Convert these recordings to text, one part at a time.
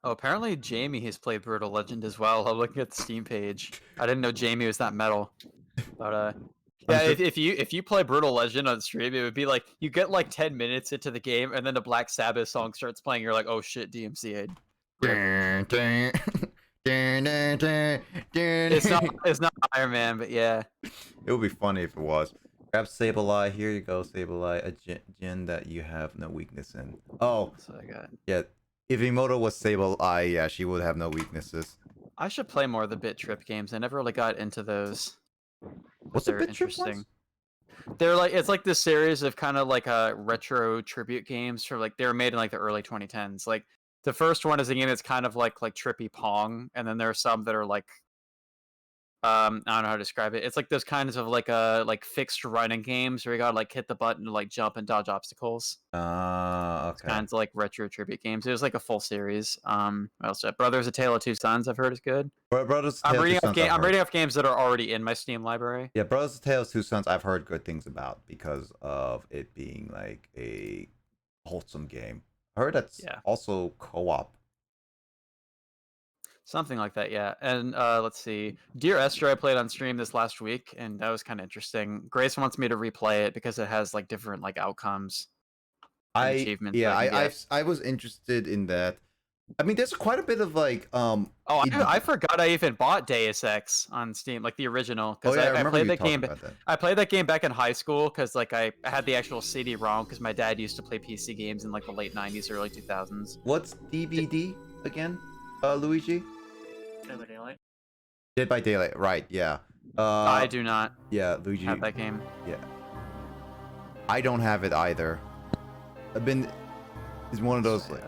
Oh, apparently Jamie has played Brutal Legend as well. I'm looking at the Steam page. I didn't know Jamie was that metal. But I'm yeah, sure. if you play Brutal Legend on stream, it would be like you get like 10 minutes into the game, and then the Black Sabbath song starts playing. You're like, oh shit, DMCA. Rip. It's not Iron Man, but yeah. It would be funny if it was. Grab SSBlaze. Here you go, SSBlaze. A gen that you have no weakness in. Oh, That's what I got. yeah. If Emoto was SSBlaze, yeah, she would have no weaknesses. I should play more of the Bit Trip games. I never really got into those. But What's a they're bit trip interesting. ones? They're like it's like this series of kind of like retro tribute games for like they were made in like the early 2010s. Like the first one is a game that's kind of like trippy Pong, and then there are some that are like I don't know how to describe it. It's like those kinds of like fixed running games where you gotta like hit the button to like jump and dodge obstacles. It's Okay. kinds of like retro tribute games. It was like a full series. What else? Brothers: A Tale of Two Sons. I've heard is good. Brothers I'm Tale of Two reading off Sons. I've I'm heard. reading off games that are already in my Steam library. Yeah, Brothers Tale of Two Sons. I've heard good things about because of it being like a wholesome game. I heard that's Yeah. also co-op. Something like that, yeah. And let's see. Dear Esther, I played on stream this last week, and that was kind of interesting. Grace wants me to replay it because it has like different like outcomes and achievements. I was interested in that. I mean, there's quite a bit of like Oh, I forgot I even bought Deus Ex on Steam, like the original, because I played that game. I played that game back in high school because like I had the actual CD-ROM because my dad used to play PC games in like the late '90s, early 2000s. What's DVD again, Luigi? Dead by Daylight. Dead by Daylight, right? Yeah. I do not. Yeah, Luigi. Have that game. Yeah. I don't have it either. It's one of those like.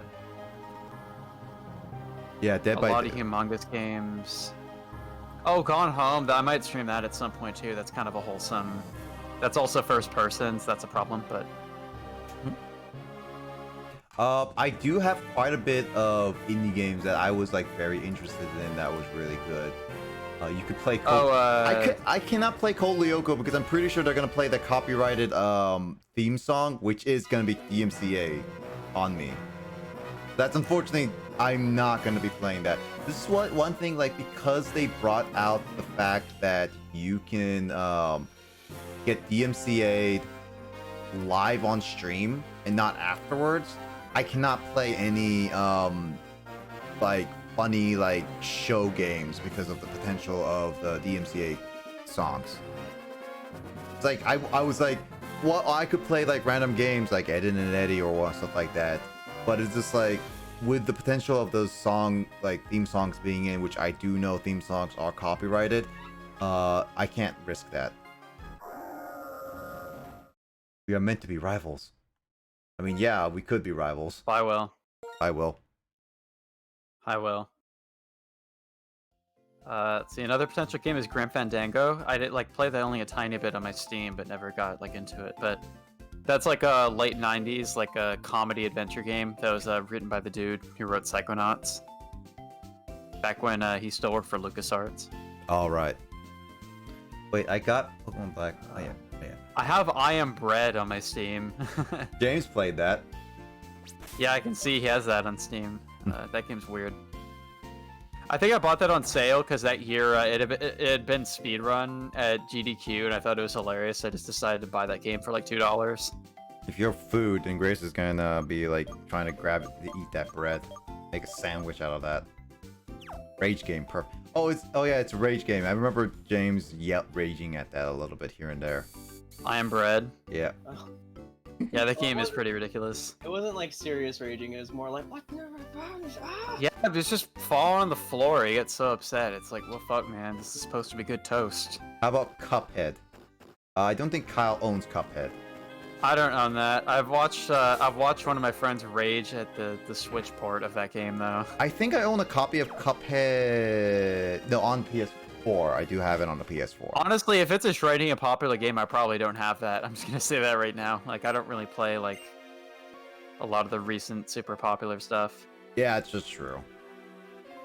Yeah, Dead by. A lot of humongous games. Oh, Gone Home. I might stream that at some point too. That's kind of a wholesome. That's also first person, so that's a problem. But I do have quite a bit of indie games that I was like very interested in. That was really good. You could play. I cannot play Code Lyoko because I'm pretty sure they're gonna play the copyrighted theme song, which is gonna be DMCA on me. That's unfortunately. I'm not gonna be playing that. This is one thing, like, because they brought out the fact that you can get DMCA'd live on stream and not afterwards. I cannot play any like funny like show games because of the potential of the DMCA songs. It's like I was like, well, I could play like random games like Ed and Eddie or stuff like that, but it's just like with the potential of those theme songs being in, which I do know theme songs are copyrighted, I can't risk that. We are meant to be rivals. I mean, yeah, we could be rivals. I will. I will. Let's see, another potential game is Grim Fandango. I did like play that only a tiny bit on my Steam, but never got like into it. But that's like a late '90s, like a comedy adventure game that was written by the dude who wrote Psychonauts. Back when he still worked for LucasArts. All right. Wait, I got Pokemon Black. Oh yeah. I have I Am Bread on my Steam. James played that. Yeah, I can see he has that on Steam. That game's weird. I think I bought that on sale because that year it had been speedrun at GDQ, and I thought it was hilarious. I just decided to buy that game for like $2. If you're food, then Grace is gonna be like trying to grab it to eat that bread, make a sandwich out of that. Rage game, perfect. Oh yeah, it's a rage game. I remember James raging at that a little bit here and there. I Am Bread. Yeah. Yeah, that game is pretty ridiculous. It wasn't like serious raging, it was more like, what? Yeah, it's just fall on the floor. He gets so upset. It's like, well, fuck, man. This is supposed to be good toast. How about Cuphead? I don't think Kyle owns Cuphead. I don't own that. I've watched one of my friends rage at the Switch port of that game, though. I think I own a copy of Cuphead. No, on PS4. I do have it on the PS4. Honestly, if it's a shredding a popular game, I probably don't have that. I'm just gonna say that right now. Like, I don't really play like a lot of the recent super popular stuff. Yeah, it's just true.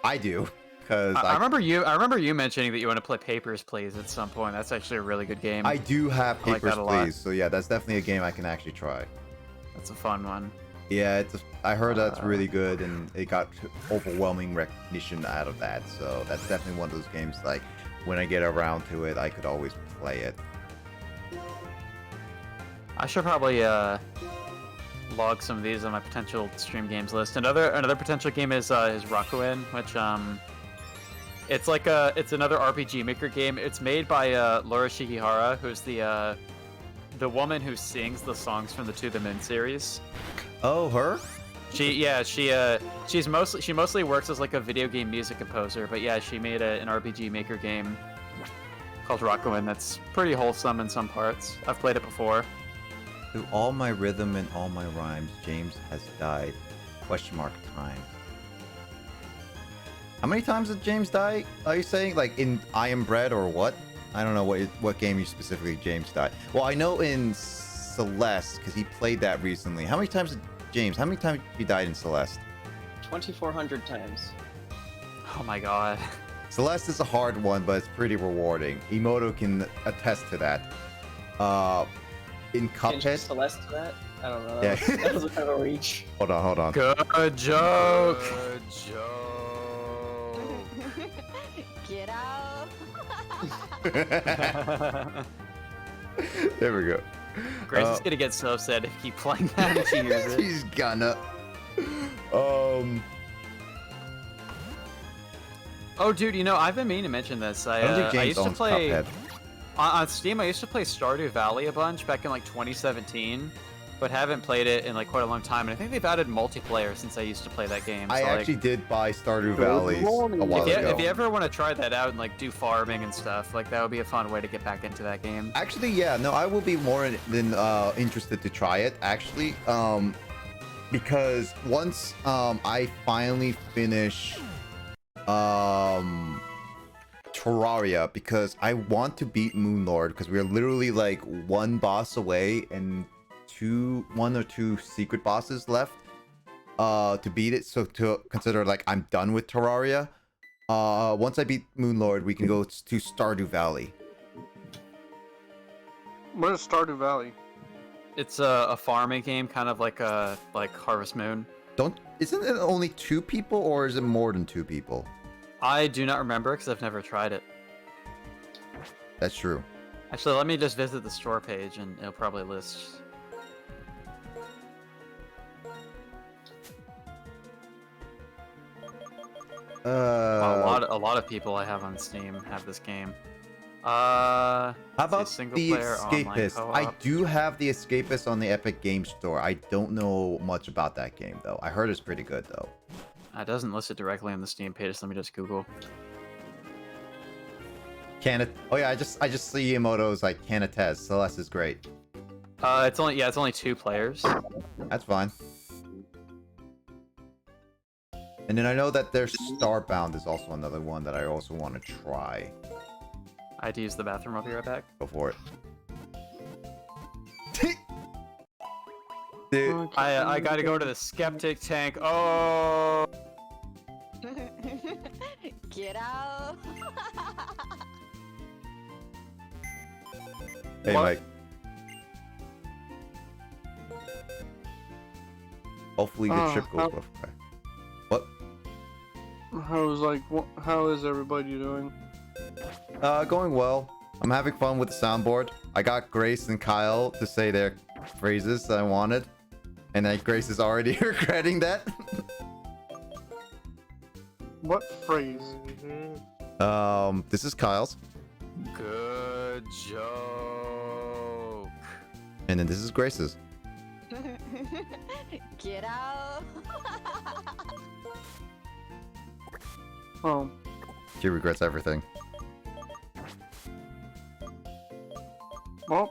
I do, because I remember you mentioning that you want to play Papers, Please at some point. That's actually a really good game. I do have Papers, Please. So yeah, that's definitely a game I can actually try. That's a fun one. Yeah, I heard that's really good, and it got overwhelming recognition out of that. So that's definitely one of those games. Like when I get around to it, I could always play it. I should probably log some of these on my potential stream games list. Another potential game is Rakuen, which it's another RPG Maker game. It's made by Laura Shigihara, who's the woman who sings the songs from the To the Moon series. Oh, her? She mostly works as like a video game music composer, but yeah, she made an RPG Maker game called Rakuen that's pretty wholesome in some parts. I've played it before. Through all my rhythm and all my rhymes, James has died. Time. How many times did James die? Are you saying like in I Am Bread or what? I don't know what game you specifically James died. Well, I know in Celeste because he played that recently. How many times did he died in Celeste? 2,400 times. Oh my god. Celeste is a hard one, but it's pretty rewarding. Emoto can attest to that. In Cuphead. Celeste to that? I don't know. Yeah. That was kind of a reach. Hold on. Good joke. Good joke. Get out. There we go. Grace is gonna get so upset if you keep playing that if she hears it. She's gonna. Oh, dude, I've been meaning to mention this. I don't think James I used to owns play Cuphead. on Steam. I used to play Stardew Valley a bunch back in like 2017, but haven't played it in like quite a long time. And I think they've added multiplayer since I used to play that game. I so, like, actually did buy Stardew Valley a while ago. if you ever want to try that out and like do farming and stuff, like that would be a fun way to get back into that game. Actually, yeah, no, I will be more than interested to try it. Actually, because once I finally finish Terraria, because I want to beat Moonlord, because we're literally like one boss away and one or two secret bosses left to beat it. So to consider like I'm done with Terraria. Once I beat Moonlord, we can go to Stardew Valley. What is Stardew Valley? It's a farming game, kind of like Harvest Moon. Isn't it only 2 people, or is it more than 2 people? I do not remember because I've never tried it. That's true. Actually, let me just visit the store page and it'll probably list. A lot of people I have on Steam have this game. How about single the player online Escapist? co-op. I do have the Escapist on the Epic Games Store. I don't know much about that game though. I heard it's pretty good though. It doesn't list it directly on the Steam page. So let me just Google. Can it? Oh yeah, I just see Emoto's like can attest. Celeste is great. It's only 2 players. That's fine. And then I know that there's Starbound is also another one that I also want to try. I had to use the bathroom. I'll be right back. Go for it. Dude, I gotta go to the skeptic tank. Oh. Get out. hey What? Mike. Hopefully the trip goes well. Okay. What? How is everybody doing? Going well. I'm having fun with the soundboard. I got Grace and Kyle to say their phrases that I wanted. And then Grace is already regretting that. What phrase? This is Kyle's. Good joke. And then this is Grace's. Get out. Oh, She regrets everything. well.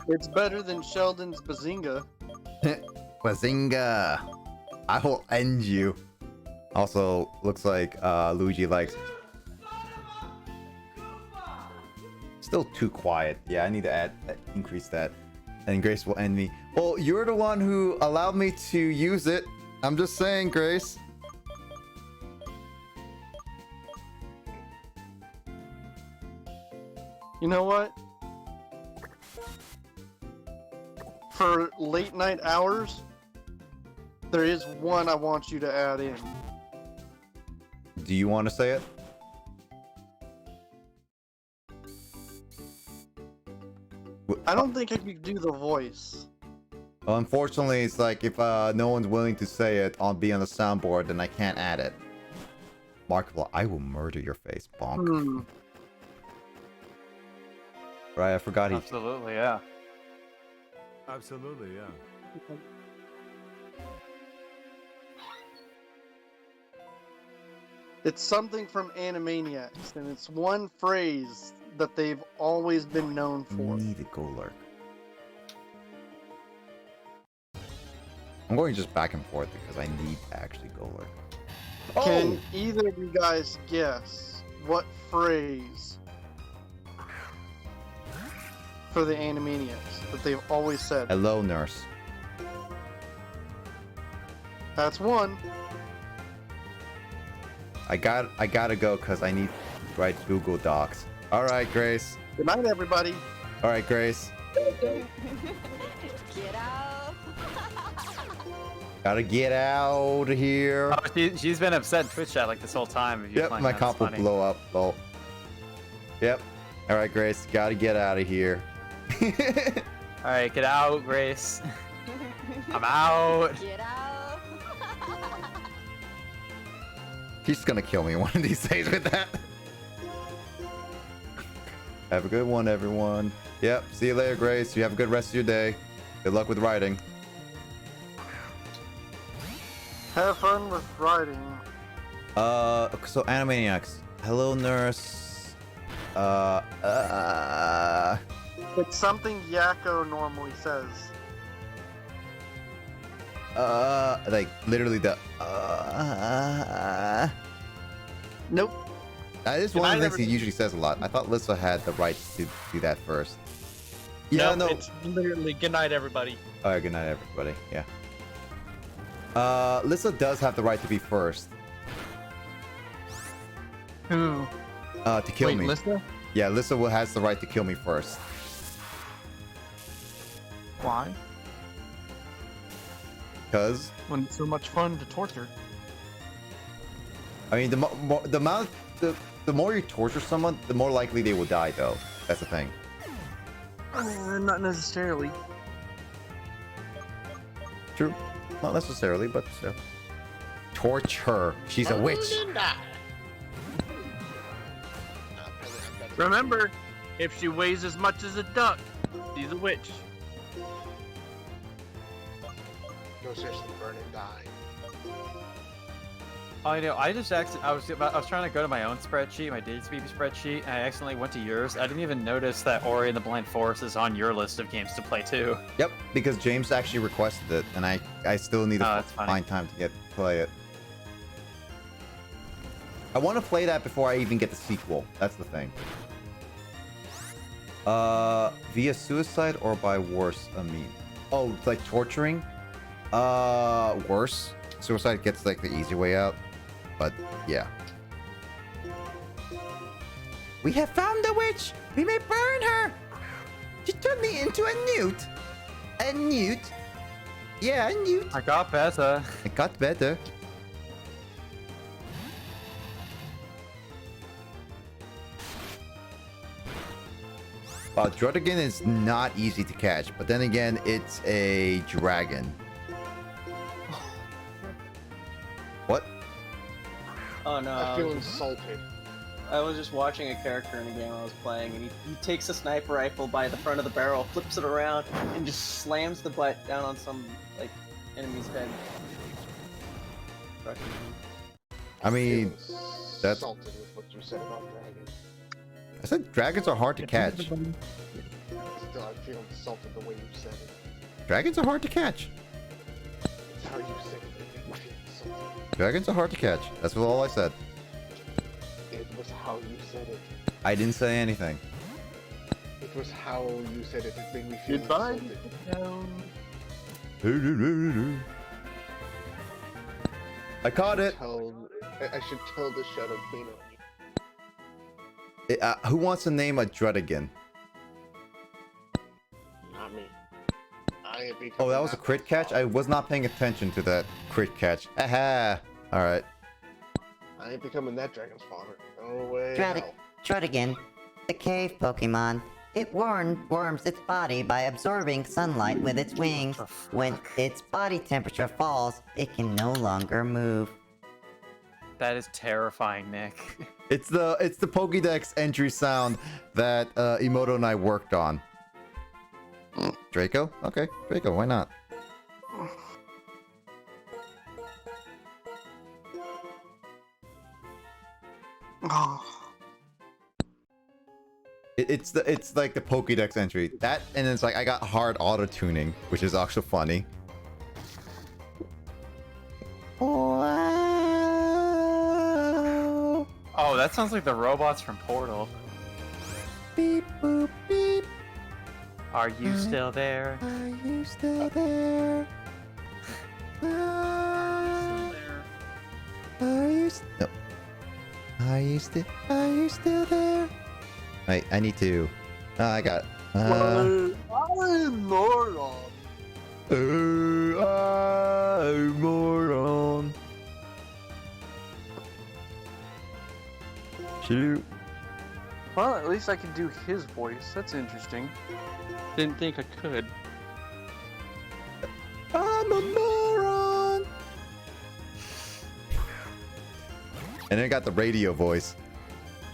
It's better than Sheldon's Bazinga. Bazinga! I will end you. Also, looks like Luigi likes. Still too quiet. Yeah, I need to increase that. And Grace will end me. Well, you're the one who allowed me to use it. I'm just saying, Grace. You know what? for late night hours, there is one I want you to add in. Do you want to say it? I don't think I could do the voice. Well, unfortunately, it's like if no one's willing to say it on be on the soundboard, then I can't add it. Markable, I will murder your face, bonk. Hmm. Right, I forgot he. Absolutely, yeah. Absolutely, yeah. It's something from Animaniacs, and it's one phrase that they've always been known for. Need to go lurk. I'm going just back and forth because I need to actually go lurk. Can either of you guys guess what phrase for the Animaniacs that they've always said? Hello, nurse. That's one. I gotta go because I need to write Google Docs. All right, Grace. Good night, everybody. All right, Grace. Get out. Gotta get out of here. Oh, she's been upset in Twitch chat like this whole time. If you're Yep, playing my that, comp it's will funny. blow up. Lol. Yep. All right, Grace. Gotta get out of here. All right, get out, Grace. I'm out. Get out. He's gonna kill me one of these days with that. Have a good one, everyone. Yep. See you later, Grace. You have a good rest of your day. Good luck with writing. Have fun with writing. So Animaniacs. Hello, nurse. It's something Yakko normally says. Like literally the Nope. That is one of the things he usually says a lot. I thought Lissa had the right to do that first. Yeah, no. It's literally good night, everybody. All right, good night, everybody. Yeah. Lissa does have the right to be first. Who? To kill Wait, me. Lissa? Yeah, Lissa has the right to kill me first. Why? Cause When it's so much fun to torture. I mean, the more you torture someone, the more likely they will die. Though that's the thing. Not necessarily. True. Not necessarily, but still. Torture. She's a witch. Remember, if she weighs as much as a duck, she's a witch. No, seriously, burn and die. I know. I was trying to go to my own spreadsheet, my DSP spreadsheet, and I accidentally went to yours. I didn't even notice that Ori and the Blind Forest is on your list of games to play too. Yep, because James actually requested it, and I still need to that's funny. find time to play it. I want to play that before I even get the sequel. That's the thing. Via suicide or by worse, Oh, it's like torturing? Worse. Suicide gets like the easy way out. But, yeah. We have found the witch! We may burn her! She turned me into a newt! A newt? Yeah, a newt. I got better. It got better. Drudigan is not easy to catch, but then again, it's a dragon. What? Oh no. I feel insulted. I was just watching a character in a game I was playing, and he takes a sniper rifle by the front of the barrel, flips it around, and just slams the butt down on some, like, enemy's head. Crushing him. I mean, feel that's- insulted with what you said about dragons. I said dragons are hard to catch. Still, I feel insulted the way you said it. Dragons are hard to catch. It's how you said it that made me feel insulted. Dragons are hard to catch. That's all I said. It was how you said it. I didn't say anything. It was how you said it that made me feel Goodbye. insulted. I caught it. I should tell the Shadow Queen on you. Who wants to name a Drudigan? Not me. ain't becoming Oh, that was a crit catch? I was not paying attention to that crit catch. Aha! Alright. I ain't becoming that dragon spawner. No way. Try it, No. try it again. The cave Pokemon. It warms its body by absorbing sunlight with its wings. When its body temperature falls, it can no longer move. That is terrifying, Nick. It's the Pokédex entry sound that Emoto and I worked on. Draco? Okay, Draco, why not? Oh. It's like the Pokédex entry. That, and it's like I got hard auto tuning, which is also funny. Oh, that sounds like the robots from Portal. Beep boop beep. Are you still there? Are you still there? Are you still? Are you still there? Wait, I need to. Oh, I got. I'm moron. I'm moron. Shoot. Well, at least I can do his voice. That's interesting. Didn't think I could. I'm a moron. And I got the radio voice.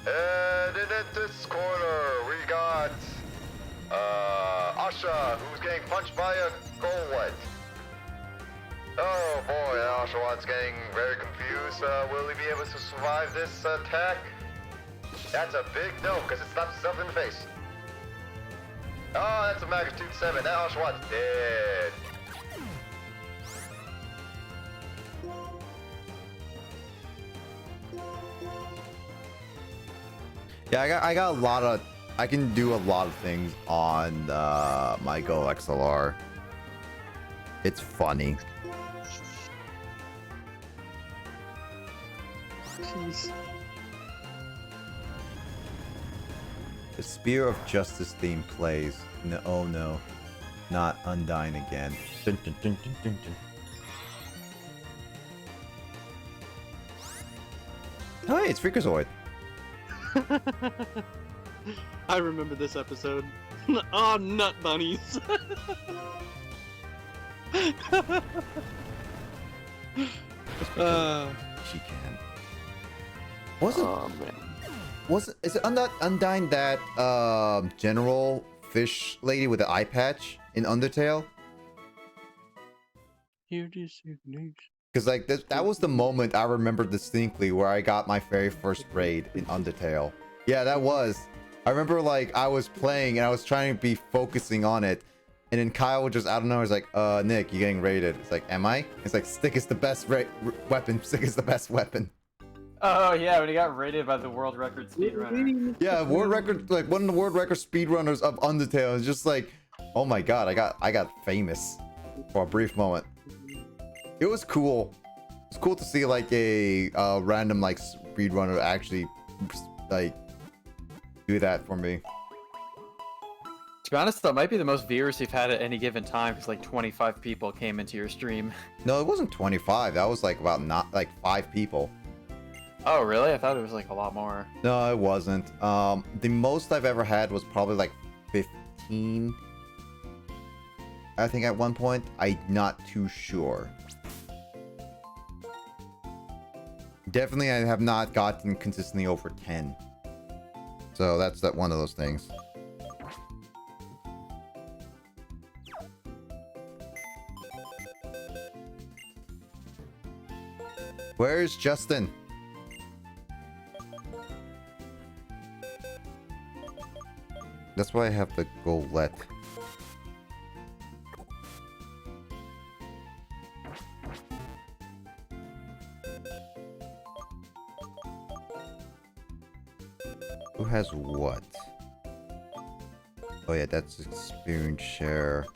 And in this corner, we got Asha, who's getting punched by a Golwet. Oh boy, Asha Watt's getting very confused. Will he be able to survive this attack? That's a big no, because it slaps itself in the face. Oh, that's a magnitude 7. Now Asha Watt's dead. Yeah, I got a lot of. I can do a lot of things on my Go XLR. It's funny. Jeez. The Spear of Justice theme plays. No, oh no, not Undying again. Dun, dun, dun, dun, dun, dun. Oh, hey, it's Freakazoid. I remember this episode. Oh, nut bunnies. She can. Wasn't? Oh man. Is it Undying that general fish lady with the eye patch in Undertale? Your designation. Because like that was the moment I remember distinctly where I got my very first raid in Undertale. Yeah, that was. I remember like I was playing and I was trying to be focusing on it, and then Kyle just out of nowhere was like, Nick, you're getting raided." It's like, "Am I?" It's like, "Stick is the best weapon. Stick is the best weapon." Oh yeah, when he got rated by the world record speedrunner. Yeah, world record, like one of the world record speedrunners of Undertale. It's just like, oh my god, I got famous for a brief moment. It was cool. It's cool to see like a random like speedrunner actually like do that for me. To be honest, that might be the most viewers you've had at any given time, because like 25 people came into your stream. No, it wasn't 25. That was like about not like 5 people. Oh really? I thought it was like a lot more. No, it wasn't. The most I've ever had was probably like 15. I think at one point. I'm not too sure. Definitely, I have not gotten consistently over 10. So that's that one of those things. Where is Justin? That's why I have the Golett. Who has what? Oh yeah, that's experience share.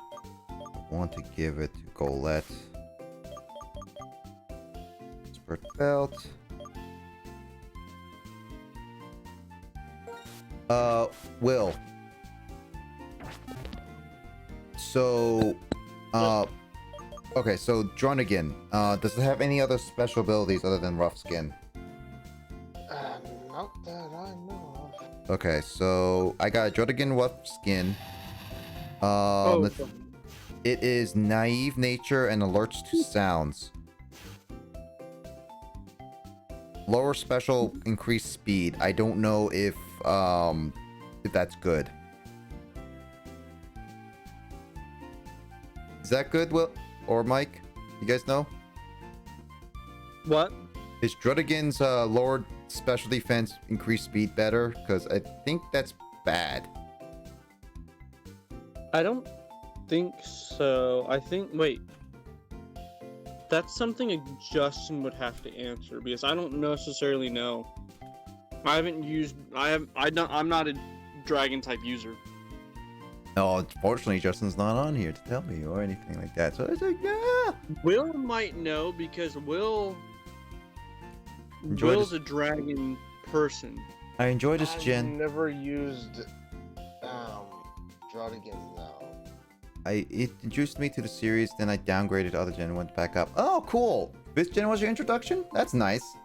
I want to give it to Golett. Spurt belt. Will. So Okay, so Drunigan, does it have any other special abilities other than rough skin? Not that I know of. Okay, so I got a Drunigan rough skin. It is naive nature and alerts to sounds. Lower special, increased speed. I don't know if that's good. Is that good, Will or Mike? You guys know? What? Is Drunigan's lowered special defense increased speed better? Because I think that's bad. I don't think so. I think wait. That's something Justin would have to answer because I don't necessarily know. I haven't used. I'm not a dragon type user. No, unfortunately, Justin's not on here to tell me or anything like that. So it's like, yeah. Will might know because Will's a dragon person. I enjoy this gen. I've never used Dronigan though. It introduced me to the series, then I downgraded other gen and went back up. Oh, cool. This gen was your introduction? That's nice.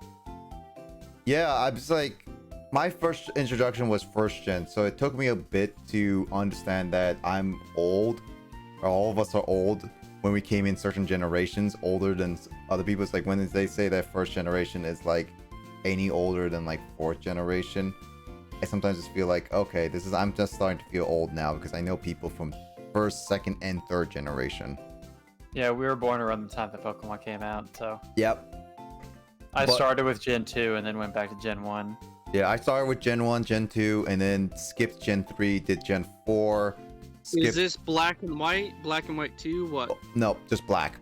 Yeah, I was like, my first introduction was first gen, so it took me a bit to understand that I'm old, or all of us are old when we came in certain generations, older than other people. It's like when they say that first generation is like any older than like fourth generation, I sometimes just feel like, okay, I'm just starting to feel old now because I know people from first, second, and third generation. Yeah, we were born around the time that Pokemon came out, so. Yep. I started with Gen 2 and then went back to Gen 1. Yeah, I started with Gen 1, Gen 2, and then skipped Gen 3, did Gen 4. Is this black and white? Black and white 2? What? No, just black.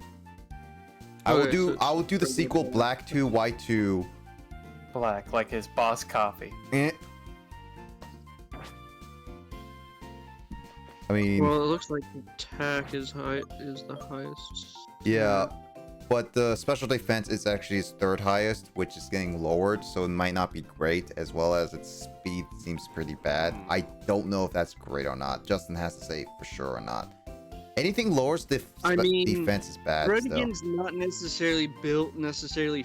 I will do the sequel Black 2, White 2. Black, like his boss coffee. I mean, well, it looks like attack is the highest. Yeah, but the special defense is actually his third highest, which is getting lowered, so it might not be great, as well as its speed seems pretty bad. I don't know if that's great or not. Justin has to say for sure or not. Anything lowers defense is bad. Drunigan's not necessarily built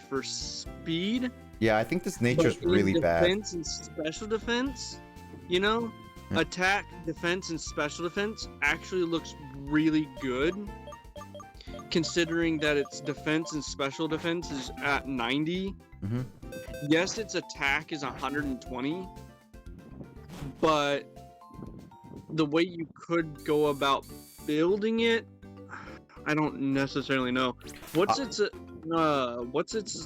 for speed. Yeah, I think this nature's really bad. Defense and special defense, you know? Attack, defense, and special defense actually looks really good, considering that its defense and special defense is at 90. Yes, its attack is 120, but the way you could go about building it, I don't necessarily know. What's its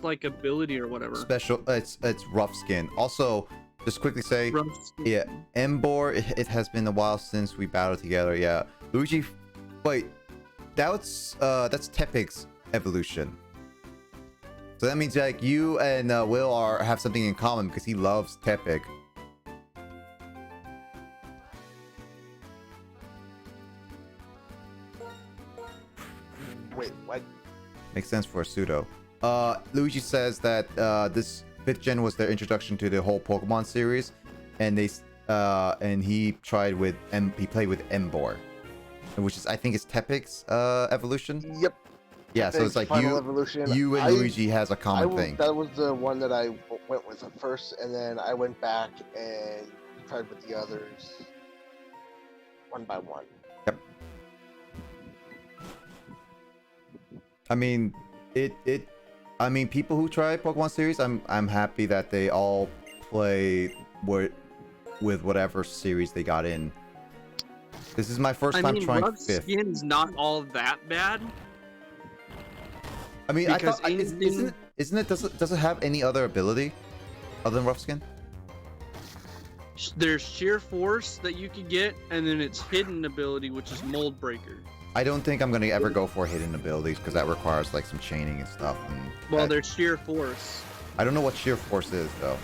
like ability or whatever? Special, it's rough skin. Also, just quickly say, yeah, Embor, it has been a while since we battled together. Yeah, Luigi, wait, that's Tepig's evolution. So that means like you and Will have something in common because he loves Tepig. Wait, what? Makes sense for a pseudo. Luigi says that this 5th gen was their introduction to the whole Pokemon series, and he played with Embor, which is I think is Tepig's evolution. Yep. Yeah, so it's like you and Luigi has a common thing. That was the one that I went with at first, and then I went back and tried with the others one by one. Yep. I mean, I mean, people who try Pokemon series, I'm happy that they all play with whatever series they got in. This is my first time trying 5th. Skin's not all that bad. I mean, because I thought isn't it? Does it have any other ability other than rough skin? There's sheer force that you could get, and then its hidden ability, which is mold breaker. I don't think I'm gonna ever go for hidden abilities because that requires like some chaining and stuff. Well, there's sheer force. I don't know what sheer force is though.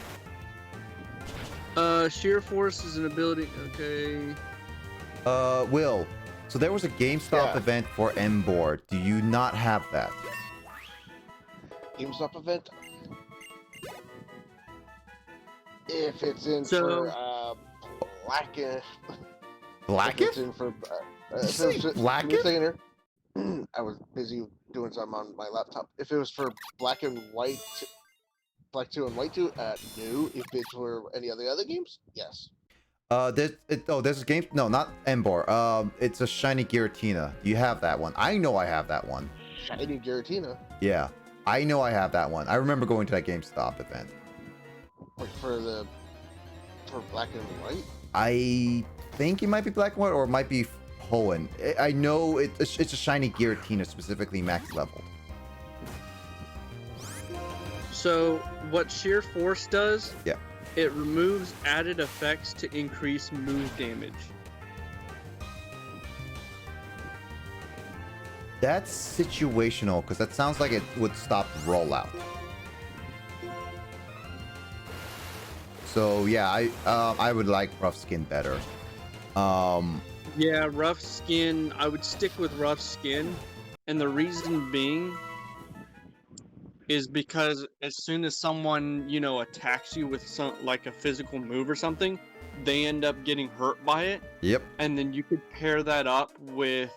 Sheer force is an ability. Okay. Will. So there was a GameStop event for Embor. Do you not have that? GameStop event? If it's in for Blackest. Blackest? If it's in for Blackest? I was busy doing something on my laptop. If it was for Black and White, Black 2 and White 2, no. If it's for any of the other games, yes. There's a game. No, not Embor. It's a Shiny Giratina. Do you have that one? I know I have that one. Shiny Giratina. Yeah, I know I have that one. I remember going to that GameStop event. Like for Black and White. I think it might be Black and White, or it might be Hoenn. I know it's a Shiny Giratina, specifically max leveled. So what Sheer Force does? Yeah. It removes added effects to increase move damage. That's situational, because that sounds like it would stop rollout. So yeah, I would like Rough Skin better. Yeah, Rough Skin. I would stick with Rough Skin, and the reason being is because as soon as someone, you know, attacks you with like a physical move or something, they end up getting hurt by it. Yep. And then you could pair that up with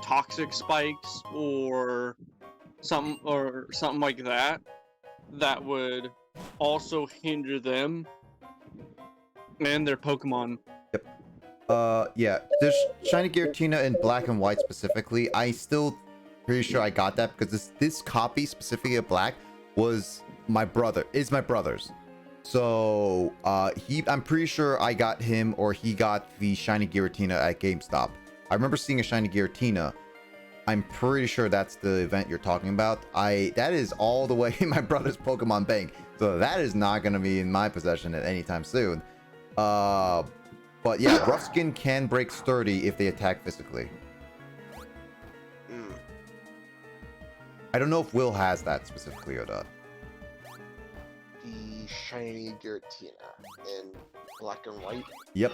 toxic spikes or something like that that would also hinder them and their Pokemon. Yep. Yeah, there's Shiny Giratina in Black and White specifically. I still pretty sure I got that because this copy specifically of Black is my brother's. So I'm pretty sure I got him, or he got the Shiny Giratina at GameStop. I remember seeing a Shiny Giratina. I'm pretty sure that's the event you're talking about. That is all the way in my brother's Pokemon bank, so that is not going to be in my possession at any time soon. But yeah, Rough Skin can break Sturdy if they attack physically. I don't know if Will has that specifically or not. The Shiny Giratina in Black and White. Yep.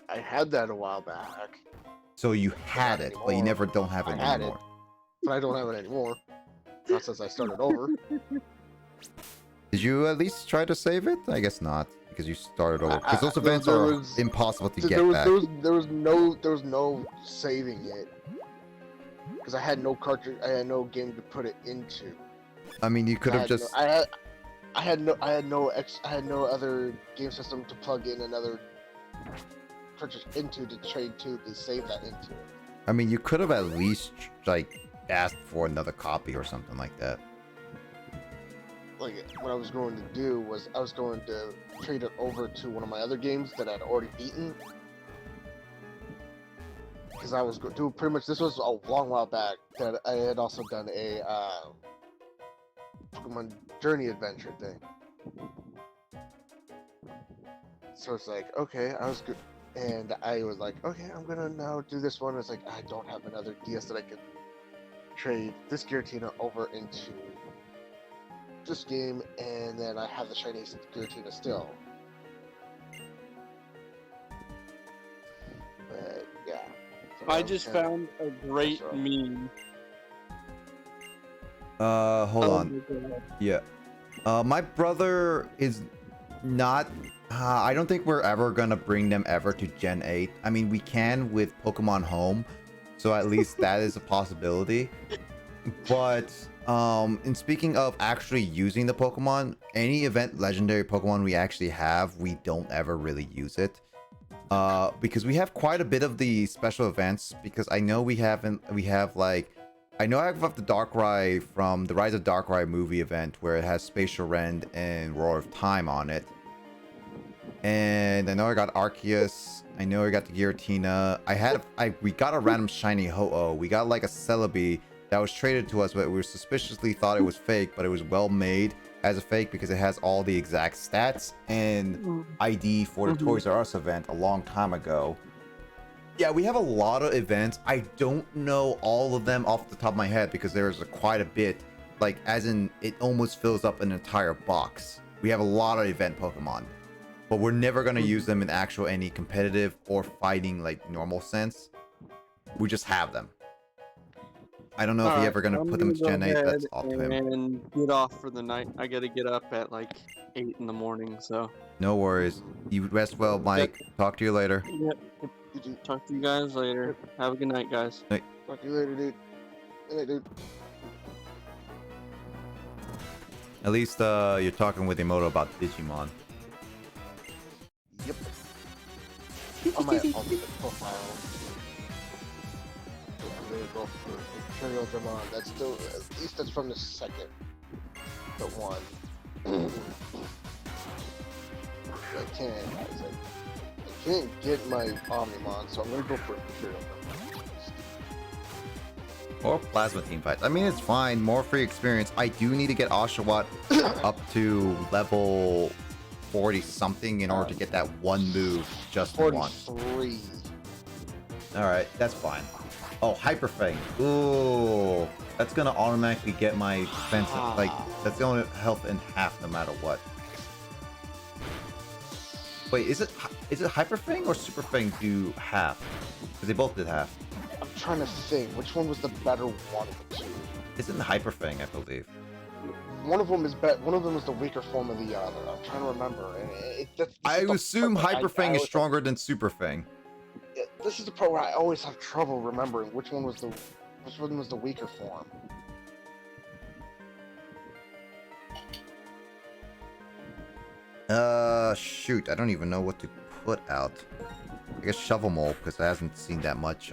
I had that a while back. So you had it, but you never don't have it anymore. But I don't have it anymore. Not since I started over. Did you at least try to save it? I guess not, because you started over. Because those events are impossible to get back. There was no saving it. Because I had no cartridge, I had no game to put it into. I mean, you could have just. I had no other game system to plug in another cartridge into to trade to save that into. I mean, you could have at least like asked for another copy or something like that. Like what I was going to do was I was going to trade it over to one of my other games that I'd already beaten. Because I was doing pretty much, this was a long while back that I had also done a Pokemon Journey Adventure thing. So it's like, okay, I was good. And I was like, okay, I'm gonna now do this one. It's like, I don't have another DS that I could trade this Giratina over into this game, and then I have the Shiny Giratina still. But yeah. So I just found a great meme. Hold on. Yeah. My brother is not. I don't think we're ever gonna bring them ever to Gen 8. I mean, we can with Pokemon Home, so at least that is a possibility. But in speaking of actually using the Pokemon, any event legendary Pokemon we actually have, we don't ever really use it. Because we have quite a bit of the special events, because I know we have like, I know I have the Darkrai from the Rise of Darkrai movie event where it has Spatial Rend and Roar of Time on it. And I know I got Arceus. I know I got the Giratina. We got a random shiny Ho-Oh. We got like a Celebi that was traded to us, but we suspiciously thought it was fake, but it was well made as a fake because it has all the exact stats and ID for the Toys R Us event a long time ago. Yeah, we have a lot of events. I don't know all of them off the top of my head because there's quite a bit, like as in it almost fills up an entire box. We have a lot of event Pokemon, but we're never going to use them in actual any competitive or fighting like normal sense. We just have them. I don't know if you're ever going to put them in Gen 8. That's up to him. And get off for the night. I got to get up at like 8 in the morning, so. No worries. You rest well, Mike. Talk to you later. Yep. You dude. Talk to you guys later. Have a good night, guys. Talk to you later, dude. Good night, dude. At least you're talking with Emoto about Digimon. Yep. On my ultimate profile. I'm gonna go for Imperial Dramon. That's still, at least that's from the second. The one. I can't get my Omnimon, so I'm gonna go for Imperial Dramon. Or Plasma Team Fights. I mean, it's fine. More free experience. I do need to get Oshawott up to level 40 something in order to get that one move just once. 43. Alright, that's fine. Oh, Hyper Fang. Ooh. That's gonna automatically get my defense. Like, that's the only health in half no matter what. Wait, is it Hyper Fang or Super Fang do half? Because they both did half. I'm trying to think, which one was the better one of the two? It's in the Hyper Fang, I believe. One of them is one of them is the weaker form of the other. I'm trying to remember. I assume Hyper Fang is stronger than Super Fang. This is the part where I always have trouble remembering which one was the weaker form. Shoot, I don't even know what to put out. I guess Shovel Mole, because I haven't seen that much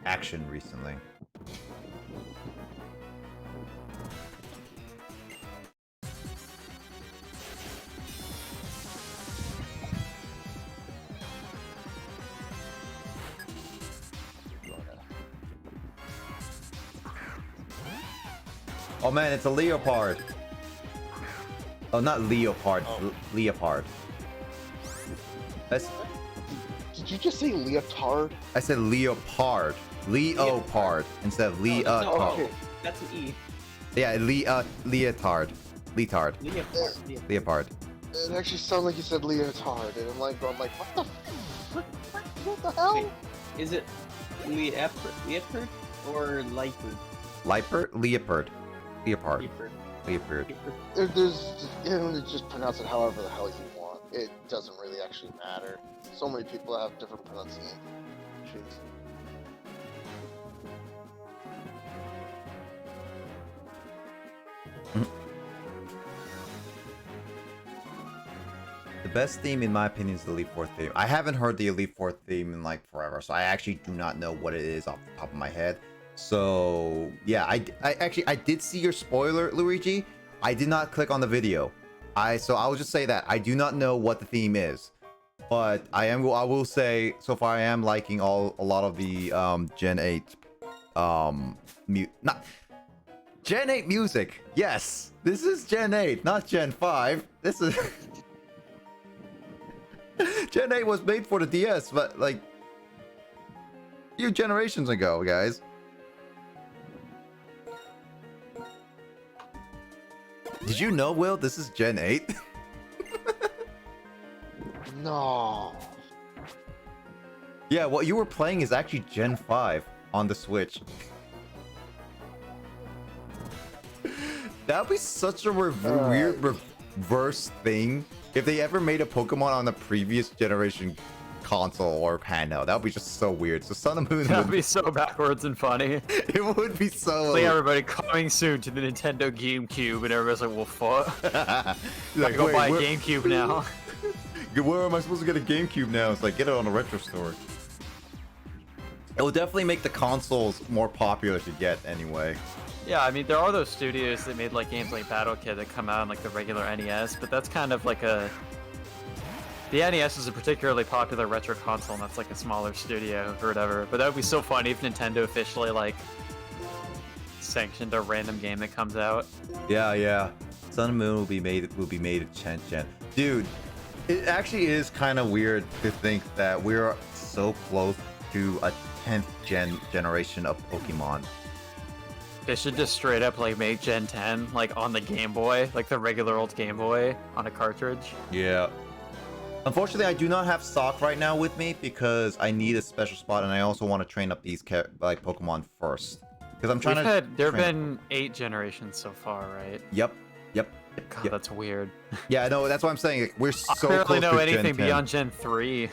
action recently. Oh man, it's a leopard. Oh, not leopard. Leopard. Did you just say leotard? I said leopard. Leopard instead of leotard. Oh, okay. That's an E. Yeah, leotard. Leotard. Leopard. It actually sounded like you said leotard, and I'm like, what the hell? Wait, is it leopard or leopard? Leopard. Leopard. Leopard. There's just pronounce it however the hell you want. It doesn't really actually matter. So many people have different pronunciations. The best theme, in my opinion, is the Elite Four theme. I haven't heard the Elite Four theme in like forever, so I actually do not know what it is off the top of my head. So yeah, I did see your spoiler, Luigi. I did not click on the video. So I will just say that I do not know what the theme is, but I will say so far I am liking a lot of the Gen 8 Gen 8 music. Yes, this is Gen 8, not Gen 5. This is Gen 8 was made for the DS, but like a few generations ago, guys. Did you know, Will, this is Gen 8? No. Yeah, what you were playing is actually Gen 5 on the Switch. That would be such a weird reverse thing if they ever made a Pokemon on the previous generation console or handheld. That would be just so weird. So Sun and Moon would be so backwards and funny. It would be so. Like everybody coming soon to the Nintendo GameCube, and everybody's like, "Well, fuck." Like, go buy a GameCube now. Where am I supposed to get a GameCube now? It's like, get it on the retro store. It will definitely make the consoles more popular to get anyway. Yeah, I mean, there are those studios that made like games like Battle Kid that come out on like the regular NES, but that's kind of like a... The NES is a particularly popular retro console, and that's like a smaller studio or whatever. But that would be so funny if Nintendo officially like sanctioned a random game that comes out. Yeah. Sun and Moon will be made at 10th gen. Dude, it actually is kind of weird to think that we're so close to a 10th generation of Pokemon. They should just straight up like make Gen 10 like on the Game Boy, like the regular old Game Boy on a cartridge. Yeah. Unfortunately, I do not have stock right now with me because I need a special spot, and I also want to train up these like Pokemon first. Because I'm trying There have been 8 generations so far, right? Yep. God, that's weird. Yeah, no, that's what I'm saying. Like, we're so I barely close know to anything Gen 10. beyond Gen 3.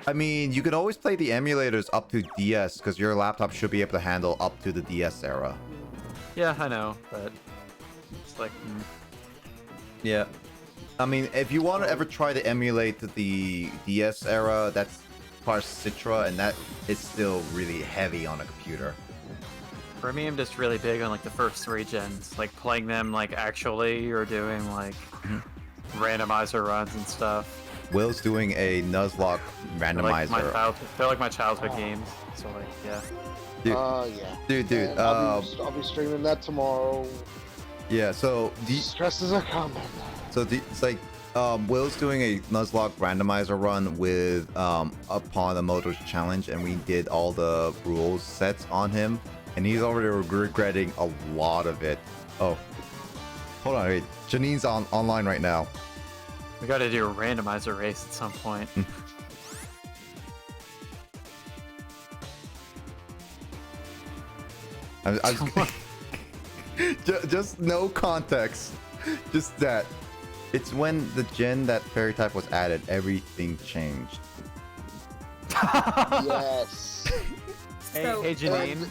I mean, you can always play the emulators up to DS because your laptop should be able to handle up to the DS era. Yeah, I know, but it's like. Yeah. I mean, if you want to ever try to emulate the DS era, that's part Citra, and that is still really heavy on a computer. For me, I'm just really big on like the first 3 gens, like playing them like actually, or doing like randomizer runs and stuff. Will's doing a Nuzlocke randomizer. They're like my childhood games, so like yeah. Dude, yeah. Dude. And I'll be streaming that tomorrow. Yeah. So stresses are coming. So it's like Will's doing a Nuzlocke randomizer run with upon a Motors challenge, and we did all the rules sets on him, and he's already regretting a lot of it. Oh, hold on, wait. Janine's online right now. We gotta do a randomizer race at some point. Just no context. Just that. It's when the gen that fairy type was added, everything changed. Yes. Hey, Janine.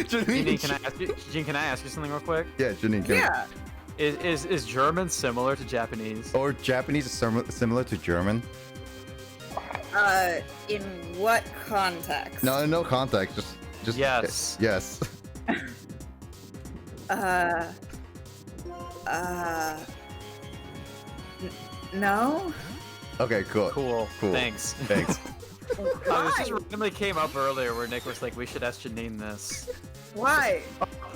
Janine, can I ask you something real quick? Yeah, Janine. Yeah. Is German similar to Japanese? Or Japanese is similar to German? In what context? No context. Just yes. Yes. No. Okay, cool. Cool. Thanks. Thanks. This just randomly came up earlier where Nick was like, we should ask Janine this. Why?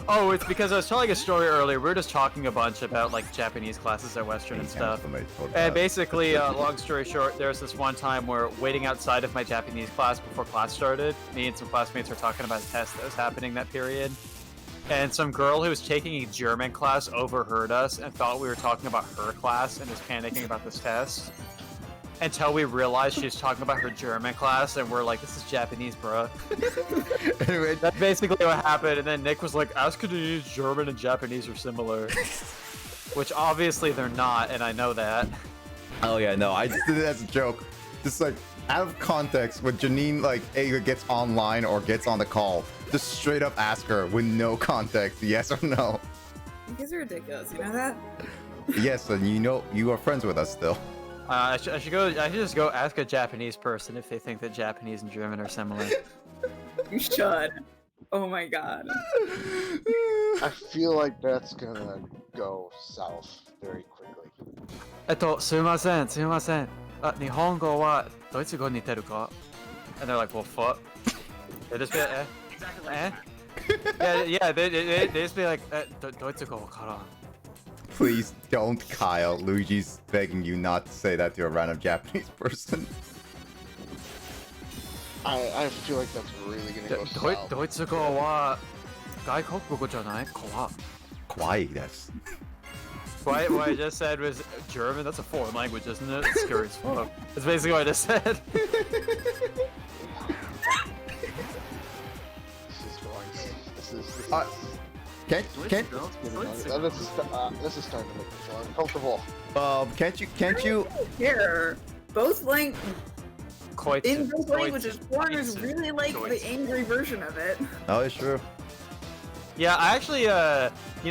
Oh, it's because I was telling a story earlier. We were just talking a bunch about like Japanese classes at Western and stuff. And basically, long story short, there was this one time where waiting outside of my Japanese class before class started, me and some classmates were talking about a test that was happening that period. And some girl who was taking a German class overheard us and thought we were talking about her class and was panicking about this test. Until we realized she was talking about her German class, and we're like, this is Japanese, bruh. Anyway, that's basically what happened, and then Nick was like, ask her to use German and Japanese are similar. Which obviously they're not, and I know that. Oh yeah, no, I just did it as a joke. Just like, out of context, when Janine like either gets online or gets on the call, just straight up ask her with no context, yes or no. You guys are ridiculous, you know that? Yes, and you know you are friends with us still. I should just go ask a Japanese person if they think that Japanese and German are similar. You should. Oh my god. I feel like that's gonna go south very quickly. すいません。日本語はドイツ語に似てるか? And they're like, well, fuck. They just be like, Yeah, they just be like, ドイツ語わからん. Please don't, Kyle. Luigi's begging you not to say that to a random Japanese person. I feel like that's really gonna go south. ドイツ語は外国語じゃない? 怖いです. What I just said was German. That's a foreign language, isn't it? It's scary as fuck. That's basically what I just said. This is starting to make me feel uncomfortable. Can't you? Here, both in both languages, foreigners Quite really like the angry version of it. Oh, it's true. Yeah, I actually, you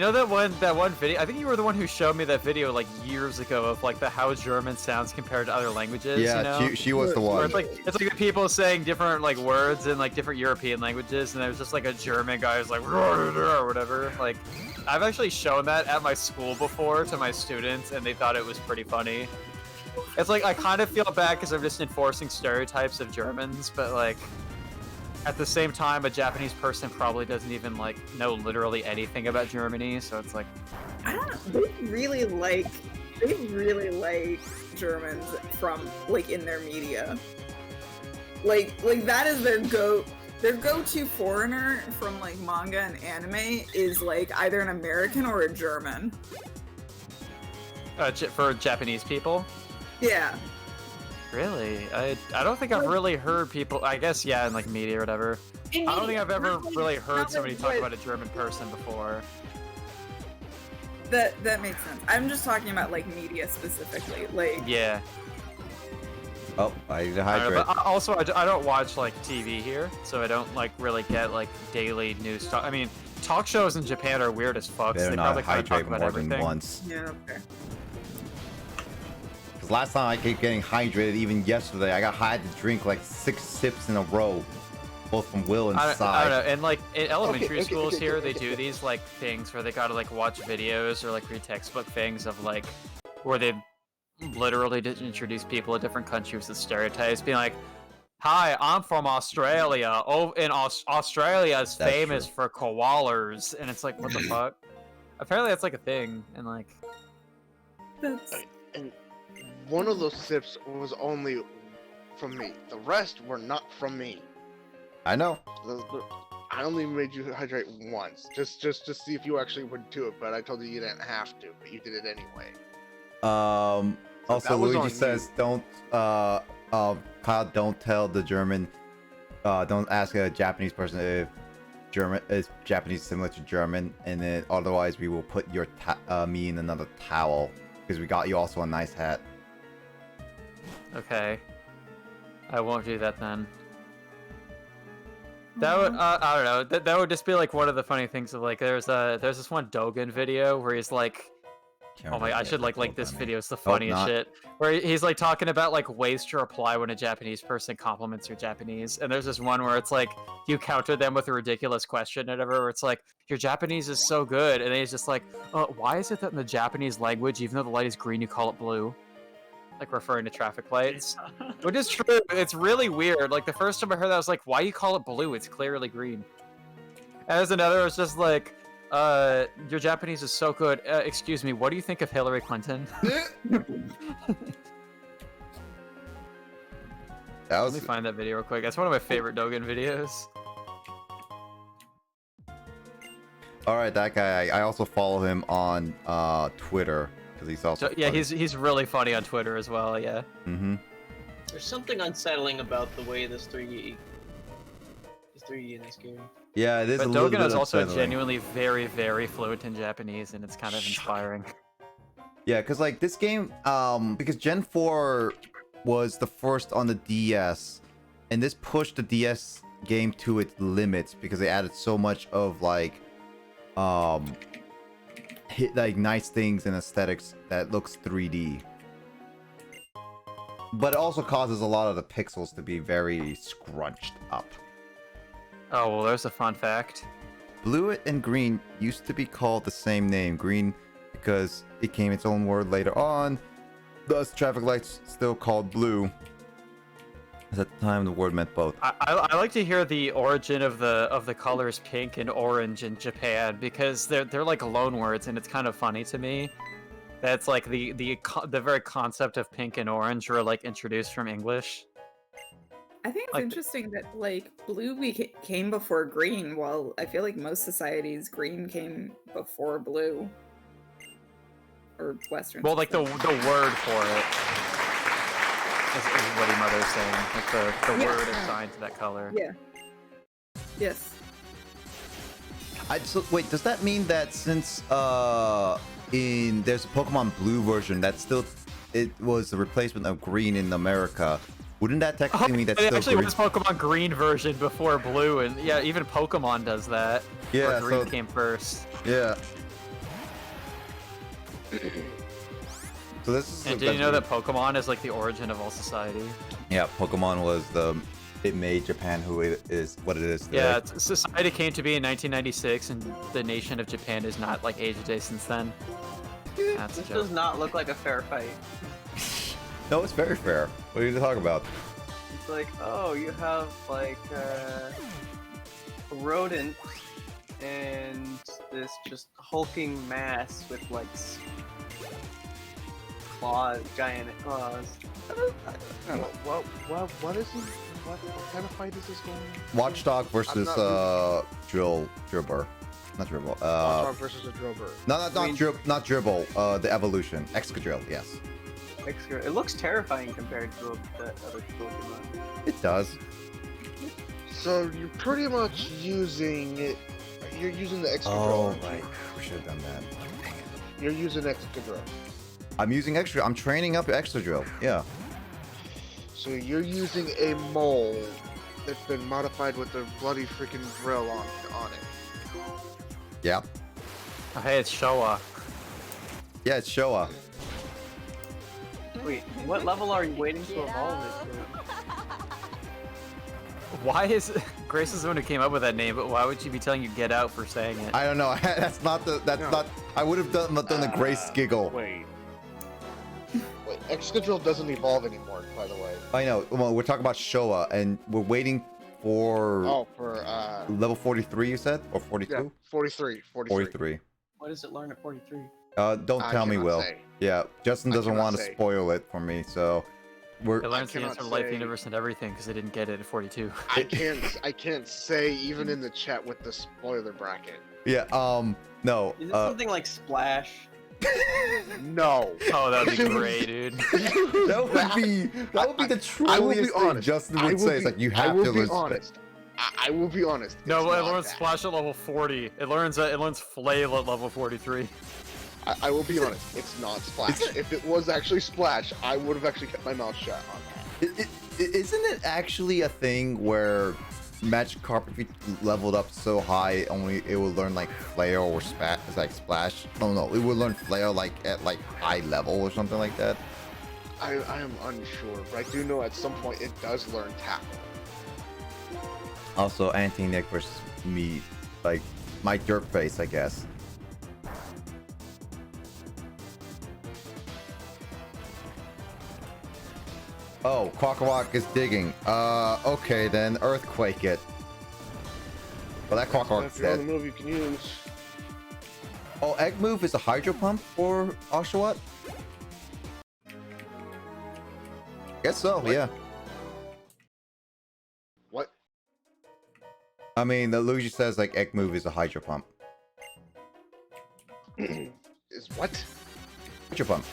know that one video? I think you were the one who showed me that video like years ago of like how German sounds compared to other languages. Yeah, you know? she was the one. It's like the people saying different like words in like different European languages, and there's just like a German guy who's like or whatever. Like, I've actually shown that at my school before to my students, and they thought it was pretty funny. It's like I kind of feel bad because I'm just enforcing stereotypes of Germans, but like. At the same time, a Japanese person probably doesn't even like know literally anything about Germany, so it's like I don't know. They really like Germans from like in their media. Like that is their go-to foreigner from like manga and anime is like either an American or a German. For Japanese people. Yeah. Really? I don't think I've really heard people, I guess, yeah, in like media or whatever. I don't think I've ever really heard somebody talk about a German person before. That makes sense. I'm just talking about like media specifically, like. Yeah. Oh, I need to I don't know, hydrate. but also, I don't watch like TV here, so I don't like really get like daily news stuff. I mean, talk shows in Japan are weird as fuck. Better They not probably kind of talk hydrate about more everything. than once. Yeah, okay. Because last time I kept getting hydrated, even yesterday, I had to drink like 6 sips in a row, both from Will and I Sai. don't know. And like in elementary Okay, schools okay, here, okay, they do these like things where they gotta like watch videos or like read textbook things of like where they literally just introduce people of different countries with stereotypes, being like, "Hi, I'm from Australia. Oh, and Australia is That's famous true. for koalas," and it's like, what the fuck? Apparently, that's like a thing, and like, That's And one of those sips was only from me. The rest were not from me. I know. I only made you hydrate once, just to see if you actually would do it. But I told you you didn't have to, but you did it anyway. Also, that was Luigi on says, don't, Kyle, don't tell the German, don't ask a Japanese person if Japanese similar to German, and then otherwise we will put your me in another towel, because we got you also a nice hat. okay, I won't do that then. That would, I don't know. That would just be like one of the funny things of like, there's this one Dogen video where he's like, oh my, I should like link this video. It's the funniest shit. Where he's like talking about like ways to reply when a Japanese person compliments your Japanese. And there's this one where it's like you counter them with a ridiculous question or whatever. Where it's like, your Japanese is so good, and then he's just like, why is it that in the Japanese language, even though the light is green, you call it blue? Like referring to traffic lights, which is true. It's really weird. Like the first time I heard that, I was like, why you call it blue? It's clearly green. And there's another, it's just like, your Japanese is so good. Excuse me, what do you think of Hillary Clinton? Let me find that video real quick. That's one of my favorite Dogen videos. All right, that guy. I also follow him on Twitter because he's also Yeah, he's really funny on Twitter as well. Yeah. Mm-hmm. There's something unsettling about the way this 3D in this game. Yeah, it is. But a little Dogen bit is also unsettling. genuinely very, very fluent in Japanese, and it's kind of inspiring. Yeah, because like this game, because Gen 4 was the first on the DS, and this pushed the DS game to its limits because they added so much of like, nice things and aesthetics that looks 3D. But it also causes a lot of the pixels to be very scrunched up. Oh, well, there's a fun fact. Blue and green used to be called the same name. Green because it came its own word later on. Thus, traffic lights still called blue. At the time, the word meant both. I like to hear the origin of the colors pink and orange in Japan because they're like loan words, and it's kind of funny to me. That's like the very concept of pink and orange were like introduced from English. I think it's Like- interesting that like blue came before green, while I feel like most societies green came before blue. Or Western. Well, like the word for it is what your mother's saying. Like the Yeah. word assigned to that color. Yeah. Yes. So, wait, does that mean that since there's a Pokemon Blue version that still it was the replacement of green in America? Wouldn't that technically mean that's It still actually green? was Pokemon Green version before Blue, and yeah, even Pokemon does that. Yeah, where Green so- came first. Yeah. So this is. And did you know that Pokemon is like the origin of all society? Yeah, Pokemon was it made Japan who it is, what it is today. Yeah, society came to be in 1996, and the nation of Japan is not like aged a day since then. That's a This joke. does not look like a fair fight. No, it's very fair. What are you talking about? It's like, oh, you have like a rodent and this just hulking mass with like claws, giant claws. I don't know. What is he? What kind of fight is this going? Watchdog versus not Dribber. Not Dribble. Watchdog versus a Drobber. Not Dribble. The evolution. Excadrill, yes. It looks terrifying compared to the other Pokemon. It does. So you're pretty much using it. You're using the Oh, Excadrill. right. We should have done that. You're using Excadrill. I'm using extra. I'm training up Excadrill. Yeah. So you're using a mole that's been modified with a bloody freaking drill on it. Yeah. Oh, hey, it's Showa. Yeah, it's Showa. Wait, what level are you waiting to evolve it to? Why is Grace is the one who came up with that name? But why would she be telling you "get out" for saying it? I don't know. That's not the. That's not. I would have done the Grace giggle. Wait, Excadrill doesn't evolve anymore, by the way. I know. Well, we're talking about Showa, and we're waiting for. Oh, for level 43, you said, or 42? Yeah, 43. 43. What does it learn at 43? Don't tell me, Will. Say. Yeah, Justin doesn't want to say. spoil it for me, so we're. It learns the answer to life, universe, and everything because they didn't get it at 42. I can't say even in the chat with the spoiler bracket. Yeah. No. Is it something like Splash? No. Oh, that'd be great, dude. that would be the trolliest thing Justin would say. It's like you have to learn. I will be honest. No, it learns Splash at level 40. It learns Flail at level 43. I will be honest. It's not Splash. If it was actually Splash, I would have actually kept my mouth shut on that. Isn't it actually a thing where Magikarp, if you leveled up so high, only it would learn like Flail or Splash? No, it would learn Flail like at high level or something like that. I am unsure, but I do know at some point it does learn Tackle. Also, Anti-Nick versus me, like my dirt face, I guess. Oh, Quackawak is digging. Okay then, Earthquake it. Well, that Quackawak's That's the only dead. move you can use. Oh, Egg Move is a Hydro Pump for Oshawott? Guess so, What? yeah. What? I mean, the Luigi says like Egg Move is a Hydro Pump. Is what? Hydro Pump.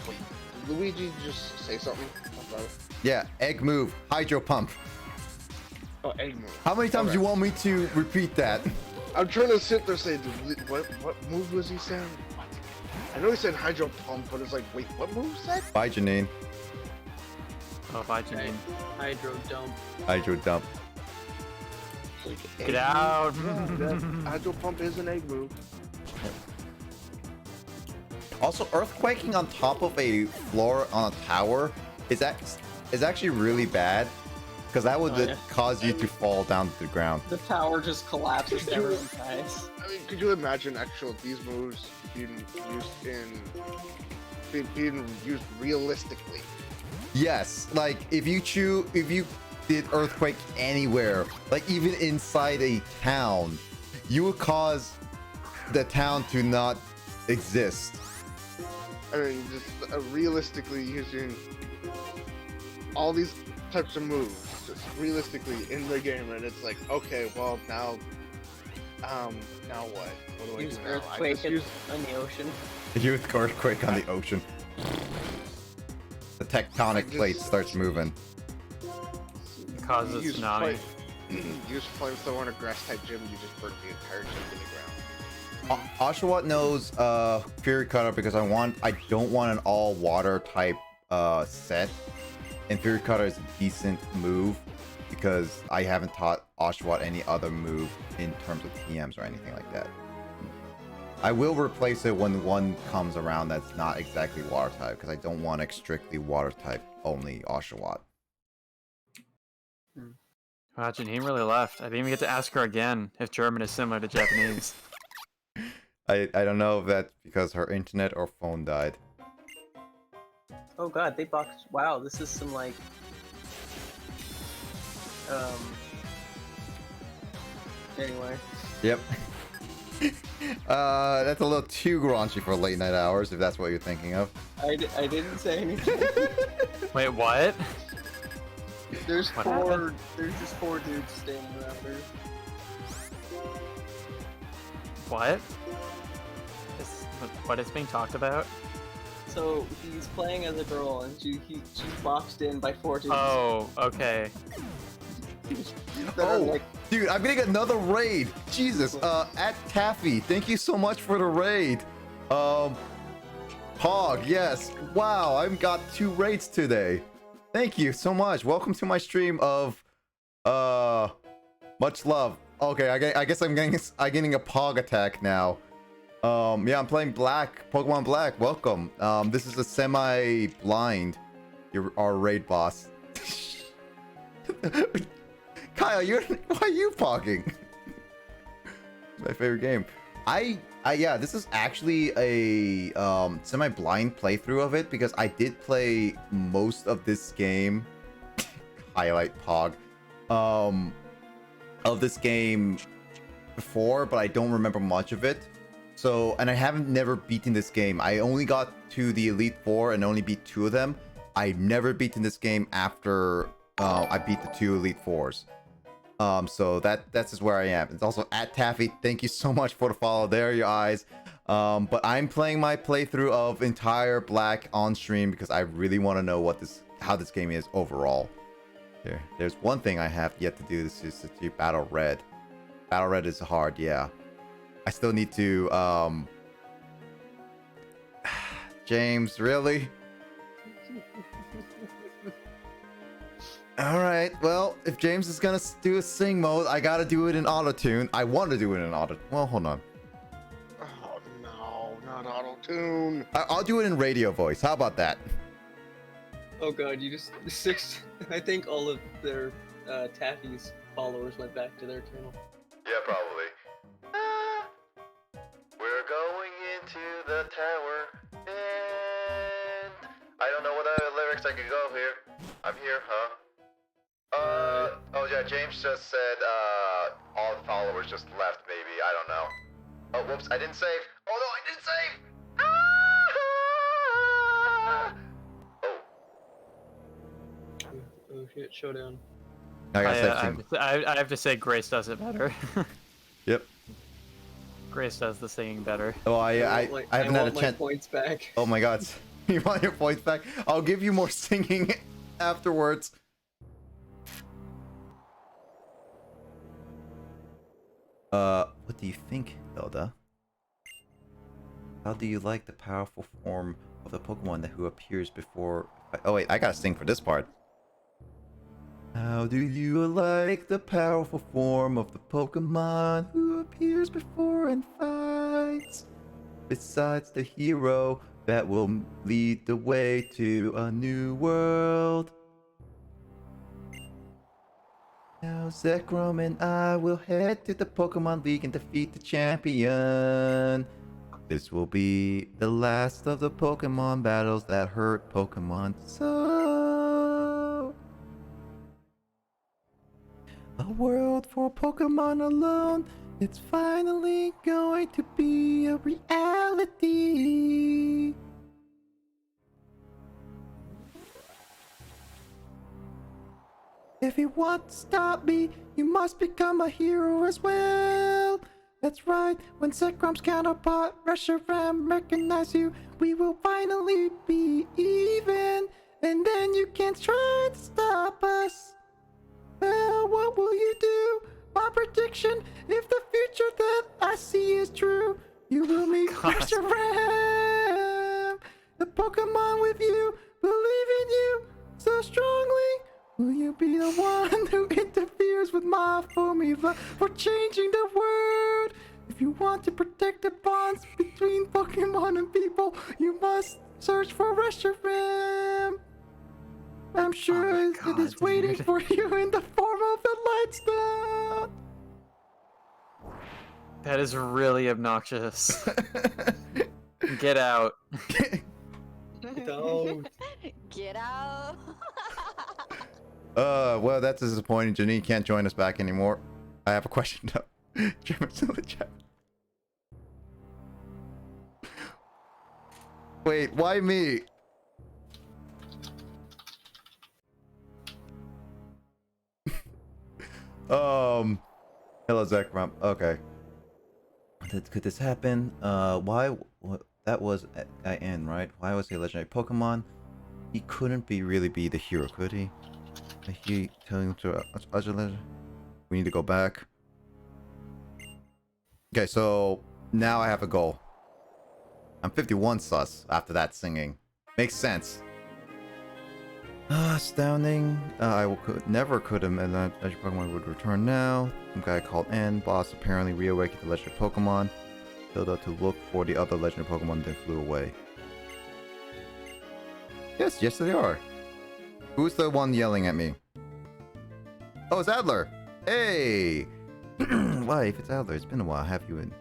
Wait, did Luigi just say something about it? Yeah, Egg Move, Hydro Pump. Oh, Egg Move. How many times do you want me to repeat that? I'm trying to sit there saying, what move was he saying? What? I know he said Hydro Pump, but it's like, wait, what move said? Bye, Janine. Oh, bye, Janine. Hydro Dump. Hydro Dump. Like, Get out! Yeah, Hydro Pump is an egg move. Also, earthquaking on top of a floor on a tower is actually really bad, because that would cause you to fall down to the ground. The tower just collapses, everyone dies. I mean, could you imagine these moves being used realistically? Yes, like if you did earthquake anywhere, like even inside a town, you would cause the town to not exist. I mean, just realistically using all these types of moves, just realistically in the game, and it's like, okay, well now what? What do Use I do now? Earthquake on the ocean. Use earthquake on the ocean. The tectonic plate starts moving. Causes use tsunami. Use flamethrower on a grass type gym, you just burn the entire gym to the ground. Oshawott knows Fury Cutter because I don't want an all water type set, and Fury Cutter is a decent move because I haven't taught Oshawott any other move in terms of TMs or anything like that. I will replace it when one comes around that's not exactly water type, because I don't want a strictly water type only Oshawott. Wow, Janine really left. I didn't even get to ask her again if German is similar to Japanese. I don't know if that's because her internet or phone died. Oh god, they boxed. Wow, this is some like. Anyway. Yep. That's a little too raunchy for late night hours, if that's what you're thinking of. I didn't say anything. Wait, what? There's What four. happened? There's just 4 dudes standing around her. What? What is being talked about? So he's playing as a girl, and she's boxed in by 4 dudes. Oh, okay. Oh, dude, I'm getting another raid. Jesus. At Taffy, thank you so much for the raid. Pog, yes. Wow, I've got 2 raids today. Thank you so much. Welcome to my stream of much love. Okay, I guess I'm getting a Pog attack now. Yeah, I'm playing Black, Pokemon Black. Welcome. This is a semi-blind. You're our raid boss. Kyle, why are you pogging? My favorite game. Yeah, this is actually a semi-blind playthrough of it because I did play most of this game. Highlight Pog. Of this game before, but I don't remember much of it. So, and I haven't never beaten this game. I only got to the Elite Four and only beat 2 of them. I've never beaten this game after I beat the 2 Elite Fours. So that's just where I am. It's also at Taffy. Thank you so much for the follow. There are your eyes. But I'm playing my playthrough of entire Black on stream because I really want to know how this game is overall. There's one thing I have yet to do. This is to do Battle Red. Battle Red is hard, yeah. I still need to James, really? Alright, well, if James is gonna do a sing mode, I gotta do it in auto-tune. I want to do it in auto. Well, hold on. Oh no, not auto-tune. I'll do it in radio voice. How about that? Oh god, you just I think all of their Taffy's followers went back to their channel. Yeah, probably. We're going into the tower, and I don't know what other lyrics I could go here. I'm here, huh? Oh yeah, James just said, all the followers just left, maybe. I don't know. Oh, whoops, I didn't save. Oh no, I didn't save! Ah! Oh shit, showdown. I have to say Grace does it better. Yep. Grace does the singing better. Oh, I haven't had a my chance. points back. Oh my god. You want your points back? I'll give you more singing afterwards. What do you think, Zelda? How do you like the powerful form of the Pokemon who appears before... Oh wait, I gotta sing for this part. How do you like the powerful form of the Pokemon who appears before and fights? Besides the hero that will lead the way to a new world. Now Zekrom and I will head to the Pokemon League and defeat the champion. This will be the last of the Pokemon battles that hurt Pokemon so. A world for Pokemon alone. It's finally going to be a reality. If you want to stop me, you must become a hero as well. That's right, when Zekrom's counterpart, Reshiram, recognize you, we will finally be even. And then you can't try to stop us. Well, what will you do? My prediction, if the future that I see is true, you will meet Reshiram. The Pokemon with you, believe in you so strongly. Will you be the one who interferes with my formula for changing the world? If you want to protect the bonds between Pokemon and people, you must search for Reshiram. I'm sure it is waiting for you in the form of the Lightstone. That is really obnoxious. Get out. Don't. Get out. Well, that's disappointing. Janine can't join us back anymore. I have a question though. German's in the chat. Wait, why me? Hello, Zekrom. Okay. Could this happen? Why? What? That was N, right? Why was he a legendary Pokemon? He couldn't really be the hero, could he? He telling him to other legend. We need to go back. Okay, so now I have a goal. I'm 51 sus after that singing. Makes sense. Astounding. Never could have imagined that Pokemon would return now. Some guy called N. Boss apparently reawakened the legendary Pokemon. Filled out to look for the other legendary Pokemon, then flew away. Yes, they are. Who's the one yelling at me? Oh, it's Adler. Hey! Why, if it's Adler, it's been a while. Have you in?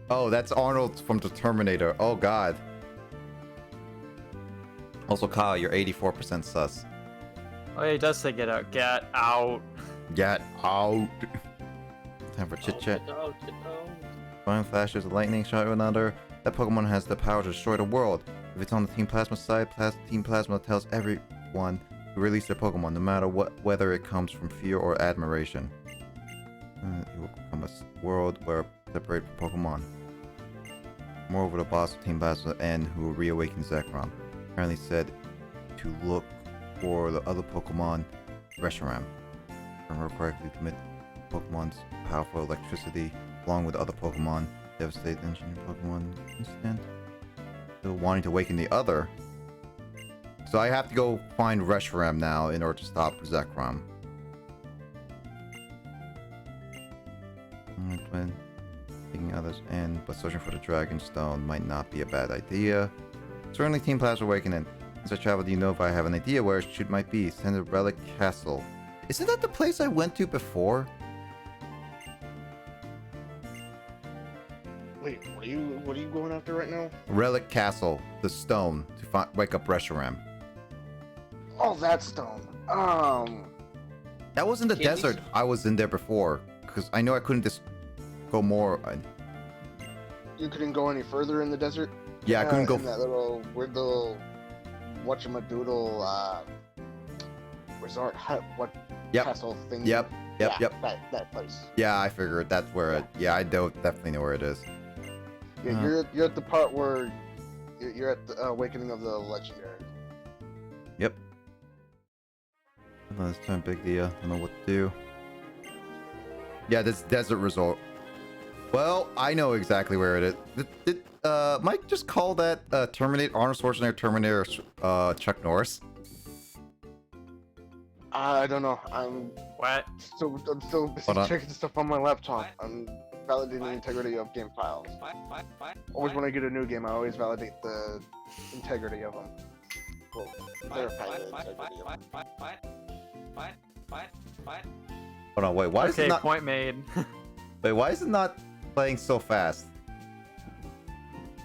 Oh, that's Arnold from the Terminator. Oh, God. Also, Kyle, you're 84% sus. Oh, yeah, he does say get out. Get out. Get out. Time for chit chat. Flying flashes, a lightning shot or another. That Pokemon has the power to destroy the world. If it's on the Team Plasma side, Team Plasma tells everyone to release their Pokemon, no matter whether it comes from fear or admiration. It will become a world where separate Pokemon. Moreover, the boss of Team Plasma, N, who reawakens Zekrom, apparently said to look for the other Pokemon, Reshiram. If I remember correctly, to commit Pokemon's powerful electricity, along with other Pokemon, devastate engineering Pokemon instant. Still wanting to awaken the other. So I have to go find Reshiram now in order to stop Zekrom. When taking others in, but searching for the Dragon Stone might not be a bad idea. Certainly Team Plasma Awakening. As I travel, do you know if I have an idea where it might be? Send a Relic Castle. Isn't that the place I went to before? Wait, what are you going after right now? Relic Castle, the stone, to wake up Reshiram. Oh, that stone. That was in the desert. I was in there before, because I know I couldn't just go more. You couldn't go any further in the desert? Yeah, I couldn't go. In that little weird little whatchamadoodle resort hut, castle thing. Yep. That place. Yeah, I figured that's where it. Yeah, I definitely know where it is. Yeah, you're at the part where you're at the awakening of the legendary. Yep. This time, big deal. I don't know what to do. Yeah, this desert resort. Well, I know exactly where it is. Did Mike just call that Terminator Arnold Schwarzenegger Terminator Chuck Norris? I don't know. I'm still busy checking stuff on my laptop. I'm validating the integrity of game files. Always when I get a new game, I always validate the integrity of them. Well, verify the integrity of them. Hold on, wait. Why is it not? Point made. Wait, why is it not playing so fast?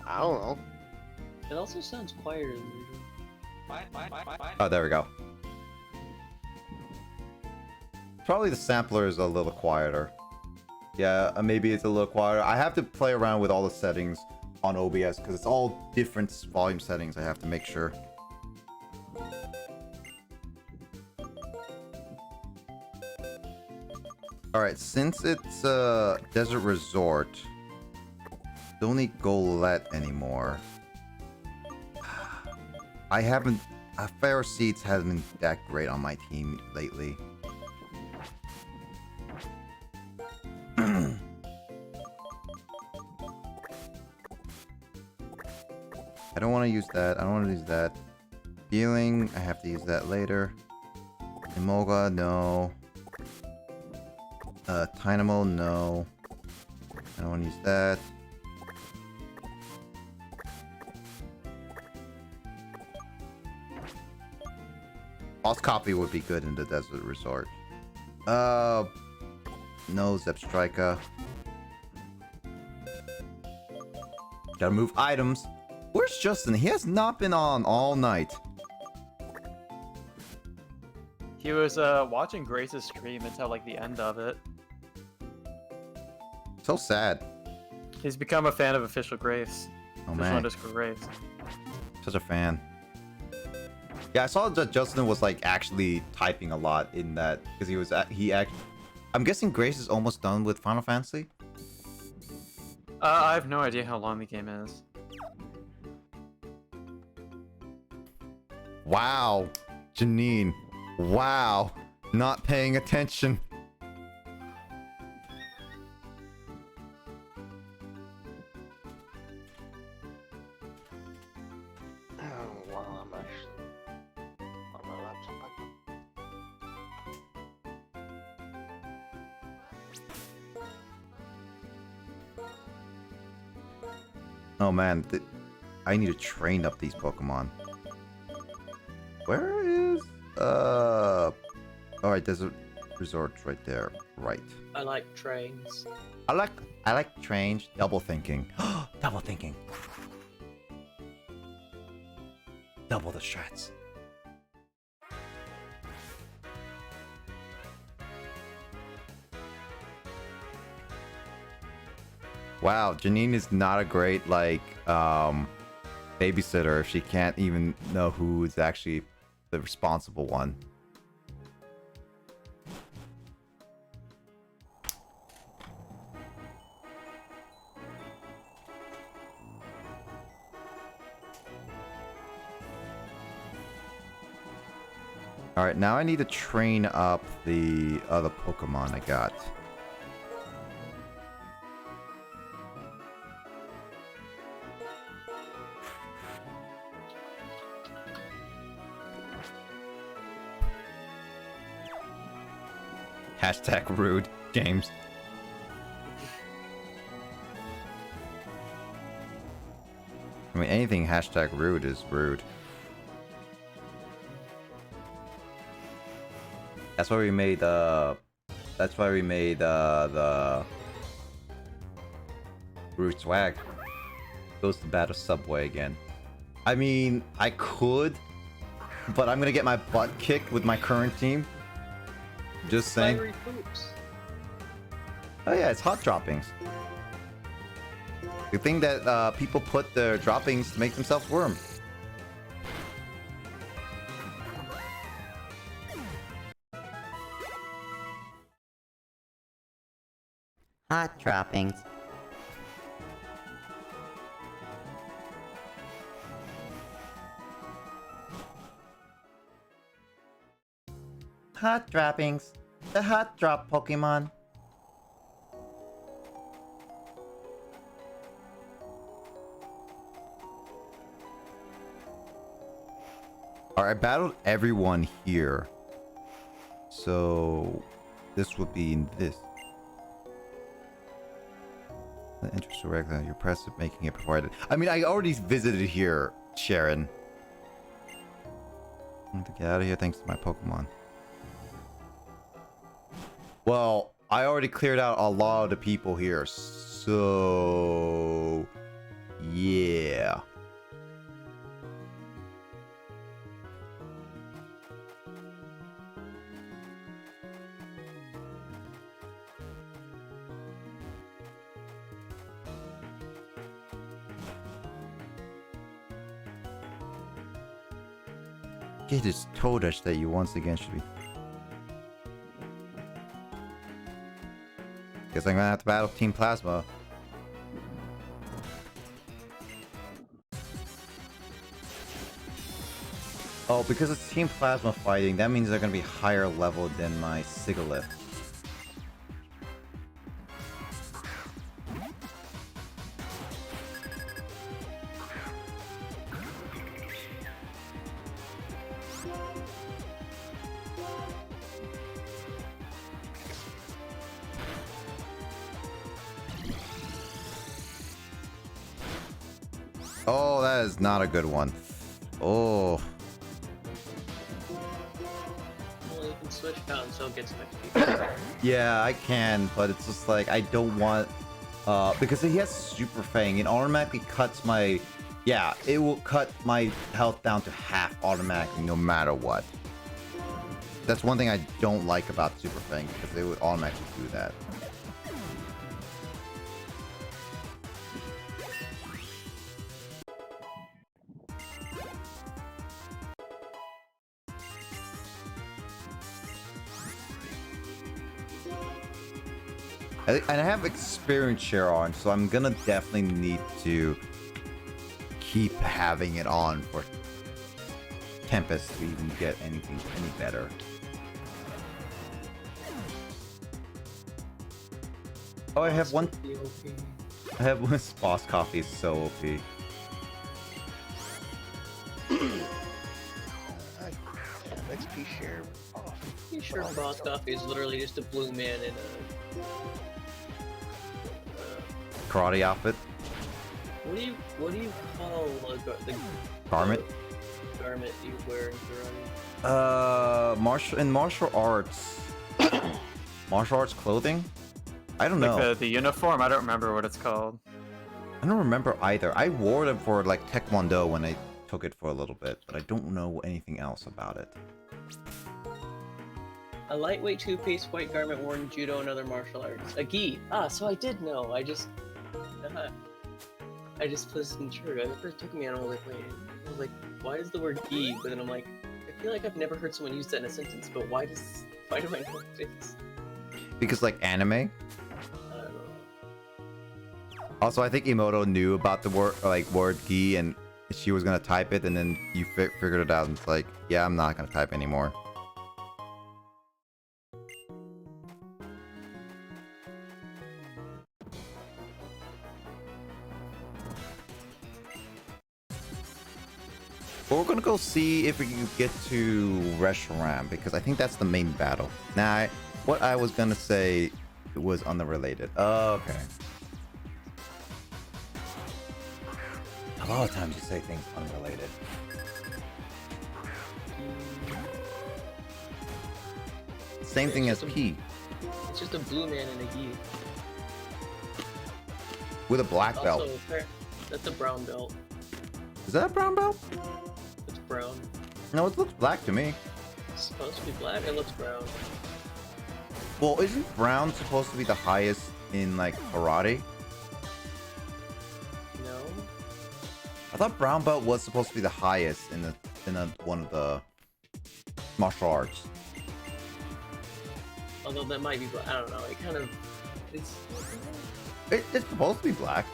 I don't know. It also sounds quieter than usual. Oh, there we go. Probably the sampler is a little quieter. Yeah, maybe it's a little quieter. I have to play around with all the settings on OBS because it's all different volume settings. I have to make sure. Alright, since it's a desert resort, don't need Golett anymore. I haven't... Fair Seeds hasn't been that great on my team lately. I don't want to use that. I don't want to use that. Healing, I have to use that later. Emolga, no. Tynamo, no. I don't want to use that. Lost Copy would be good in the desert resort. No Zepstrika. Gotta move items. Where's Justin? He has not been on all night. He was watching Grace's stream until like the end of it. So sad. He's become a fan of Official Grace. Oh man. Official Grace. Such a fan. Yeah, I saw that Justin was like actually typing a lot in that because I'm guessing Grace is almost done with Final Fantasy. I have no idea how long the game is. Wow, Janine. Wow, not paying attention. Oh man, I need to train up these Pokemon. Where is alright, there's a resort right there. Right. I like trains. I like trains. Double thinking. Double thinking. Double the strats. Wow, Janine is not a great like babysitter if she can't even know who is actually the responsible one. Alright, now I need to train up the other Pokemon I got. Hashtag rude, James. I mean, anything hashtag rude is rude. That's why we made the Root Swag. Goes to battle Subway again. I mean, I could, but I'm gonna get my butt kicked with my current team. Just saying. Oh yeah, it's hot droppings. The thing that people put their droppings to make themselves worm. Hot droppings. Hot droppings. The hot drop Pokemon. Alright, I battled everyone here. So this would be in this. The interest of regular, your press of making it provided. I mean, I already visited here, Sharon. I want to get out of here thanks to my Pokemon. Well, I already cleared out a lot of the people here, so yeah. It just told us that you once again should be. Guess I'm gonna have to battle Team Plasma. Oh, because it's Team Plasma fighting, that means they're gonna be higher level than my Sigilyph. Oh, that is not a good one. Oh. Well, you can switch out and still get some XP. Yeah, I can, but it's just like, I don't want... because he has Super Fang, it automatically cuts my... Yeah, it will cut my health down to half automatically, no matter what. That's one thing I don't like about Super Fang, because they would automatically do that. And I have experience share on, so I'm gonna definitely need to keep having it on for Tempest to even get anything any better. Oh, I have one. I have one. Boss Coffee is so OP. XP share You sure Boss Coffee is literally just a blue man in a Karate outfit. what do you call the Garment. garment you wear in karate? Martial arts. Martial arts clothing? I don't know. Like the uniform, I don't remember what it's called. I don't remember either. I wore them for like Taekwondo when I took it for a little bit, but I don't know anything else about it. A lightweight two-piece white garment worn in judo and other martial arts. A gi. Ah, so I did know. I just wasn't sure. It first took me and I was like, wait. I was like, why is the word gi? But then I'm like, I feel like I've never heard someone use that in a sentence. But why do I know what it is? Because like anime. I don't know. Also, I think Emoto knew about the word gi, and she was gonna type it, and then you figured it out, and it's like, yeah, I'm not gonna type anymore. But we're gonna go see if we can get to restaurant, because I think that's the main battle. Now, what I was gonna say was unrelated. Okay. A lot of times you say things unrelated. Same thing as P. It's just a blue man in a gi. With a black belt. Also, that's a brown belt. Is that a brown belt? It's brown. No, it looks black to me. It's supposed to be black. It looks brown. Well, isn't brown supposed to be the highest in like karate? No. I thought brown belt was supposed to be the highest in one of the martial arts. Although that might be black. I don't know. It kind of. It's supposed to be black.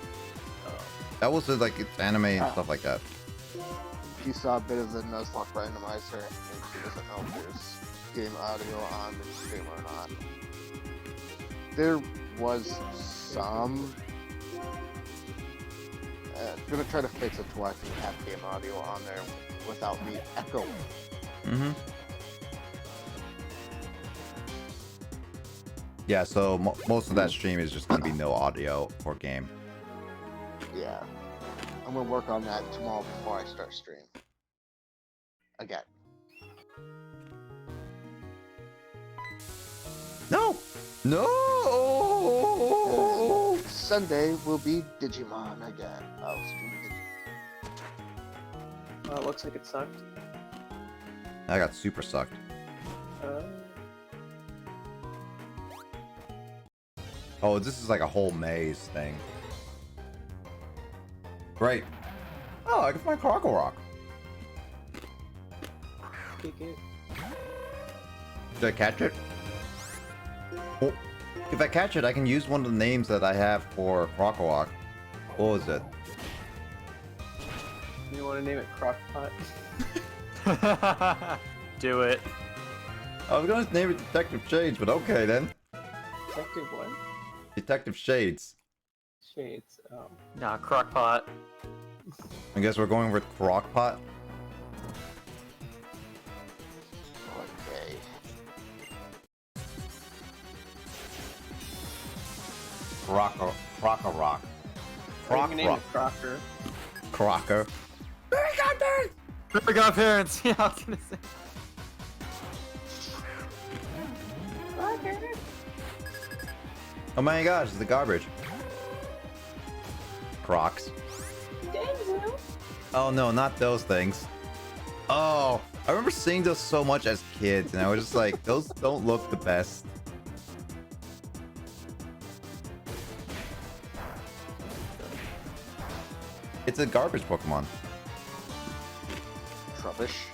Oh. That was like it's anime and stuff like that. She saw a bit of the Nuzlocke randomizer, and she doesn't know if there's game audio on the stream or not. There was some. I'm gonna try to fix it to where I can have game audio on there without me echoing. Mm-hmm. Yeah, so most of that stream is just gonna be no audio for game. Yeah. I'm gonna work on that tomorrow before I start stream. Again. No! No! And Sunday will be Digimon again. I'll stream Digimon. It looks like it sucked. I got super sucked. Oh, this is like a whole maze thing. Great. Oh, I can find Croco Rock. Did I catch it? Well, if I catch it, I can use one of the names that I have for Croco Rock. What was it? You want to name it Crockpot? Do it. I was gonna name it Detective Shades, but okay then. Detective what? Detective Shades. Shades. Oh. Nah, Crockpot. I guess we're going with Crockpot. Okay. Croco Rock. Croc name it Crocker. Crocker. Very godparents. Yeah, I was gonna say. Oh my gosh, it's the garbage. Crocs. Oh no, not those things. Oh, I remember seeing those so much as kids, and I was just like, those don't look the best. It's a garbage Pokemon. Trubbish.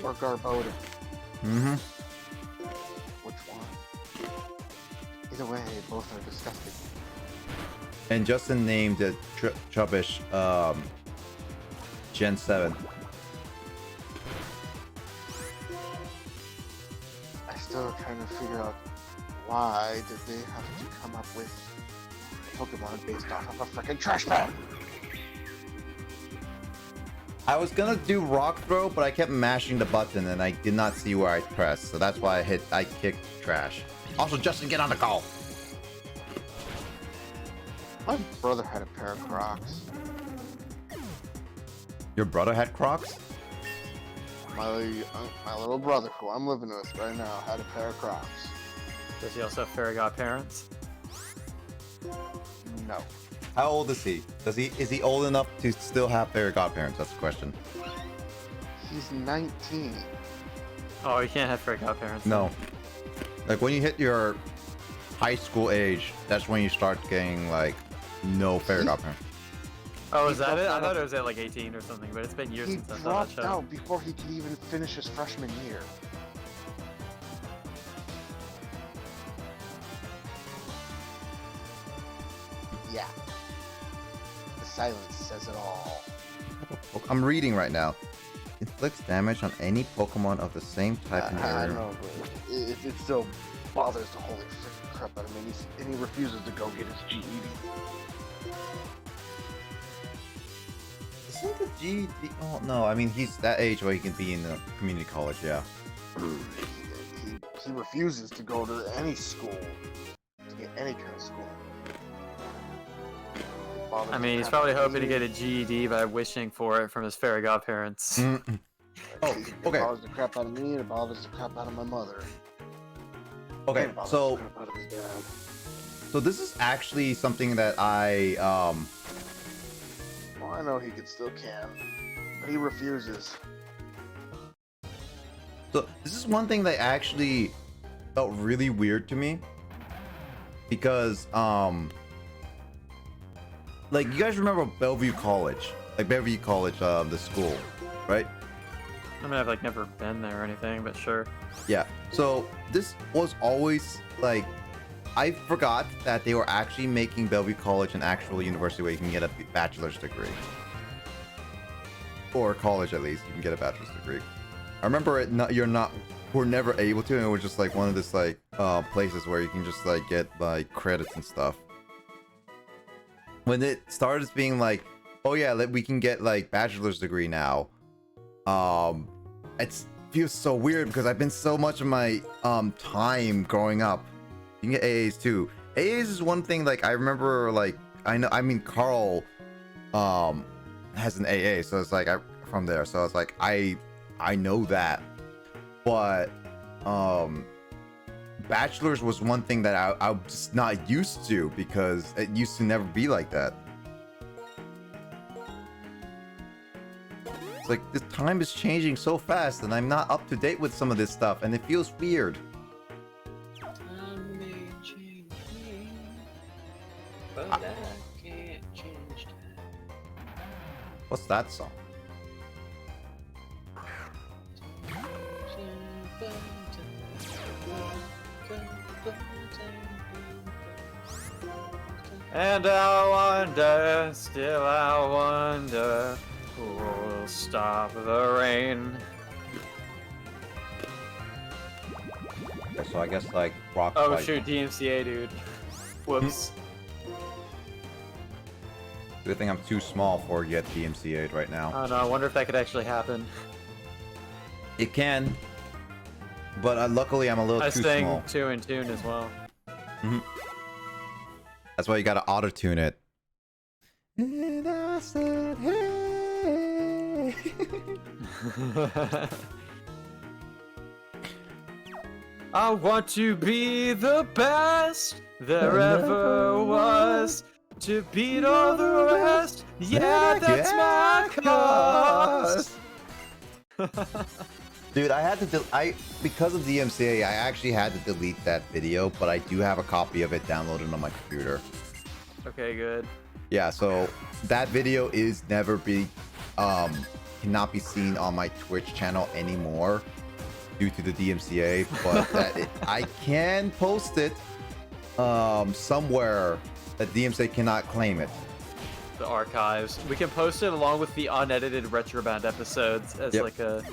Or Garbodor. Mm-hmm. Which one? Either way, both are disgusting. And Justin named it Trubbish, Gen 7. I'm still trying to figure out why did they have to come up with Pokemon based off of a freaking trash bag? I was gonna do rock throw, but I kept mashing the button and I did not see where I pressed, so that's why I kicked trash. Also, Justin, get on the call. My brother had a pair of Crocs. Your brother had Crocs? My little brother, who I'm living with right now, had a pair of Crocs. Does he also have fairy godparents? No. How old is he? Is he old enough to still have fairy godparents? That's the question. He's 19. Oh, you can't have fairy godparents. No. Like when you hit your high school age, that's when you start getting like no fairy godparents. Oh, is that it? I thought it was at like 18 or something, but it's been years He since I saw that dropped show. out before he could even finish his freshman year. Yeah. The silence says it all. I'm reading right now. Inflicts damage on any Pokemon of the same type in the I area. know, but it still bothers the holy freaking crap out of me. And he refuses to go get his GED. Isn't the GED? Oh no, I mean he's that age where he can be in the community college. Yeah. He refuses to go to any school, to get any kind of school. I mean, he's probably hoping to get a GED by wishing for it from his fairy godparents. Oh, It okay. bothers the crap out of me, and it bothers the crap out of my mother. Okay, And it bothers so the crap out of his dad. so this is actually something that I Well, I know he still can, but he refuses. So this is one thing that actually felt really weird to me because like you guys remember Bellevue College, like Bellevue College, the school, right? I mean, I've like never been there or anything, but sure. Yeah. So this was always like I forgot that they were actually making Bellevue College an actual university where you can get a bachelor's degree. Or college at least, you can get a bachelor's degree. I remember we're never able to, and it was just like one of this like places where you can just like get like credits and stuff. When it started being like, oh yeah, we can get like bachelor's degree now. It feels so weird because I've been so much of my time growing up. You can get AAs too. AAs is one thing like I remember like I mean Carl has an AA, so it's like from there. So it's like I know that. But bachelor's was one thing that I'm just not used to because it used to never be like that. It's like this time is changing so fast and I'm not up to date with some of this stuff and it feels weird. Time may change me, but I can't change time. What's that song? And I wonder, still I wonder, who will stop the rain? So I guess like rock. Oh fight. shoot, DMCA, dude. Whoops. Good thing I'm too small for get DMCA'd right now. Oh no, I wonder if that could actually happen. It can, but luckily I'm a little I too sang small. 2 in tune as well. That's why you gotta auto-tune it. And I said, hey. I want to be the best there ever was. To beat all the rest. Yeah, that's my cause. Dude, I had to because of DMCA, I actually had to delete that video, but I do have a copy of it downloaded on my computer. Okay, good. Yeah, so that video is cannot be seen on my Twitch channel anymore due to the DMCA, but I can post it somewhere that DMCA cannot claim it. The archives. We can post it along with the unedited Retrobound episodes as like a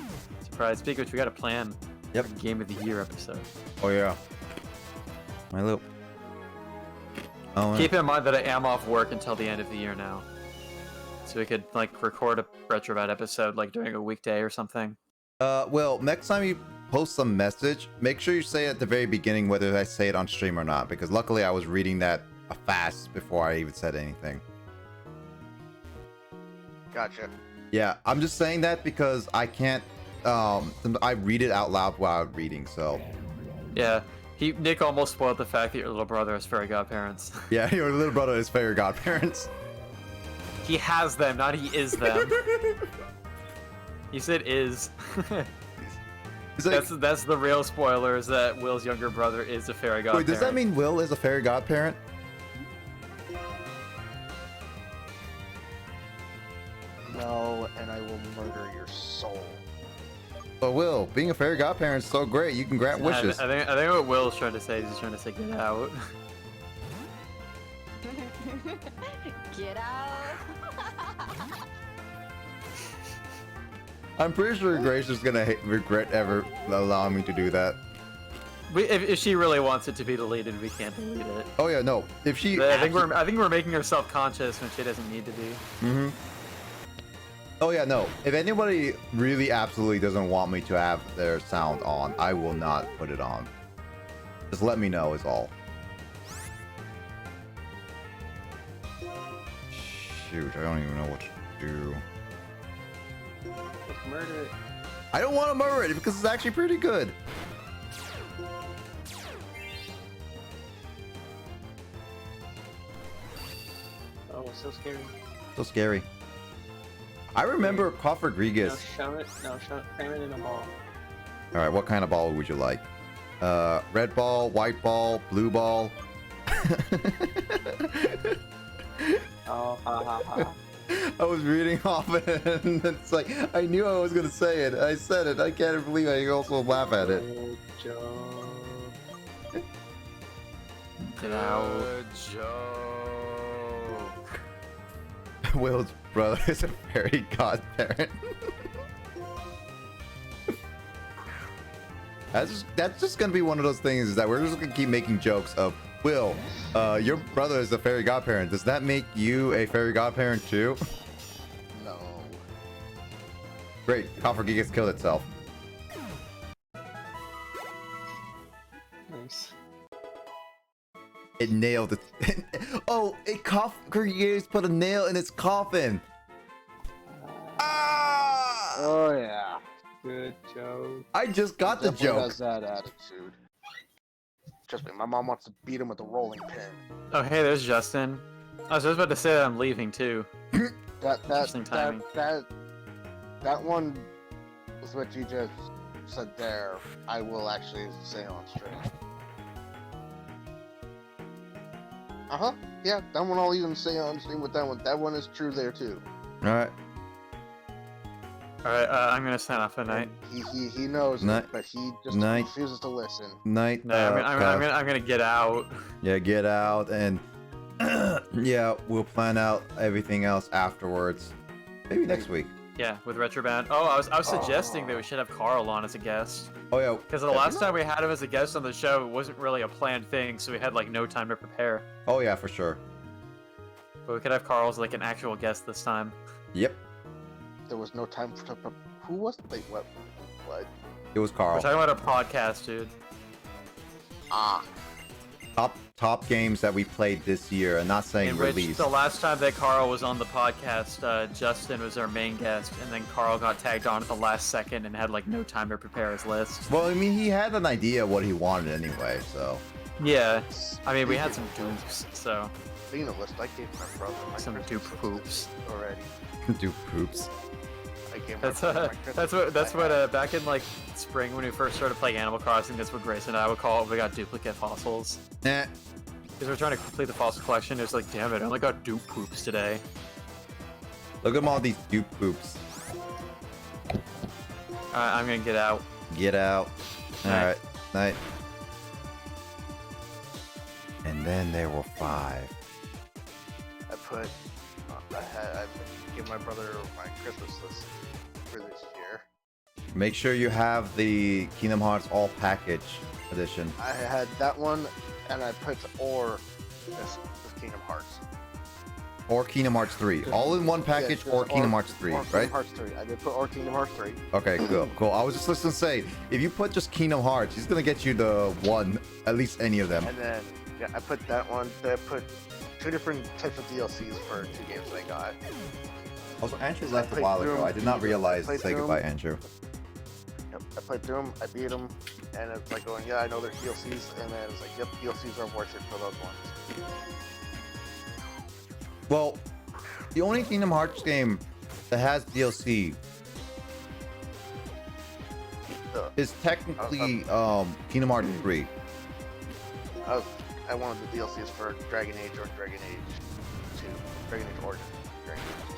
surprise. Speaking of which, we got a plan. Yep. For Game of the Year episode. Oh yeah. My little. Oh, Keep in mind that I am off work until the end of the year now. so we could like record a Retrobat episode like during a weekday or something. Well, next time you post some message, make sure you say at the very beginning whether I say it on stream or not, because luckily I was reading that fast before I even said anything. Gotcha. Yeah, I'm just saying that because I can't. I read it out loud while I'm reading, so. Yeah, Nick almost spoiled the fact that your little brother has fairy godparents. Yeah, your little brother is fairy godparents. He has them, not he is them. He said is. That's the real spoiler, is that Will's younger brother is a fairy godparent. Wait, does that mean Will is a fairy godparent? No, and I will murder your soul. But Will, being a fairy godparent is so great. You can grant wishes. I think what Will's trying to say is he's trying to say get out. Get out. I'm pretty sure Grace is gonna regret ever allowing me to do that. If she really wants it to be deleted, we can't delete it. Oh yeah, no. If she, I think we're making her self-conscious when she doesn't need to be. Mm-hmm. Oh yeah, no. If anybody really absolutely doesn't want me to have their sound on, I will not put it on. Just let me know is all. Shoot, I don't even know what to do. Just murder it. I don't want to murder it because it's actually pretty good. Oh, it's so scary. So scary. I remember Koff Rodriguez. Frame it in a ball. All right, what kind of ball would you like? Red ball, white ball, blue ball. Oh, ha ha ha. I was reading off it, and it's like, I knew I was gonna say it. I said it. I can't believe I also laugh at it. Good joke. Get out. Good joke. Will's brother is a fairy godparent. That's just gonna be one of those things, is that we're just gonna keep making jokes of, Will, your brother is a fairy godparent. Does that make you a fairy godparent too? No. Great, Copper Geek has killed itself. Nice. It nailed it. Oh, Copper Geek has put a nail in its coffin. Ah! Oh yeah. Good joke. I just got the Definitely joke. has that attitude. Trust me, my mom wants to beat him with a rolling pin. Oh, hey, there's Justin. I was just about to say that I'm leaving too. Interesting timing. That one is what you just said there. I will actually say on stream. Yeah, that one I'll even say on stream with that one. That one is true there too. All right. All right, I'm gonna sign off tonight. He knows Night. it, but he just Night. refuses to listen. Night. No, I'm gonna get out. Yeah, get out, and yeah, we'll plan out everything else afterwards. Maybe next week. Yeah, with Retroband. Oh, I was suggesting that we should have Carl on as a guest. Oh yeah. Because the last time we had him as a guest on the show, it wasn't really a planned thing, so we had like no time to prepare. Oh yeah, for sure. But we could have Carl as like an actual guest this time. Yep. There was no time for. Who was? Wait, what? What? It was Carl. We're talking about a podcast, dude. Ah. Top games that we played this year, and not saying In which release. the last time that Carl was on the podcast, Justin was our main guest, and then Carl got tagged on at the last second and had like no time to prepare his list. Well, I mean, he had an idea what he wanted anyway, so. Yeah, I mean, we had some dupes, so. Being a list, I gave my brother my Some Christmas dupe list poops. already. Do poops. I gave my That's brother my Christmas that's list. what back in like spring when we first started playing Animal Crossing, that's what Grace and I would call it. We got duplicate fossils. Eh. Because we're trying to complete the fossil collection. It's like, damn it, I only got dupe poops today. Look at all these dupe poops. Alright, I'm gonna get out. Get out. Night. Alright. Night. And then there were 5. I gave my brother my Christmas list for this year. Make sure you have the Kingdom Hearts All Package edition. I had that one, and I put or this Kingdom Hearts. or Kingdom Hearts 3? All in one package or Kingdom Hearts 3, or right? Kingdom Hearts 3. I did put or Kingdom Hearts 3. Okay, cool. I was just listening to say, if you put just Kingdom Hearts, he's gonna get you the one, at least any of them. And then, yeah, I put that one. Then I put 2 different types of DLCs for 2 games that I got. Also, Andrew left a while ago. I did not realize to say goodbye, Andrew. Yep, I played through them, I beat them, and it's like going, yeah, I know there's DLCs, and then it's like, yep, DLCs are worth it for those ones. Well, the only Kingdom Hearts game that has DLC is technically Kingdom Hearts 3. I wanted the DLCs for Dragon Age or Dragon Age 2. Dragon Age Origins. Dragon Age 2.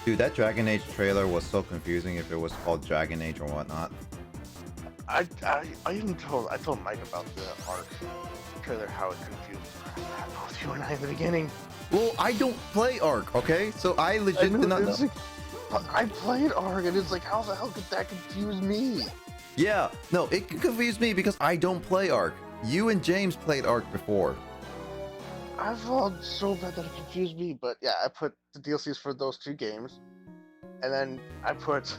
Dude, that Dragon Age trailer was so confusing if it was called Dragon Age or whatnot. I told Mike about the Ark trailer, how it confused both you and I in the beginning. Well, I don't play Ark, okay? So I legit did not know. I played Ark, and it's like, how the hell could that confuse me? Yeah, no, it can confuse me because I don't play Ark. You and James played Ark before. I felt so bad that it confused me, but yeah, I put the DLCs for those 2 games, and then I put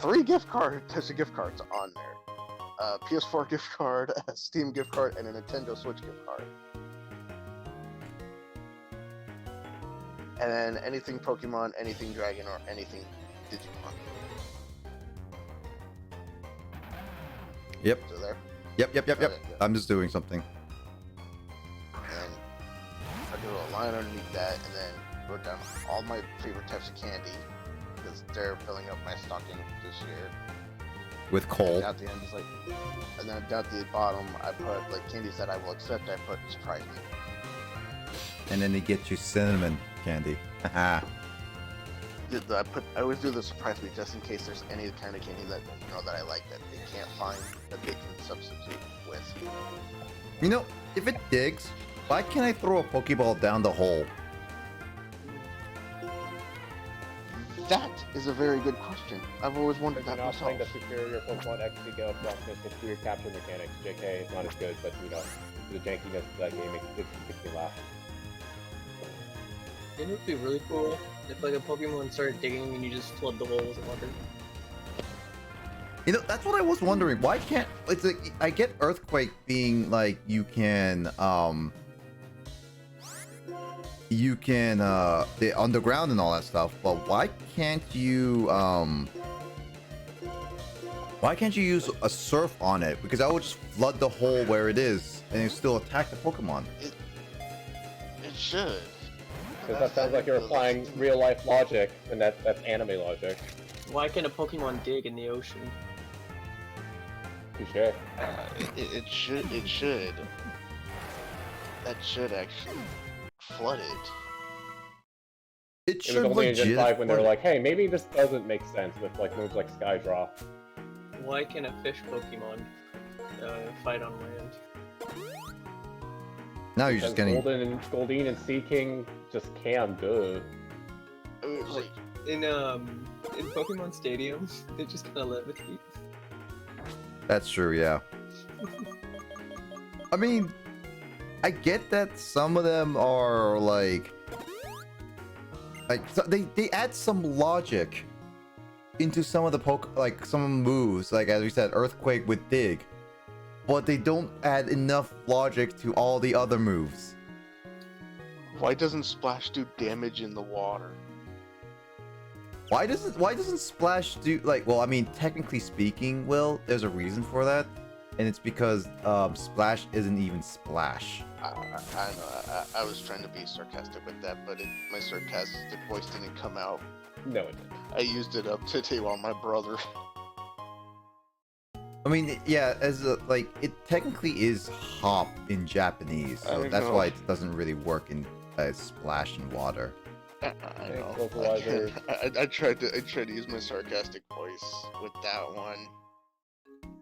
3 types of gift cards on there. PS4 gift card, a Steam gift card, and a Nintendo Switch gift card. And then anything Pokemon, anything Dragon, or anything Digimon. Yep. So there. Yep. Okay, I'm just doing something. And I drew a line underneath that, and then wrote down all my favorite types of candy, because they're filling up my stocking this year. With coal. And at the end, it's like, and then down at the bottom, I put like candies that I will accept. I put surprise me. And then they get you cinnamon candy. Haha. I always do the surprise me just in case there's any kind of candy that that I like that they can't find that they can substitute with. You know, if it digs, why can't I throw a Pokeball down the hole? That is a very good question. I've always wondered that myself. Playing the superior Pokemon XP go roughness with weird capture mechanics. JK is not as good, but the jankiness of that game makes me laugh. It would be really cool if like a Pokemon started digging and you just flood the hole with water. You know, that's what I was wondering. Why can't it's like I get Earthquake being like you can the underground and all that stuff, but why can't you use a surf on it? Because I would just flood the hole where it is and it still attack the Pokemon. It should. Because that sounds like you're applying real life logic, and that's anime logic. Why can't a Pokemon dig in the ocean? Touché. It should. That should actually flood it. It should was only in Gen legit 5 when they were flood like, hey, maybe this doesn't make sense with like moves like Skydraw. Why can a fish Pokemon fight on land? Now you're just getting Goldeen and Sea King just can, duh. Like in Pokemon Stadium, they just kind of levitate. That's true, yeah. I mean, I get that some of them are like so they add some logic into some of the some moves, like as we said, Earthquake with Dig, but they don't add enough logic to all the other moves. Why doesn't Splash do damage in the water? Why doesn't Splash do well, I mean, technically speaking, Will, there's a reason for that, and it's because Splash isn't even Splash. I know. I was trying to be sarcastic with that, but my sarcastic voice didn't come out. No, it didn't. I used it up today while my brother. I mean, yeah, it technically is hop in Japanese, so that's why it doesn't really work in Splash in water. I know. I tried to use my sarcastic voice with that one,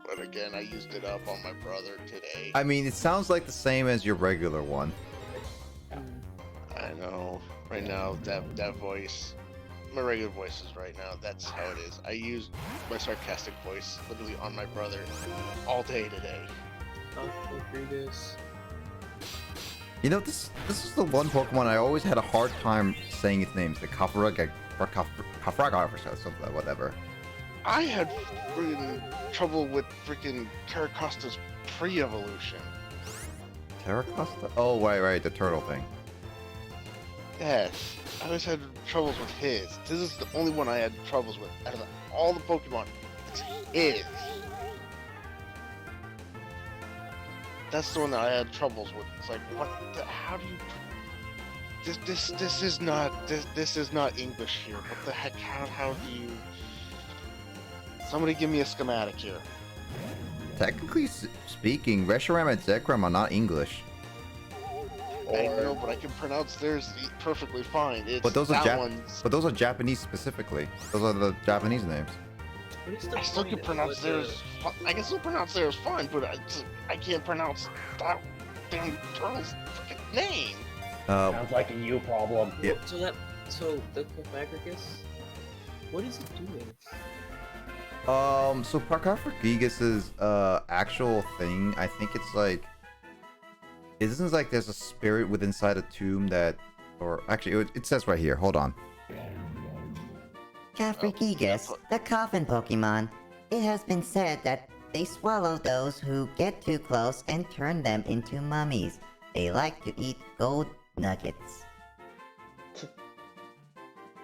but again, I used it up on my brother today. I mean, it sounds like the same as your regular one. I know. Right now, that voice, my regular voice is right now. That's how it is. I used my sarcastic voice literally on my brother all day today. You know, this is the one Pokemon I always had a hard time saying its names. The Kafraga or Kafraga or something, whatever. I had freaking trouble with freaking Caracosta's pre-evolution. Terracosta? Oh, right, the turtle thing. Yes, I always had troubles with his. This is the only one I had troubles with out of all the Pokemon. It's his. That's the one that I had troubles with. It's like, what the, how do you... This is not English here. What the heck, how do you... Somebody give me a schematic here. Technically speaking, Reshiram and Zekrom are not English. I know, but I can pronounce theirs perfectly fine. It's But those are one's... But those are Japanese specifically. Those are the Japanese names. I still can pronounce theirs. I can still pronounce theirs fine, but I can't pronounce that damn turtle's freaking name. Sounds like a you problem. Yeah. So the Cofagrigus, what is it doing? So Parkophagus' actual thing, I think it's like, it isn't like there's a spirit within inside a tomb that, or actually it says right here. Hold on. Cofagrigus, the coffin Pokemon. It has been said that they swallow those who get too close and turn them into mummies. They like to eat gold nuggets.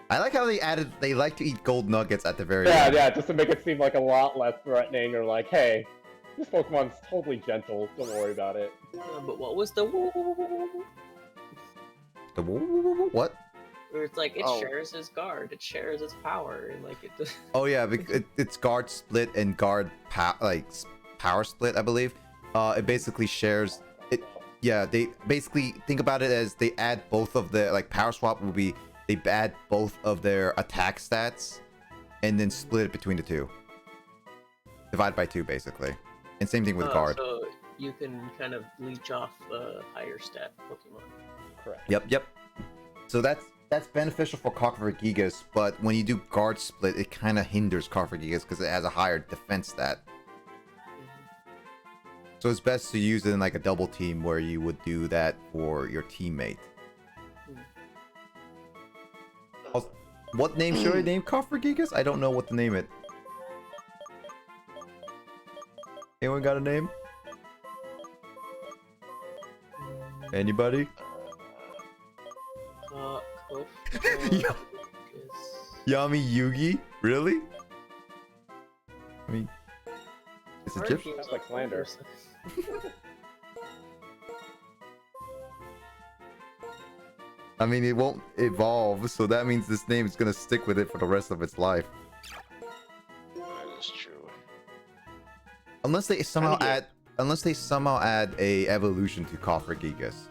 I like how they like to eat gold nuggets at the very Yeah, end. yeah, just to make it seem like a lot less threatening, or like, hey, this Pokemon's totally gentle, don't worry about it. But what was the The what? Where it's like it shares its guard, it shares its power, and like it just... Oh yeah, it's guard split and guard power split, I believe. It basically shares it. Yeah, they basically think about it as they add both of the power swap will be they add both of their attack stats and then split it between the two. Divide by 2 basically. And same thing with guard. So you can kind of leech off higher stat Pokemon. Correct. Yep. So that's beneficial for Cofagrigus, but when you do guard split, it kind of hinders Cofagrigus because it has a higher defense stat. So it's best to use it in like a double team where you would do that for your teammate. What name should I name Cofagrigus? I don't know what to name it. Anyone got a name? Anybody? Yami Yugi? Really? I mean, it's Egyptian. Sounds like slander. I mean, it won't evolve, so that means this name is gonna stick with it for the rest of its life. That is true. Unless they somehow add a evolution to Cofagrigus.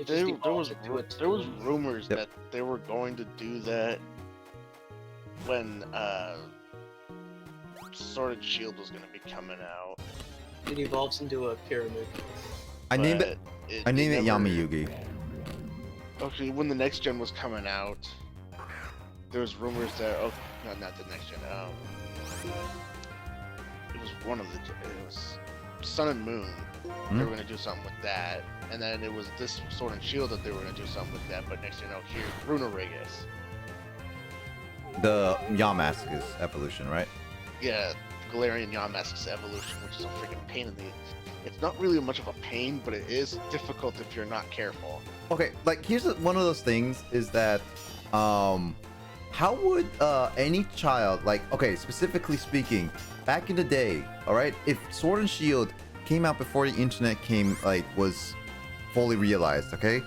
There was rumors that they were going to do that when Sword and Shield was going to be coming out. It evolves into a pyramid. I named it Yami Yugi. Okay, when the next gen was coming out, there was rumors that not the next gen. It was one of the. It was Sun and Moon. They were going to do something with that, and then it was this Sword and Shield that they were going to do something with that. But next thing you know, here's Runerigus. The Yamask's evolution, right? Yeah, Galarian Yamask's evolution, which is a freaking pain in the. It's not really much of a pain, but it is difficult if you're not careful. Okay, like here's one of those things is that, how would any child, like, okay, specifically speaking, back in the day, all right, if Sword and Shield came out before the internet was fully realized, okay,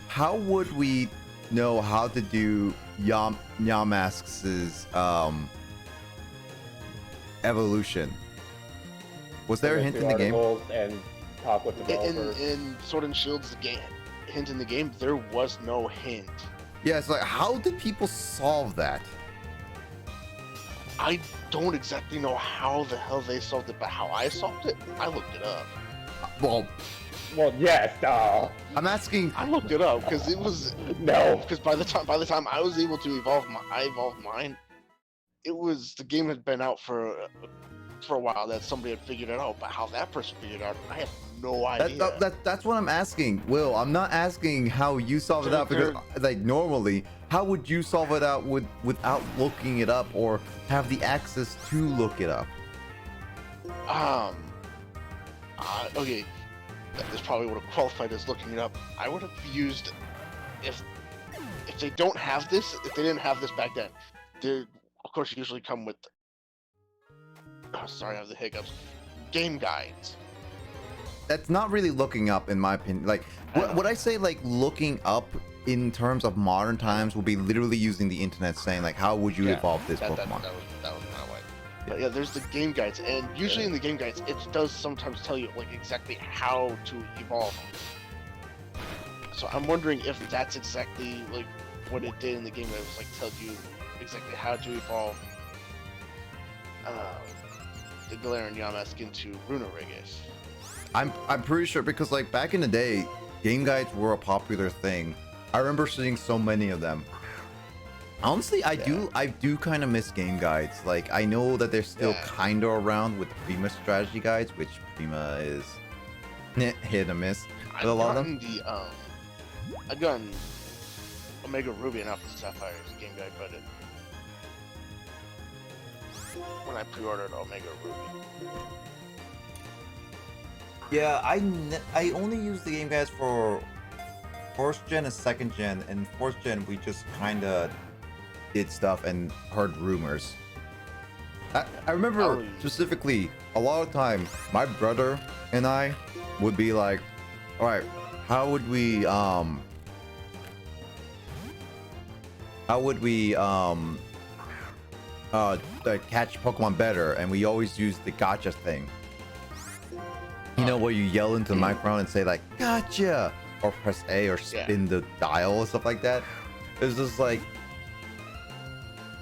how would we know how to do Yamask's evolution? Was there a hint in the game? And talk with developers. In Sword and Shield's hint in the game, there was no hint. Yeah, it's like, how did people solve that? I don't exactly know how the hell they solved it, but how I solved it, I looked it up. Well, yes. I'm asking. I looked it up because it was because by the time I was able to evolve I evolved mine. It was the game had been out for for a while that somebody had figured it out, but how that person figured it out, I have no idea. That's what I'm asking, Will. I'm not asking how you solve it out, because like normally, how would you solve it out without looking it up or have the access to look it up? Okay, this probably would have qualified as looking it up. I would have used, if they don't have this, if they didn't have this back then, they of course usually come with, sorry, I have the hiccups, game guides. That's not really looking up, in my opinion. Like, what I say, like, looking up in terms of modern times will be literally using the internet, saying, like, how would you evolve this Pokemon? That was kind of like, but yeah, there's the game guides, and usually in the game guides, it does sometimes tell you, like, exactly how to evolve. So I'm wondering if that's exactly, like, what it did in the game that was, like, tells you exactly how to evolve the Galarian Yamask into Runerigus. I'm pretty sure, because like back in the day, game guides were a popular thing. I remember seeing so many of them. Honestly, I do kind of miss game guides. Like, I know that they're still kind of around with Prima strategy guides, which Prima is hit or miss with a lot of them. I've gotten Omega Ruby and Alpha Sapphire's game guide, but when I pre-ordered Omega Ruby. Yeah, I only use the game guides for 1st gen and 2nd gen, and 4th gen we just kind of did stuff and heard rumors. I remember specifically a lot of time my brother and I would be like, all right, how would we catch Pokemon better, and we always use the gotcha thing. You know, where you yell into the microphone and say like, gotcha, or press A or spin the dial or stuff like that. It's just like,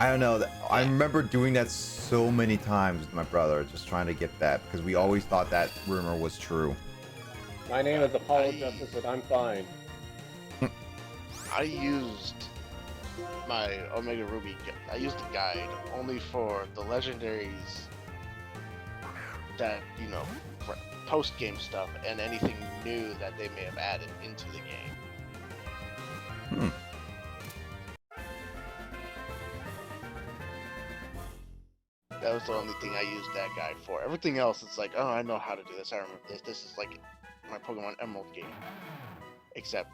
I don't know. I remember doing that so many times with my brother, just trying to get that, because we always thought that rumor was true. My name is Apollo Justice, but I'm fine. I used my Omega Ruby, I used the guide only for the legendaries that, you know, post-game stuff and anything new that they may have added into the game. That was the only thing I used that guide for. Everything else, it's like, oh, I know how to do this. I remember this. This is like my Pokemon Emerald game. Except...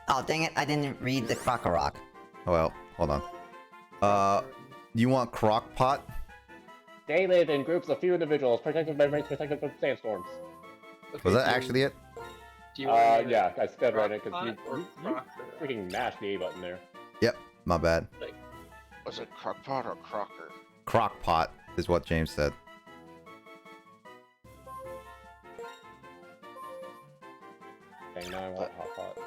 Oh, dang it. I didn't read the Krokorok. Oh, well, hold on. You want Crockpot? They live in groups of few individuals, protected by rains, protected from sandstorms. Okay, was that actually it? Yeah, I sped right in because you freaking mashed the A button there. Yep, my bad. Was it Crockpot or Crocker? Crockpot is what James said. Okay, now I want Hot Pot.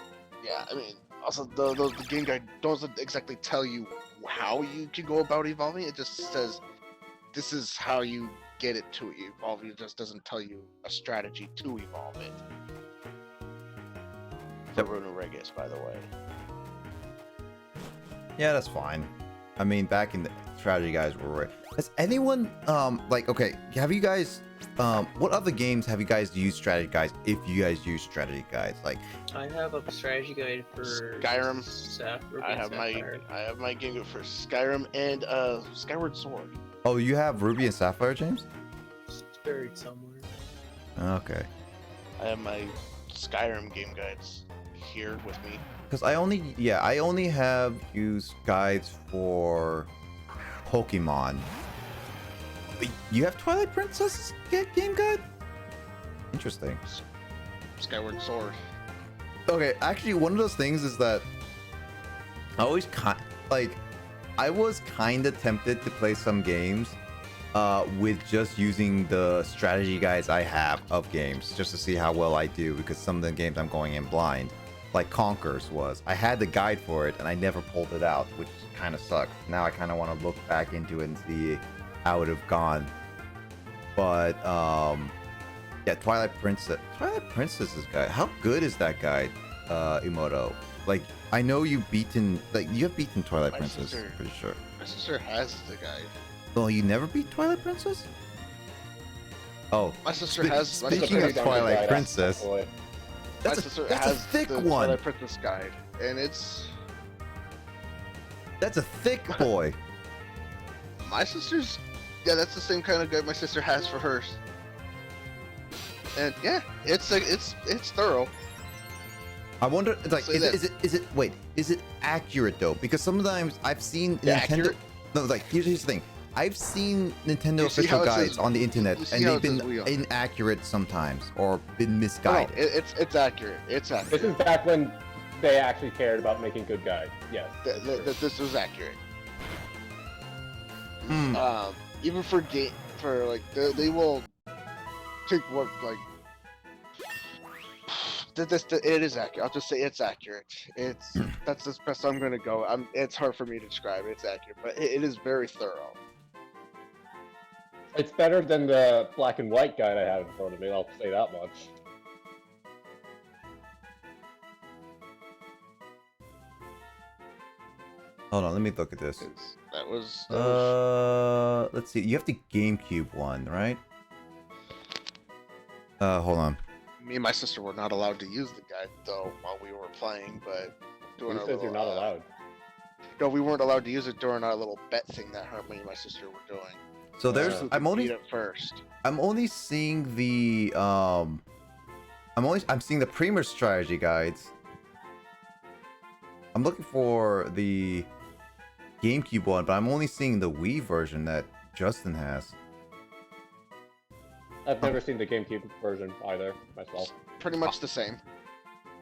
Yeah, I mean, also the game guide doesn't exactly tell you how you can go about evolving. It just says this is how you get it to evolve. It just doesn't tell you a strategy to evolve it. The Runerigus, by the way. Yeah, that's fine. I mean, back in the strategy guides were right. Has anyone like, okay, have you guys what other games have you guys used strategy guides, if you guys use strategy guides? Like, I have a strategy guide for Skyrim. I have my game guide for Skyrim and Skyward Sword. Oh, you have Ruby and Sapphire, James? It's buried somewhere. Okay. I have my Skyrim game guides here with me. Because I only have used guides for Pokemon. You have Twilight Princess game guide? Interesting. Skyward Sword. Okay, actually, one of those things is that I always I was kind of tempted to play some games with just using the strategy guides I have of games, just to see how well I do, because some of the games I'm going in blind, like Conkers was. I had the guide for it and I never pulled it out, which kind of sucked. Now I kind of want to look back into it and see how it would have gone. But yeah, Twilight Princess's guide. How good is that guide, Emoto? Like, I know you have beaten Twilight Princess, I'm pretty sure. My sister has the guide. Well, you never beat Twilight Princess? Oh, My sister has. Speaking of Twilight Princess, My sister that's has a thick the one. Twilight Princess guide, and that's a thick boy. My sister's, yeah, that's the same kind of guide my sister has for hers. And yeah, it's thorough. I wonder, like, Say is it accurate though? Because sometimes I've seen Yeah, Nintendo. accurate? No, like here's the thing. I've seen Nintendo You see official how it guides says- on the internet, you see and how they've it says been Wii on? inaccurate sometimes or been No, misguided. it's accurate. It's accurate. This is back when they actually cared about making good guides. Yes. This was accurate. Hmm. Even for like they will take what like it is accurate. I'll just say it's accurate. That's the best I'm gonna go. It's hard for me to describe. It's accurate, but it is very thorough. It's better than the black and white guide I have in front of me, I'll say that much. Hold on, let me look at this. That was Let's see. You have the GameCube one, right? Hold on. me and my sister were not allowed to use the guide though while we were playing, but doing Who our says little, you're not allowed? No, we weren't allowed to use it during our little bet thing that me and my sister were doing. So there's So I'm we only beat it first. I'm only seeing the I'm seeing the Premier strategy guides. I'm looking for the GameCube one, but I'm only seeing the Wii version that Justin has. I've never seen the GameCube version either, myself. Pretty much the same.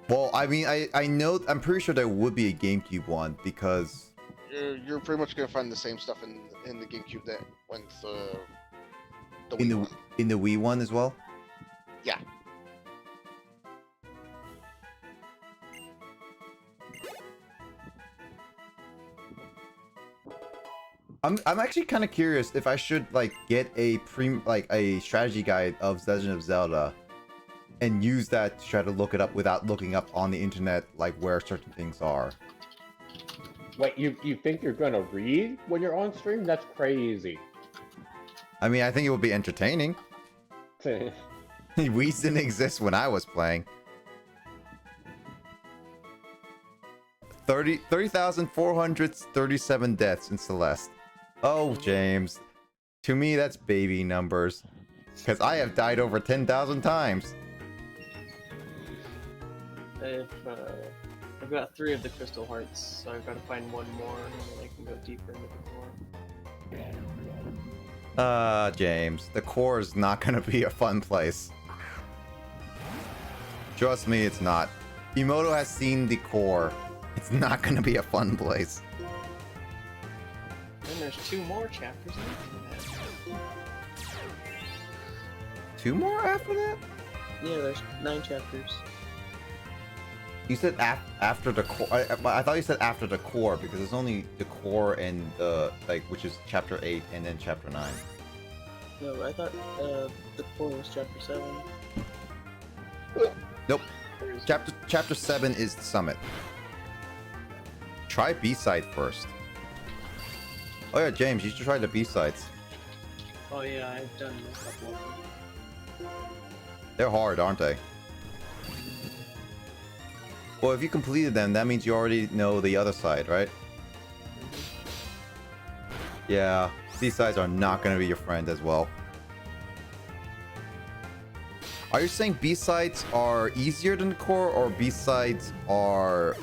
Well, I mean, I know, I'm pretty sure there would be a GameCube one because You're pretty much gonna find the same stuff in the GameCube that went the in Wii the one. in the Wii one as well. Yeah. I'm actually kind of curious if I should like get a a strategy guide of Legend of Zelda and use that to try to look it up without looking up on the internet like where certain things are. Wait, you think you're gonna read when you're on stream? That's crazy. I mean, I think it would be entertaining. Wii didn't exist when I was playing. 30,437 deaths in Celeste. Oh, James. To me, that's baby numbers. Because I have died over 10,000 times. I've got 3 of the crystal hearts, so I've got to find one more, and then I can go deeper into the core. James, the core is not gonna be a fun place. Trust me, it's not. Emoto has seen the core. It's not gonna be a fun place. Then there's 2 more chapters after that. 2 more after that? Yeah, there's 9 chapters. You said after the core. I thought you said after the core because there's only the core and which is chapter 8 and then chapter 9. No, I thought the core was chapter 7. Nope. Chapter 7 is the summit. Try B-side first. Oh yeah, James, you should try the B-sides. Oh yeah, I've done a couple of them. They're hard, aren't they? Well, if you completed them, that means you already know the other side, right? Yeah, C-sides are not going to be your friend as well. Are you saying B-sides are easier than the core, or B-sides are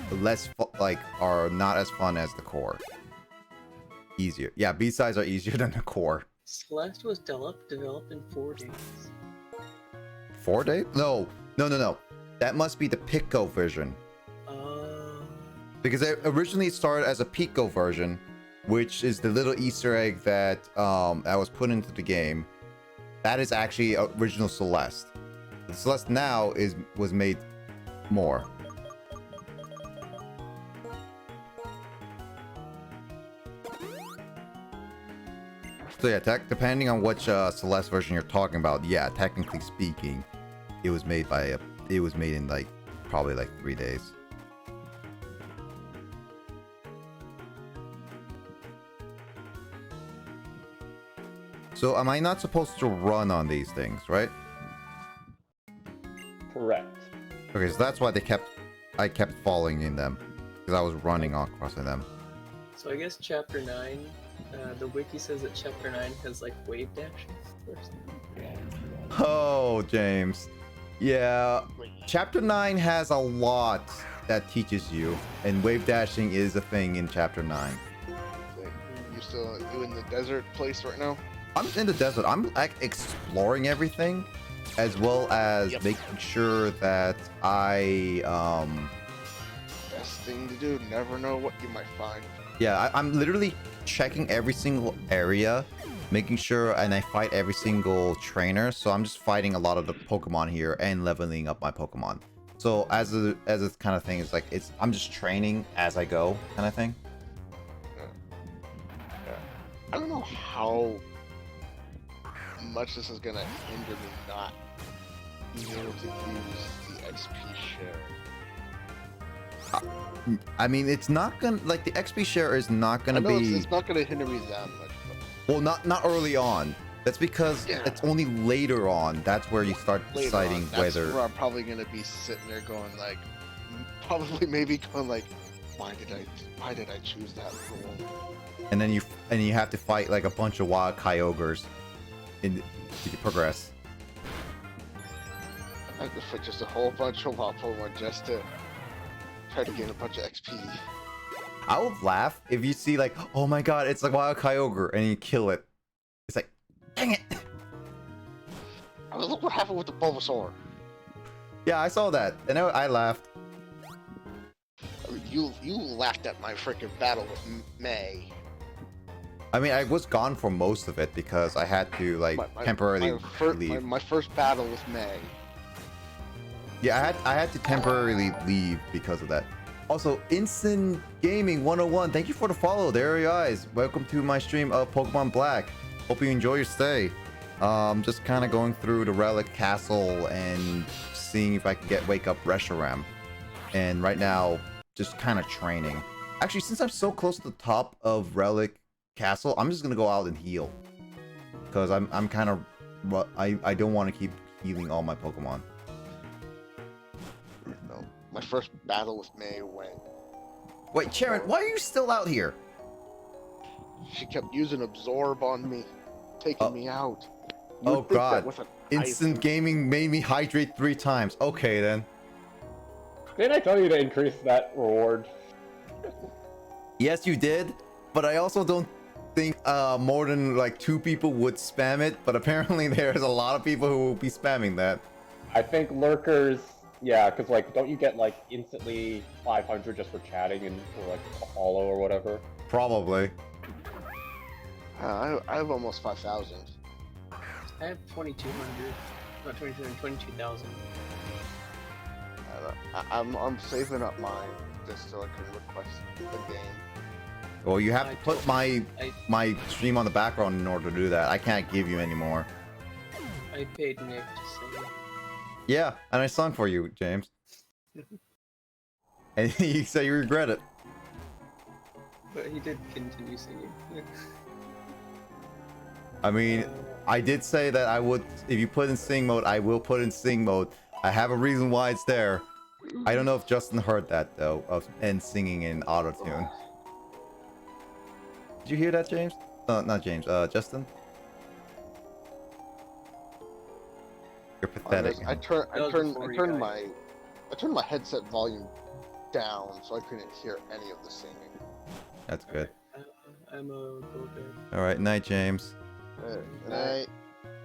are not as fun as the core? Easier. Yeah, B-sides are easier than the core. Celeste was developed in 4 days. 4 days? No. That must be the Pico version. Because it originally started as a Pico version, which is the little Easter egg that that was put into the game. That is actually original Celeste. The Celeste now was made more. So yeah, depending on which Celeste version you're talking about, yeah, technically speaking, it was made in like probably like 3 days. So am I not supposed to run on these things, right? Correct. Okay, so that's why I kept falling in them. Because I was running across them. So I guess Chapter 9, the wiki says that Chapter 9 has like wave dashing or something. Oh, James. Yeah, Chapter 9 has a lot that teaches you, and wave dashing is a thing in Chapter 9. You in the desert place right now? I'm in the desert. I'm like exploring everything, as well as making sure that I Best thing to do. Never know what you might find. Yeah, I'm literally checking every single area, making sure, and I fight every single trainer. So I'm just fighting a lot of the Pokemon here and leveling up my Pokemon. So as a kind of thing, it's like I'm just training as I go, kind of thing. I don't know how much this is gonna hinder me not being able to use the XP share. I mean, it's not gonna, like, the XP share is not gonna be. It's not gonna hinder me that much. Well, not early on. That's because it's only later on. That's where you start deciding That's whether. where I'm probably gonna be sitting there going like, maybe going like, why did I choose that rule? And then you have to fight like a bunch of wild Kyogres to progress. I have to fight just a whole bunch of wild Pokemon just to try to gain a bunch of XP. I would laugh if you see like, oh my god, it's like wild Kyogre, and you kill it. It's like, dang it! I mean, look what happened with the Bulbasaur. Yeah, I saw that, and I laughed. I mean, you laughed at my freaking battle with May. I mean, I was gone for most of it because I had to like temporarily leave. My first battle with May. Yeah, I had to temporarily leave because of that. Also, Instant Gaming 101, thank you for the follow. There you guys. Welcome to my stream of Pokemon Black. Hope you enjoy your stay. Just kind of going through the Relic Castle and seeing if I can wake up Reshiram. And right now, just kind of training. Actually, since I'm so close to the top of Relic Castle, I'm just gonna go out and heal. Because I'm kind of, I don't want to keep healing all my Pokemon. No, my first battle with May went. Wait, Sharon, why are you still out here? She kept using Absorb on me, taking me out. You Oh would think that god, with an Instant Gaming made me hydrate 3 times. Okay then. Didn't I tell you to increase that reward? Yes, you did, but I also don't think more than like 2 people would spam it, but apparently there's a lot of people who will be spamming that. I think lurkers, yeah, because like, don't you get like instantly 500 just for chatting and or like a follow or whatever? Probably. I have almost 5,000. I have 2,200, not 2,200, 22,000. I'm saving up mine just so I can request the game. Well, you have to put my stream on the background in order to do that. I can't give you any more. I paid Nick to sing. Yeah, and I sung for you, James. And you say you regret it. But he did continue singing. I mean, I did say that I would, if you put in sing mode, I will put in sing mode. I have a reason why it's there. I don't know if Justin heard that though, and singing in auto-tune. Did you hear that, James? No, not James. Justin? You're pathetic. I turned my headset volume down so I couldn't hear any of the singing. That's good. I'm a go bed. All right, night, James. Night.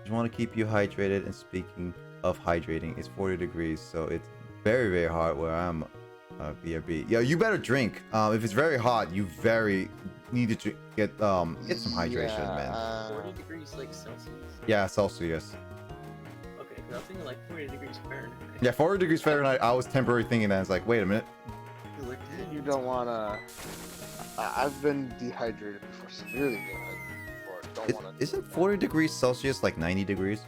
Just want to keep you hydrated. And speaking of hydrating, it's 40 degrees, so it's very, very hot where I'm. BRB. Yeah, you better drink. If it's very hot, you need to get some hydration, man. 40 degrees like Celsius. Yeah, Celsius. Okay, because I was thinking like 40 degrees Fahrenheit. Yeah, 40 degrees Fahrenheit. I was temporarily thinking that. I was like, wait a minute. Like, You don't wanna. I've been dehydrated before, severely dehydrated before. Don't wanna. Isn't 40 degrees Celsius like 90 degrees?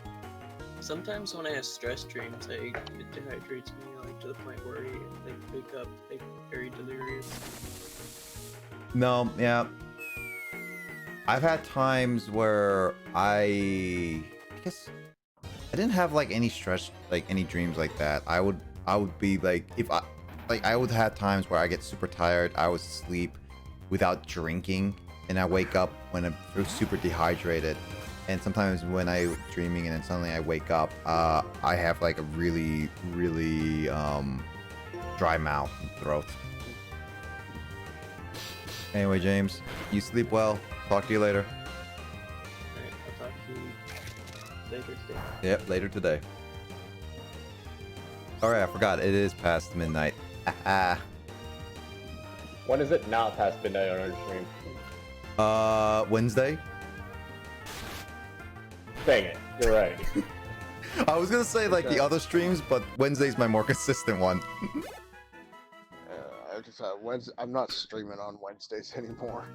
Sometimes when I have stress dreams, it dehydrates me like to the point where I wake up like very delirious. No, yeah. I've had times where I guess I didn't have like any stress, like any dreams like that. I would be like, if I would have times where I get super tired, I would sleep without drinking, and I wake up when I'm super dehydrated. And sometimes when I'm dreaming and then suddenly I wake up, I have like a really dry mouth and throat. Anyway, James, you sleep well. Talk to you later. Alright, I'll talk to you later today. Yep, later today. Alright, I forgot. It is past midnight. When is it not past midnight on our stream? Wednesday? Dang it, you're right. I was gonna say like the other streams, but Wednesday's my more consistent one. I just Wednesday. I'm not streaming on Wednesdays anymore.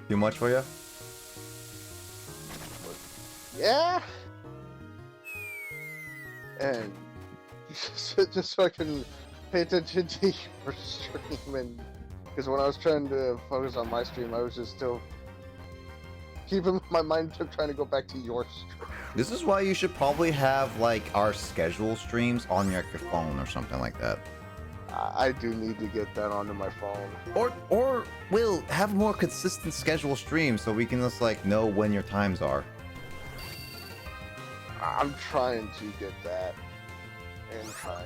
Too much for you? Yeah. And just so I can pay attention to your stream, and because when I was trying to focus on my stream, I was just still keeping my mind trying to go back to your stream. This is why you should probably have like our schedule streams on your phone or something like that. I do need to get that onto my phone. Or we'll have more consistent schedule streams so we can just like know when your times are. I'm trying to get that. And trying.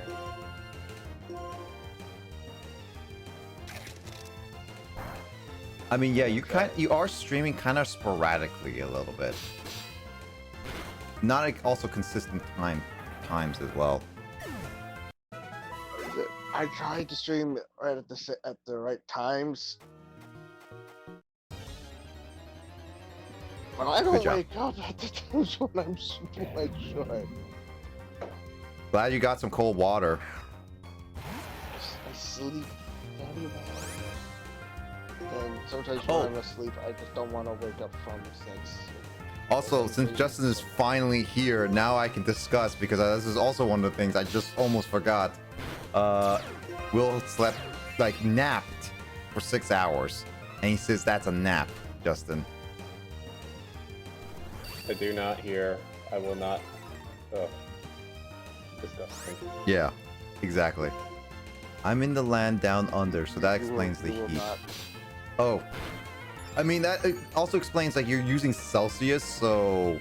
I mean, yeah, you are streaming kind of sporadically a little bit. Not like also consistent times as well. I tried to stream right at the right times, but I don't wake up at the times when I should. Glad you got some cold water. I sleep very well, and sometimes when I'm asleep, I just don't want to wake up from sex. Also, since Justin is finally here, now I can discuss, because this is also one of the things I just almost forgot. Will slept, like, napped for 6 hours. And he says that's a nap, Justin. I do not hear. I will not. Ugh. Disgusting. Yeah, exactly. I'm in the land down under, so that explains the heat. Oh. I mean, that also explains, like, you're using Celsius, so...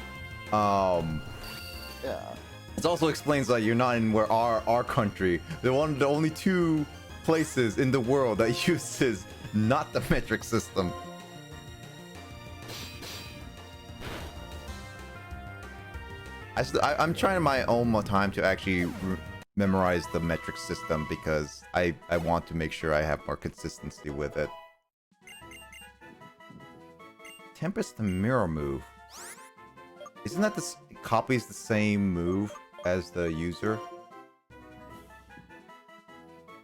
Yeah. It also explains that you're not in where our country, the only two places in the world that uses not the metric system. I'm trying my own time to actually memorize the metric system, because I want to make sure I have more consistency with it. Tempest the mirror move. Isn't that copies the same move as the user?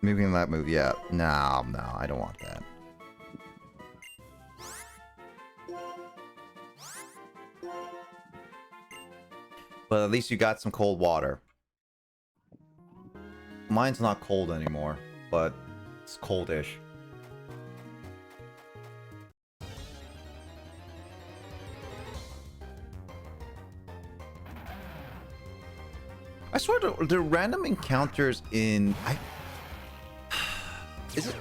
Maybe in that move, yeah. No, I don't want that. But at least you got some cold water. Mine's not cold anymore, but it's coldish. I swear the random encounters in is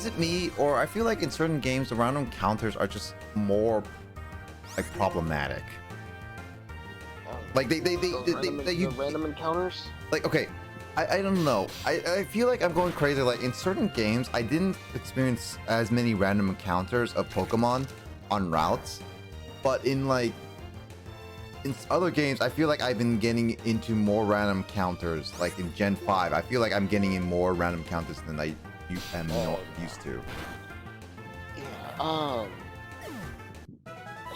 it me, or I feel like in certain games the random encounters are just more like problematic. Like the random encounters? Like, okay, I don't know. I feel like I'm going crazy. Like in certain games I didn't experience as many random encounters of Pokemon on routes, but in other games, I feel like I've been getting into more random encounters. Like in Gen 5, I feel like I'm getting in more random encounters than I am used to. Yeah, I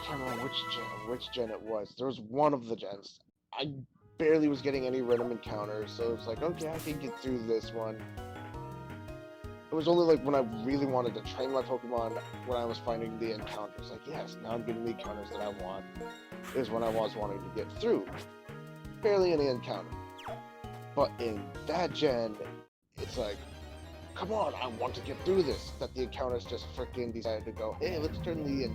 can't remember which gen it was. There was one of the gens. I barely was getting any random encounters, so it's like, okay, I can get through this one. It was only like when I really wanted to train my Pokemon, when I was finding the encounters. Like, yes, now I'm getting the encounters that I want. Is when I was wanting to get through. Barely any encounter. But in that gen, it's like come on, I want to get through this. That the encounters just freaking decided to go, hey, let's turn the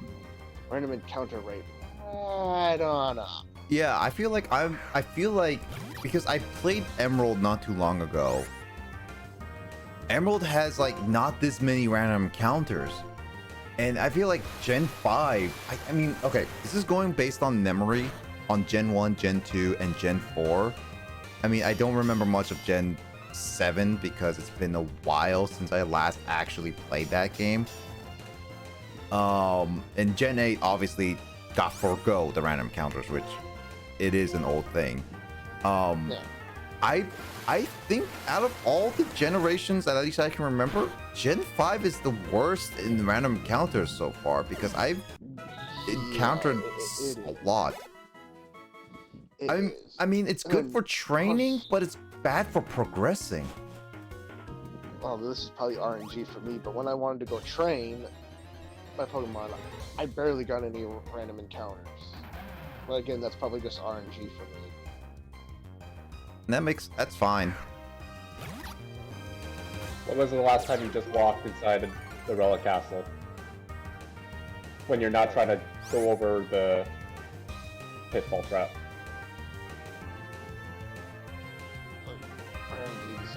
random encounter rate. I don't know. Yeah, I feel like because I played Emerald not too long ago. Emerald has like not this many random encounters. And I feel like Gen 5, I mean, okay, this is going based on memory on Gen 1, Gen 2, and Gen 4. I mean, I don't remember much of Gen 7 because it's been a while since I last actually played that game. And Gen 8 obviously got forgo the random encounters, which it is an old thing. Yeah. I think out of all the generations that at least I can remember, Gen 5 is the worst in random encounters so far because I've encountered a lot. I mean, it's good for training, but it's bad for progressing. Well, this is probably RNG for me, but when I wanted to go train my Pokemon, I barely got any random encounters. But again, that's probably just RNG for me. That's fine. When was the last time you just walked inside the Relic Castle? When you're not trying to go over the pitfall trap.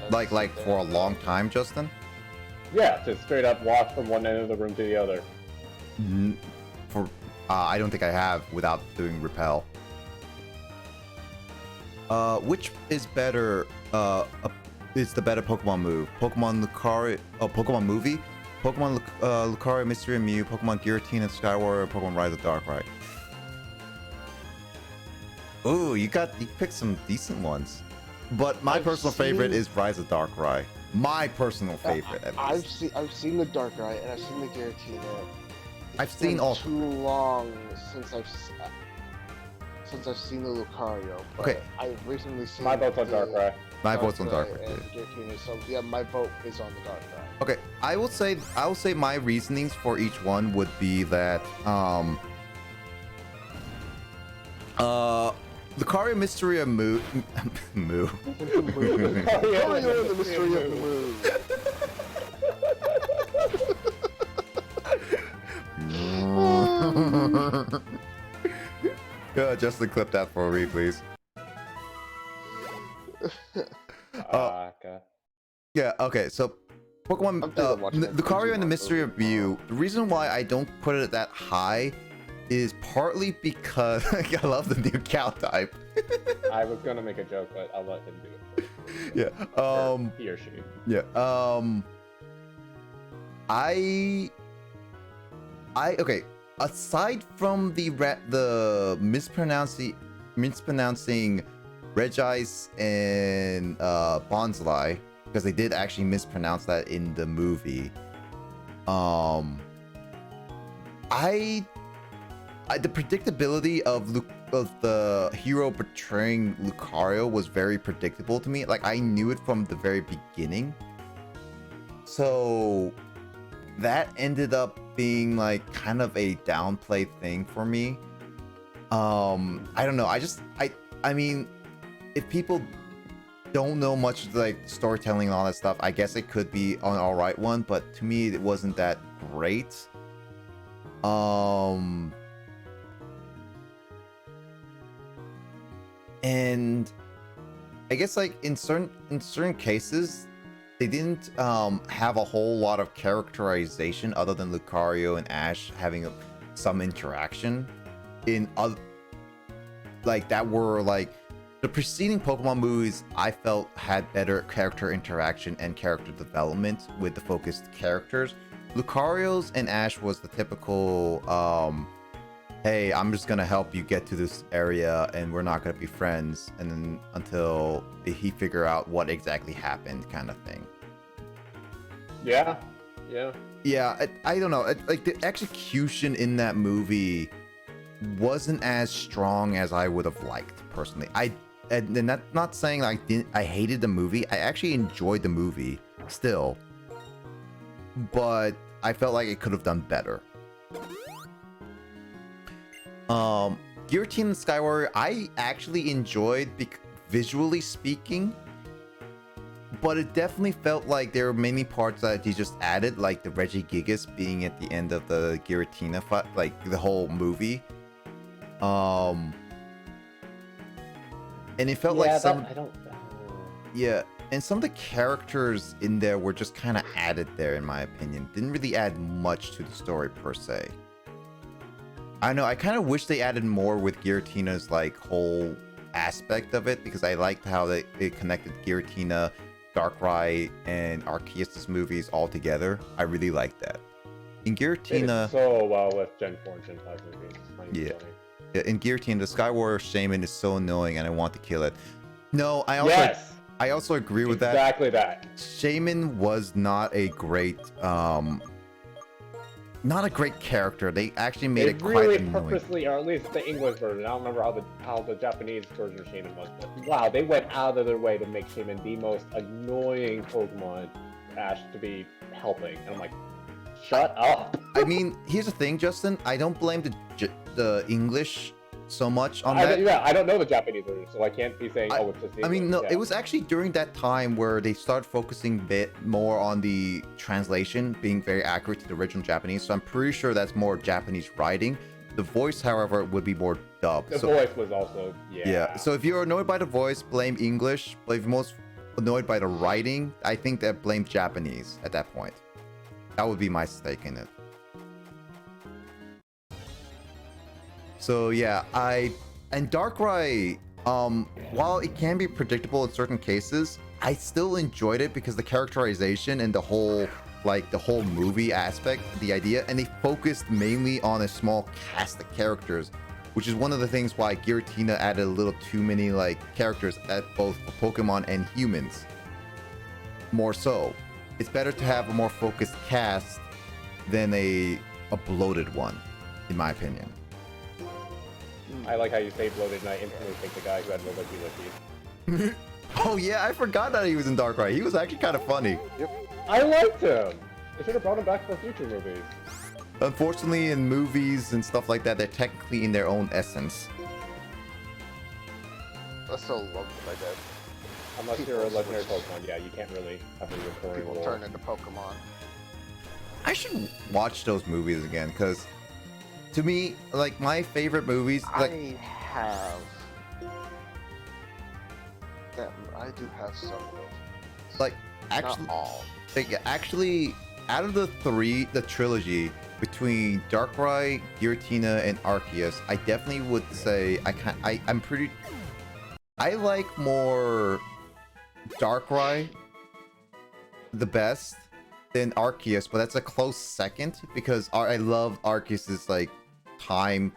Like for a long time, Justin? Yeah, just straight up walk from one end of the room to the other. I don't think I have without doing repel. Which is better? Is the better Pokemon move? Pokemon Lucario? Oh, Pokemon movie? Pokemon Lucario, Mystery and Mew, Pokemon Giratina, Skyward, Pokemon Rise of Darkrai. Ooh, you picked some decent ones. But my personal favorite is Rise of Darkrai. My personal favorite. I've seen the Darkrai and I've seen the Giratina. I've seen all. Too long since I've seen the Lucario. But Okay. I've recently seen. My vote's on Darkrai. My vote's on Darkrai and too. Giratina, so yeah, my vote is on the Darkrai. Okay, I will say my reasonings for each one would be that Lucario Mystery of Moo. Lucario the Mystery of the Moo. Yeah, Justin, clip that for me, please. Okay. Yeah, okay, so Pokemon Lucario and the Mystery of Mew, the reason why I don't put it that high is partly because I love the new cow type. I was gonna make a joke, but I'll let him do it. Yeah. Or he or she. Yeah. Okay. Aside from the mispronouncing Regice and Bonsly, because they did actually mispronounce that in the movie. The predictability of the hero betraying Lucario was very predictable to me. Like, I knew it from the very beginning. So that ended up being like kind of a downplay thing for me. I don't know. I mean, if people don't know much like storytelling and all that stuff, I guess it could be an alright one, but to me it wasn't that great. And I guess like in certain cases they didn't have a whole lot of characterization other than Lucario and Ash having some interaction in other, like, that were like the preceding Pokemon movies. I felt had better character interaction and character development with the focused characters. Lucario's and Ash was the typical hey, I'm just gonna help you get to this area and we're not gonna be friends, and then until he figure out what exactly happened kind of thing. Yeah. I don't know, like the execution in that movie wasn't as strong as I would have liked personally. And not saying I hated the movie. I actually enjoyed the movie still, but I felt like it could have done better. Giratina and Sky Warrior, I actually enjoyed visually speaking. but it definitely felt like there were many parts that he just added, like the Regigigas being at the end of the Giratina fight, like the whole movie. And it felt like some. Yeah, and some of the characters in there were just kind of added there, in my opinion. Didn't really add much to the story per se. I know. I kind of wish they added more with Giratina's like whole aspect of it, because I liked how it connected Giratina, Darkrai, and Arceus' movies all together. I really liked that. In Giratina, so well with Gen 4 and Gen 5 movies. Yeah, in Giratina, the Sky Warrior Shaman is so annoying, and I want to kill it. No, I also agree with that. Exactly that. Shaman was not a great character. They actually made it quite really annoying. Purposely, or at least the English version. I don't remember how the Japanese version of Shaman was, but wow, they went out of their way to make Shaman the most annoying Pokemon Ash to be helping. And I'm like, shut up. I mean, here's the thing, Justin. I don't blame the English so much on that. Yeah, I don't know the Japanese version, so I can't be saying, oh, it's just the English. I mean, no, yeah. It was actually during that time where they started focusing a bit more on the translation being very accurate to the original Japanese, so I'm pretty sure that's more Japanese writing. The voice, however, would be more dubbed. The voice was also, Yeah, so if you're annoyed by the voice, blame English, but if you're most annoyed by the writing, I think that blame Japanese at that point. That would be my stake in it. So yeah, and Darkrai, while it can be predictable in certain cases, I still enjoyed it because the characterization and the whole movie aspect, the idea, and they focused mainly on a small cast of characters, which is one of the things why Giratina added a little too many characters at both Pokemon and humans. More so, it's better to have a more focused cast than a bloated one, in my opinion. I like how you say bloated, and I instantly think the guy who had Licky Licky. Oh yeah, I forgot that he was in Darkrai. He was actually kind of funny. Yep. I liked him. They should have brought him back for future movies. Unfortunately, in movies and stuff like that, they're technically in their own essence. That's so loved by that. Unless you're a legendary Pokemon, yeah, you can't really have a recurring role. Turn into Pokemon. I should watch those movies again, because to me, like, my favorite movies, like, I do have some of those. Like, actually, not all. Actually, out of the trilogy between Darkrai, Giratina, and Arceus, I definitely would say I like more Darkrai the best than Arceus, but that's a close second because I love Arceus's time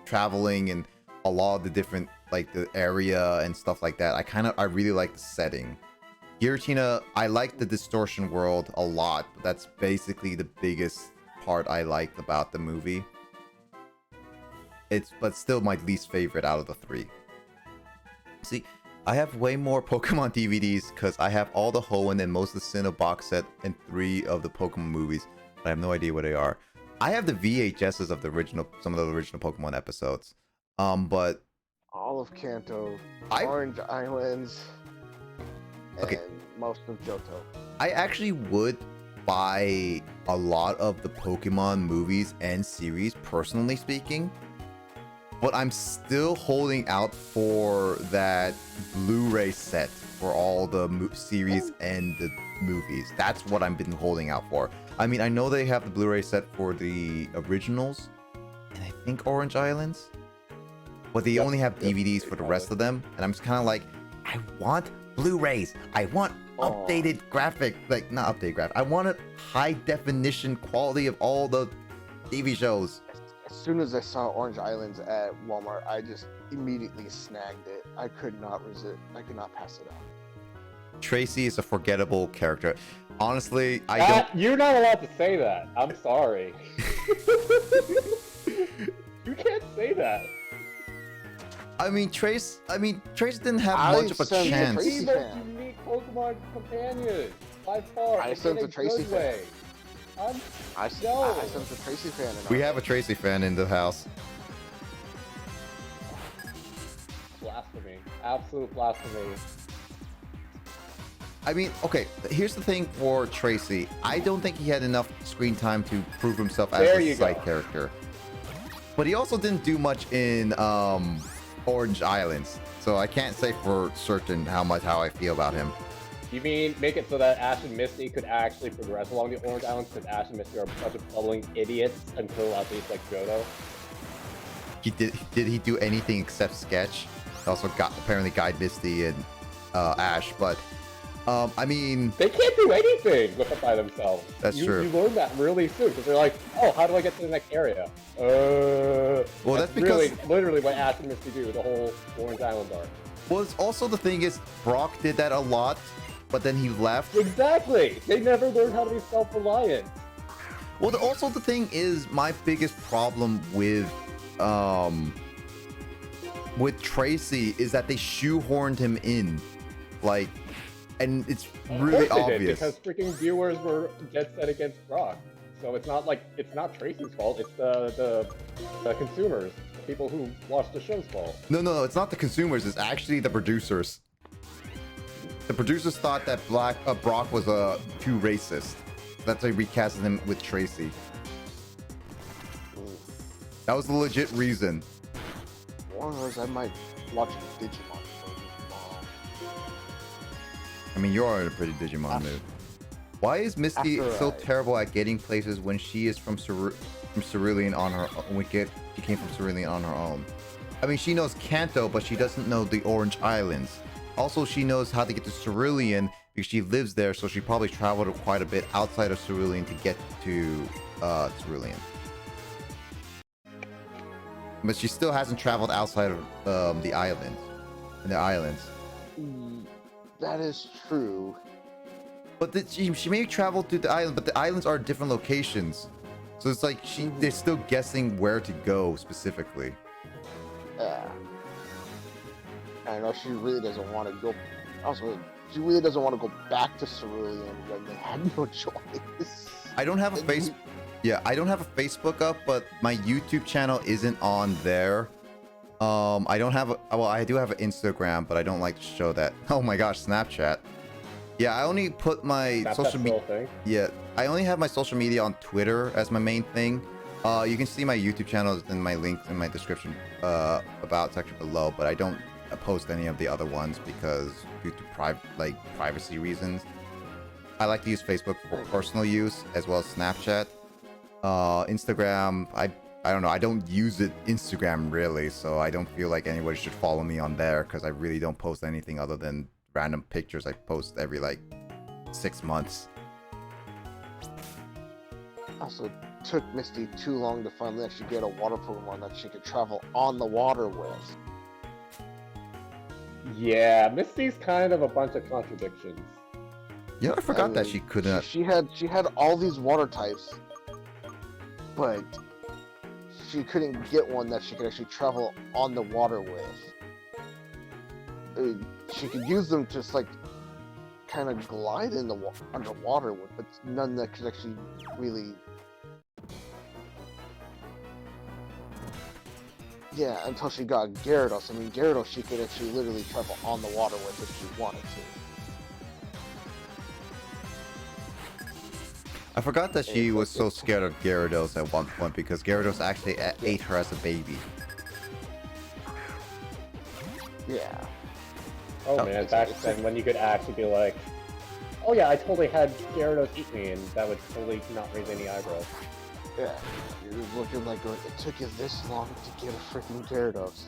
traveling and a lot of the different the area and stuff like that. I really like the setting. Giratina, I like the distortion world a lot, but that's basically the biggest part I liked about the movie. But still my least favorite out of the three. See, I have way more Pokemon DVDs because I have all the Hoenn and most of the Sinnoh box set and 3 of the Pokemon movies, but I have no idea what they are. I have the VHSs of some of the original Pokemon episodes, but all of Kanto, Orange Islands, and most of Johto. I actually would buy a lot of the Pokemon movies and series, personally speaking, but I'm still holding out for that Blu-ray set for all the series and the movies. That's what I've been holding out for. I mean, I know they have the Blu-ray set for the originals, and I think Orange Islands, but they only have DVDs for the rest of them, and I'm just kind of like, I want Blu-rays. I want updated graphic, not updated graphic. I want a high definition quality of all the TV shows. As soon as I saw Orange Islands at Walmart, I just immediately snagged it. I could not resist. I could not pass it up. Tracy is a forgettable character. Honestly, You're not allowed to say that. I'm sorry. You can't say that. I mean, Trace didn't have much of a chance. He's the most unique Pokemon companion by far. I sense a Tracy fan. I sense a Tracy fan. We have a Tracy fan in the house. Blasphemy. Absolute blasphemy. I mean, okay, here's the thing for Tracy. I don't think he had enough screen time to prove himself as a side character. But he also didn't do much in Orange Islands. So I can't say for certain how I feel about him. You mean make it so that Ash and Misty could actually progress along the Orange Islands, because Ash and Misty are a bunch of bubbling idiots until at least like Johto? Did he do anything except sketch? Also got apparently guide Misty and Ash, but I mean, they can't do anything with it by themselves. That's true. You learn that really soon because they're like, oh, how do I get to the next area? Well, that's because really, literally what Ash and Misty do the whole Orange Island arc. Well, it's also the thing is Brock did that a lot, but then he left. Exactly. They never learned how to be self-reliant. Well, also the thing is my biggest problem with Tracy is that they shoehorned him in, like, and it's really obvious because freaking viewers were dead set against Brock. So it's not like it's not Tracy's fault. It's the consumers, the people who watch the show's fault. No, it's not the consumers. It's actually the producers. The producers thought that Brock was too racist. That's why they recasted him with Tracy. That was the legit reason. One was I might watch Digimon. I mean, you're in a pretty Digimon mood. Why is Misty so terrible at getting places when she is from Cerulean on her own? She came from Cerulean on her own. I mean, she knows Kanto, but she doesn't know the Orange Islands. Also, she knows how to get to Cerulean because she lives there, so she probably traveled quite a bit outside of Cerulean to get to Cerulean. But she still hasn't traveled outside of the islands. That is true. But she may travel to the island, but the islands are different locations. So it's like they're still guessing where to go specifically. Yeah. I know she really doesn't want to go. Also, she really doesn't want to go back to Cerulean when they had no choice. I don't have a I don't have a Facebook up, but my YouTube channel isn't on there. I don't have I do have an Instagram, but I don't like to show that. Oh my gosh, Snapchat. Yeah, I only put my social media. Yeah, I only have my social media on Twitter as my main thing. You can see my YouTube channel in my link in my description about section below, but I don't post any of the other ones because due to privacy reasons. I like to use Facebook for personal use as well as Snapchat. Instagram, I don't know, I don't use Instagram really, so I don't feel like anybody should follow me on there because I really don't post anything other than random pictures I post every 6 months. Also, it took Misty too long to finally actually get a water Pokemon that she could travel on the water with. Yeah, Misty's kind of a bunch of contradictions. Yeah, I forgot that she couldn't. She had all these water types, but she couldn't get one that she could actually travel on the water with. She could use them just kind of glide in the underwater with, but none that could actually really. Yeah, until she got Gyarados. I mean, Gyarados she could actually literally travel on the water with if she wanted to. I forgot that she was so scared of Gyarados at one point because Gyarados actually ate her as a baby. Yeah. Oh man, back then when you could actually be like, oh yeah, I totally had Gyarados eat me, and that would totally not raise any eyebrows. Yeah, you're looking like it took you this long to get a freaking Gyarados.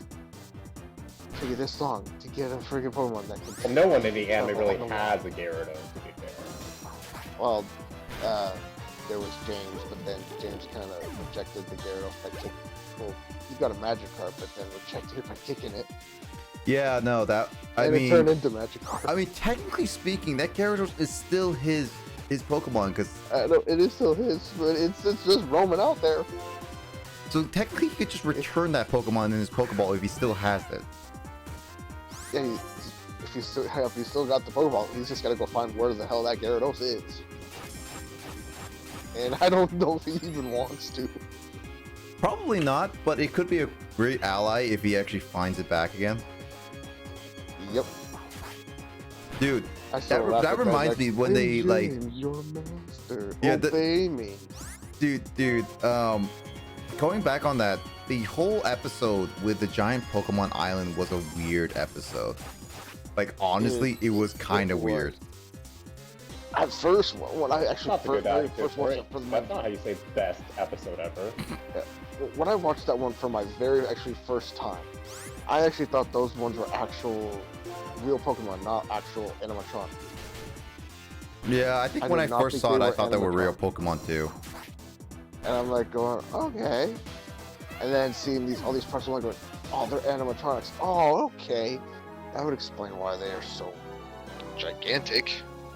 It took you this long to get a freaking Pokemon that can. Well, no one in the anime really has a Gyarados, to be fair. Well, there was James, but then James kind of rejected the Gyarados by kicking. Well, he got a Magikarp, but then rejected it by kicking it. Yeah, no, I mean, it turned into Magikarp. I mean, technically speaking, that Gyarados is still his Pokemon, because it is still his, but it's just roaming out there. So technically, he could just return that Pokemon in his Pokeball if he still has it. Yeah, if you still got the Pokeball, he's just gotta go find where the hell that Gyarados is. And I don't know if he even wants to. Probably not, but it could be a great ally if he actually finds it back again. Yep. Dude, I still laugh that at reminds me when they like, your master, Yeah, obey me. dude, going back on that, the whole episode with the giant Pokemon Island was a weird episode. Like, honestly, it was kind of weird. At first, when I actually Not the good very attitude first for watched it. it for That's not how you say best episode ever. when I watched that one for my very actually first time, I actually thought those ones were actual real Pokemon, not actual animatronics. Yeah, I think when I first saw it, I thought they were real Pokemon too. And I'm like going, okay. And then seeing all these parts, I'm like going, oh, they're animatronics. Oh, okay. That would explain why they are so gigantic.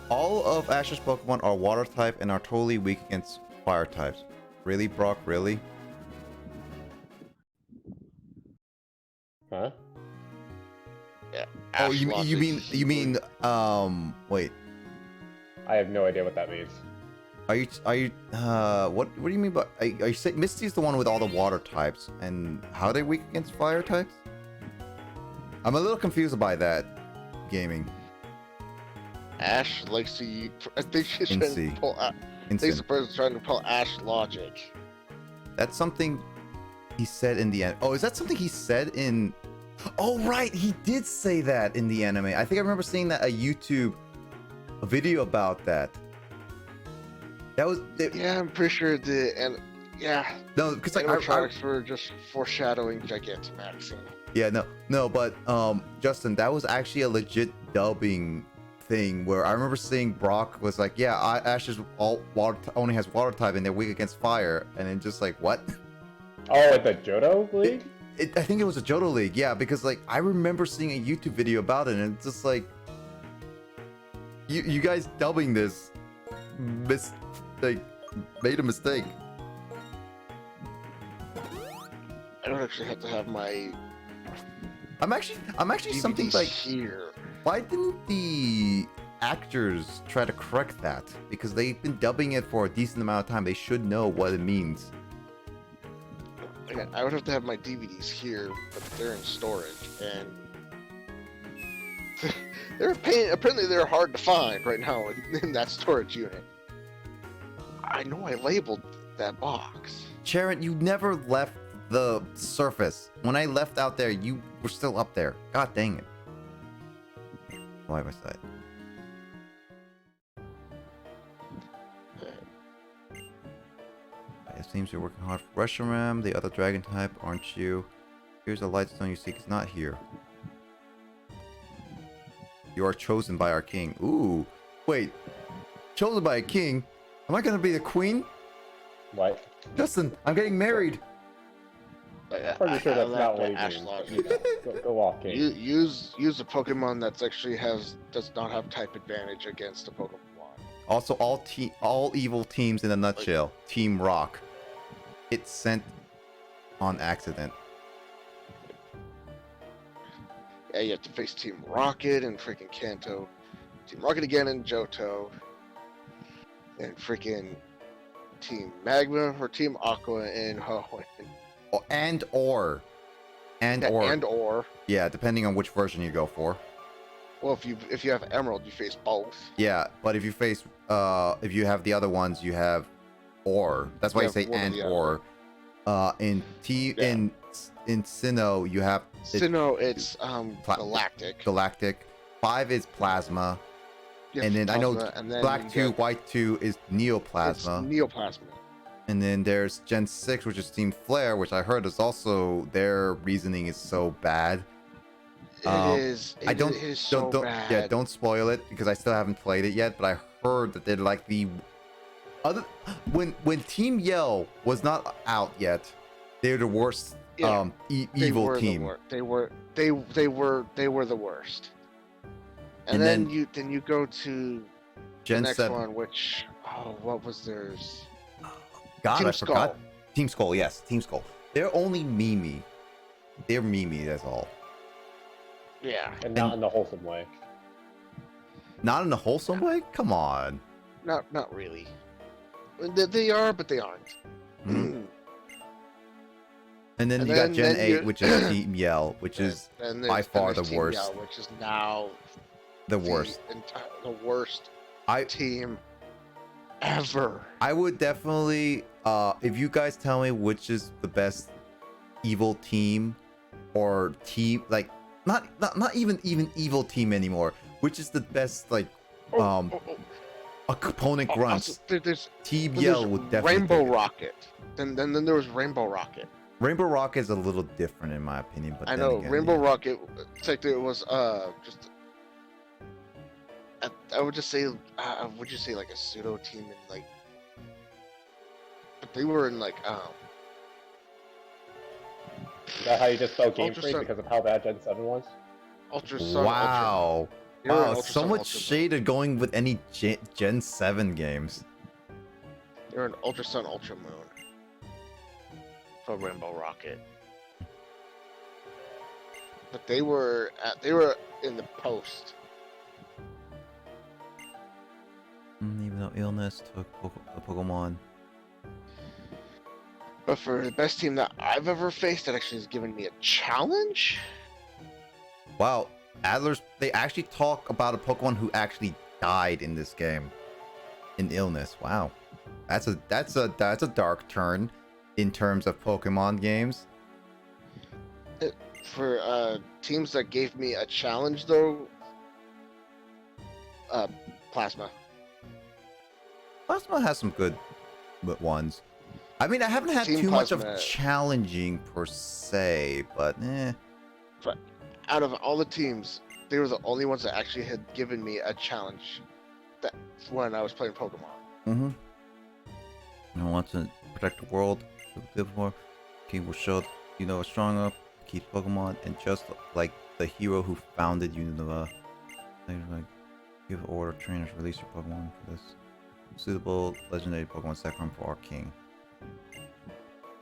All of Ash's Pokemon are water type and are totally weak against fire types. Really, Brock? Really? Huh? Yeah. Oh, you mean wait. I have no idea what that means. Are you what do you mean by are you saying Misty's the one with all the water types, and how are they weak against fire types? I'm a little confused by that. Gaming. Ash likes to eat. I think she's trying to pull. I think the person's trying to pull Ash logic. That's something he said in the end. Oh, is that something he said in? Oh, right, he did say that in the anime. I think I remember seeing that a video about that. That was. Yeah, I'm pretty sure yeah. No, because like animatronics were just foreshadowing Gigantamax. Yeah, no, but Justin, that was actually a legit dubbing thing where I remember seeing Brock was like, yeah, Ash is all water, only has water type and they're weak against fire, and then just like, what? Oh, at the Johto League? I think it was a Johto League, yeah, because like I remember seeing a YouTube video about it, and it's just like, you guys dubbing this made a mistake. I don't actually have to have my. I'm actually DVDs something like here. Why didn't the actors try to correct that? Because they've been dubbing it for a decent amount of time. They should know what it means. Again, I would have to have my DVDs here, but they're in storage, and they're a pain. Apparently, they're hard to find right now in that storage unit. I know I labeled that box. Sharon, you never left the surface. When I left out there, you were still up there. God dang it. Why was that? It seems you're working hard for Reshiram, the other dragon type, aren't you? Here's a lightstone you seek is not here. You are chosen by our king. Ooh, wait. Chosen by a king? Am I gonna be the queen? What? Justin, I'm getting married. I'm pretty sure that's not what he means. Go off, King. Use a Pokemon that's actually does not have type advantage against a Pokemon. Also, all evil teams in a nutshell. Team Rock. It's sent on accident. Yeah, you have to face Team Rocket and freaking Kanto. Team Rocket again in Johto. And freaking Team Magma or Team Aqua in Hoenn. Oh, and or. Yeah, depending on which version you go for. Well, if you have Emerald, you face both. Yeah, but if you face if you have the other ones, you have or. That's why you say and or. In Sinnoh, you have Sinnoh, it's Galactic. Galactic. 5 is Plasma. Yes, and then Plasma, I know Black 2, White 2 is Neoplasma. It's Neoplasma. And then there's Gen 6, which is Team Flare, which I heard is also their reasoning is so bad. It is so bad. Yeah, don't spoil it because I still haven't played it yet. But I heard that they're like the other when Team Yell was not out yet. They're the worst evil team. They were the worst. And then you go to Gen the next 7. one, which what was theirs? God, Team I Skull. forgot. Team Skull, yes, Team Skull. They're only Mimi. They're Mimi, that's all. Yeah. And not in the wholesome way. Not in the wholesome way? Come on. Not really. They are, but they aren't. Mm-hmm. And then you got Gen 8, which is Team Yell, which is by far the Team worst. Yell, which is now The worst. The worst team ever. I would definitely, if you guys tell me which is the best evil team or team, like not even evil team anymore, which is the best like opponent grunts. Team Yell would definitely Rainbow Rocket. Then there was Rainbow Rocket. Rainbow Rocket is a little different in my opinion, but I then know again, Rainbow yeah. Rocket. It's like it was just. I would just say, would you say like a pseudo team in like? But they were in like Is that how you just spell Game Ultra Freak Sun- because of how bad Gen 7 was? Ultra Sun. Wow. They were in Wow, Ultra so Sun, much Ultra Moon. shaded going with any Gen 7 games. They were in Ultra Sun, Ultra Moon. For Rainbow Rocket. But they were in the post. Even though illness took the Pokemon. But for the best team that I've ever faced, that actually has given me a challenge. Wow, Adlers, they actually talk about a Pokemon who actually died in this game. In illness. Wow. That's a dark turn in terms of Pokemon games. For teams that gave me a challenge though, Plasma. Plasma has some good ones. I mean, I haven't had Team too much Plasma. of challenging per se, but eh. But out of all the teams, they were the only ones that actually had given me a challenge. That when I was playing Pokemon. Mm-hmm. I want to protect the world. Before King will show you know strong enough to keep Pokemon, and just like the hero who founded Unova, like give order trainers release your Pokemon for this suitable legendary Pokemon Sacrum for our king.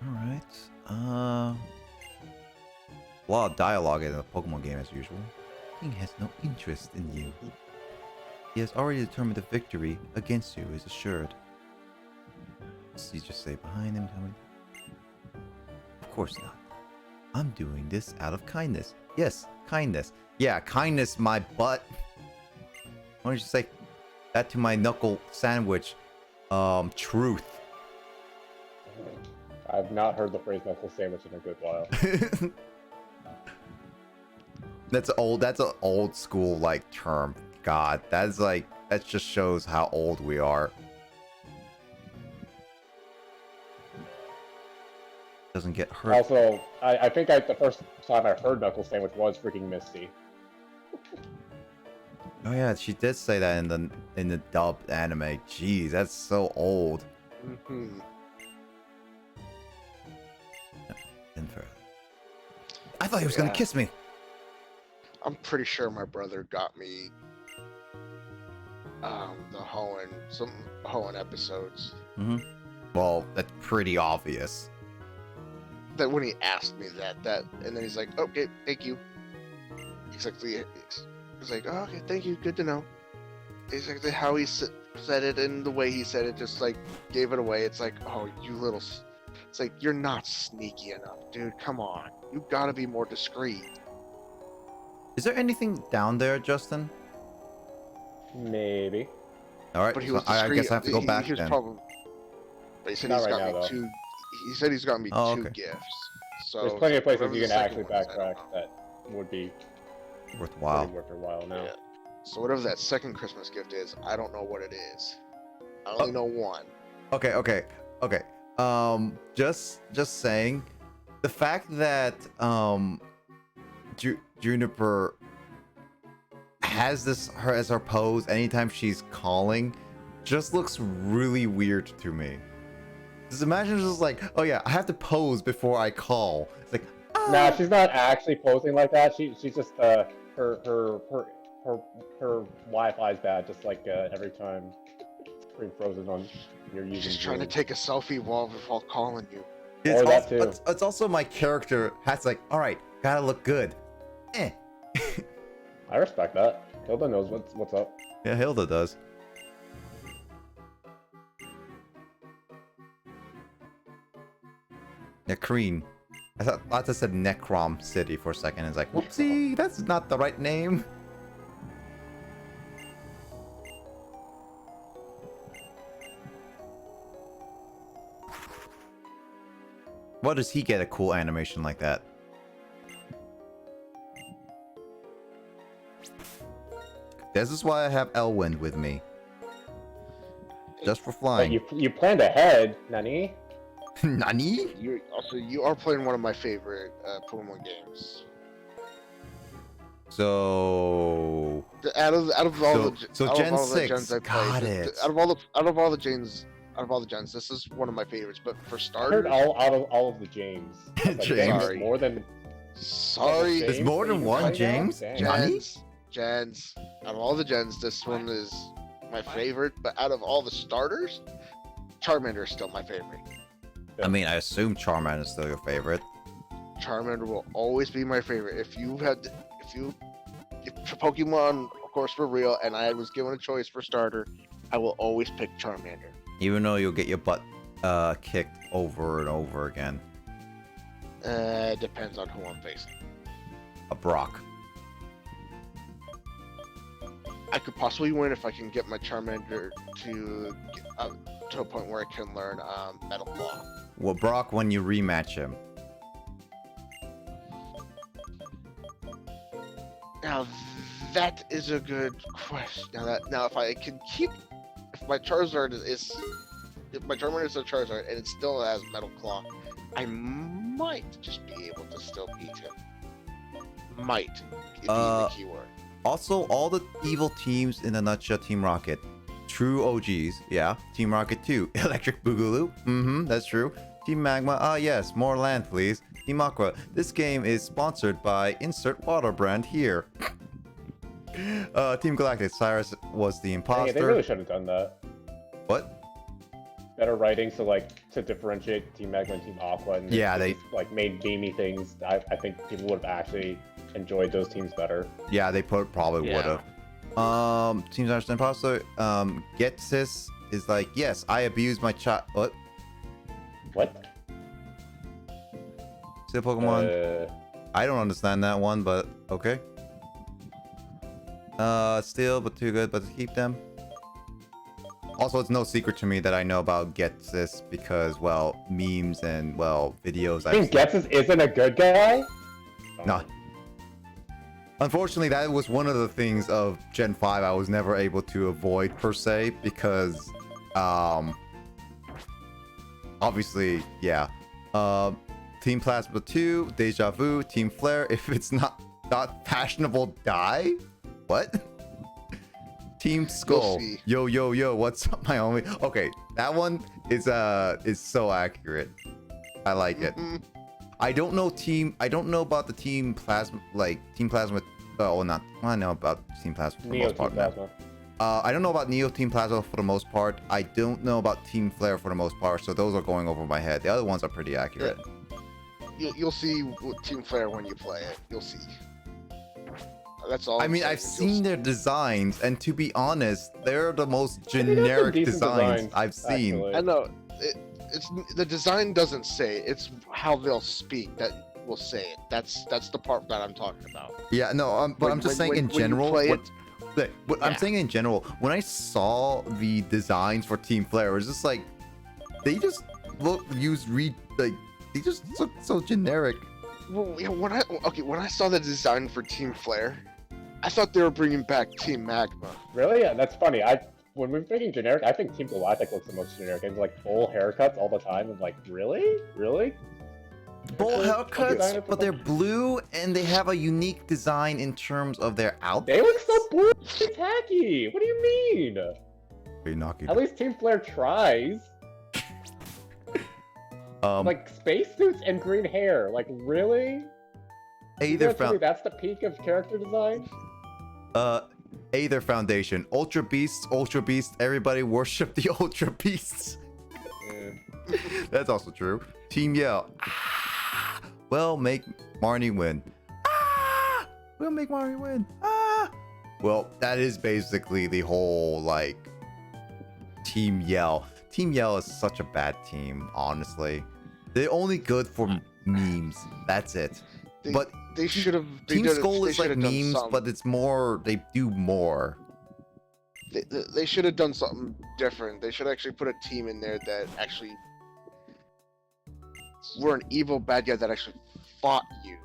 Alright. A lot of dialogue in a Pokemon game as usual. King has no interest in you. He has already determined the victory against you is assured. You just stay behind him, tell me. Of course not. I'm doing this out of kindness. Yes, kindness. Yeah, kindness, my butt. Why don't you say that to my knuckle sandwich? Truth. I've not heard the phrase knuckle sandwich in a good while. That's an old school like term. God, that just shows how old we are. Doesn't get hurt. Also, I think the first time I heard knuckle sandwich was freaking Misty. Oh yeah, she did say that in the dubbed anime. Jeez, that's so old. Mm-hmm. I thought he was gonna kiss me. I'm pretty sure my brother got me the some Hoenn episodes. Mm-hmm. Well, that's pretty obvious. That when he asked me that, and then he's like, "Okay, thank you." Exactly. He's like, "Oh, okay, thank you. Good to know." Exactly how he said it and the way he said it, just like gave it away. It's like, oh, you little. It's like you're not sneaky enough, dude. Come on, you gotta be more discreet. Is there anything down there, Justin? Maybe. All right, But he so was I discreet. guess I have to go back he was then. Probably, but he said Not he's right got now, me though. two. He said he's got me Oh, two okay. gifts. So There's plenty of places whatever you the can second actually one is, I don't backtrack know. that would be Worthwhile. pretty worth your while now. Yeah. So whatever that second Christmas gift is, I don't know what it is. I only know one. Okay. Just saying, the fact that Juniper has her as her pose anytime she's calling, just looks really weird to me. Just imagine just like, oh yeah, I have to pose before I call. It's like, Nah, she's not actually posing like that. She's just her Wi-Fi's bad, just like every time screen frozen on you're using. She's trying to Zoom. take a selfie while calling you. it's, that also, too. it's also my character has like, all right, gotta look good. I respect that. Hilda knows what's up. Yeah, Hilda does. Necrene. I thought I said Necrom City for a second. It's like, whoopsie, that's not the right name. Why does he get a cool animation like that? This is why I have Elwind with me. Just for flying. You planned ahead, Nani? Nani? You are playing one of my favorite Pokemon games. So out of all Gen the 6. gens I Got played, it. out of all the gens, this is one of my favorites. But for I starters, heard all of the James. I was like, James. "Dang, Sorry. more than sorry, There's more than one James? Nani? gens. Out of all the gens, this one is my favorite. But out of all the starters, Charmander is still my favorite. I mean, I assume Charmander is still your favorite. Charmander will always be my favorite. If Pokemon, of course, were real, and I was given a choice for starter, I will always pick Charmander. Even though you'll get your butt kicked over and over again. Depends on who I'm facing. A Brock. I could possibly win if I can get my Charmander to a point where I can learn Metal Claw. Well, Brock, when you rematch him. Now that is a good question. Now if I can keep, if my Charmander is a Charizard and it still has Metal Claw, I might just be able to still beat him. Might being the keyword. Also, all the evil teams in a nutshell: Team Rocket, true OGs, yeah. Team Rocket 2, Electric Boogaloo, that's true. Team Magma, yes, more land please. Team Aqua, this game is sponsored by insert water brand here. Team Galactic, Cyrus was the imposter. Yeah, they really should have done that. What? Better writing to differentiate Team Magma and Team Aqua. And yeah, they like made gamey things. I think people would have actually enjoyed those teams better. Yeah, they probably would have. Team Cyrus the imposter. Getsis is like, yes, I abused my child. What? What? Still Pokemon. I don't understand that one, but okay. Still, but too good, but to keep them. Also, it's no secret to me that I know about Getsis because, well, memes and, well, videos. I think Getsis isn't a good guy? No. Unfortunately, that was one of the things of Gen 5 I was never able to avoid, per se, because, obviously, yeah. Team Plasma 2, Deja Vu, Team Flare, if it's not fashionable, die? What? Team Skull, yo, what's up, my homie? Okay, that one is so accurate. I like it. I don't know about the Team Plasma, Team Plasma. Oh, not. I know about Team Plasma for the most part. Plasma. I don't know about Neo Team Plasma for the most part. I don't know about Team Flare for the most part. So those are going over my head. The other ones are pretty accurate. Yeah. You'll see Team Flare when you play it. You'll see. That's all. I mean, I've seen their designs, and to be honest, they're the most generic designs I've seen. Actually. I know. It's the design doesn't say. It's how they'll speak that will say it. That's the part that I'm talking about. Yeah, no, but I'm just saying in general. I'm saying in general, when I saw the designs for Team Flare, it was just like they just they just look so generic. Well, when I saw the design for Team Flare, I thought they were bringing back Team Magma. Really? Yeah, that's funny. When we're thinking generic, I think Team Galactic looks the most generic. And like full haircuts all the time. I'm like, really? Full haircuts, but they're blue and they have a unique design in terms of their outfits. They look so blue and tacky. What do you mean? At least Team Flare tries. Like spacesuits and green hair. Like really? That's the peak of character design. Aether Foundation, Ultra Beasts, everybody worship the Ultra Beasts. Yeah. That's also true. Team Yell, well, make Marnie win. We'll make Marnie win. Well, that is basically the whole, Team Yell. Team Yell is such a bad team, honestly. They're only good for memes. That's it. But they should have. Team Skull is like memes, but it's more. They do more. They should have done something different. They should actually put a team in there that actually were an evil bad guy that actually fought you.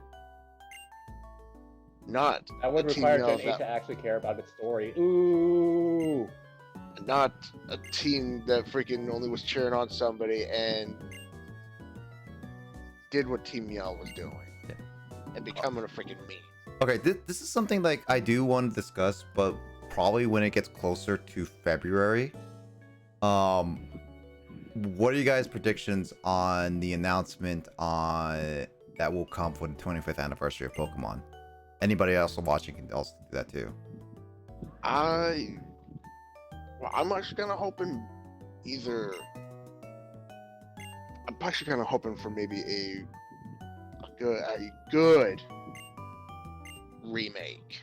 Not That would a team require yell Gen 8 that, to actually care about its story. Ooh. not a team that freaking only was cheering on somebody and did what Team Yell was doing. Yeah. And becoming a freaking meme. Okay, this is something like I do want to discuss, but probably when it gets closer to February. What are you guys' predictions on the announcement on that will come for the 25th anniversary of Pokemon? Anybody else watching can also do that too. I'm actually kind of hoping I'm actually kind of hoping for maybe a good remake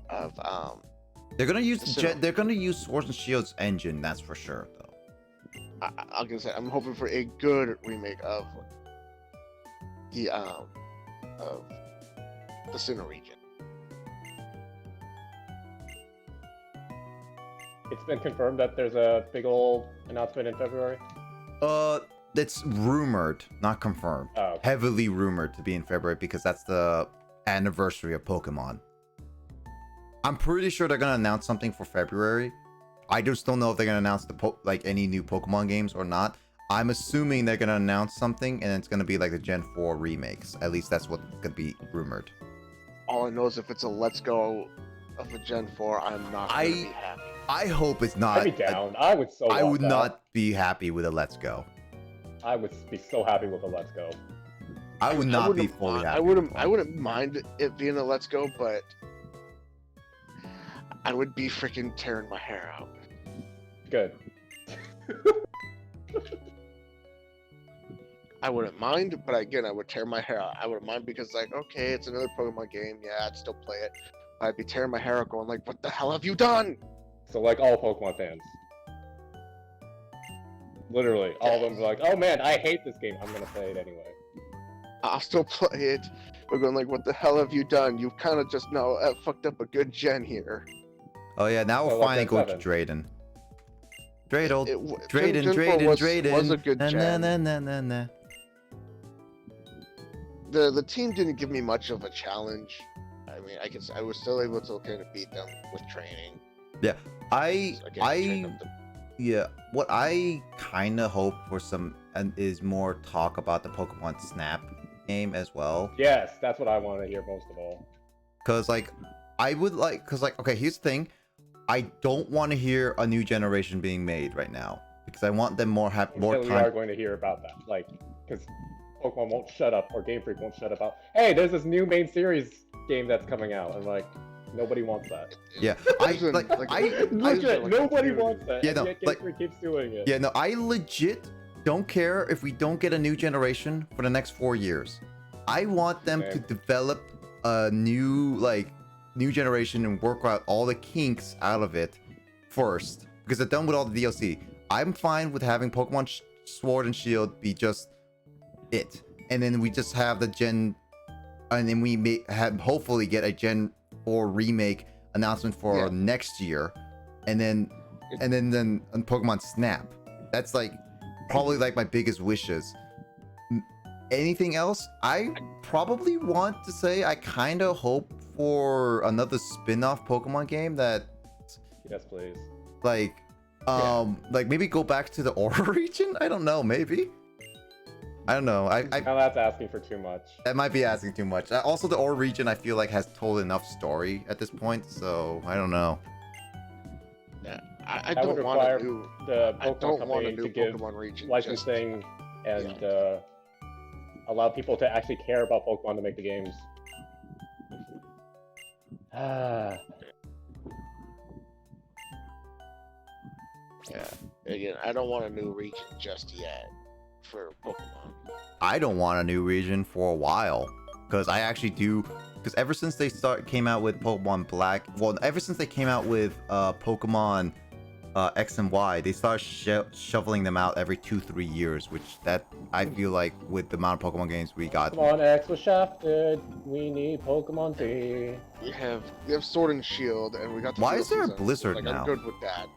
of They're gonna use they're gonna use Swords and Shields engine, that's for sure though. I'm gonna say I'm hoping for a good remake of the Sinnoh region. It's been confirmed that there's a big old announcement in February. It's rumored, not confirmed. Oh, okay. Heavily rumored to be in February because that's the anniversary of Pokemon. I'm pretty sure they're gonna announce something for February. I just don't know if they're gonna announce any new Pokemon games or not. I'm assuming they're gonna announce something and it's gonna be like the Gen 4 remakes. At least that's what's gonna be rumored. All I know is if it's a Let's Go of a Gen 4, I'm not gonna be happy. I hope it's not. I'd be down. I would so. I want would that. not be happy with a Let's Go. I would be so happy with a Let's Go. I would not be fully happy. I wouldn't mind it being a Let's Go, but I would be freaking tearing my hair out. Good. I wouldn't mind, but again, I would tear my hair out. I wouldn't mind because, like, okay, it's another Pokemon game. Yeah, I'd still play it. I'd be tearing my hair out going, like, what the hell have you done? So, like, all Pokemon fans. Literally, all of them are like, oh man, I hate this game. I'm gonna play it anyway. I'll still play it. We're going, like, what the hell have you done? You've kind of just now fucked up a good gen here. Oh yeah, now we'll finally go to Drayden. Drayden, Drayden. Was a good gen. Nah. The team didn't give me much of a challenge. I mean, I was still able to kind of beat them with training. Yeah, what I kind of hope for is more talk about the Pokemon Snap game as well. Yes, that's what I want to hear most of all. Cause okay, here's the thing. I don't want to hear a new generation being made right now because I want them more time. We are going to hear about that, like, because Pokemon won't shut up, or Game Freak won't shut up about, hey, there's this new main series game that's coming out, and like, nobody wants that. Yeah, nobody wants that. Yeah, no, yet Game Freak keeps doing it. Yeah, no, I legit don't care if we don't get a new generation for the next 4 years. I want them to develop a new generation and work out all the kinks out of it first, because they're done with all the DLC. I'm fine with having Pokemon Sword and Shield be just it, and then we just have the Gen, and then we may have hopefully get a Gen 4 remake announcement for next year, and then on Pokemon Snap. That's like probably like my biggest wishes. Anything else? I probably want to say I kind of hope for another spin-off Pokemon game that, yes, please. Like maybe go back to the Aura region. I don't know. Maybe. I don't know. Now that's asking for too much. That might be asking too much. Also, the Aura region I feel like has told enough story at this point, so I don't know. Yeah, I don't want to do the Pokemon company to give Pokemon region licensing and allow people to actually care about Pokemon to make the games. Yeah, again, I don't want a new region just yet for Pokemon. I don't want a new region for a while, because I actually do. Because ever since they came out with Pokemon Black, well, ever since they came out with Pokemon X and Y, they started shoveling them out every 2-3 years, which I feel like with the amount of Pokemon games we got. Pokemon X was shafted. We need Pokemon Z. We have Sword and Shield, and we got. Why is there a Blizzard like, now? I'm good with that.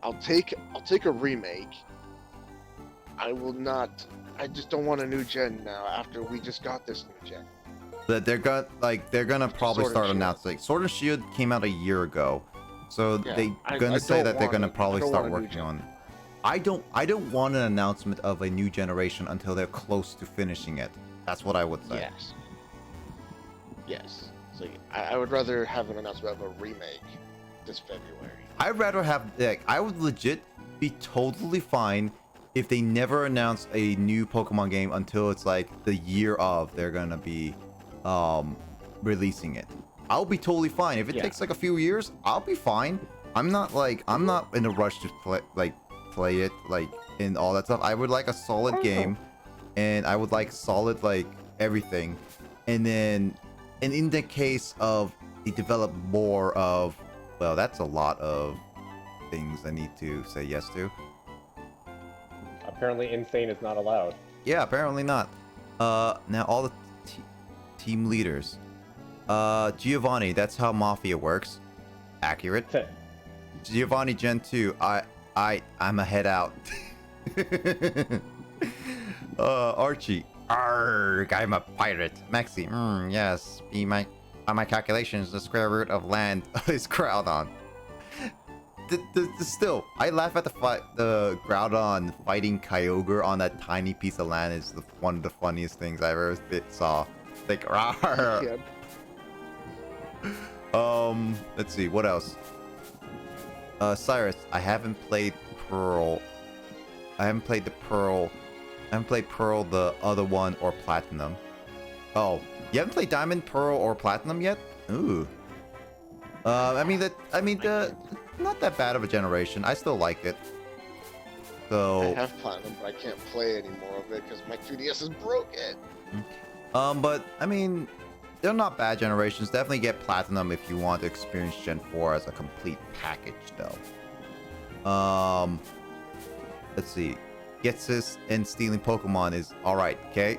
I'll take a remake, I will not. I just don't want a new gen now. After we just got this new gen. That they're gonna probably Sword and start Shield. announcing. Like, Sword and Shield came out a year ago, so Yeah, they're I gonna say don't that they're want gonna a- I probably don't start want a new working gen. on. I don't want an announcement of a new generation until they're close to finishing it. That's what I would say. Yes. Yes. So I would rather have an announcement of a remake this February. I'd rather have like I would legit be totally fine if they never announce a new Pokemon game until it's like the year of they're gonna be releasing it. I'll be totally fine. If it takes like a few years, I'll be fine. I'm not in a rush to play it like in all that stuff. I would like a solid game, and I would like solid like everything, and in the case of they develop more of, well, that's a lot of things I need to say yes to. Apparently, insane is not allowed. Yeah, apparently not. Now all the team leaders. Giovanni, that's how Mafia works. Accurate. Giovanni Gen 2, I'm a head out. Archie, arg, I'm a pirate. Maxi, yes, by my calculations, the square root of land is Groudon. Still, I laugh at the Groudon fighting Kyogre on that tiny piece of land is one of the funniest things I ever saw. Like, rawr. Let's see, what else? Cyrus, I haven't played Pearl. I haven't played Pearl, the other one, or Platinum. Oh, you haven't played Diamond, Pearl, or Platinum yet? Ooh. Not that bad of a generation. I still like it. So. I have Platinum, but I can't play any more of it because my 3DS is broken. But I mean, they're not bad generations. Definitely get Platinum if you want to experience Gen 4 as a complete package, though. Let's see. Getsis and stealing Pokemon is alright, okay?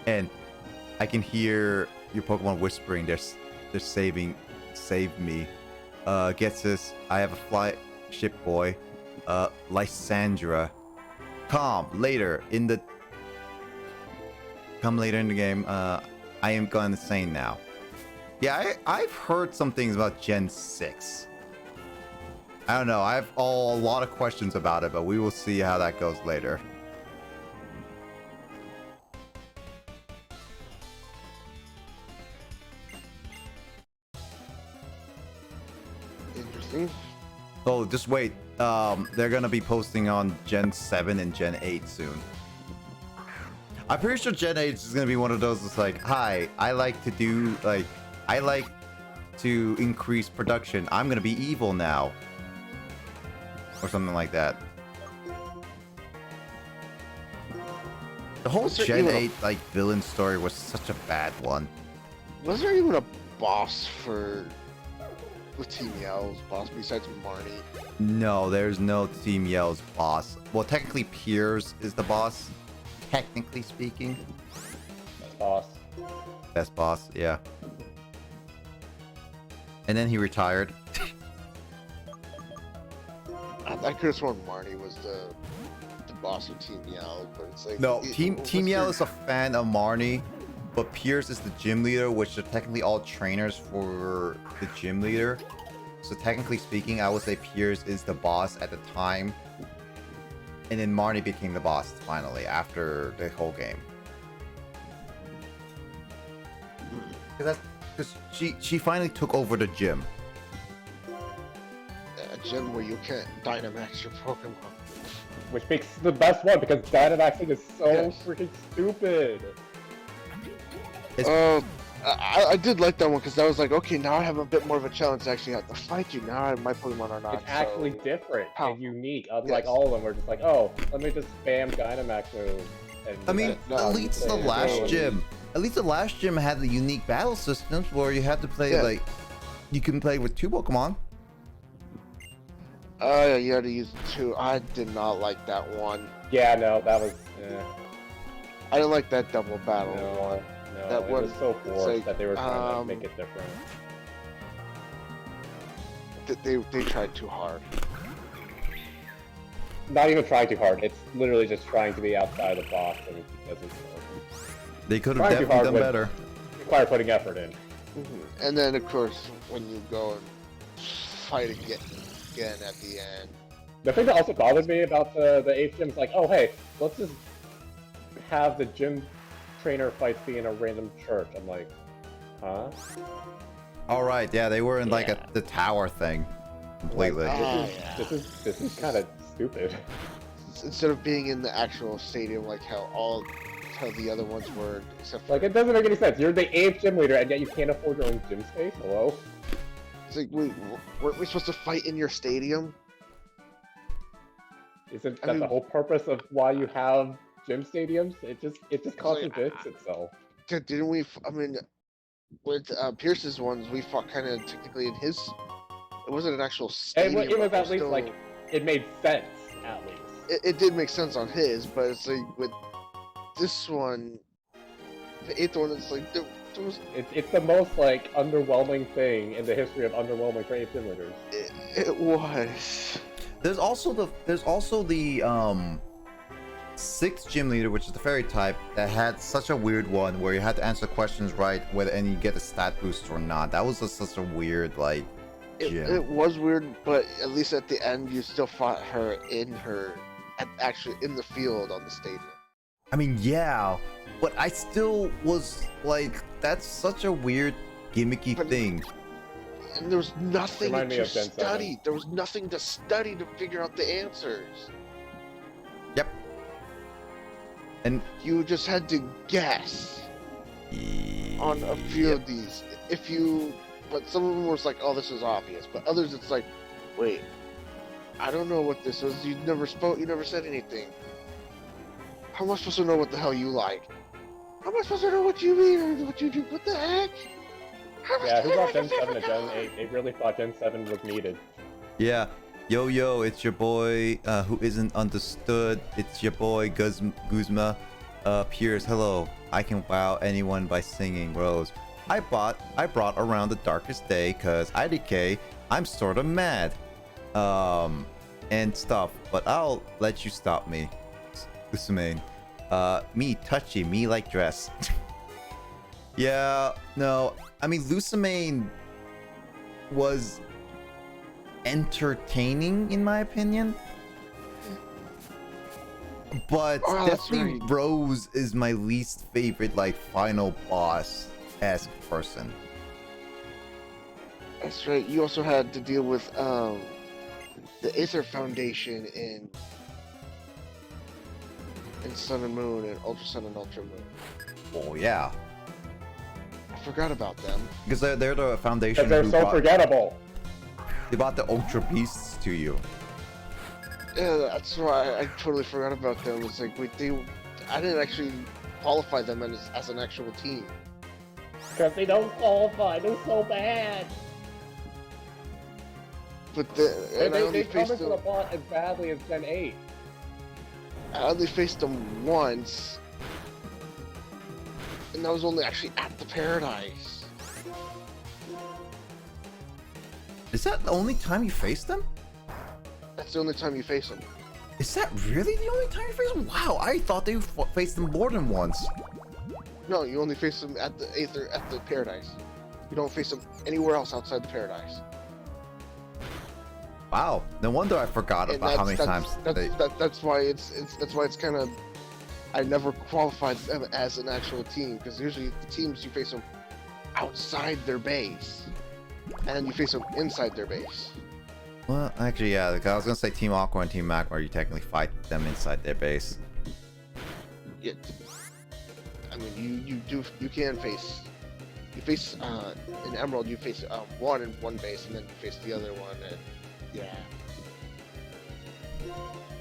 And I can hear your Pokemon whispering, they're save me. Getsis, I have a flagship boy. Lysandra. Come later in the game. I am going insane now. Yeah, I've heard some things about Gen 6. I don't know. I have a lot of questions about it, but we will see how that goes later. Interesting. Oh, just wait. They're gonna be posting on Gen 7 and Gen 8 soon. I'm pretty sure Gen 8 is gonna be one of those that's like, hi, I like to increase production. I'm gonna be evil now. Or something like that. The whole Gen 8 like villain story was such a bad one. Was there even a boss with Team Yell's boss besides Marnie? No, there's no Team Yell's boss. Well, technically Piers is the boss. Technically speaking. Best boss. Best boss, yeah. And then he retired. I could have sworn Marnie was the boss of Team Yell, but it's like No, Team Yell is a fan of Marnie, but Piers is the gym leader, which are technically all trainers for the gym leader. So technically speaking, I would say Piers is the boss at the time. And then Marnie became the boss finally after the whole game. Because she finally took over the gym. A gym where you can't Dynamax your Pokemon. Which makes the best one because Dynamaxing is so freaking stupid. I did like that one because I was like, okay, now I have a bit more of a challenge to actually have to fight you. Now my Pokemon are not. It's actually different and unique. Unlike all of them, we're just like, oh, let me just spam Dynamax moves. I mean, at least the last gym. At least the last gym had the unique battle systems where you had to play like, you can play with 2 Pokemon. Yeah, you had to use 2. I did not like that one. Yeah, no, that was. I didn't like that double battle one. No, that it one, was so forced like, that they were trying to make it different. They tried too hard. not even trying too hard. It's literally just trying to be outside the box, and it doesn't work. They could have definitely done better. Require putting effort in. And then, of course, when you go and fight again at the end. The thing that also bothers me about the 8th gym is like, oh hey, let's just have the gym trainer fights be in a random church. I'm like, huh? All right, yeah, they were in like the tower thing, completely. This is kind of stupid. Instead of being in the actual stadium, like how the other ones were, except for... Like, it doesn't make any sense. You're the 8th gym leader, and yet you can't afford your own gym space? Hello? It's like, wait, weren't we supposed to fight in your stadium? Isn't that the whole purpose of why you have gym stadiums? It just contradicts itself. Didn't we? I mean, with Pierce's ones, we fought kind of technically in his. It wasn't an actual stadium. It was at least like it made sense. At least it did make sense on his, but it's like with this one, the 8th one, it's like there was. It's the most like underwhelming thing in the history of underwhelming for 8th gym leaders. It was. There's also the 6th gym leader, which is the fairy type, that had such a weird one where you had to answer questions right, and you get a stat boost or not. That was just such a weird gym. It was weird, but at least at the end, you still fought her actually in the field on the stadium. I mean, yeah, but I still was like, that's such a weird gimmicky thing. And there was nothing to study. 7. There was nothing to study to figure out the answers. Yep. And you just had to guess on a few of these. But some of them was like, oh, this is obvious. But others, it's like, wait, I don't know what this is. You never spoke. You never said anything. How am I supposed to know what the hell you like? How am I supposed to know what you mean or what you do? What the heck? Yeah, who brought Gen 7 to Gen 8? They really thought Gen 7 was needed. Yeah. Yo, it's your boy who isn't understood. It's your boy Guzma. Pierce, hello. I can wow anyone by singing Rose. I brought around the darkest day because IDK, I'm sort of mad. And stuff. But I'll let you stop me. Usumane. Me touchy, me like dress. Yeah, no. I mean, Lucamane was entertaining in my opinion, but definitely right. Rose is my least favorite, like, final boss-esque person. That's right. You also had to deal with the Aether Foundation in Sun and Moon and Ultra Sun and Ultra Moon. Oh yeah. I forgot about them. Because they're the foundation. Because they're so forgettable. They brought the Ultra Beasts to you. Yeah, that's why I totally forgot about them. It's like, wait, I didn't actually qualify them as an actual team. Because they don't qualify, they're so bad. But they come into the plot as badly as Gen 8. I only faced them once. And that was only actually at the Paradise. Is that the only time you faced them? That's the only time you face them. Is that really the only time you face them? Wow, I thought they faced them more than once. No, you only face them at the Paradise. You don't face them anywhere else outside the Paradise. Wow, no wonder I forgot about how many times. That's why it's kind of. I never qualified them as an actual team because usually the teams you face them outside their base, and then you face them inside their base. Well, actually, yeah. I was gonna say Team Aqua and Team Magmar, you technically fight them inside their base. Yeah. I mean, you can face. You face in Emerald, you face one in one base, and then you face the other one, and yeah.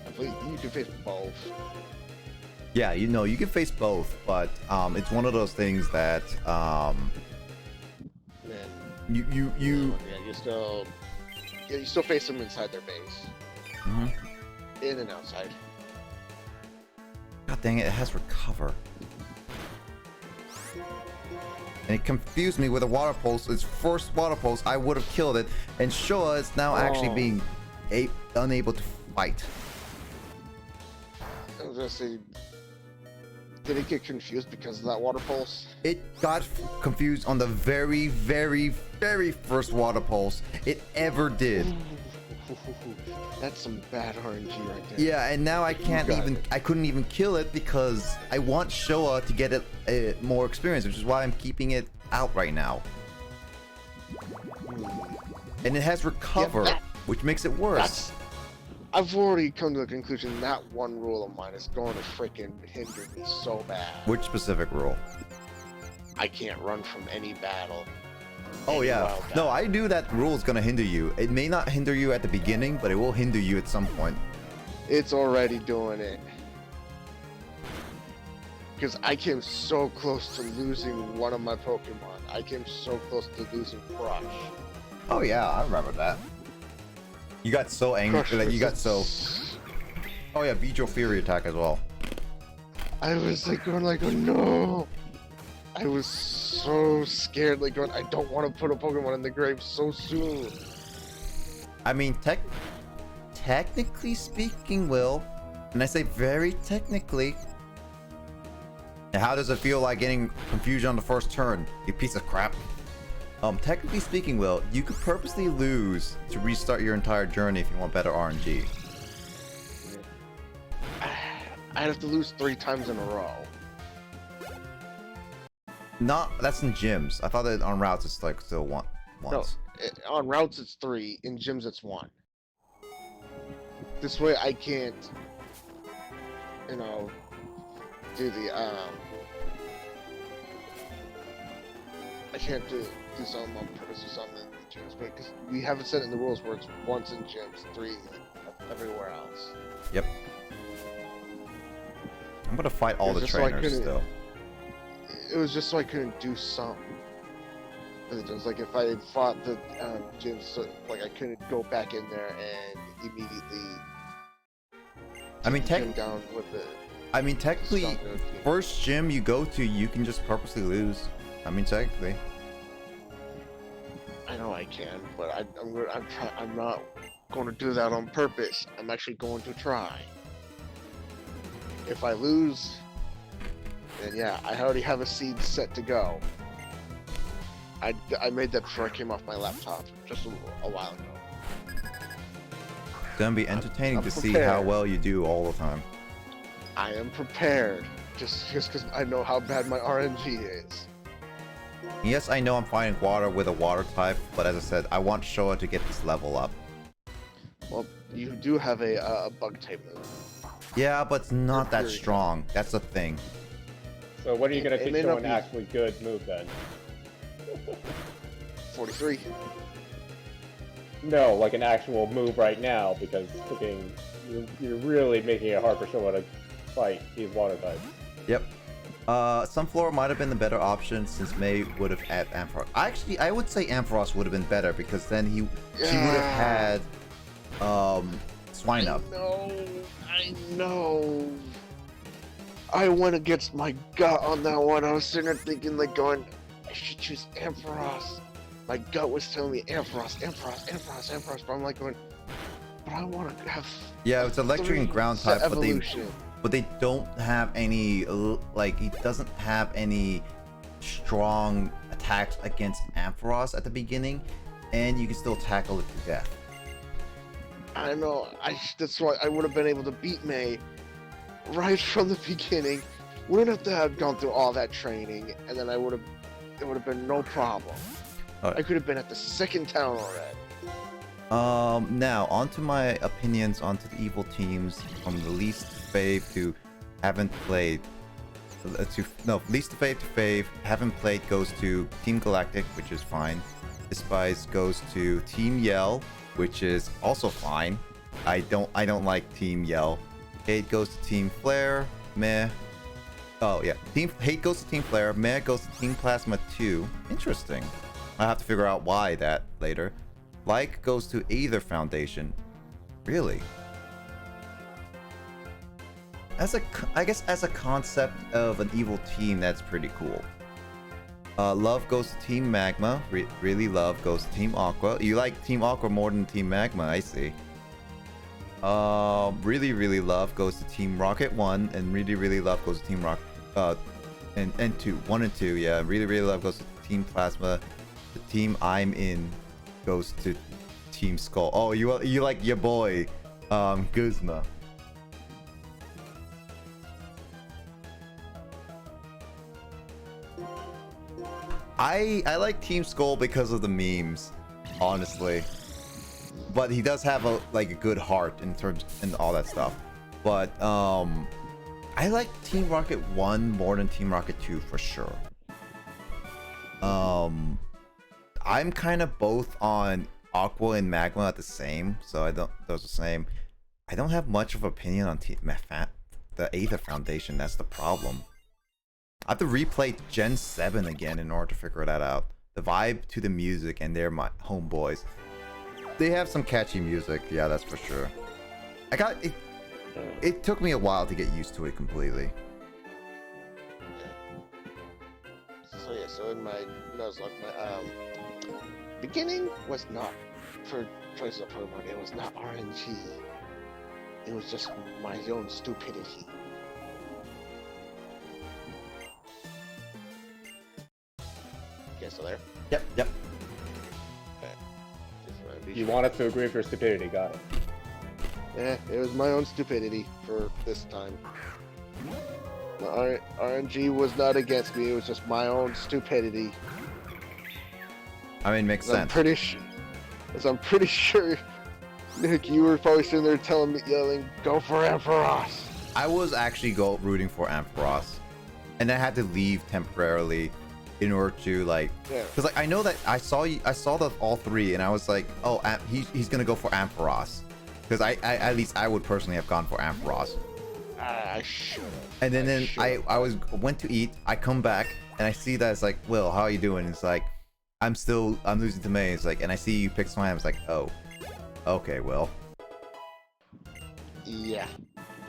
I believe you can face both. Yeah, you can face both, but it's one of those things that you still face them inside their base. Mm-hmm. In and outside. God dang it! It has recover, and it confused me with a water pulse. Its first water pulse, I would have killed it, and Showa is now actually being unable to fight. gonna say, did it get confused because of that water pulse? It got confused on the very, very, very first water pulse it ever did. That's some bad RNG right there. Yeah, and now I couldn't even kill it because I want Showa to get it more experience, which is why I'm keeping it out right now. And it has recover, which makes it worse. I've already come to the conclusion that one rule of mine is going to freaking hinder me so bad. Which specific rule? I can't run from any battle. Oh yeah. No, I knew that rule is gonna hinder you. It may not hinder you at the beginning, but it will hinder you at some point. It's already doing it. Because I came so close to losing one of my Pokemon. I came so close to losing Crush. Oh yeah, I remember that. You got so angry that you got so... Oh yeah, Beedrill Fury attack as well. I was like going like, oh no! I was so scared, like going, I don't want to put a Pokemon in the grave so soon. I mean, technically speaking, Will, and I say very technically, how does it feel like getting confusion on the first turn, you piece of crap? Technically speaking, Will, you could purposely lose to restart your entire journey if you want better RNG. I'd have to lose 3 times in a row. That's in gyms. I thought that on routes it's like still once. No, on routes it's 3, in gyms it's 1. This way I can't, you know, do the I can't do something on purpose or something in the gyms, because we haven't set it in the rules where it's once in gyms, 3 everywhere else. Yep. I'm gonna fight all the trainers still. It was just so I couldn't do something. It was like if I had fought the gyms, so, like I couldn't go back in there and immediately. I mean, technically, first gym you go to, you can just purposely lose. I mean, technically. I know I can, but I'm not going to do that on purpose. I'm actually going to try. If I lose, then yeah, I already have a seed set to go. I made that before I came off my laptop just a while ago. It's gonna be entertaining to see how well you do all the time. I am prepared, just because I know how bad my RNG is. Yes, I know I'm fighting water with a water type, but as I said, I want Showa to get this level up. Well, you do have a bug type move. Yeah, but it's not that strong. That's the thing. So what are you going to teach someone an actually good move then? 43. No, like an actual move right now, because you're really making it hard for someone to fight these water types. Yep. Sunflower might have been the better option since May would have had Ampharos. Actually, I would say Ampharos would have been better because then she would have had Swinub. I know. I went against my gut on that one. I was sitting there thinking, like, going, I should choose Ampharos. My gut was telling me Ampharos, but I'm like going, but I want to have. Yeah, it's electric and ground type, but they don't have any, like, he doesn't have any strong attacks against Ampharos at the beginning, and you can still tackle it to death. I know. That's why I would have been able to beat May right from the beginning. Wouldn't have to have gone through all that training, and then it would have been no problem. Right. I could have been at the second town already. Now onto my opinions onto the evil teams from the least fave to haven't played. Least fave to fave, haven't played goes to Team Galactic, which is fine. Despise goes to Team Yell, which is also fine. I don't like Team Yell. Hate goes to Team Flare. Meh. Oh yeah, Hate goes to Team Flare. Meh goes to Team Plasma 2. Interesting. I'll have to figure out why that later. Like goes to Aether Foundation. Really? I guess as a concept of an evil team, that's pretty cool. Love goes to Team Magma. Really love goes to Team Aqua. You like Team Aqua more than Team Magma, I see. Really love goes to Team Rocket 1, and really love goes to Team Rocket and 2. 1 and 2, yeah. Really love goes to Team Plasma. The team I'm in goes to Team Skull. Oh, you like your boy, Guzma. I like Team Skull because of the memes, honestly. But he does have a good heart in terms and all that stuff. But I like Team Rocket 1 more than Team Rocket 2 for sure. I'm kind of both on Aqua and Magma at the same, so those the same. I don't have much of an opinion on the Aether Foundation. That's the problem. I have to replay Gen 7 again in order to figure that out. The vibe to the music, and they're my homeboys. They have some catchy music, yeah, that's for sure. I got it. It took me a while to get used to it completely. So yeah, so in my Nuzlocke, my beginning was not for choices of Pokemon. It was not RNG. It was just my own stupidity. Okay, so there. Yep. Okay. You wanted to agree with your stupidity, got it. Yeah, it was my own stupidity for this time. My RNG was not against me, it was just my own stupidity. I mean, makes sense. I'm pretty sure, Nick, you were probably sitting there yelling, "Go for Ampharos!" I was actually rooting for Ampharos, and I had to leave temporarily in order to because I know that I saw the all three, and I was like, oh, he's gonna go for Ampharos, because I at least I would personally have gone for Ampharos. I should have. And then I went to eat. I come back and I see that it's like, Will, how are you doing? It's like, I'm losing to May. It's like, and I see you pick Slime. It's like, oh, okay, Will. Yeah,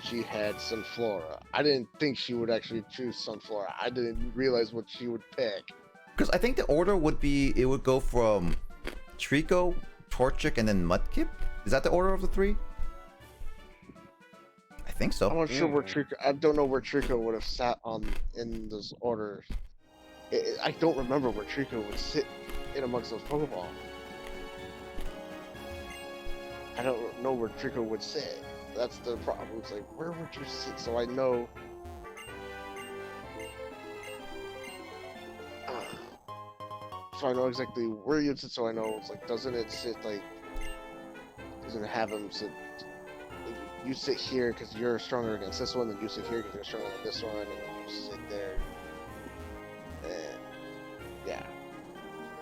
she had Sunflora. I didn't think she would actually choose Sunflora. I didn't realize what she would pick. Because I think the order would be, it would go from Trico, Torchic, and then Mudkip. Is that the order of the three? I think so. I'm not sure where Trico. I don't know where Trico would have sat in those orders. I don't remember where Trico would sit in amongst those Pokeball. I don't know where Trico would sit. That's the problem. It's like, where would you sit so I know? So I know exactly where you'd sit. So I know it's like, doesn't it have him sit? You sit here because you're stronger against this one, and you sit here because you're stronger than this one, and you sit there. And yeah,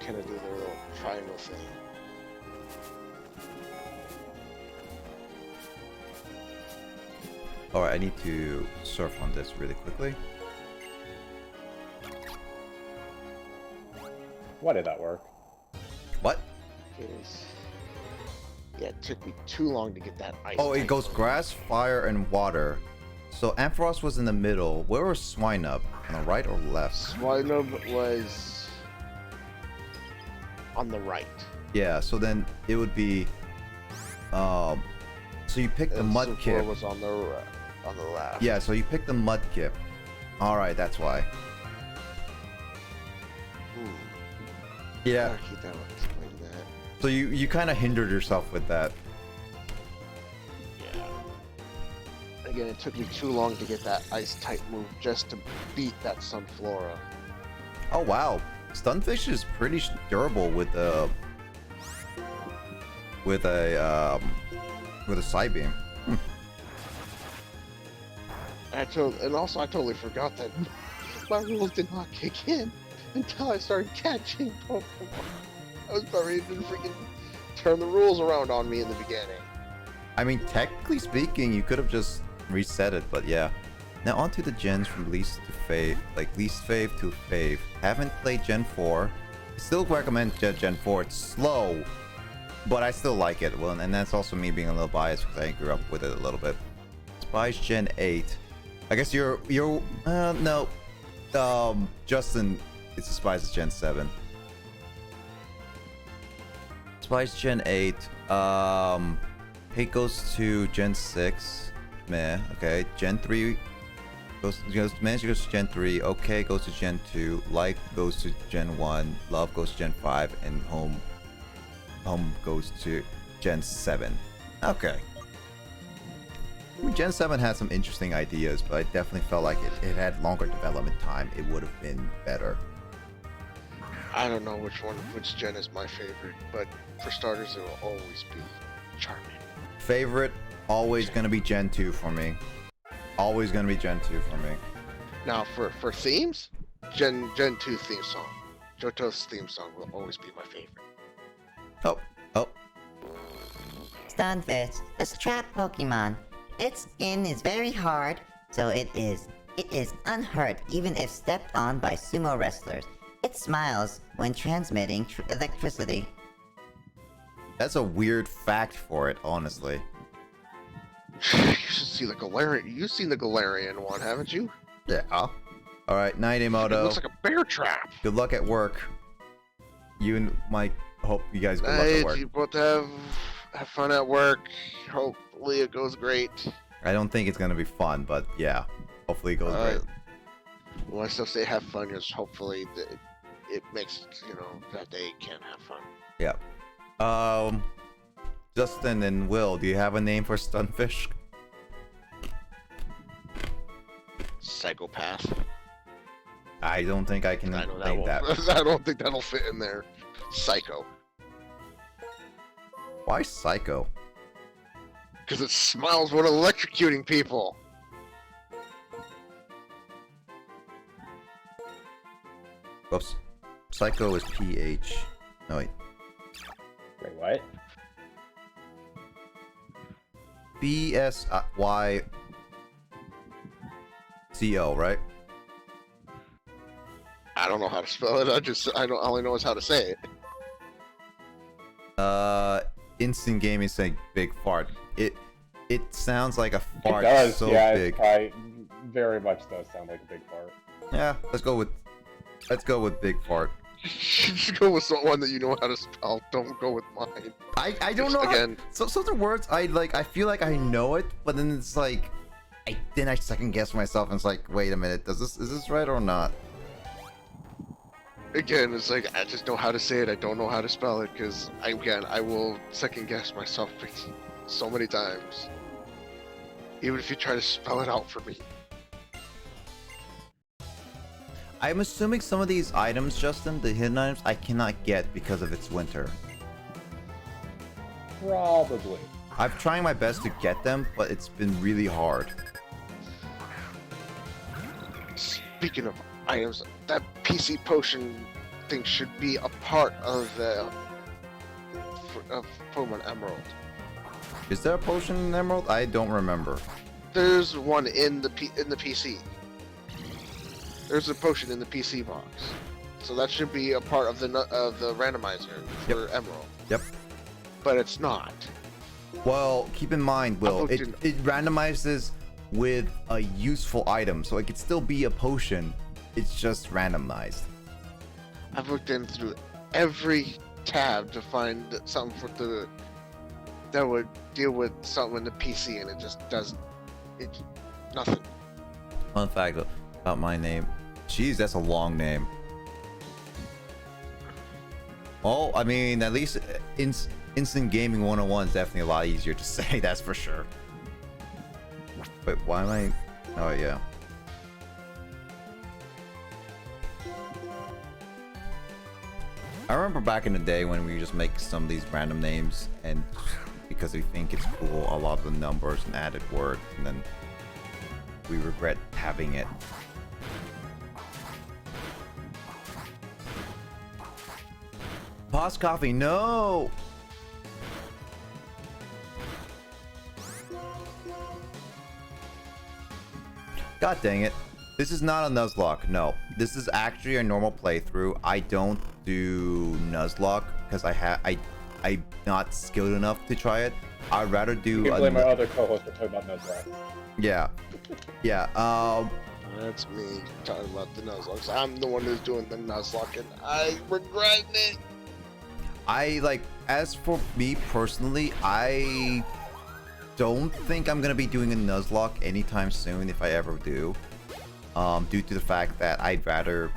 kind of do the little triangle thing. Alright, I need to surf on this really quickly. Why did that work? What? Yeah, it took me too long to get that ice. Oh, it goes grass, fire, and water. So Ampharos was in the middle. Where was Swinub? On the right or left? Swinub was on the right. Yeah, so then it would be so you pick the Mudkip. Was on the left. Yeah, so you pick the Mudkip. Alright, that's why. Yeah. That would explain that. So you kind of hindered yourself with that. Yeah. Again, it took me too long to get that ice type move just to beat that Sunflora. Oh wow, Stunfish is pretty durable with a Psybeam. And also I totally forgot that my rules did not kick in until I started catching Pokemon. I was about ready to freaking turn the rules around on me in the beginning. I mean, technically speaking, you could have just reset it, but yeah. Now onto the gens from least to fave, least fave to fave. Haven't played Gen 4. Still recommend Gen 4. It's slow, but I still like it. Well, and that's also me being a little biased because I grew up with it a little bit. Spice Gen 8. I guess you're no. Justin, it's a Spice Gen 7. Spice Gen 8. Hate goes to Gen 6. Meh. Okay. Gen 3 goes Manage goes to Gen 3. Okay goes to Gen 2. Life goes to Gen 1. Love goes to Gen 5. And Home goes to Gen 7. Okay. I mean, Gen 7 had some interesting ideas, but I definitely felt like it had longer development time. It would have been better. I don't know which gen is my favorite, but for starters, it will always be Charming. Favorite, always gonna be Gen 2 for me. Always gonna be Gen 2 for me. Now, for themes, Gen 2 theme song. Johto's theme song will always be my favorite. Oh. Stunfish, a trap Pokemon. Its skin is very hard, so it is unhurt even if stepped on by sumo wrestlers. It smiles when transmitting electricity. That's a weird fact for it, honestly. You should see the Galarian. You've seen the Galarian one, haven't you? Yeah. Alright, night, Emoto. It looks like a bear trap. Good luck at work. You and Mike, hope you guys good luck at work. You both have fun at work. Hopefully it goes great. I don't think it's gonna be fun, but yeah. Hopefully it goes great. When I still say have fun, because hopefully it makes, that they can have fun. Yeah. Justin and Will, do you have a name for Stunfish? Psychopath. I don't think I can name that. I don't think that'll fit in there. Psycho. Why Psycho? Because it smiles when electrocuting people. Oops. Psycho is PH. No, wait. Wait, what? BSYCO, right? I don't know how to spell it. I only know how to say it. Instant Gaming saying big fart. It sounds like a fart. It does, so yeah, big. It probably very much does sound like a big fart. Yeah, let's go with big fart. Just go with someone that you know how to spell. Don't go with mine. I don't know. Again. So the words I feel like I know it, but then it's like I second guess myself and it's like, wait a minute, is this right or not? Again, it's like I just know how to say it. I don't know how to spell it because I will second guess myself so many times. Even if you try to spell it out for me. I'm assuming some of these items, Justin, the hidden items, I cannot get because of its winter. Probably. I've tried my best to get them, but it's been really hard. Speaking of items, that PC potion thing should be a part of Pokemon Emerald. Is there a potion in Emerald? I don't remember. There's one in the PC. There's a potion in the PC box, so that should be a part of the randomizer for Emerald. Yep. But it's not. Well, keep in mind, Will, it randomizes with a useful item, so it could still be a potion. It's just randomized. I've looked in through every tab to find something that would deal with something in the PC, and it just doesn't. It's nothing. Fun fact about my name. Jeez, that's a long name. Oh, I mean, at least Instant Gaming 101 is definitely a lot easier to say, that's for sure. Wait, why am I... Oh, yeah. I remember back in the day when we just make some of these random names, and because we think it's cool, a lot of the numbers and added words, and then we regret having it. Pause coffee, no! God dang it. This is not a Nuzlocke, no. This is actually a normal playthrough. I don't do Nuzlocke because I'm not skilled enough to try it. I'd rather do... You can blame my other co-host for talking about Nuzlocke. Yeah. Yeah, That's me talking about the Nuzlocke. I'm the one who's doing the Nuzlocke, and I regret it. as for me personally, I don't think I'm gonna be doing a Nuzlocke anytime soon if I ever do. Due to the fact that I'd rather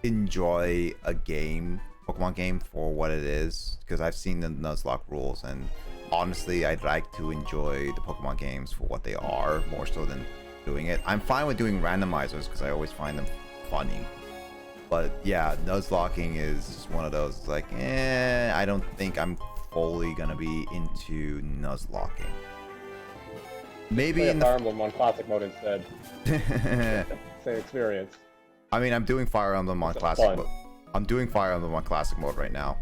enjoy a Pokemon game for what it is, because I've seen the Nuzlocke rules, and honestly, I'd like to enjoy the Pokemon games for what they are, more so than doing it. I'm fine with doing randomizers, because I always find them funny. But yeah, Nuzlocking is just one of those, like, I don't think I'm fully gonna be into Nuzlocking. Maybe in the Fire Emblem on classic mode instead. Same experience. I mean, I'm doing Fire Emblem on classic mode. I'm doing Fire Emblem on classic mode right now.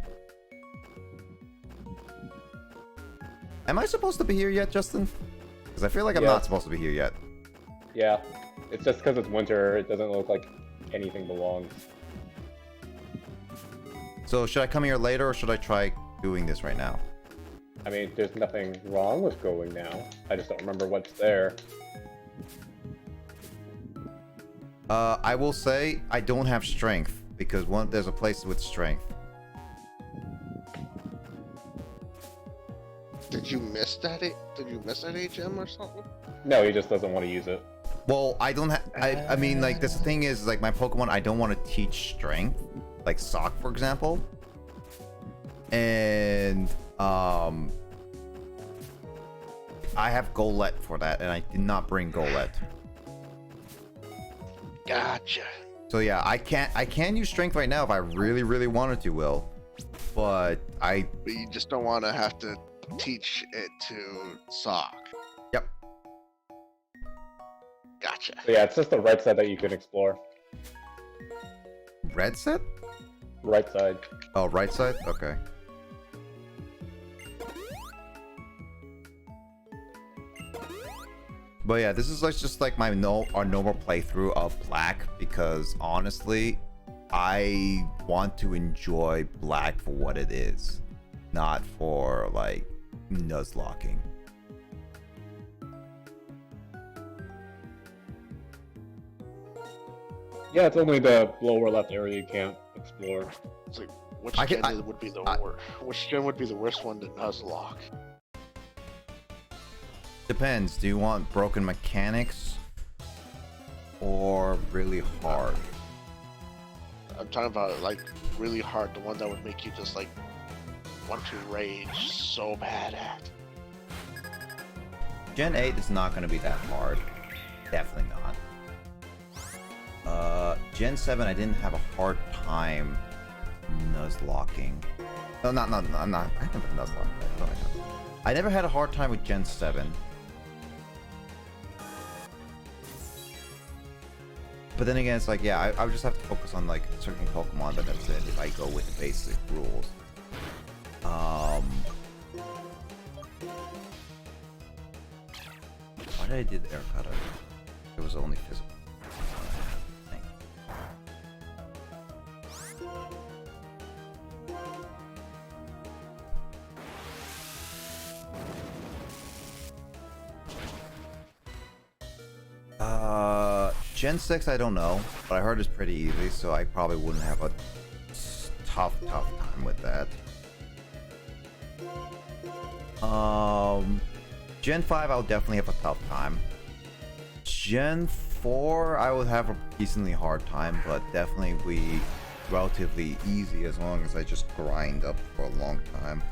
Am I supposed to be here yet, Justin? Because I feel like I'm not supposed to be here yet. Yeah, it's just because it's winter. It doesn't look like anything belongs. So should I come here later, or should I try doing this right now? I mean, there's nothing wrong with going now. I just don't remember what's there. I will say I don't have strength, because there's a place with strength. Did you miss that? Did you miss that HM or something? No, he just doesn't want to use it. Well, I don't have. I mean, like, this thing is, like, my Pokemon, I don't want to teach strength, like Sock, for example. And I have Golett for that, and I did not bring Golett. Gotcha. So yeah, I can use strength right now if I really wanted to, Will. But you just don't want to have to teach it to Sock. Yep. Gotcha. So yeah, it's just the right side that you can explore. Red set? Right side. Oh, right side? Okay. But yeah, this is like just like our normal playthrough of Black, because honestly, I want to enjoy Black for what it is, not for like Nuzlocking. Yeah, it's only the lower left area you can't explore. It's like, which gen would be the worst? Which gen would be the worst one to Nuzlocke? Depends. Do you want broken mechanics or really hard? I'm talking about like really hard, the one that would make you just like want to rage so bad at. Gen 8 is not going to be that hard. Definitely not. Gen 7, I didn't have a hard time Nuzlocking. No, not. I never Nuzlocked. I never had a hard time with Gen 7. But then again, it's like, yeah, I would just have to focus on like certain Pokemon, but that's it. If I go with the basic rules. Why did I do the air cutter? It was only physical. Gen 6, I don't know, but I heard it's pretty easy, so I probably wouldn't have a tough time with that. Gen 5, I'll definitely have a tough time. Gen 4, I would have a decently hard time, but definitely be relatively easy as long as I just grind up for a long time.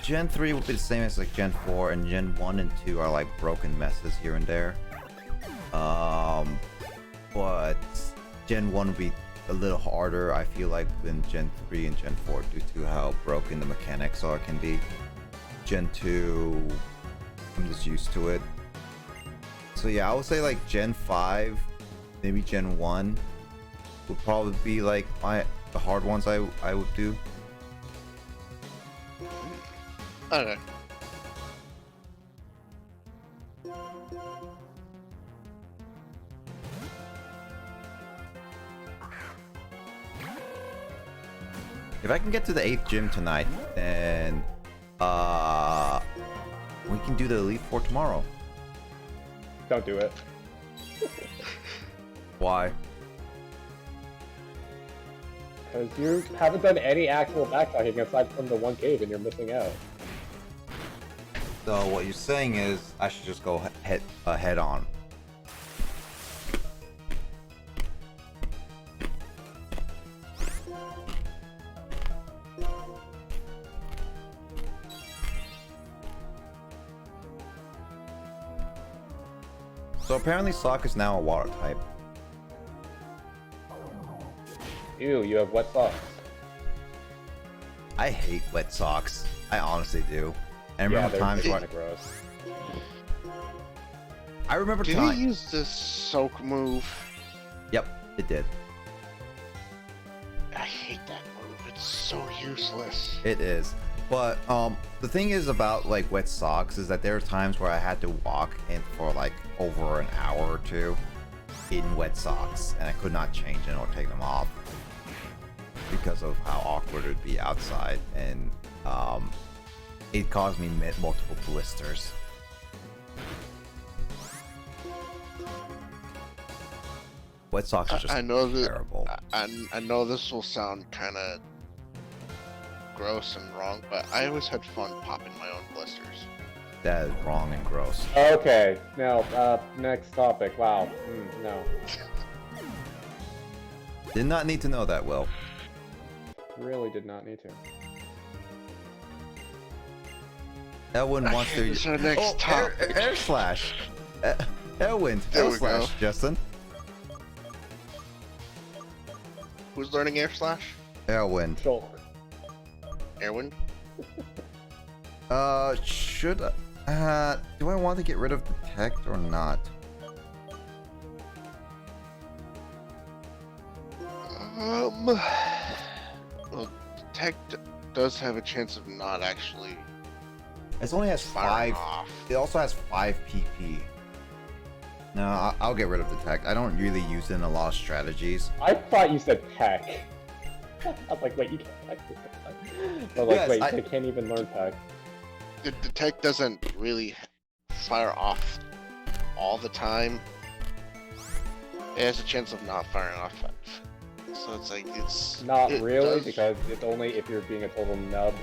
Gen 3 would be the same as like Gen 4, and Gen 1 and 2 are like broken messes here and there. But Gen 1 would be a little harder, I feel like, than Gen 3 and Gen 4 due to how broken the mechanics can be. Gen 2, I'm just used to it. So yeah, I would say like Gen 5, maybe Gen 1 would probably be like the hard ones I would do. Okay. If I can get to the 8th gym tonight, then we can do the Elite Four tomorrow. Don't do it. Why? Because you haven't done any actual backtracking aside from the one cave and you're missing out. So what you're saying is I should just go head on. So apparently Sock is now a water type. Ew, you have wet socks. I hate wet socks. I honestly do. I remember times where gross. I remember Did times. he use this soak move? Yep, it did. I hate that move. It's so useless. It is. But the thing is about like wet socks is that there are times where I had to walk in for like over an hour or two in wet socks, and I could not change them or take them off because of how awkward it would be outside, and it caused me multiple blisters. Wet socks are just terrible. I know this will sound kind of gross and wrong, but I always had fun popping my own blisters. That is wrong and gross. Okay, now, next topic. Wow. No. Did not need to know that, Will. Really did not need to. Elwin wants to. This is our next topic. Air slash. Elwin. There Air we slash. go. Justin. Who's learning air slash? Elwin. Shulk. Erwin? Should do I want to get rid of detect or not? Well, detect does have a chance of not actually. It only has 5. Off. It also has 5 PP. No, I'll get rid of detect. I don't really use it in a lot of strategies. I thought you said tech. I was like, wait, you can't tech this. But like, Yes, wait, they can't even learn tech. The detect doesn't really fire off all the time. It has a chance of not firing off. So it's like, Not it really, does- because it's only if you're being a total nub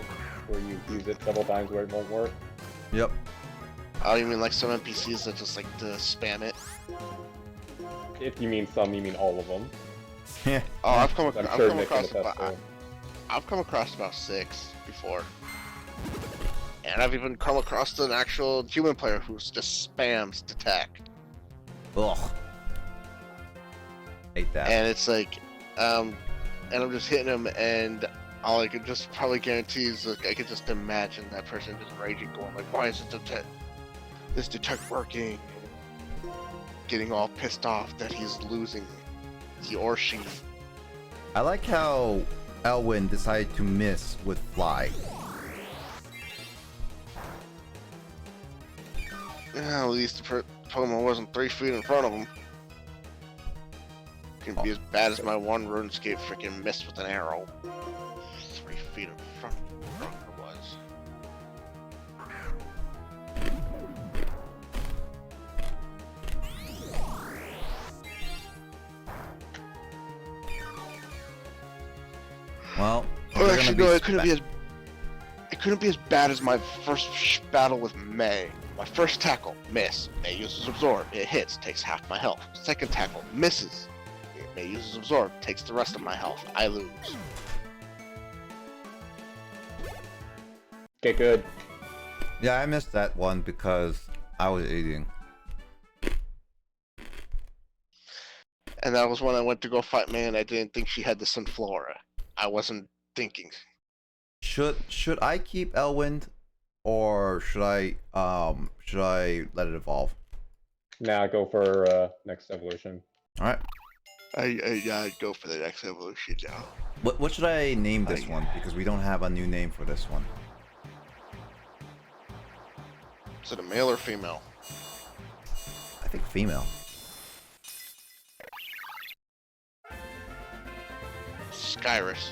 where you use it several times where it won't work. Yep. Oh, you mean like some NPCs that just like to spam it? If you mean some, you mean all of them. Yeah. Oh, I've come I'm sure Nick across can attest to it. I've come across about 6 before. And I've even come across an actual human player who just spams detect. Ugh. Hate that. And it's like, and I'm just hitting him, and all I could just probably guarantee is like I could just imagine that person just raging, going like, "Why is this detect working?" Getting all pissed off that he's losing, he or she. I like how Elwin decided to miss with fly. Yeah, at least the Pokemon wasn't 3 feet in front of him. Can be as bad as my one RuneScape freaking missed with an arrow. 3 feet in front of the it was. Well, Oh, actually, no, it couldn't be as bad as my first battle with May. My first tackle, miss. May uses absorb. It hits, takes half my health. Second tackle, misses. May uses absorb, takes the rest of my health. I lose. Get good. Yeah, I missed that one because I was eating. And that was when I went to go fight May, and I didn't think she had the Sunflora. I wasn't thinking. Should I keep Elwind, or should I let it evolve? Now go for next evolution. All right. I'd go for the next evolution now. What should I name this one? Because we don't have a new name for this one. Is it a male or female? I think female. Skyrus.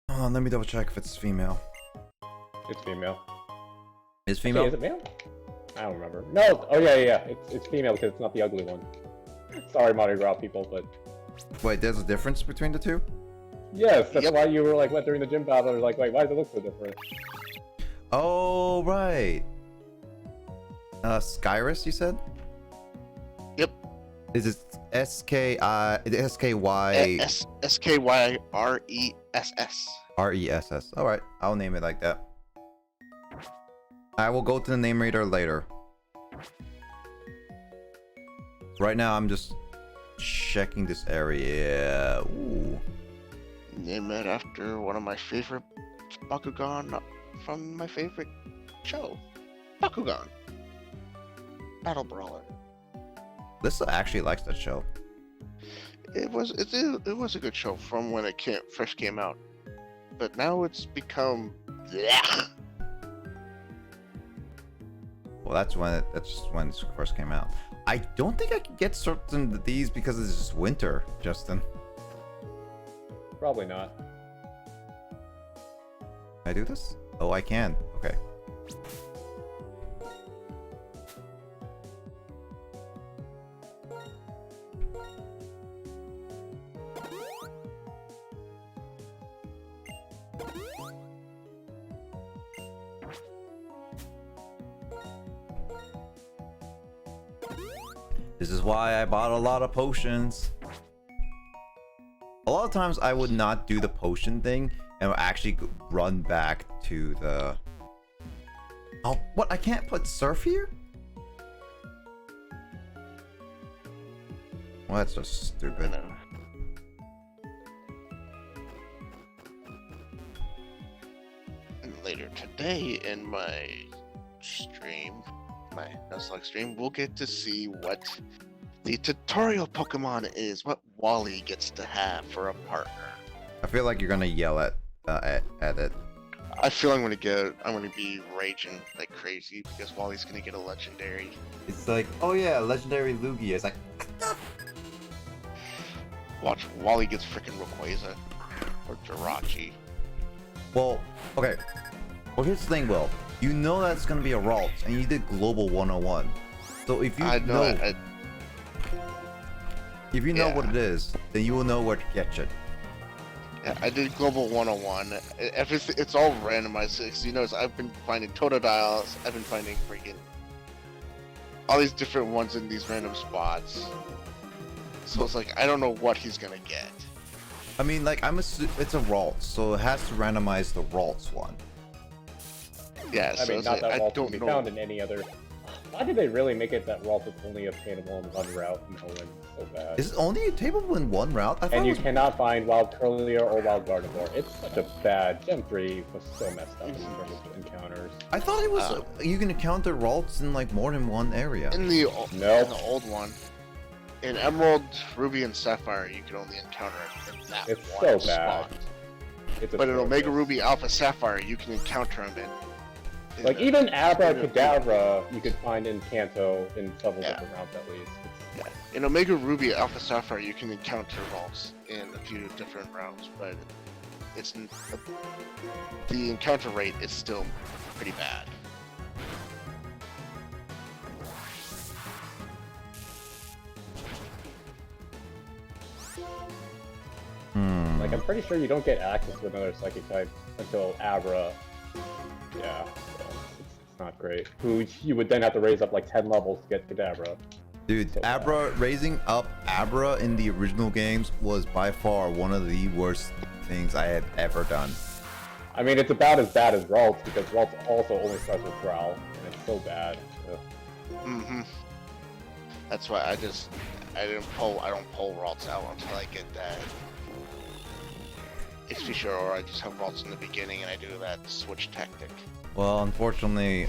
Oh, let me double check if it's female. It's female. Is female? Okay, is it male? I don't remember. No. Oh yeah. It's female because it's not the ugly one. Sorry, Mardi Gras people, but Wait, there's a difference between the two? yes, that's why you were like, what during the gym battle? Like, wait, why does it look so different? Oh, right. Skyrus, you said? Yep. Is it S-K-Y... S-K-Y-R-E-S-S. R-E-S-S. Alright, I'll name it like that. I will go to the name reader later. Right now, I'm just checking this area. Ooh. Name it after one of my favorite Bakugan from my favorite show. Bakugan. Battle Brawler. Lisa actually likes that show. It was a good show from when it first came out. But now it's become Well, that's when it first came out. I don't think I can get certain of these because it's just winter, Justin. Probably not. Can I do this? Oh, I can. Okay. This is why I bought a lot of potions. A lot of times I would not do the potion thing and would actually run back to the... Oh, what? I can't put surf here? Well, that's just stupid. And later today in my stream, my Nuzlocke stream, we'll get to see what the tutorial Pokemon is, what Wally gets to have for a partner. I feel like you're gonna yell at it. I feel I'm gonna be raging like crazy because Wally's gonna get a legendary. It's like, oh yeah, legendary Lugia. It's like, watch Wally gets freaking Rayquaza or Jirachi. well, okay. Well, here's the thing, Will. You know that's gonna be a Ralts, and you did Global 101. So if you if you know what it is, then you will know where to catch it. Yeah, I did Global 101. Everything, it's all randomized. You notice I've been finding Totodiles. I've been finding freaking all these different ones in these random spots. So it's like I don't know what he's gonna get. I mean, like it's a Ralts, so it has to randomize the Ralts one. Yeah, I so mean, not like, that I Ralts don't can be know. found in any other. Why did they really make it that Ralts is only obtainable in one route? No, it's so bad. Is it only attainable in one route? I thought And it you was... cannot find Wild Curlier or Wild Gardevoir. It's such a bad. Gen 3 was so messed up in terms of encounters. I thought it was you can encounter Ralts in like more than one area. In the old one, in Emerald, Ruby, and Sapphire, you can only encounter it in that It's one so bad. spot. It's But in atrocious. Omega Ruby, Alpha, Sapphire, you can encounter them in. Like even Abracadabra, you could find in Kanto in several different routes at least. In Omega Ruby, Alpha, Sapphire, you can encounter Ralts in a few different routes, but it's the encounter rate is still pretty bad. Like I'm pretty sure you don't get access to another psychic type until Abra. Yeah, so it's not great. Who you would then have to raise up like 10 levels to get Kadabra. Dude, Abra, raising up Abra in the original games was by far one of the worst things I have ever done. I mean, it's about as bad as Ralts because Ralts also only starts with Growl, and it's so bad. Ugh. Mm-hmm. That's why I don't pull Ralts out until I get that XP share, or I just have Ralts in the beginning and I do that switch tactic. Well, unfortunately,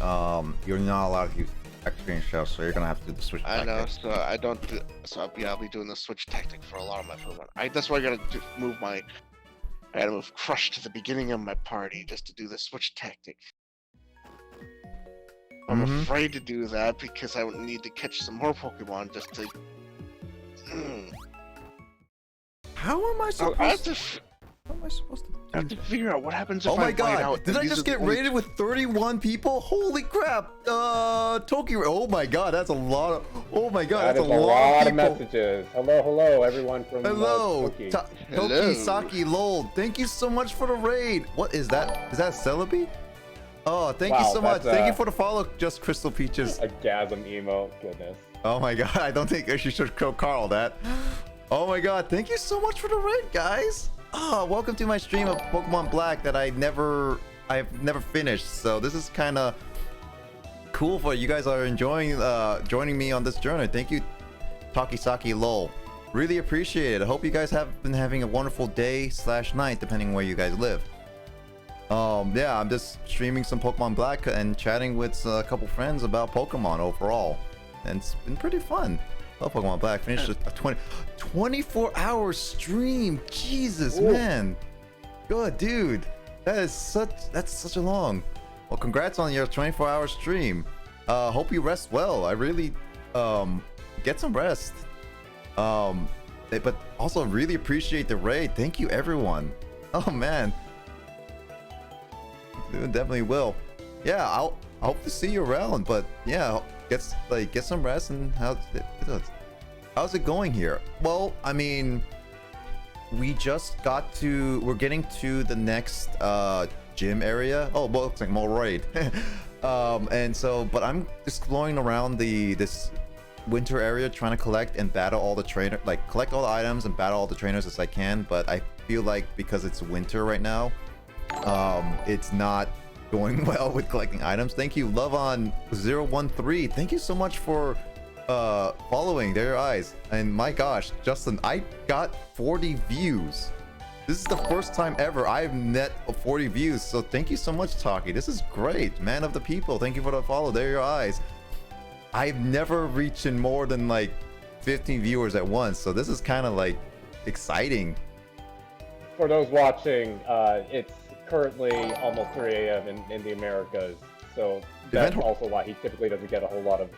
you're not allowed to use experience shells, so you're gonna have to do the switch I know, tactics. so I don't do. So I'll be doing the switch tactic for a lot of my Pokemon. That's why I gotta I gotta move Crush to the beginning of my party just to do the switch tactic. I'm afraid to do that because I would need to catch some more Pokemon just to. How am I supposed am I supposed to? I have to figure out what happens if Oh my I god! white out. Did I just get raided with 31 people? Holy crap! Tokyo. Oh my god, that's a lot of. Oh my god, That that's is a lot of people. messages. Hello, everyone from Hello, Toki. Toki Saki lol. Thank you so much for the raid. What is that? Is that Celebi? Oh, thank you Wow, so much. that's, Thank you for the follow, Just Crystal Peaches. A gasm emo. Goodness. Oh my god, I don't think I should show Carl that. Oh my god, thank you so much for the raid, guys. Oh, welcome to my stream of Pokemon Black that I've never finished. So this is kind of cool for you guys are enjoying joining me on this journey. Thank you, Takisaki lol. Really appreciate it. I hope you guys have been having a wonderful day / night, depending where you guys live. Yeah, I'm just streaming some Pokemon Black and chatting with a couple friends about Pokemon overall, and it's been pretty fun. Love Pokemon Black. Finished a 24-hour stream. Jesus, man. Good, dude. That's such a long. Well, congrats on your 24-hour stream. Hope you rest well. I really get some rest. But also really appreciate the raid. Thank you, everyone. Oh man. Definitely will. Yeah, I hope to see you around. But yeah, get some rest. And how's it going here? Well, I mean, we're getting to the next gym area. Oh, well, looks like more raid. And so, but I'm exploring around this winter area, trying to collect and battle all the collect all the items and battle all the trainers as I can. But I feel like because it's winter right now, it's not going well with collecting items. Thank you, Love on 013. Thank you so much for following. There your eyes. And my gosh, Justin, I got 40 views. This is the first time ever I've net 40 views. So thank you so much, Taki. This is great. Man of the people. Thank you for the follow. There your eyes. I've never reached in more than like 15 viewers at once. So this is kind of like exciting. For those watching, it's currently almost 3 a.m. in the Americas, so that's also why he typically doesn't get a whole lot of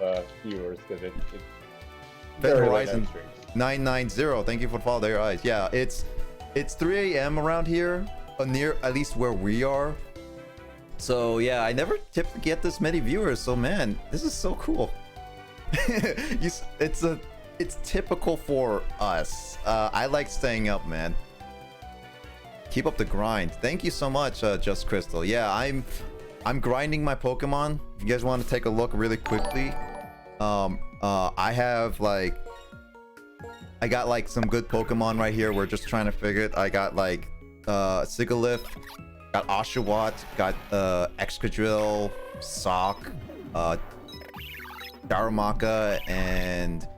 viewers, because it's very Horizon 990. Thank you for the follow. There your eyes. Yeah, it's 3 a.m. around here, near at least where we are. So yeah, I never typically get this many viewers. So man, this is so cool. It's typical for us. I like staying up, man. Keep up the grind. Thank you so much, Just Crystal. Yeah, I'm grinding my Pokemon. If you guys want to take a look really quickly, I have I got like some good Pokemon right here. We're just trying to figure it. I got like Sigilyph, got Oshawott, got Excadrill, Sock, Darumaka, and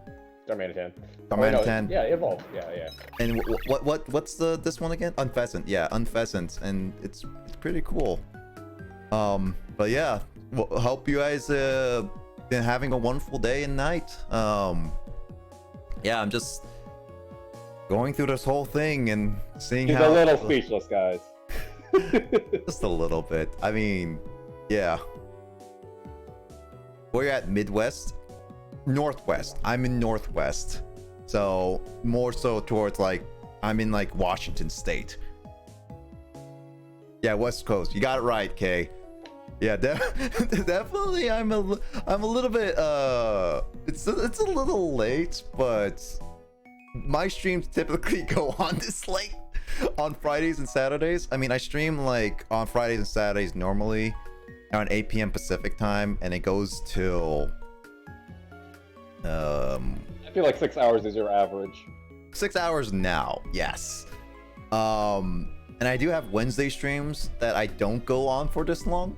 Darmanitan. Darmanitan. Yeah, Evolve. Yeah. And what's this one again? Unfezant. Yeah, Unfezant, and it's pretty cool. But yeah, hope you guys been having a wonderful day and night. Yeah, I'm just going through this whole thing and seeing He's how. a little speechless, guys. Just a little bit. I mean, yeah. We're at Midwest, Northwest. I'm in Northwest. So more so towards I'm in Washington State. Yeah, West Coast. You got it right, Kay. Yeah, definitely. I'm a little bit. It's a little late, but my streams typically go on this late on Fridays and Saturdays. I mean, I stream on Fridays and Saturdays normally around 8 p.m. Pacific time, and it goes till I feel like 6 hours is your average. 6 hours now, yes. And I do have Wednesday streams that I don't go on for this long.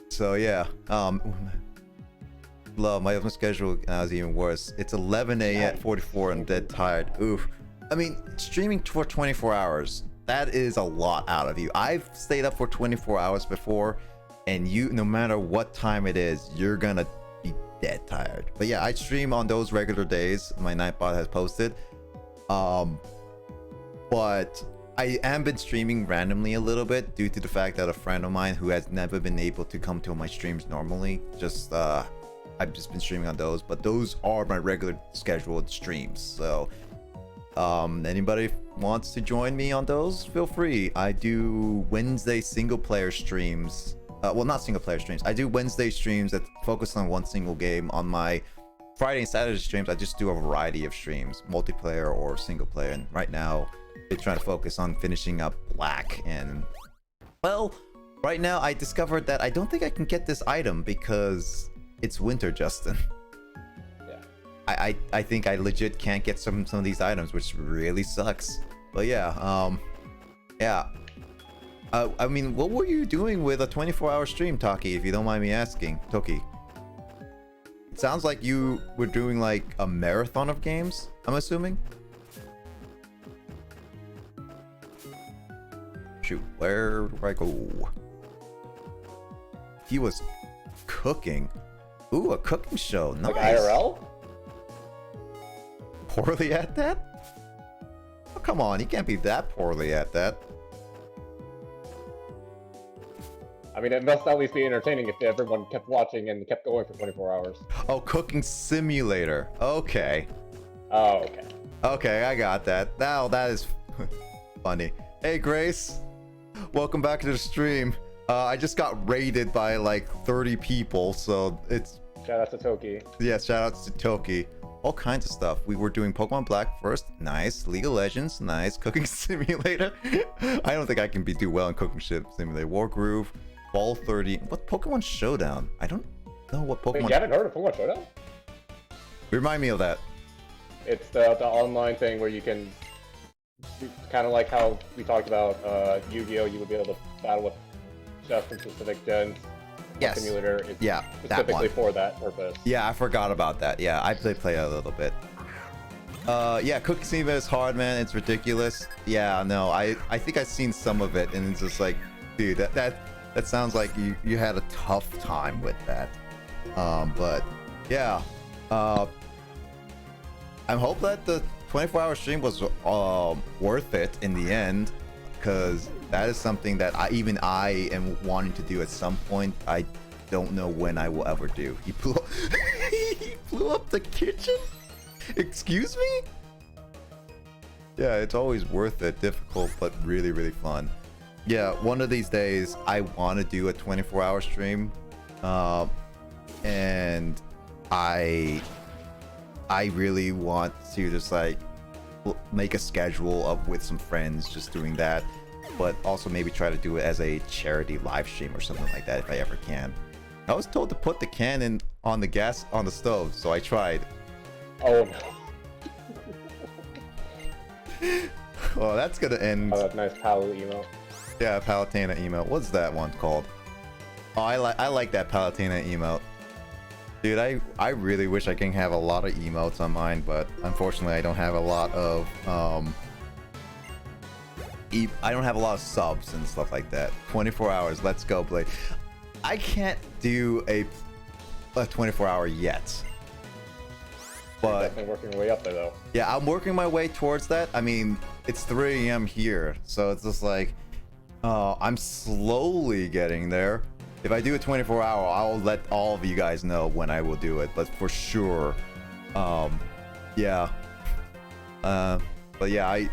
So yeah. Love my own schedule now is even worse. It's 11 a.m. 44 and I'm dead tired. Oof. I mean, streaming for 24 hours. That is a lot out of you. I've stayed up for 24 hours before, and no matter what time it is, you're gonna be dead tired. But yeah, I stream on those regular days. My Nightbot has posted. But I am been streaming randomly a little bit due to the fact that a friend of mine who has never been able to come to my streams normally, I've just been streaming on those. But those are my regular scheduled streams. So Anybody wants to join me on those, feel free. I do Wednesday single player streams. Well, not single player streams. I do Wednesday streams that focus on one single game. On my Friday and Saturday streams, I just do a variety of streams, multiplayer or single player. And right now, they're trying to focus on finishing up Black. And well, right now I discovered that I don't think I can get this item because it's winter, Justin. I think I legit can't get some of these items, which really sucks. But yeah, I mean, what were you doing with a 24-hour stream, Taki, if you don't mind me asking? Toki. It sounds like you were doing like a marathon of games, I'm assuming? Shoot, where do I go? He was cooking. Ooh, a cooking show. Nice. Like IRL? Poorly at that? Oh, come on, he can't be that poorly at that. I mean, it must at least be entertaining if everyone kept watching and kept going for 24 hours. Oh, cooking simulator. Okay. Oh, okay. Okay, I got that. Now that is funny. Hey, Grace. Welcome back to the stream. I just got raided by like 30 people, so it's... Shout out to Toki. Yeah, shout out to Toki. All kinds of stuff. We were doing Pokemon Black first. Nice. League of Legends. Nice. Cooking Simulator. I don't think I can do well in Cooking Simulator. Wargroove. Ball 30. What Pokemon Showdown? I don't know what Pokemon... Wait, you haven't heard of Pokemon Showdown? Remind me of that. It's the online thing where you can... Kind of like how we talked about Yu-Gi-Oh! You would be able to battle with just in specific gens. Yes. Simulator is Yeah, specifically for that purpose. Yeah, I forgot about that. Yeah, I play a little bit. Yeah, Cooking Simulator is hard, man. It's ridiculous. Yeah, no, I think I've seen some of it, and it's just like, dude, that sounds like you had a tough time with that. But yeah, I hope that the 24-hour stream was worth it in the end, because that is something that even I am wanting to do at some point. I don't know when I will ever do. He blew up the kitchen? Excuse me? Yeah, it's always worth it. Difficult, but really, really fun. Yeah, one of these days, I want to do a 24-hour stream. And I really want to just like make a schedule with some friends just doing that, but also maybe try to do it as a charity live stream or something like that if I ever can. I was told to put the can on the stove, so I tried. Oh no. Oh, that's gonna end. Oh, that's nice Palo email. Yeah, Palutena emote. What's that one called? Oh, I like that Palutena emote. Dude, I really wish I can have a lot of emotes on mine, but unfortunately I don't have a lot of I don't have a lot of subs and stuff like that. 24 hours, let's go play. I can't do a 24-hour yet. But you're definitely working your way up there though. Yeah, I'm working my way towards that. I mean, it's 3 a.m. here, so it's just like I'm slowly getting there. If I do a 24-hour, I'll let all of you guys know when I will do it, but for sure, yeah. But yeah,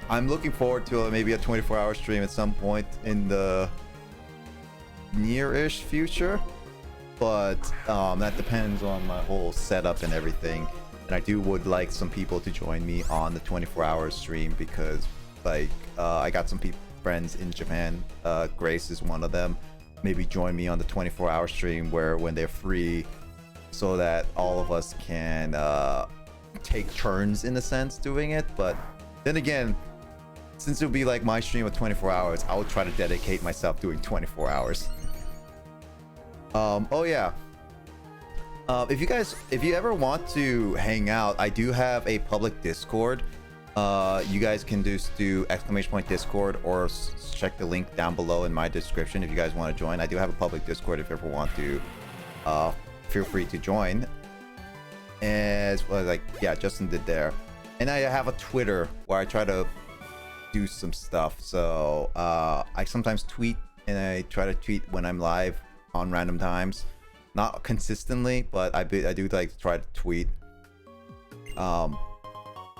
I'm looking forward to maybe a 24-hour stream at some point in the near-ish future, but that depends on my whole setup and everything. And I would like some people to join me on the 24-hour stream because, like, I got some friends in Japan. Grace is one of them. Maybe join me on the 24-hour stream when they're free, so that all of us can take turns in a sense doing it. But then again, since it'll be like my stream of 24 hours, I will try to dedicate myself doing 24 hours. Oh yeah. If you ever want to hang out, I do have a public Discord. You guys can just do !Discord or check the link down below in my description if you guys want to join. I do have a public Discord if you ever want to. Feel free to join. As well, like, yeah, Justin did there. And I have a Twitter where I try to do some stuff. So I sometimes tweet, and I try to tweet when I'm live on random times. Not consistently, but I do like to try to tweet.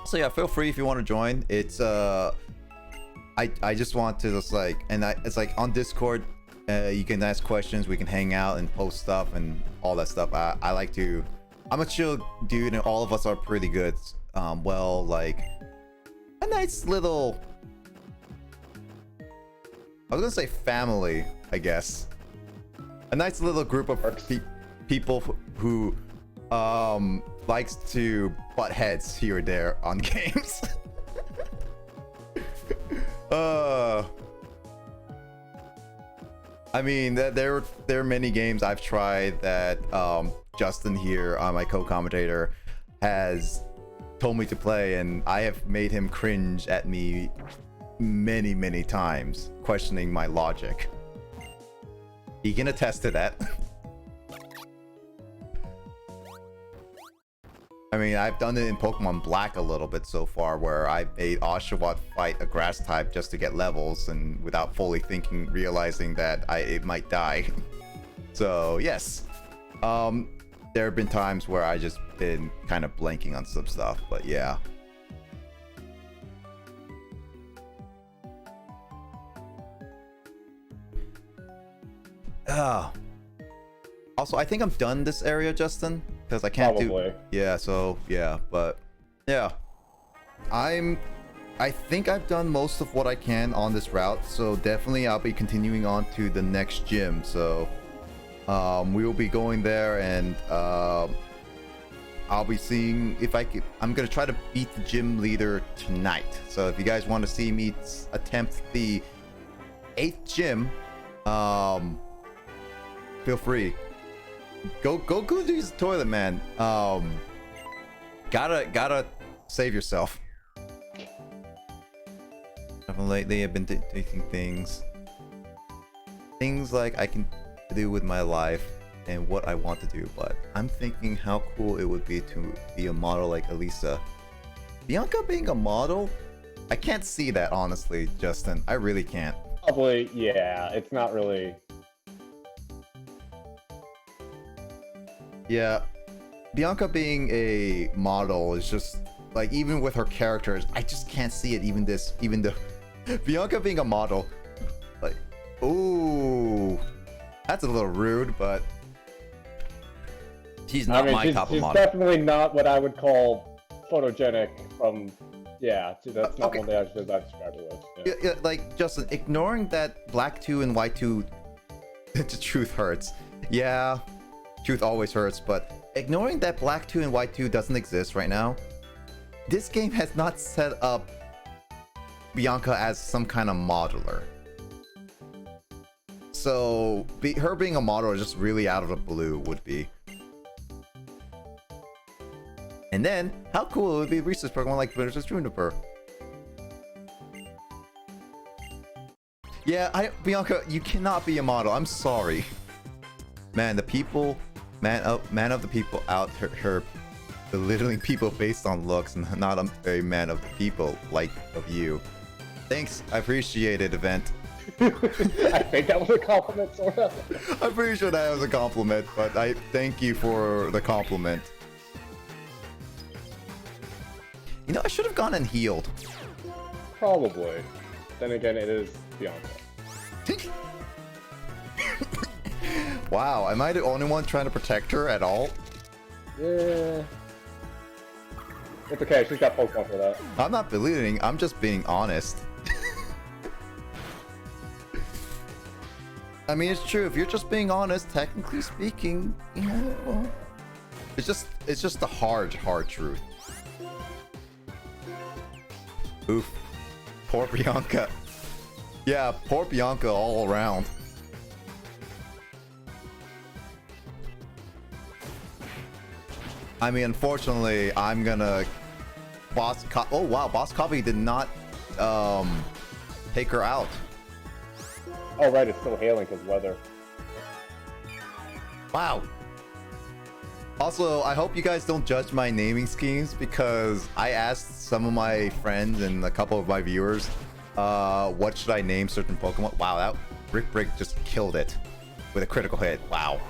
So yeah, feel free if you want to join. It's I just want to just like, and it's like on Discord, you can ask questions, we can hang out and post stuff and all that stuff. I like to, I'm a chill dude, and all of us are pretty good. Well, like a nice little, I was gonna say family, I guess. A nice little group of people who likes to butt heads here or there on games. I mean, there are many games I've tried that Justin here, my co-commentator, has told me to play, and I have made him cringe at me many times, questioning my logic. He can attest to that. I mean, I've done it in Pokemon Black a little bit so far, where I made Oshawott fight a grass type just to get levels, and without fully realizing that it might die. So yes, there have been times where I just been kind of blanking on some stuff, but yeah. Also, I think I'm done this area, Justin, because I can't do. Yeah, so yeah, but yeah, I think I've done most of what I can on this route. So definitely, I'll be continuing on to the next gym. So we will be going there, and I'll be seeing if I can. I'm gonna try to beat the gym leader tonight. So if you guys want to see me attempt the 8th gym, feel free. Go use the toilet, man. Gotta save yourself. Lately, I've been taking things like I can do with my life and what I want to do, but I'm thinking how cool it would be to be a model like Elisa. Bianca being a model, I can't see that, honestly, Justin. I really can't. Probably, yeah. It's not really. Yeah, Bianca being a model is just like, even with her characters, I just can't see it. Even the Bianca being a model, like, ooh, that's a little rude, but she's not my top of model. She's definitely not what I would call photogenic. Yeah, that's not one that I describe her with. Yeah, like Justin, ignoring that Black 2 and White 2, the truth hurts. Yeah. Truth always hurts, but ignoring that Black 2 and White 2 doesn't exist right now, this game has not set up Bianca as some kind of modeler. So her being a modeler just really out of the blue would be. And then, how cool it would be a research Pokemon like Princess Juniper. Yeah, Bianca, you cannot be a model. I'm sorry. Man, the people, man of the people out here belittling people based on looks, and not a man of the people like of you. Thanks, I appreciate it, Event. I think that was a compliment, sort of. I'm pretty sure that was a compliment, but I thank you for the compliment. You know, I should have gone and healed. Probably. Then again, it is Bianca. Wow, am I the only one trying to protect her at all? Yeah. It's okay, she's got Pokemon for that. I'm not belittling, I'm just being honest. I mean, it's true, if you're just being honest, technically speaking, you know, it's just the hard truth. Oof. Poor Bianca. Yeah, poor Bianca all around. I mean, unfortunately, I'm gonna oh wow, Boss Copy did not take her out. Oh right, it's still hailing because weather. Wow. Also, I hope you guys don't judge my naming schemes, because I asked some of my friends and a couple of my viewers, what should I name certain Pokemon? Wow, that Brick just killed it with a critical hit. Wow.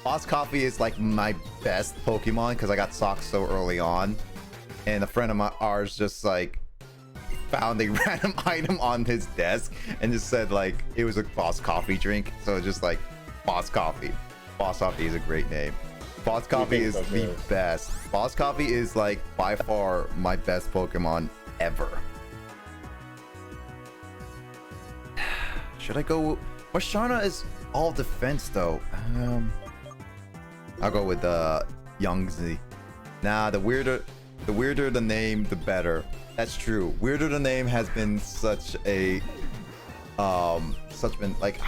Boss Coffee is like my best Pokemon because I got socked so early on, and a friend of ours just like found a random item on his desk and just said like it was a Boss Coffee drink, so just like Boss Coffee. Boss Coffee is a great name. Boss Coffee is the best. Boss Coffee is like by far my best Pokemon ever. Should I go? Marshana is all defense though. I'll go with Youngzy. Nah, the weirder the name, the better. That's true. Weirder the name has been such a like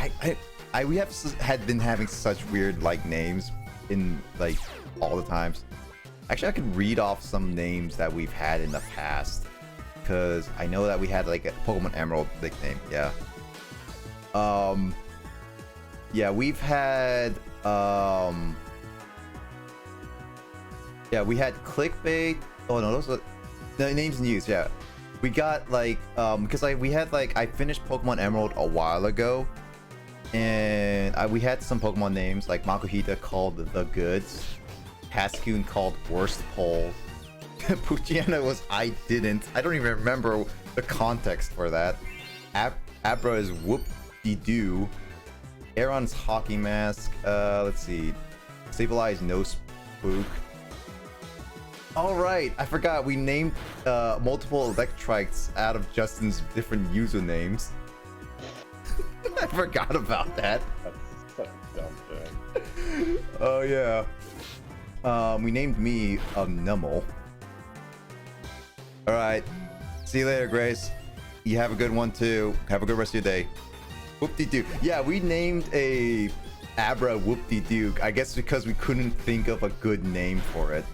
we had been having such weird like names in like all the times. Actually, I could read off some names that we've had in the past because I know that we had like a Pokemon Emerald nickname. Yeah. Yeah, we've had yeah, we had Clickbait. Oh no, those are the names in use. Yeah, we got like because we had like I finished Pokemon Emerald a while ago, and we had some Pokemon names like Makuhita called The Goods, Cascoon called Worst Pole, Puchiana was I don't even remember the context for that. Abra is Whoop-de-Doo. Aeron's Hockey Mask. Let's see. Sableye No Spook. Alright, I forgot we named multiple Electrites out of Justin's different usernames. I forgot about that. That's such a dumb thing. Oh yeah. We named me Nummel. Alright. See you later, Grace. You have a good one too. Have a good rest of your day. Whoop-de-doo. Yeah, we named a Abra Whoop-de-doo. I guess because we couldn't think of a good name for it.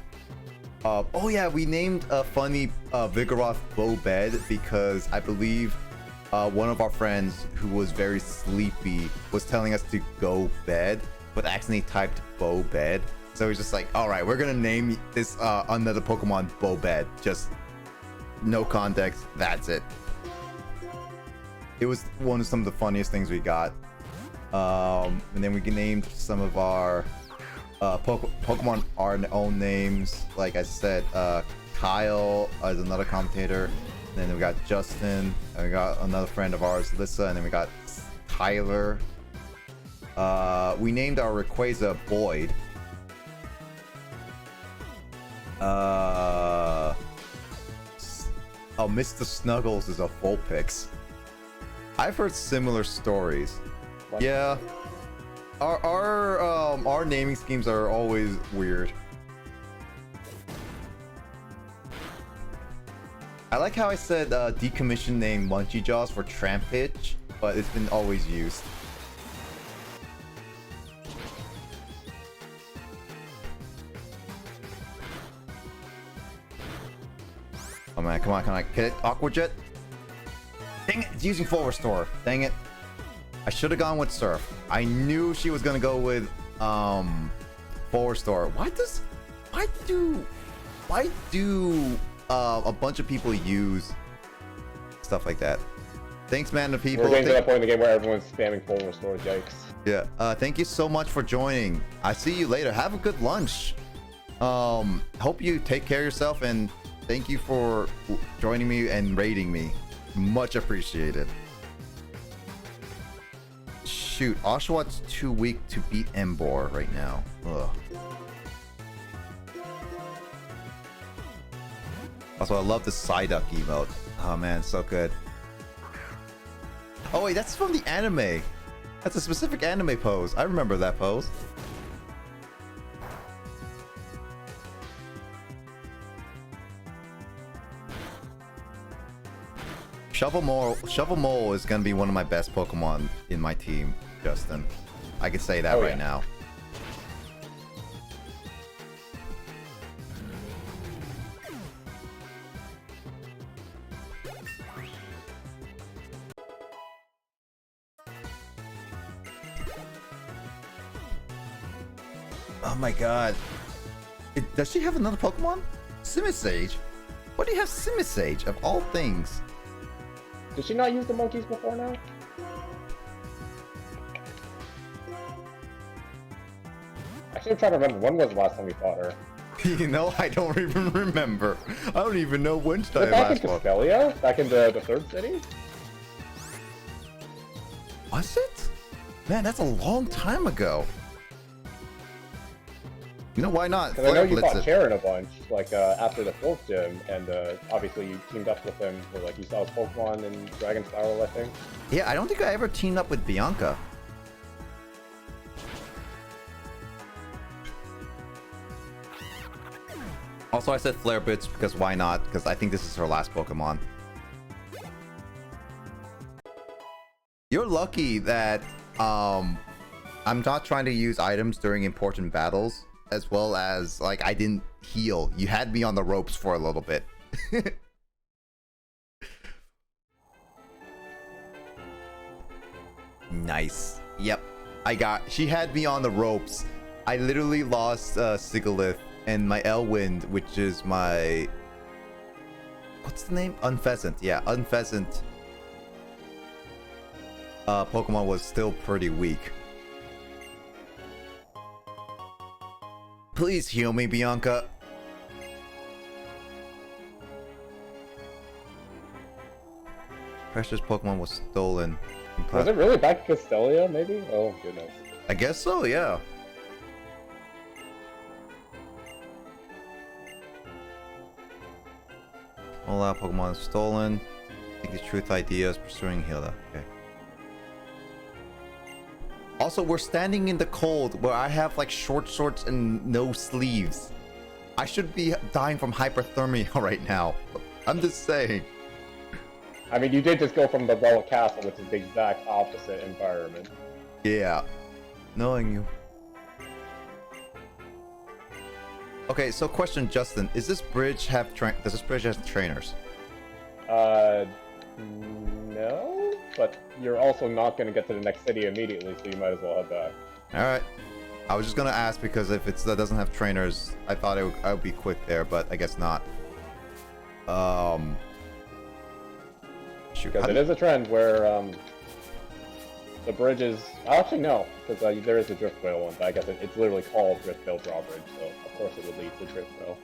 Oh yeah, we named a funny Vigoroth Bowbed because I believe one of our friends who was very sleepy was telling us to go bed, but accidentally typed Bowbed. So he's just like, all right, we're gonna name this another Pokemon Bowbed. Just no context. That's it. It was some of the funniest things we got. And then we named some of our Pokemon our own names. Like I said, Kyle is another commentator. And then we got Justin. And we got another friend of ours, Lissa. And then we got Tyler. We named our Rayquaza Boyd. Oh, Mr. Snuggles is a Vulpix. I've heard similar stories. What? Yeah. Our naming schemes are always weird. I like how I said decommissioned name Munchie Jaws for Trampitch, but it's been always used. Oh man, come on, can I get it? Aqua Jet? Dang it, it's using Full Restore. Dang it. I should have gone with Surf. I knew she was gonna go with Full Restore. Why do a bunch of people use stuff like that? Thanks, man, to people. We're getting to that point in the game where everyone's spamming Full Restore, yikes. Yeah, thank you so much for joining. I see you later. Have a good lunch. Hope you take care of yourself, and thank you for joining me and raiding me. Much appreciated. Shoot, Oshawott too weak to beat Embor right now. Ugh. Also, I love the Psyduck emote. Oh man, so good. Oh wait, that's from the anime. That's a specific anime pose. I remember that pose. Shovel Mole is gonna be one of my best Pokemon in my team, Justin. I can say that right now. Oh my god. Does she have another Pokemon? Simisage? Why do you have Simisage of all things? Did she not use the monkeys before now? Actually, I'm trying to remember, when was the last time we fought her? You know, I don't even remember. I don't even know when Was did it I back in last fought. Castelia? Back in the third city? Was it? Man, that's a long time ago. You know, why not? Because I know you Blitz fought it. Sharon a bunch, like, after the fourth gym, and obviously you teamed up with him for, like, you saw his Pokemon and Dragon Spiral, I think. Yeah, I don't think I ever teamed up with Bianca. Also, I said Flare Blitz because why not? Because I think this is her last Pokemon. You're lucky that I'm not trying to use items during important battles, as well as like I didn't heal. You had me on the ropes for a little bit. Nice. Yep. She had me on the ropes. I literally lost Sigalith and my Elwind, which is my... What's the name? Unpheasant. Yeah, Unpheasant. Pokemon was still pretty weak. Please heal me, Bianca. Precious Pokemon was stolen. Was it really back to Castelia, maybe? Oh, goodness. I guess so, yeah. All our Pokemon stolen. I think the truth idea is pursuing Hilda. Okay. Also, we're standing in the cold where I have like short shorts and no sleeves. I should be dying from hyperthermia right now. I'm just saying. I mean, you did just go from the Relic Castle, which is the exact opposite environment. Yeah. Knowing you. Okay, so question, Justin. Does this bridge have trainers? No, but you're also not going to get to the next city immediately, so you might as well head back. Alright. I was just gonna ask because if it doesn't have trainers, I thought I would be quick there, but I guess not. Shoot. Because it is a trend where the bridge is... Actually, no, because there is a Driftvale one, but I guess it's literally called Driftvale Drawbridge, so of course it would lead to Driftvale.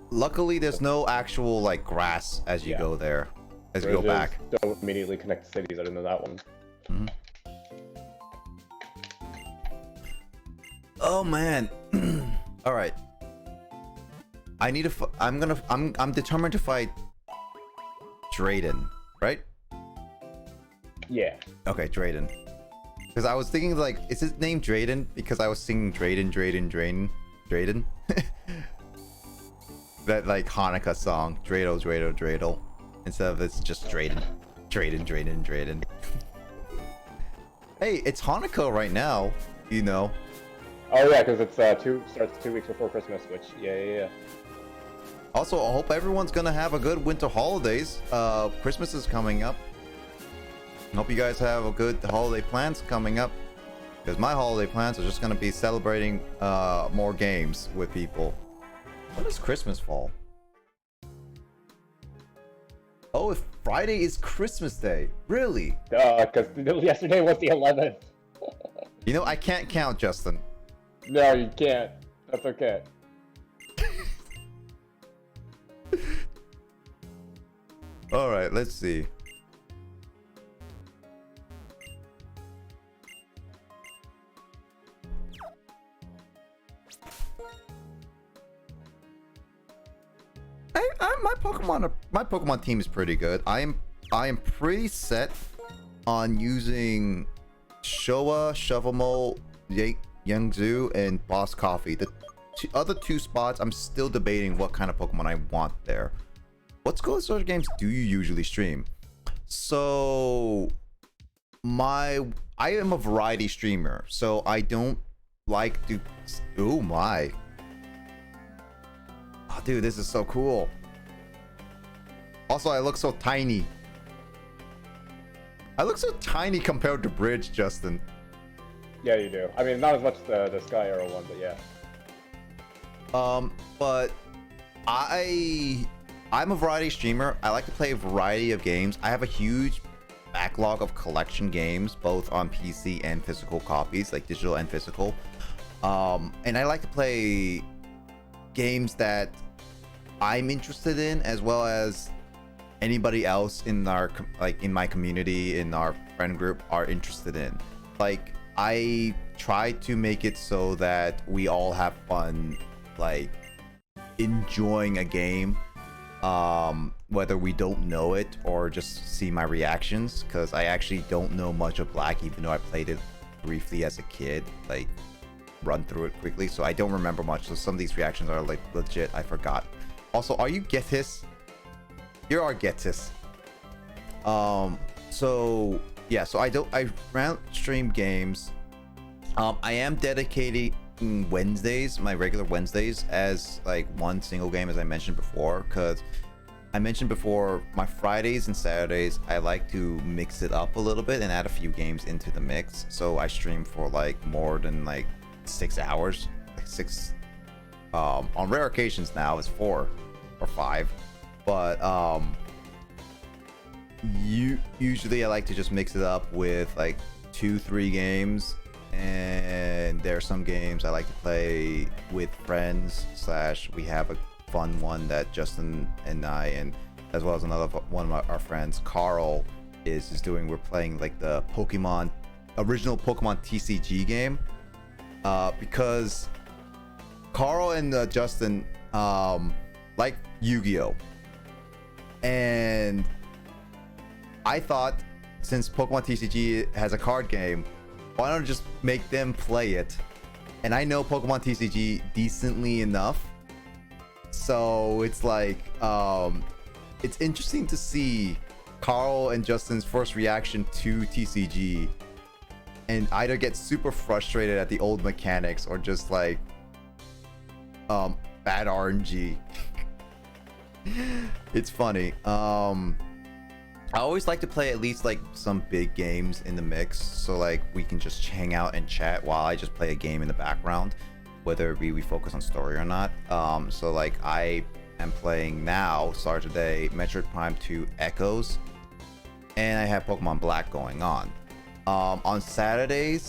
Luckily, there's no actual like grass as you go there, as you go back. Don't immediately connect cities. I didn't know that one. Mm-hmm. Oh man! All right. I need to. I'm determined to fight Drayden, right? Yeah. Okay, Drayden. Because I was thinking like, is his name Drayden? Because I was singing Drayden. That like Hanukkah song, Dreidel. Instead of it's just Drayden. Hey, it's Hanukkah right now, you know. Oh yeah, because it's starts 2 weeks before Christmas, which yeah. Also, I hope everyone's gonna have a good winter holidays. Christmas is coming up. I hope you guys have a good holiday plans coming up. Because my holiday plans are just gonna be celebrating more games with people. When does Christmas fall? Oh, if Friday is Christmas Day. Really? Because yesterday was the 11th. You know, I can't count, Justin. No, you can't. That's okay. Alright, let's see. My Pokemon team is pretty good. I am pretty set on using Showa, Shovelmole, Yangzhou, and Boss Coffee. The other two spots, I'm still debating what kind of Pokemon I want there. What School of Social Games do you usually stream? So, I am a variety streamer, so I don't like to... Oh my. Oh, dude, this is so cool. Also, I look so tiny. I look so tiny compared to Bridge, Justin. Yeah, you do. I mean, not as much the Sky Arrow one, but yeah. But I'm a variety streamer. I like to play a variety of games. I have a huge back backlog of collection games, both on PC and physical copies, like digital and physical. And I like to play games that I'm interested in, as well as anybody else in our in my community, in our friend group, are interested in. Like, I try to make it so that we all have fun, like enjoying a game, whether we don't know it or just see my reactions, because I actually don't know much of Black, even though I played it briefly as a kid, like run through it quickly, so I don't remember much. So some of these reactions are like legit, I forgot. Also, are you Getis? You're our Getis. So yeah, so I round stream games. I am dedicating Wednesdays, my regular Wednesdays, as like one single game, as I mentioned before, because I mentioned before my Fridays and Saturdays I like to mix it up a little bit and add a few games into the mix. So I stream for like more than like 6 hours, like 6 on rare occasions now it's 4 or 5, but usually I like to just mix it up with like 2-3 games. And there are some games I like to play with friends, slash we have a fun one that Justin and I, and as well as another one of our friends, Carl, is doing. We're playing like the original Pokemon TCG game, because Carl and Justin like Yu-Gi-Oh! And I thought, since Pokemon TCG has a card game, why don't I just make them play it? And I know Pokemon TCG decently enough, so it's like it's interesting to see Carl and Justin's first reaction to TCG and either get super frustrated at the old mechanics or just like bad RNG. It's funny. I always like to play at least like some big games in the mix, so like we can just hang out and chat while I just play a game in the background, whether we focus on story or not. So like I am playing now, started today, Metroid Prime 2 Echoes, and I have Pokemon Black going on. On Saturday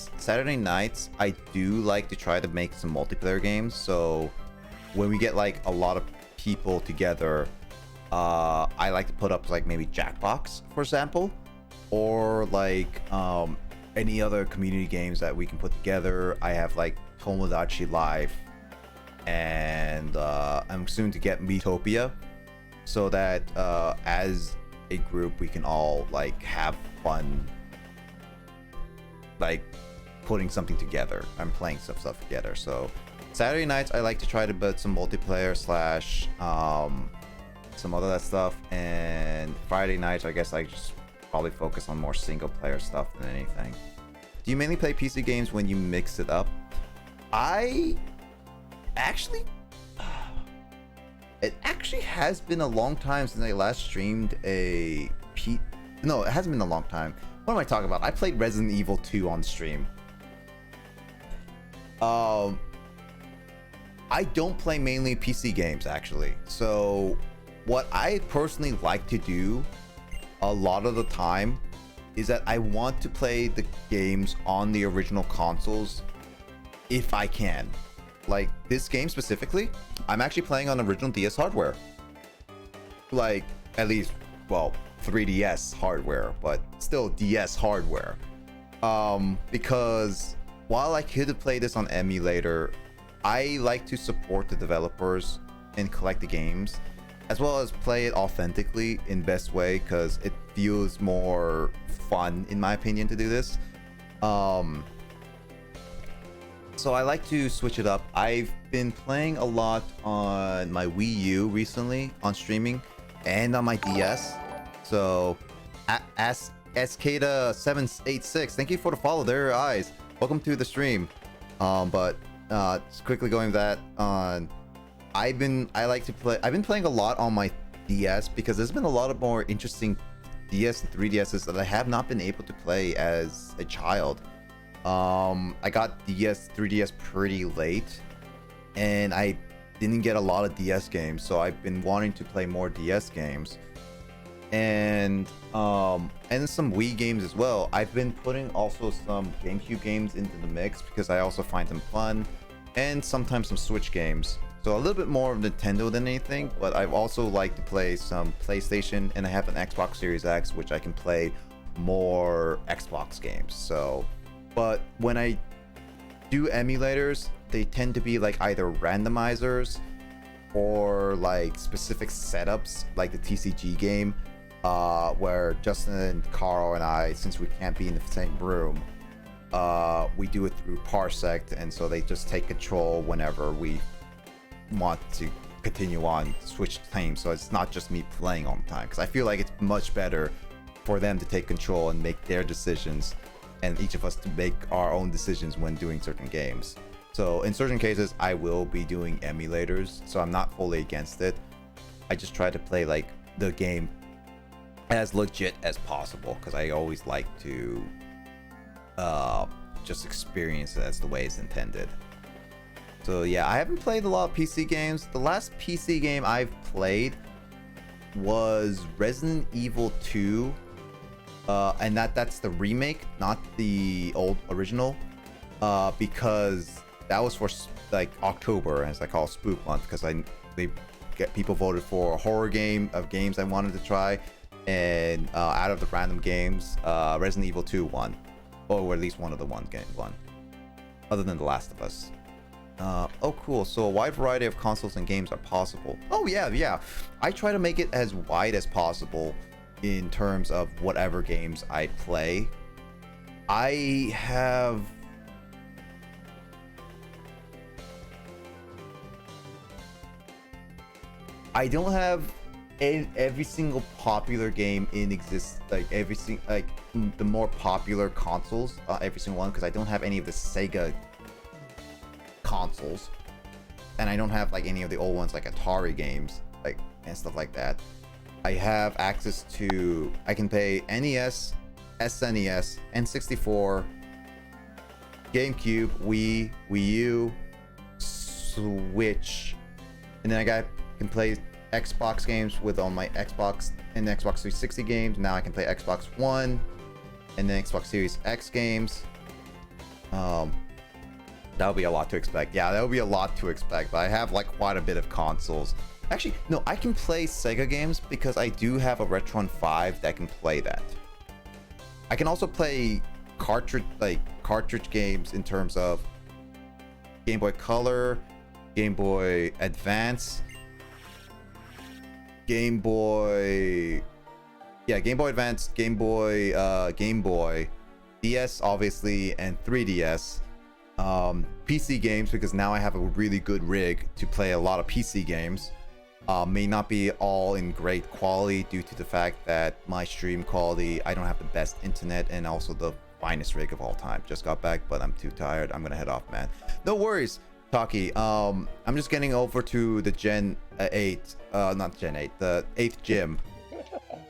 nights, I do like to try to make some multiplayer games. So when we get like a lot of people together, I like to put up like maybe Jackbox, for example, or like any other community games that we can put together. I have like Tomodachi Life, and I'm soon to get Miitopia, so that as a group we can all like have fun, like putting something together and playing some stuff together. So Saturday nights I like to try to put some multiplayer slash some other that stuff, and Friday nights I guess I just probably focus on more single player stuff than anything. Do you mainly play PC games when you mix it up? It actually has been a long time since I last streamed no, it hasn't been a long time. What am I talking about? I played Resident Evil 2 on stream. I don't play mainly PC games, actually. So what I personally like to do a lot of the time is that I want to play the games on the original consoles if I can. Like this game specifically, I'm actually playing on original DS hardware. Like, at least, well, 3DS hardware, but still DS hardware. Because while I could play this on emulator, I like to support the developers and collect the games, as well as play it authentically in best way, because it feels more fun, in my opinion, to do this. So I like to switch it up. I've been playing a lot on my Wii U recently on streaming, and on my DS. So Skada786, thank you for the follow. There are your eyes. Welcome to the stream. Just quickly going that on, I've been playing a lot on my DS because there's been a lot of more interesting DS and 3DSs that I have not been able to play as a child. I got 3DS pretty late, and I didn't get a lot of DS games, so I've been wanting to play more DS games. and some Wii games as well. I've been putting also some GameCube games into the mix because I also find them fun, and sometimes some Switch games. So a little bit more of Nintendo than anything, but I've also liked to play some PlayStation, and I have an Xbox Series X, which I can play more Xbox games. So, but when I do emulators, they tend to be like either randomizers or like specific setups, like the TCG game, where Justin and Carl and I, since we can't be in the same room, we do it through Parsec, and so they just take control whenever we want to continue on switch teams. So it's not just me playing all the time, because I feel like it's much better for them to take control and make their decisions, and each of us to make our own decisions when doing certain games. So in certain cases, I will be doing emulators, so I'm not fully against it. I just try to play like the game as legit as possible, because I always like to just experience it as the way it's intended. So yeah, I haven't played a lot of PC games. The last PC game I've played was Resident Evil 2, and that's the remake, not the old original, because that was for like October, as I call Spook Month, because people voted for a horror game of games I wanted to try, and out of the random games, Resident Evil 2 won, or at least one of the one game won, other than The Last of Us. Oh cool, so a wide variety of consoles and games are possible. Oh yeah, I try to make it as wide as possible in terms of whatever games I play. I don't have every single popular game in exist, like the more popular consoles, every single one, because I don't have any of the Sega consoles, and I don't have like any of the old ones like Atari games, like, and stuff like that. I have access to, I can play NES, SNES, N64, GameCube, Wii, Wii U, Switch, and then I can play Xbox games with all my Xbox and Xbox 360 games. Now I can play Xbox One and then Xbox Series X games. That would be a lot to expect. Yeah, that would be a lot to expect, but I have like quite a bit of consoles. Actually, no, I can play Sega games because I do have a Retron 5 that can play that. I can also play cartridge games in terms of Game Boy Color, Game Boy Advance, Game Boy Advance, Game Boy, DS obviously, and 3DS. PC games, because now I have a really good rig to play a lot of PC games. May not be all in great quality due to the fact that my stream quality, I don't have the best internet and also the finest rig of all time. Just got back, but I'm too tired. I'm gonna head off, man. No worries, Taki. I'm just getting over to the Gen 8, not Gen 8, the 8th gym.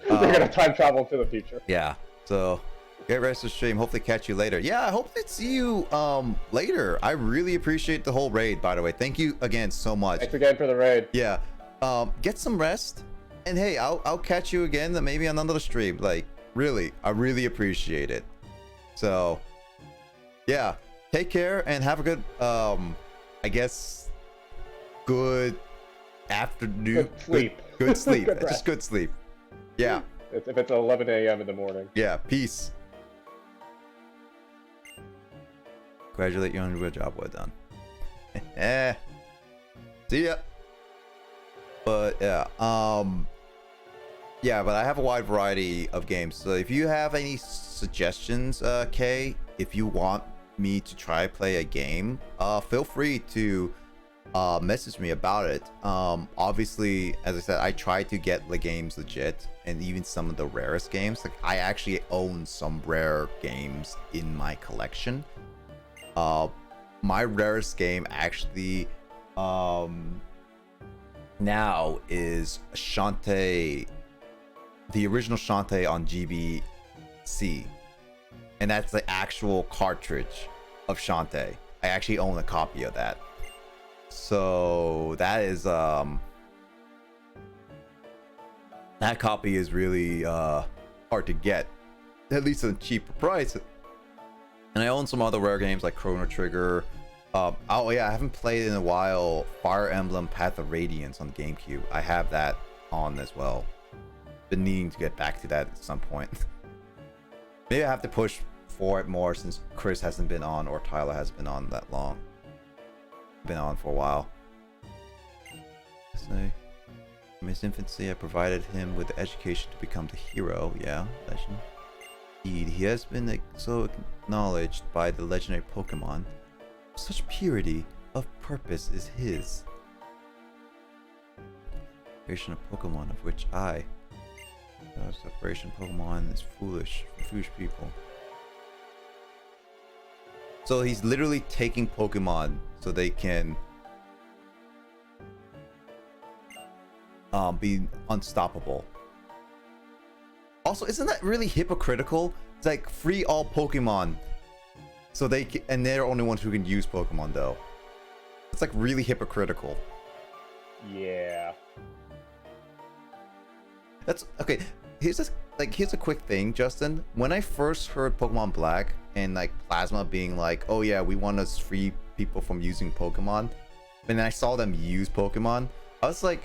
They're gonna time travel to the future. Yeah, so get rest of the stream. Hopefully catch you later. Yeah, I hope to see you later. I really appreciate the whole raid, by the way. Thank you again so much. Thanks again for the raid. Yeah. Get some rest, and hey, I'll catch you again, maybe on another stream. Like, really, I really appreciate it. So yeah, take care and have a good I guess good afternoon. Good sleep. Good sleep. Good Just good sleep. Yeah. If it's 11 a.m. in the morning. Yeah, peace. Congratulate you on your job well done. See ya. But yeah, but I have a wide variety of games. So if you have any suggestions, Kay, if you want me to try play a game, feel free to message me about it. Obviously, as I said, I try to get the games legit, and even some of the rarest games. Like, I actually own some rare games in my collection. My rarest game actually now is Shantae, the original Shantae on GBC, and that's the actual cartridge of Shantae. I actually own a copy of that. So that is that copy is really hard to get, at least at a cheaper price. And I own some other rare games like Chrono Trigger. Oh yeah, I haven't played in a while Fire Emblem Path of Radiance on GameCube. I have that on as well. Been needing to get back to that at some point. Maybe I have to push for it more since Chris hasn't been on or Tyler hasn't been on that long. Been on for a while. From his infancy, I provided him with the education to become the hero. Yeah, legend. Indeed, he has been so acknowledged by the legendary Pokémon. Such purity of purpose is his. Creation of Pokémon, of which I. Separation Pokemon is foolish people. So he's literally taking Pokemon so they can be unstoppable. Also, isn't that really hypocritical? It's like free all Pokemon, so they can, and they're the only ones who can use Pokemon though. It's like really hypocritical. Yeah. That's okay. Here's a quick thing, Justin. When I first heard Pokemon Black and like Plasma being like, "Oh yeah, we want to free people from using Pokemon," and then I saw them use Pokemon, I was like,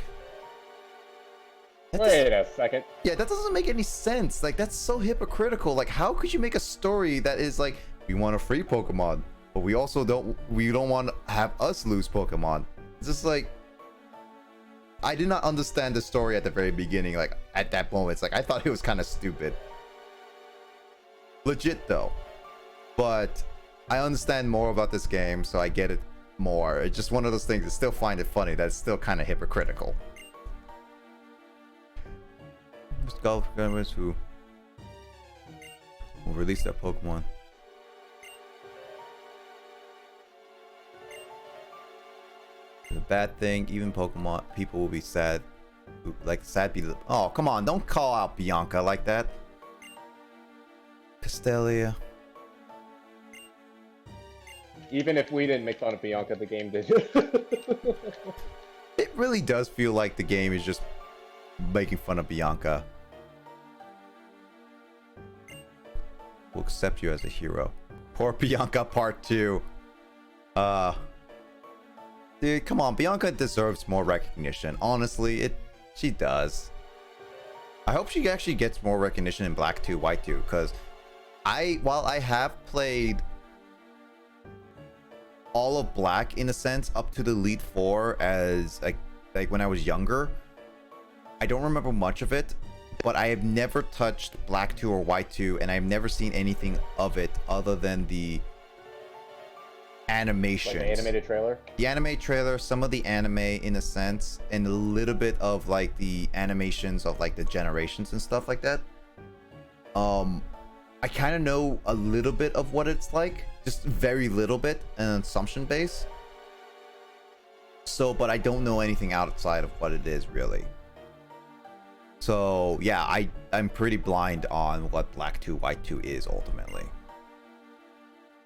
"Wait a second." Yeah, that doesn't make any sense. Like that's so hypocritical. Like, how could you make a story that is like, we want to free Pokemon, but we also don't want to have us lose Pokemon? It's just like, I did not understand the story at the very beginning. Like at that moment, it's like I thought it was kind of stupid. Legit though, but I understand more about this game, so I get it more. It's just one of those things. I still find it funny that it's still kind of hypocritical. Golf gamers who will release their Pokemon. The bad thing, even Pokemon people will be sad. Like sad people. Oh, come on, don't call out Bianca like that. Castelia. Even if we didn't make fun of Bianca, the game did. It really does feel like the game is just making fun of Bianca. We'll accept you as a hero. Poor Bianca Part 2. Dude, come on. Bianca deserves more recognition. Honestly, she does. I hope she actually gets more recognition in Black 2, White 2, because while I have played all of Black in a sense up to the Elite Four as like when I was younger, I don't remember much of it. But I have never touched Black 2 or White 2, and I've never seen anything of it other than the animations. Like the animated trailer? The anime trailer, some of the anime in a sense, and a little bit of like the animations of like the generations and stuff like that. I kind of know a little bit of what it's like, just very little bit, an assumption base. So, but I don't know anything outside of what it is really. So yeah, I'm pretty blind on what Black 2, White 2 is ultimately.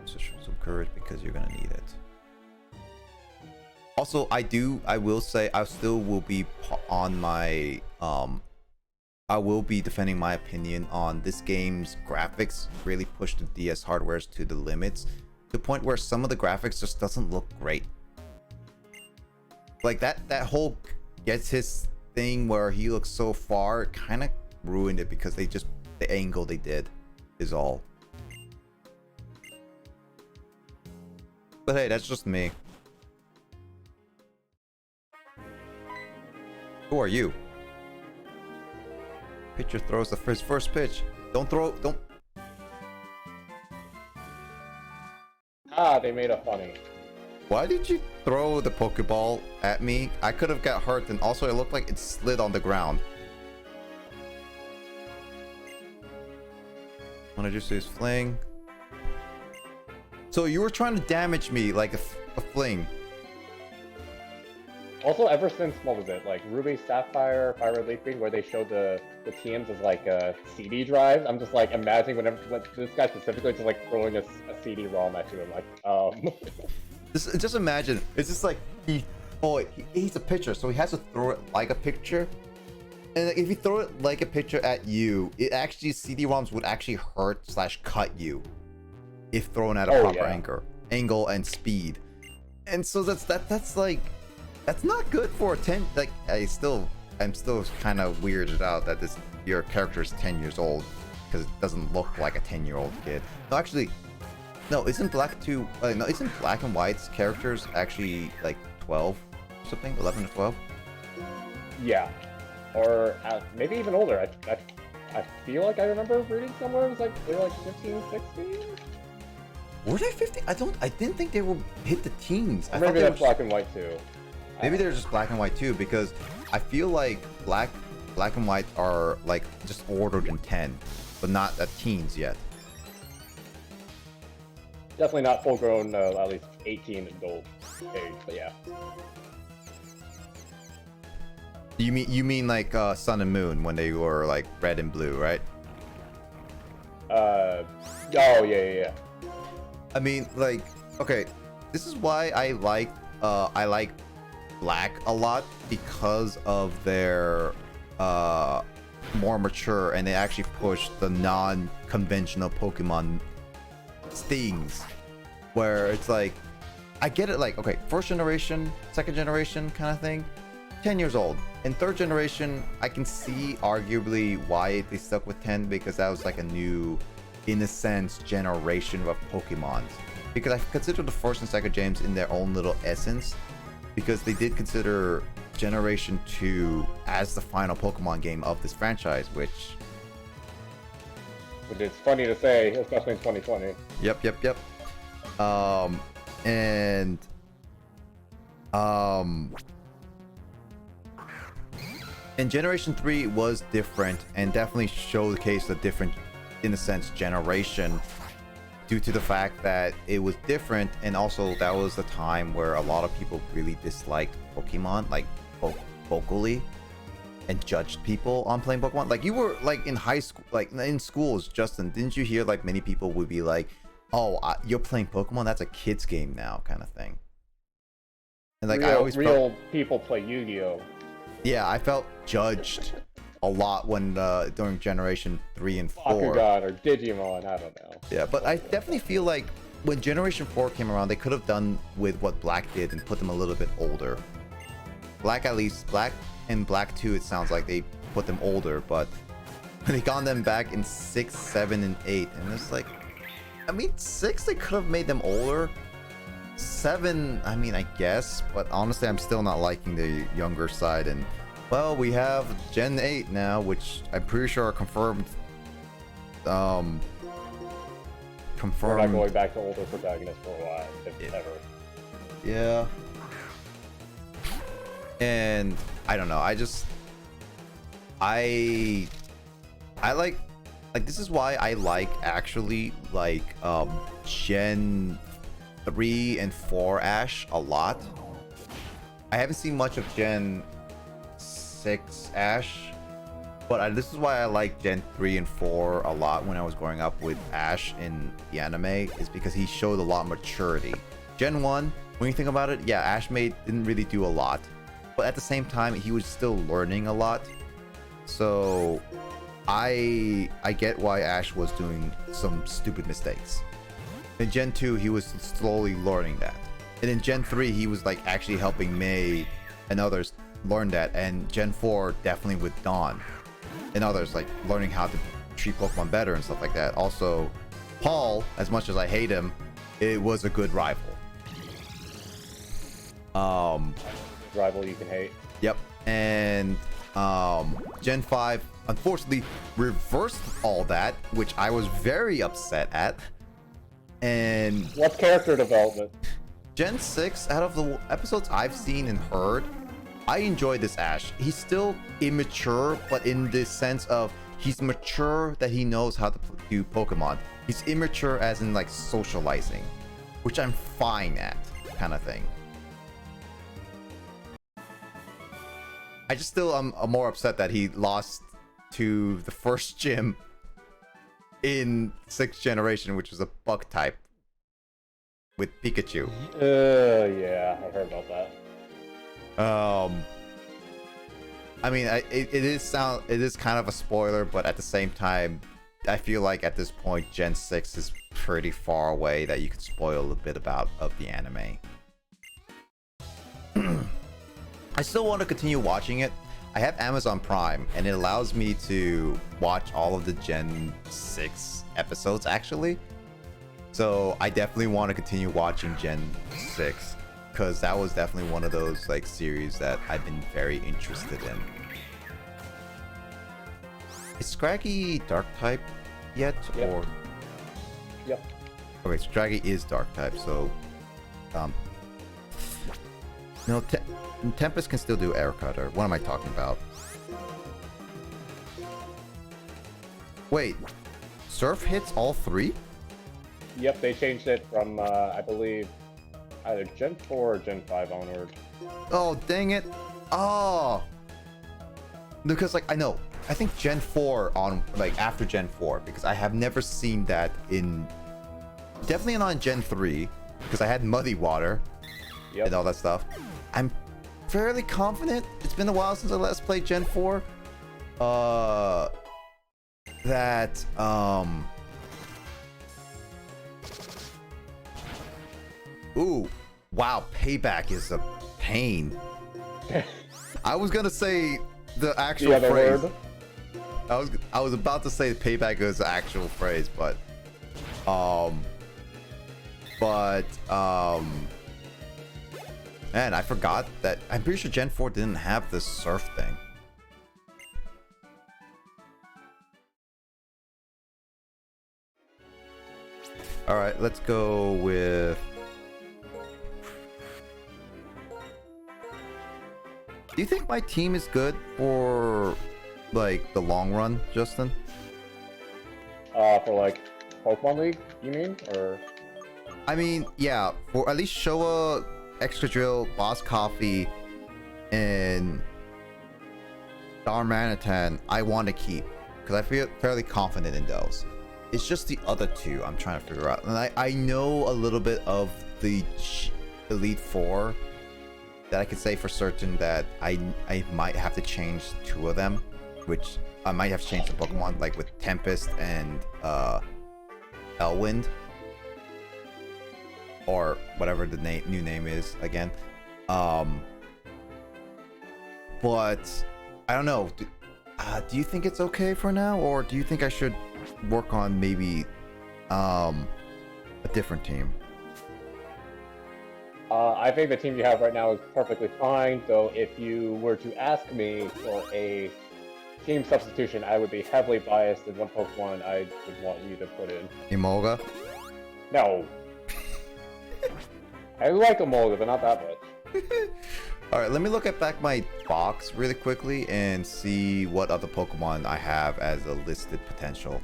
So show some courage because you're gonna need it. Also, I will say I still will be on my I will be defending my opinion on this game's graphics. Really pushed the DS hardwares to the limits, to the point where some of the graphics just doesn't look great. Like that whole gets his thing where he looks so far kind of ruined it because the angle they did is all. But hey, that's just me. Who are you? Pitcher throws the first pitch. Don't. Ah, they made it funny. Why did you throw the Pokeball at me? I could have got hurt, and also it looked like it slid on the ground. When I just use fling. So you were trying to damage me like a fling. Also, ever since, what was it, like Ruby, Sapphire, Fire Red, Leaf Green, where they showed the TMs as like CD drives, I'm just like imagining whenever this guy specifically just like throwing a CD-ROM at you. I'm like, Just imagine, it's just like he's a pitcher, so he has to throw it like a pitcher. And if you throw it like a picture at you, it actually CD-ROMs would actually hurt/cut you if thrown at a proper angle and speed. And so that's like not good for a 10. Like I'm still kind of weirded out that your character is 10 years old because it doesn't look like a 10-year-old kid. No, actually, no. Isn't Black and White's characters actually like 12 or something? 11 or 12? Yeah. Or maybe even older. I feel like I remember reading somewhere it was like they were like 15, 16. Were they 15? I didn't think they would hit the teens. Or maybe that's Black and White too. Maybe they're just Black and White too, because I feel like Black and White are like just ordered in 10, but not at teens yet. Definitely not full grown, at least 18 adult age, but yeah. You mean like Sun and Moon when they were like red and blue, right? Oh yeah. I mean, like, okay, this is why I like Black a lot, because of their more mature, and they actually push the non-conventional Pokemon things, where it's like, I get it, like, okay, first generation, second generation kind of thing, 10 years old. In third generation, I can see arguably why they stuck with 10, because that was like a new, in a sense, generation of Pokemon. Because I consider the first and second games in their own little essence, because they did consider Generation 2 as the final Pokemon game of this franchise, which it's funny to say, especially in 2020. Yep. And Generation 3 was different, and definitely showcased a different, in a sense, generation, due to the fact that it was different, and also that was the time where a lot of people really disliked Pokemon, like vocally, and judged people on playing Pokemon. Like, you were like in high school, like in schools, Justin, didn't you hear like many people would be like, oh, you're playing Pokemon, that's a kid's game now, kind of thing. And like, I always real people play Yu-Gi-Oh. Yeah, I felt judged a lot when during Generation 3 and 4. Bakugan or Digimon, I don't know. Yeah, but I definitely feel like when Generation 4 came around, they could have done with what Black did and put them a little bit older. Black and Black 2, it sounds like they put them older, but they got them back in 6, 7, and 8, and it's like, I mean, 6, they could have made them older. 7, I mean, I guess, but honestly, I'm still not liking the younger side. And well, we have Gen 8 now, which I'm pretty sure are confirmed. We're not going back to older protagonists for a while, if ever. Yeah. And I don't know. I like this is why I like actually like Gen 3 and 4 Ash a lot. I haven't seen much of Gen 6 Ash, but this is why I like Gen 3 and 4 a lot when I was growing up with Ash in the anime, is because he showed a lot of maturity. Gen 1, when you think about it, yeah, Ash didn't really do a lot, but at the same time, he was still learning a lot. So I get why Ash was doing some stupid mistakes. In Gen 2, he was slowly learning that. And in Gen 3, he was like actually helping May and others learn that. And Gen 4, definitely with Dawn and others, like learning how to treat Pokemon better and stuff like that. Also, Paul, as much as I hate him, it was a good rival. Rival you can hate. Yep. And Gen 5, unfortunately, reversed all that, which I was very upset at. And what's character development? Gen 6, out of the episodes I've seen and heard, I enjoy this Ash. He's still immature, but in the sense of he's mature that he knows how to do Pokemon. He's immature as in like socializing, which I'm fine at, kind of thing. I just still am more upset that he lost to the first gym in 6th generation, which was a bug type with Pikachu. Yeah, I heard about that. I mean, it is kind of a spoiler, but at the same time, I feel like at this point, Gen 6 is pretty far away that you could spoil a bit of the anime. I still want to continue watching it. I have Amazon Prime, and it allows me to watch all of the Gen 6 episodes, actually. So I definitely want to continue watching Gen 6, because that was definitely one of those like series that I've been very interested in. Is Scraggy Dark type yet, Yep. or? Yep. Okay, Scraggy is Dark type, so no, Tempest can still do Air Cutter. What am I talking about? Wait, Surf hits all three? Yep, they changed it from, I believe, either Gen 4 or Gen 5 onward. Oh, dang it. Oh. Because, like, I think Gen 4 on, like, after Gen 4, because I have never seen that in... Definitely not in Gen 3, because I had Muddy Water and all that stuff. I'm fairly confident, it's been a while since I last played Gen 4, that, ooh, wow, Payback is a pain. I was gonna say the actual phrase. Word? I was about to say Payback is the actual phrase, but man, I forgot that. I'm pretty sure Gen 4 didn't have the surf thing. All right, let's go with. Do you think my team is good for like the long run, Justin? For like Pokemon League, you mean, or? I mean, yeah, for at least Showa, Extra Drill, Boss Coffee, and Darmanitan, I want to keep because I feel fairly confident in those. It's just the other two I'm trying to figure out, and I know a little bit of the Elite Four that I could say for certain that I might have to change two of them, which I might have to change the Pokemon, like with Tempest and Elwind, or whatever the new name is again. But I don't know. Do you think it's okay for now, or do you think I should work on maybe a different team? I think the team you have right now is perfectly fine, though if you were to ask me for a team substitution, I would be heavily biased in one Pokemon I would want you to put in. Emolga? No. I like Emolga, but not that much. Alright, let me look at back my box really quickly and see what other Pokemon I have as a listed potential.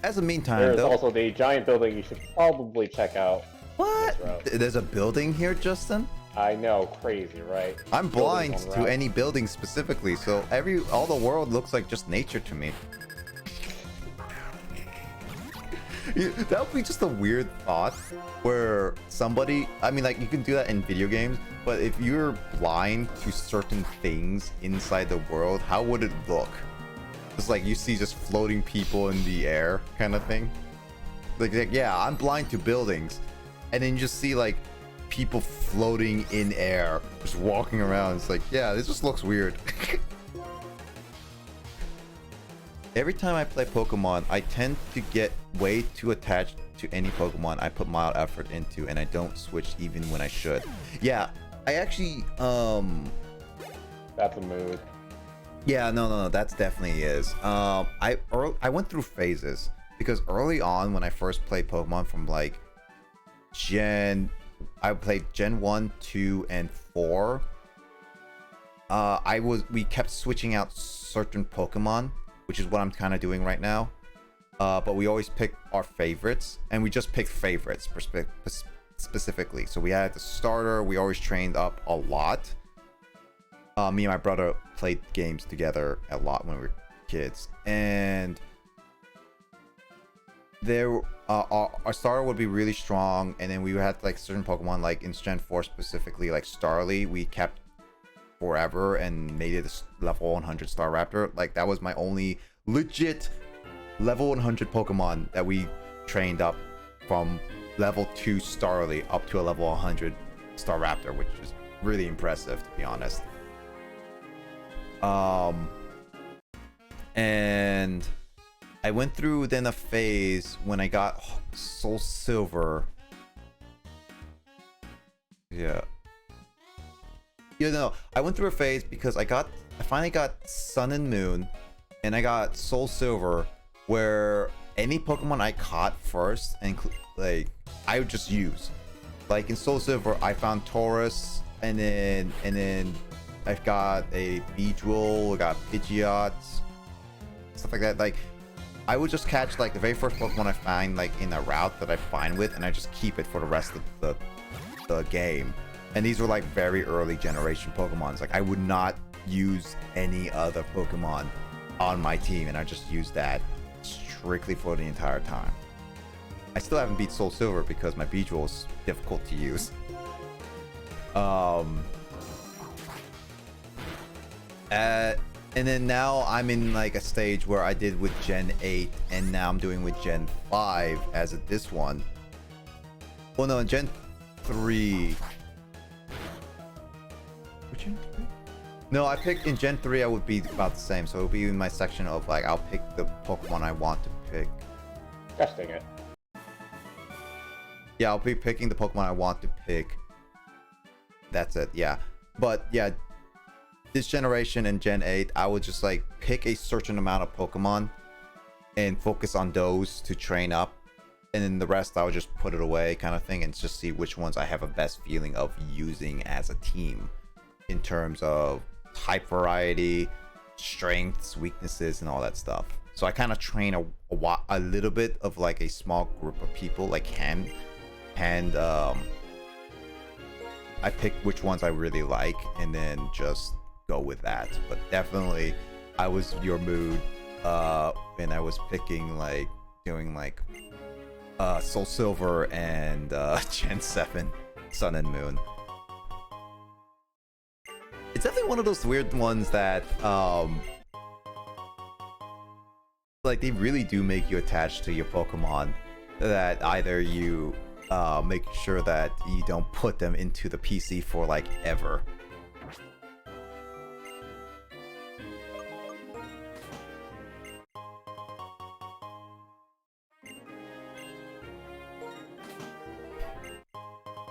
As a meantime, there's also the giant building you should probably check out. What? There's a building here, Justin? I know, crazy, right? I'm blind to any building specifically, so all the world looks like just nature to me. That would be just a weird thought where somebody, I mean, like, you can do that in video games, but if you're blind to certain things inside the world, how would it look? It's like you see just floating people in the air kind of thing. Like yeah, I'm blind to buildings, and then you just see like people floating in air, just walking around. It's like, yeah, this just looks weird. Every time I play Pokemon, I tend to get way too attached to any Pokemon I put mild effort into, and I don't switch even when I should. Yeah, I actually, That's a mood. Yeah, no, that's definitely is. I went through phases, because early on when I first played Pokemon from like I played Gen 1, 2, and 4. We kept switching out certain Pokemon, which is what I'm kind of doing right now. But we always pick our favorites, and we just picked favorites specifically. So we had the starter, we always trained up a lot. Me and my brother played games together a lot when we were kids, and our starter would be really strong, and then we had like certain Pokemon, like in Gen 4 specifically, like Starly, we kept forever and made it a level 100 Staraptor. Like that was my only legit level 100 Pokemon that we trained up from level 2 Starly up to a level 100 Staraptor, which is really impressive, to be honest. And I went through then a phase when I got Soul Silver. Yeah. You know, I went through a phase because I finally got Sun and Moon, and I got Soul Silver, where any Pokemon I caught first, and like I would just use. Like in Soul Silver, I found Taurus, and then I've got a Beedrill, I got Pidgeot, stuff like that. Like I would just catch like the very first Pokemon I find like in a route that I find with, and I just keep it for the rest of the game. And these were like very early generation Pokemons. Like I would not use any other Pokemon on my team, and I just used that strictly for the entire time. I still haven't beat Soul Silver because my Beedrill is difficult to use. And then now I'm in like a stage where I did with Gen 8, and now I'm doing with Gen 5 as of this one. Well, no, in Gen 3. Which Gen 3? No, I picked in Gen 3. I would be about the same, so it'll be in my section of like I'll pick the Pokemon I want to pick. Testing it. Yeah, I'll be picking the Pokemon I want to pick. That's it. Yeah, but yeah. This generation in Gen 8, I would just like pick a certain amount of Pokemon and focus on those to train up, and then the rest I would just put it away kind of thing, and just see which ones I have a best feeling of using as a team in terms of type variety, strengths, weaknesses, and all that stuff. So I kind of train a little bit of like a small group of people, like I pick which ones I really like and then just go with that. But definitely I was your mood and I was picking like doing like Soul Silver and Gen 7 Sun and Moon. It's definitely one of those weird ones that like they really do make you attached to your Pokemon, that either you make sure that you don't put them into the PC for like ever.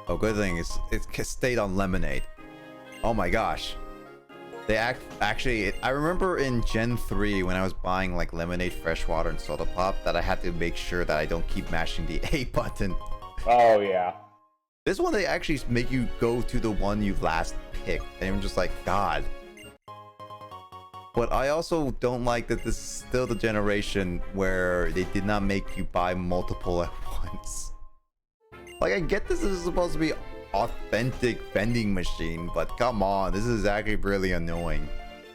Oh, good thing it stayed on Lemonade. Oh my gosh. They actually, I remember in Gen 3 when I was buying like Lemonade, Freshwater, and Soda Pop that I had to make sure that I don't keep mashing the A button. Oh yeah. This one they actually make you go to the one you last picked, and I'm just like, God. But I also don't like that this is still the generation where they did not make you buy multiple at once. Like, I get this is supposed to be authentic vending machine, but come on, this is actually really annoying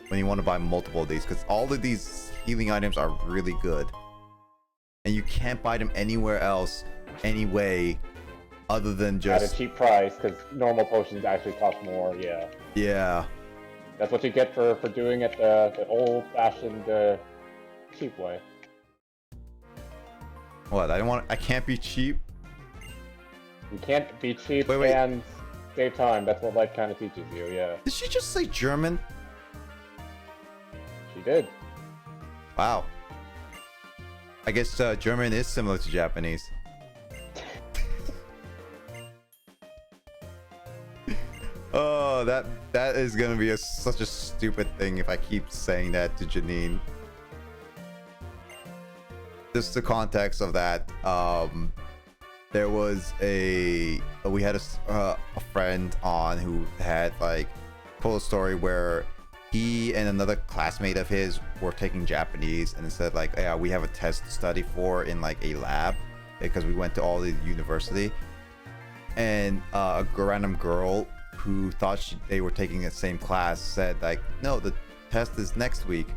when you want to buy multiple of these, because all of these healing items are really good, and you can't buy them anywhere else anyway other than just at a cheap price, because normal potions actually cost more. Yeah, that's what you get for doing it the old-fashioned cheap way. What? I can't be cheap. You can't be cheap and save time. That's what life kind of teaches you, yeah. Did she just say German? She did. Wow. I guess German is similar to Japanese. Oh, that is gonna be such a stupid thing if I keep saying that to Janine. Just the context of that, there was we had a friend on who had like told a story where he and another classmate of his were taking Japanese, and it said like, yeah, we have a test to study for in like a lab because we went to all the university, and a random girl who thought they were taking the same class said like, no, the test is next week,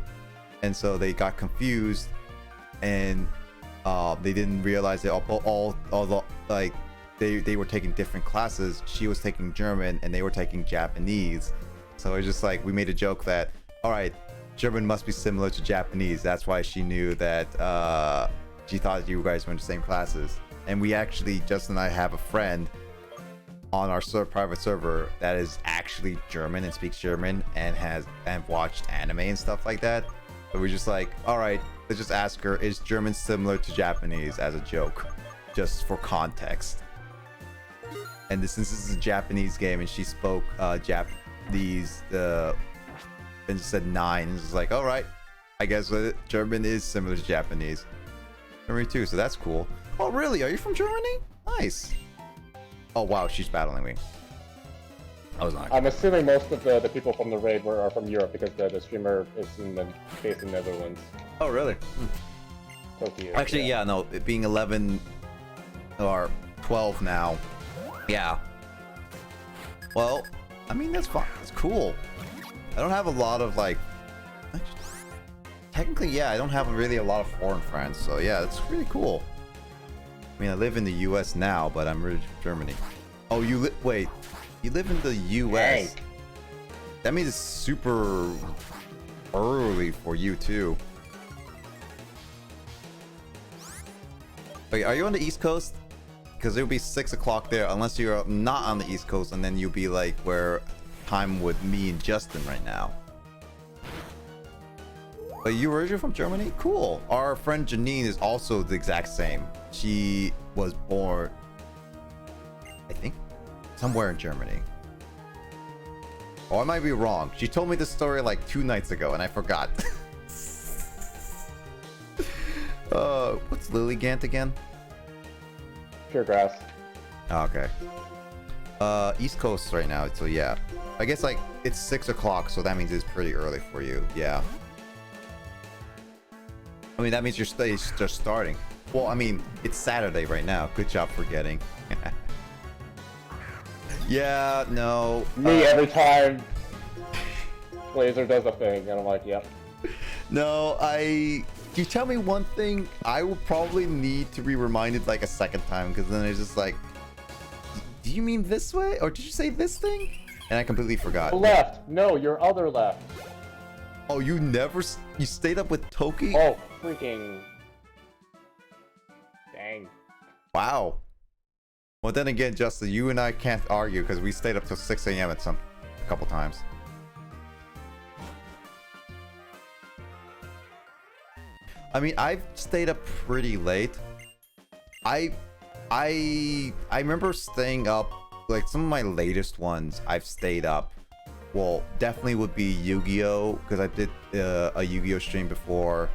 and so they got confused, and they didn't realize that all the like they were taking different classes. She was taking German and they were taking Japanese, So it's just like we made a joke that, all right, German must be similar to Japanese. That's why she knew that she thought you guys were in the same classes. And we actually, Justin and I have a friend on our private server that is actually German and speaks German and watched anime and stuff like that. So we're just like, all right, let's just ask her, is German similar to Japanese, as a joke, just for context. And since this is a Japanese game and she spoke Japanese, and said 9, and it's like, all right, I guess German is similar to Japanese. Germany too, so that's cool. Oh really? Are you from Germany? Nice. Oh wow, she's battling me. I was not. I'm assuming most of the people from the raid are from Europe because the streamer is based in the Netherlands. Oh really? Tokyo. Actually, yeah, no, it being 11 or 12 now. Yeah. Well, I mean, that's fine. That's cool. I don't have a lot of, like... Technically, yeah, I don't have really a lot of foreign friends. So, yeah, that's really cool. I mean, I live in the US now, but I'm really from Germany. Oh, wait. You live in the US? Hey. That means it's super early for you, too. Wait, are you on the East Coast? Because it would be 6 o'clock there, unless you're not on the East Coast, and then you'll be like where time with me and Justin right now. But you were originally from Germany? Cool. Our friend Janine is also the exact same. She was born, I think, somewhere in Germany. Oh, I might be wrong. She told me this story like 2 nights ago, and I forgot. What's Lillygant again? Pure grass. Oh, okay. East Coast right now, so yeah. I guess like it's 6 o'clock, so that means it's pretty early for you. Yeah. I mean, that means your stay is just starting. Well, I mean, it's Saturday right now. Good job forgetting. Yeah, no. Me every time Blazer does a thing, and I'm like, yep. No, you tell me one thing, I will probably need to be reminded like a second time, because then it's just like, do you mean this way? Or did you say this thing? And I completely forgot. Left. No, your other left. Oh, you stayed up with Toki? Oh, freaking. Dang. Wow. Well, then again, Justin, you and I can't argue because we stayed up till 6 a.m. a couple times. I mean, I've stayed up pretty late. I remember staying up, like some of my latest ones I've stayed up. Well, definitely would be Yu-Gi-Oh! Because I did a Yu-Gi-Oh! Stream before,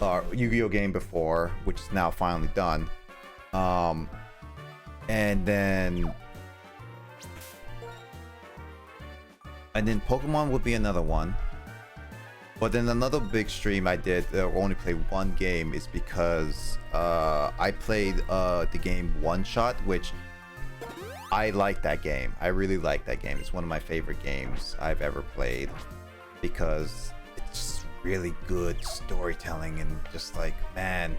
Yu-Gi-Oh! Game before, which is now finally done. And then Pokemon would be another one. But then another big stream I did only play one game is because I played the game One Shot, which I like that game. I really like that game. It's one of my favorite games I've ever played because it's just really good storytelling and just like, man.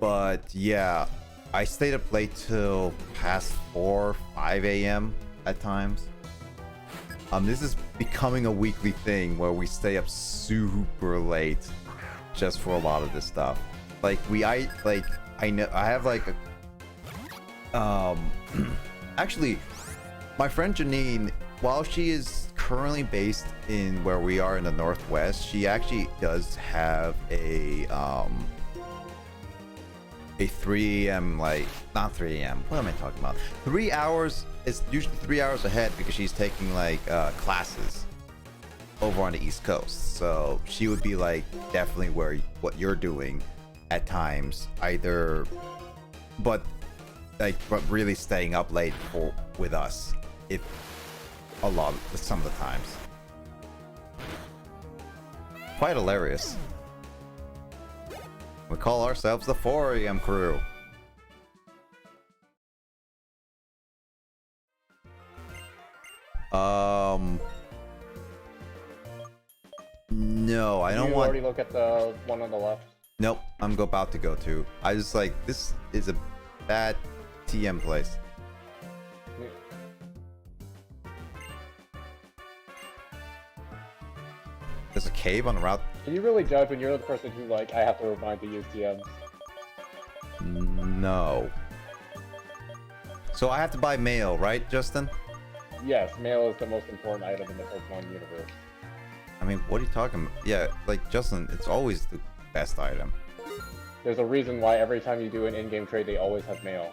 But yeah, I stayed up late till past 4, 5 a.m. at times. This is becoming a weekly thing where we stay up super late just for a lot of this stuff. Like I have like actually my friend Janine, while she is currently based in where we are in the Northwest, she actually does have a 3 a.m. like not 3 a.m. What am I talking about? 3 hours. It's usually 3 hours ahead because she's taking like classes over on the East Coast. So she would be like definitely what you're doing at times, either, but really staying up late with us, if some of the times. Quite hilarious. We call ourselves the 4 a.m. crew. No, I don't want. You already look at the one on the left? Nope, I'm about to go to. I just like, this is a bad TM place. cave on the route. Can you really judge when you're the person who, like, I have to remind to use TMs? No. So I have to buy mail, right, Justin? Yes, mail is the most important item in the Pokemon universe. I mean, what are you talking about? Yeah, like, Justin, it's always the best item. There's a reason why every time you do an in-game trade, they always have mail.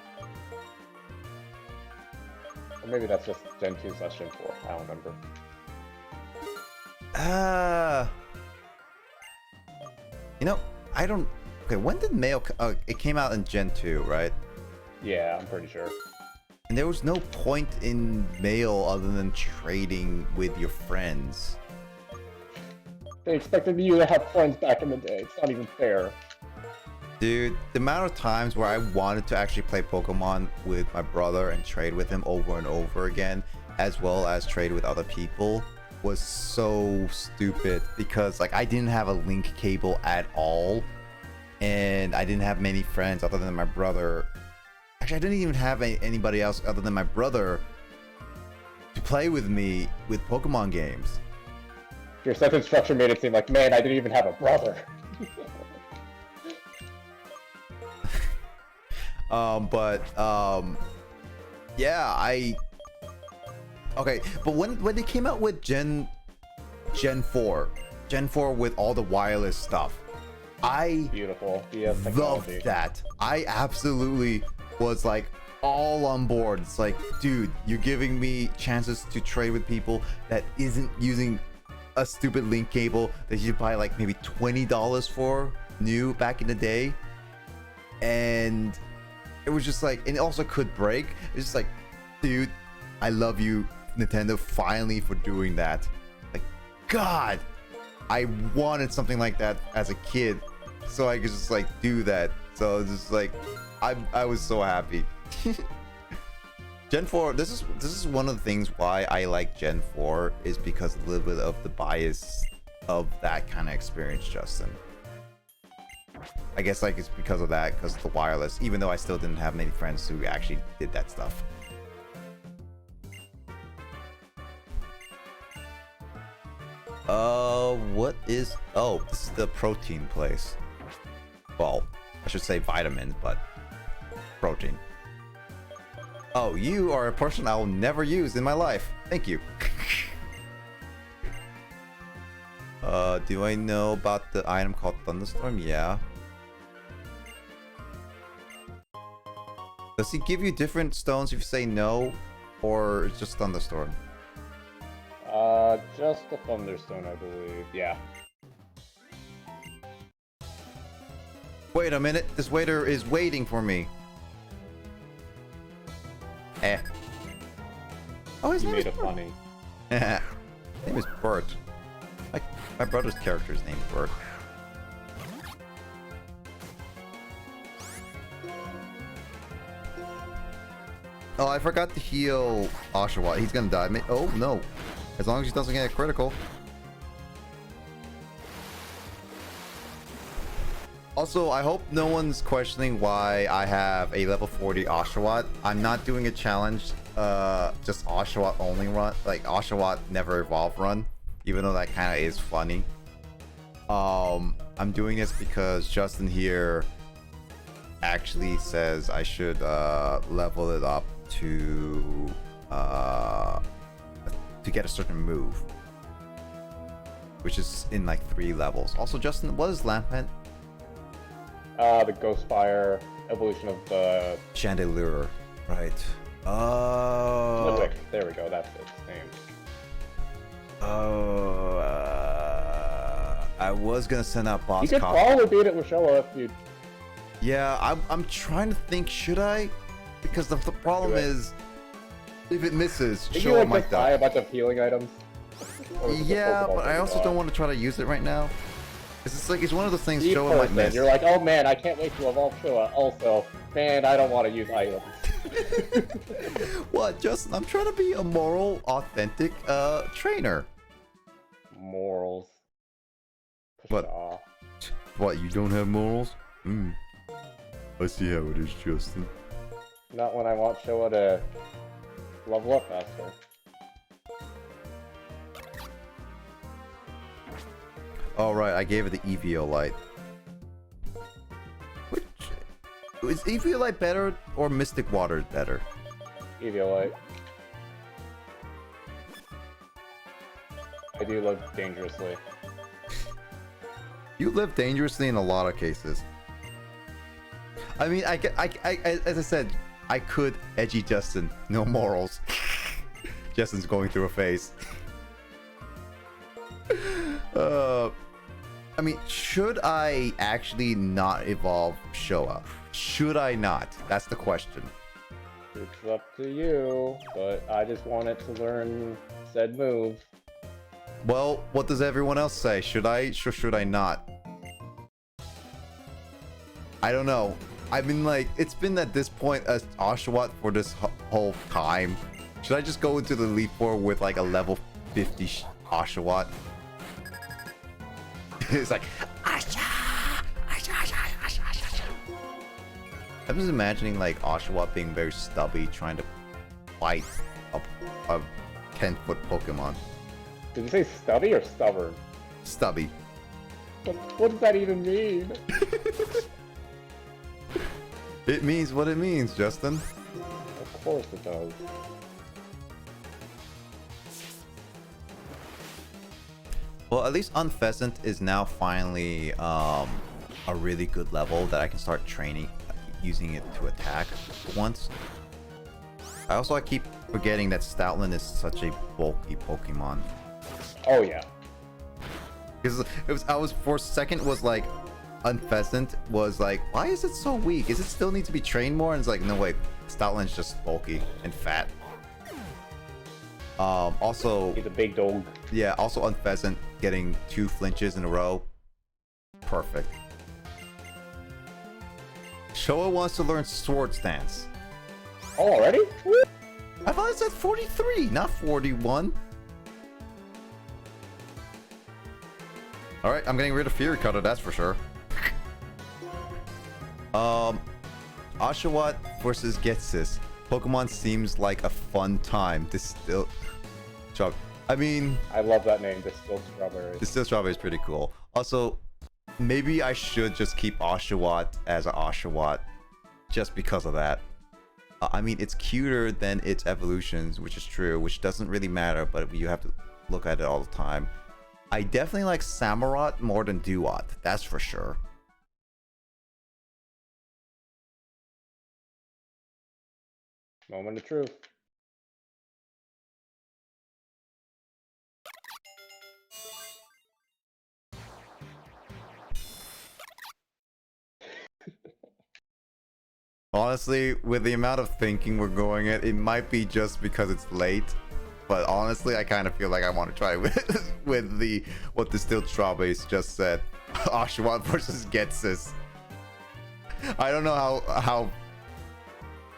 Or maybe that's just Gen 2 / Gen 4, I don't remember. You know, I don't... Okay, when did mail... it came out in Gen 2, right? Yeah, I'm pretty sure. And there was no point in mail other than trading with your friends. They expected you to have friends back in the day. It's not even fair. Dude, the amount of times where I wanted to actually play Pokemon with my brother and trade with him over and over again, as well as trade with other people, was so stupid because, like, I didn't have a link cable at all, and I didn't have many friends other than my brother. Actually, I didn't even have anybody else other than my brother to play with me with Pokemon games. Your sentence structure made it seem like, man, I didn't even have a brother. Yeah, okay, but when they came out with Gen 4 with all the wireless stuff, I beautiful loved that. I absolutely was like all on board. It's like, dude, you're giving me chances to trade with people that isn't using a stupid link cable that you buy like maybe $20 for new back in the day, and it was just like, and it also could break. It's just like, dude, I love you, Nintendo, finally for doing that. Like, God, I wanted something like that as a kid, so I could just like do that. So it's just like, I was so happy. Gen 4, this is one of the things why I like Gen 4, is because a little bit of the bias of that kind of experience, Justin. I guess like it's because of that, because of the wireless, even though I still didn't have many friends who actually did that stuff. What is... Oh, this is the protein place. Well, I should say vitamins, but protein. Oh, you are a person I will never use in my life. Thank you. Do I know about the item called Thunderstorm? Yeah. Does he give you different stones if you say no, or it's just Thunderstorm? Just a Thunderstone, I believe. Yeah. Wait a minute, this waiter is waiting for me. Oh, his name is funny. His name is Bert. My brother's character's named Bert. Oh, I forgot to heal Oshawott. He's gonna die. Oh, no. As long as he doesn't get a critical. Also, I hope no one's questioning why I have a level 40 Oshawott. I'm not doing a challenge, just Oshawott only run, like Oshawott never evolve run, even though that kind of is funny. I'm doing this because Justin here actually says I should level it up to get a certain move, which is in like 3 levels. Also, Justin, what is Lampent? The Ghostfire evolution of the Chandelure, right? Oh, Flitwick. There we go. That's its name. Oh, I was gonna send out boss. You could probably beat it with Showa if you. Yeah, I'm trying to think. Should I? Because the problem is, if it misses, Showa might die. Buy a bunch of healing items. Yeah, but I also don't want to try to use it right now. It's like, it's one of those things Showa might miss. You're like, oh man, I can't wait to evolve Showa. Also, man, I don't want to use items. What, Justin? I'm trying to be a moral, authentic trainer. Morals. What, you don't have morals? I see how it is, Justin. Not when I want Showa to level up faster. Oh right, I gave it the Eviolite. Which is Eviolite better or Mystic Water better? Eviolite. I do live dangerously. You live dangerously in a lot of cases. I mean, I as I said, I could edgy Justin. No morals. Justin's going through a phase. I mean, should I actually not evolve Showa? Should I not? That's the question. It's up to you, but I just wanted to learn said move. Well, what does everyone else say? Should I? Should I not? I don't know. I mean, like, it's been at this point as Oshawott for this whole time. Should I just go into the Elite Four with like a level 50 Oshawott? It's like, I'm just imagining like Oshawott being very stubby, trying to fight a 10-foot Pokemon. Did you say stubby or stubborn? Stubby. What does that even mean? It means what it means, Justin. Of course it does. Well, at least Unpheasant is now finally a really good level that I can start training, using it to attack once. I keep forgetting that Stoutland is such a bulky Pokemon. Oh yeah. Because I was for a second was like, Unpheasant was like, why is it so weak? Is it still need to be trained more? And it's like, no wait, Stoutland's just bulky and fat. Also, he's a big dog. Yeah, also Unpheasant getting 2 flinches in a row. Perfect. Showa wants to learn Sword Stance. Oh, already? I thought it said 43, not 41. Alright, I'm getting rid of Fury Cutter, that's for sure. Oshawott versus Getsis. Pokemon seems like a fun time. Distilled I mean, I love that name, Distilled Strawberry. Distilled Strawberry is pretty cool. Also, maybe I should just keep Oshawott as an Oshawott just because of that. I mean, it's cuter than its evolutions, which is true, which doesn't really matter, but you have to look at it all the time. I definitely like Samurott more than Duat, that's for sure. Moment of truth. Honestly, with the amount of thinking we're going at, it might be just because it's late. But honestly, I kind of feel like I want to try with the what Distilled Strawberries just said. Oshawott versus Getsis. I don't know how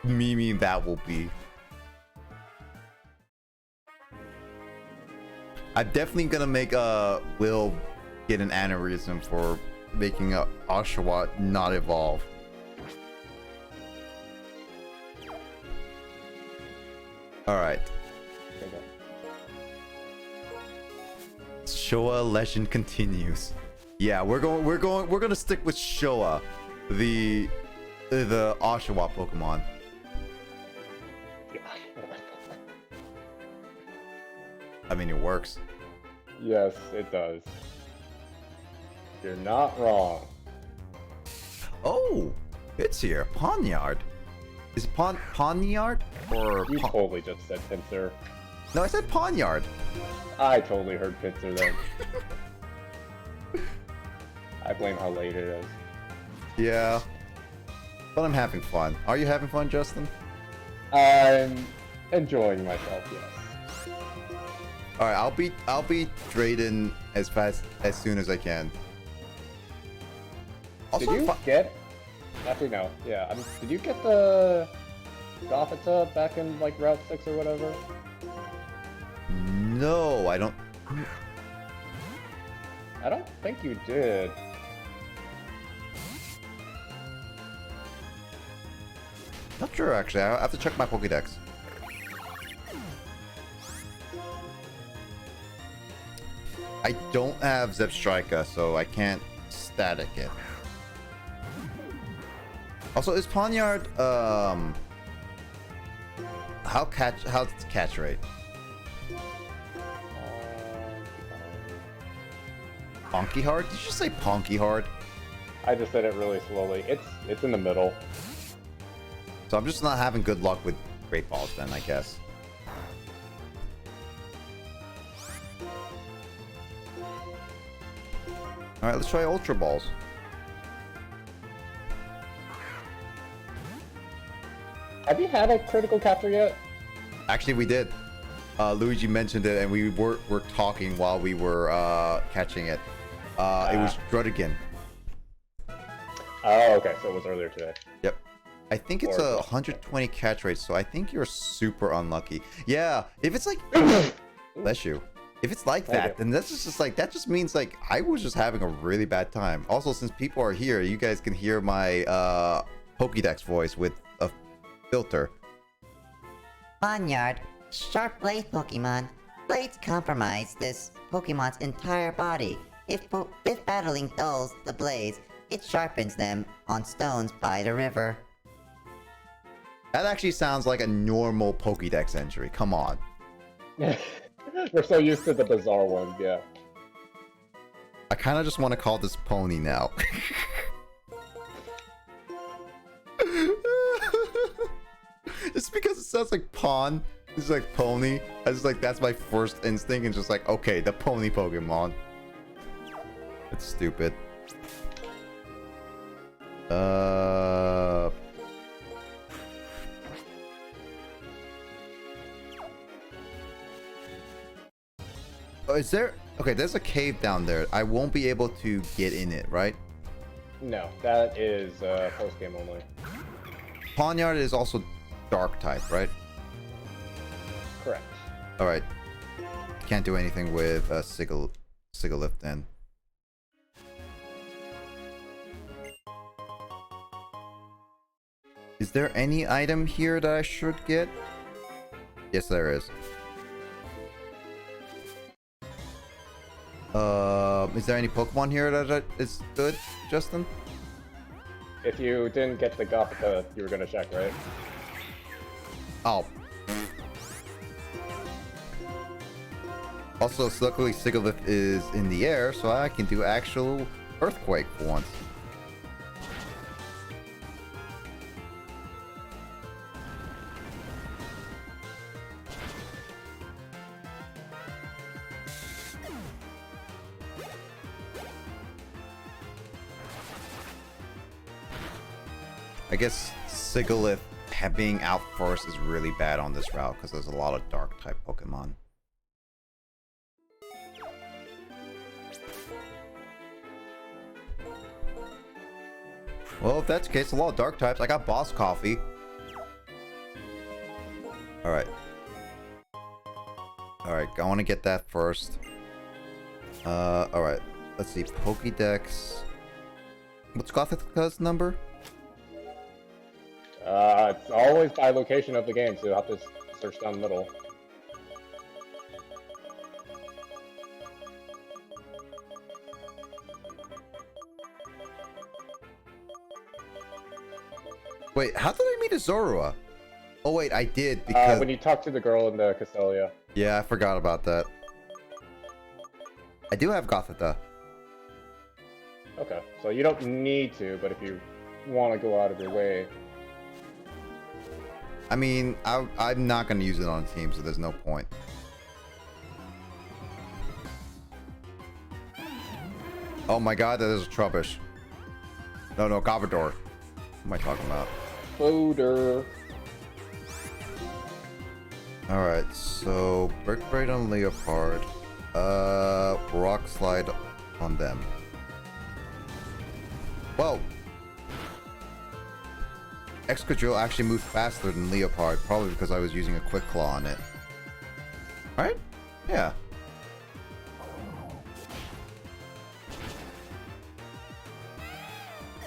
memey that will be. I'm definitely gonna make Will get an aneurysm for making a Oshawott not evolve. All right. Showa legend continues. Yeah, we're gonna stick with Showa, the Oshawott Pokemon. I mean, it works. Yes, it does. You're not wrong. Oh, it's here. Pawniard. Is it Pawniard or? You totally just said Pinsir. No, I said Pawniard. I totally heard Pinsir then. I blame how late it is. Yeah, but I'm having fun. Are you having fun, Justin? I'm enjoying myself. Yes. All right, I'll beat Drayden as soon as I can. Also, did you get? Actually, no. Yeah. Did you get the Gothita back in like Route 6 or whatever? No, I don't. I don't think you did. Not sure actually. I have to check my Pokédex. I don't have Zepstrika, so I can't static it. Also, is Poniard how's its catch rate? Ponky hard? Did you say Ponky hard? I just said it really slowly. It's in the middle. So I'm just not having good luck with Great Balls then, I guess. Alright, let's try Ultra Balls. Have you had a critical capture yet? Actually, we did. Luigi mentioned it, and we were talking while we were catching it. It was Drudigan. Oh, okay. So it was earlier today. Yep. I think it's a 120 catch rate, so I think you're super unlucky. Yeah, if it's like... Bless you. If it's like that, then that's just like, that just means like I was just having a really bad time. Also, since people are here, you guys can hear my Pokédex voice with a filter. Poniard, sharp blade Pokemon. Blades compromise this Pokemon's entire body. If battling dulls the blades, it sharpens them on stones by the river. That actually sounds like a normal Pokédex entry. Come on. We're so used to the bizarre ones, yeah. I kind of just want to call this Pony now. Just because it sounds like Pawn, it's like Pony. I just like, that's my first instinct, and just like, okay, the Pony Pokemon. It's stupid. Oh, is there... Okay, there's a cave down there. I won't be able to get in it, right? No, that is post-game only. Poniard is also dark type, right? Correct. Alright. Can't do anything with Sigalith then. Is there any item here that I should get? Yes, there is. Is there any Pokemon here that is good, Justin? If you didn't get the Gothica, you were gonna check, right? Oh. Also, luckily Sigalith is in the air, so I can do actual Earthquake for once. I guess Sigalith being out first is really bad on this route because there's a lot of dark type Pokemon. Well, if that's the case, a lot of dark types. I got Boss Coffee. Alright. Alright, I want to get that first. Alright. Let's see. Pokédex. What's Gothica's number? It's always by location of the game, so you'll have to search down the middle. Wait, how did I meet a Zorua? Oh wait, I did because... when you talk to the girl in the Castelia. Yeah, I forgot about that. I do have Gothita. Okay, so you don't need to, but if you want to go out of your way... I mean, I'm not going to use it on a team, so there's no point. Oh my god, that is a Trubbish. No, Garbodor. What am I talking about? Odor. Alright, so Brick Braid on Leopard. Rock Slide on them. Whoa! Excadrill actually moved faster than Leopard, probably because I was using a Quick Claw on it. Right? Yeah.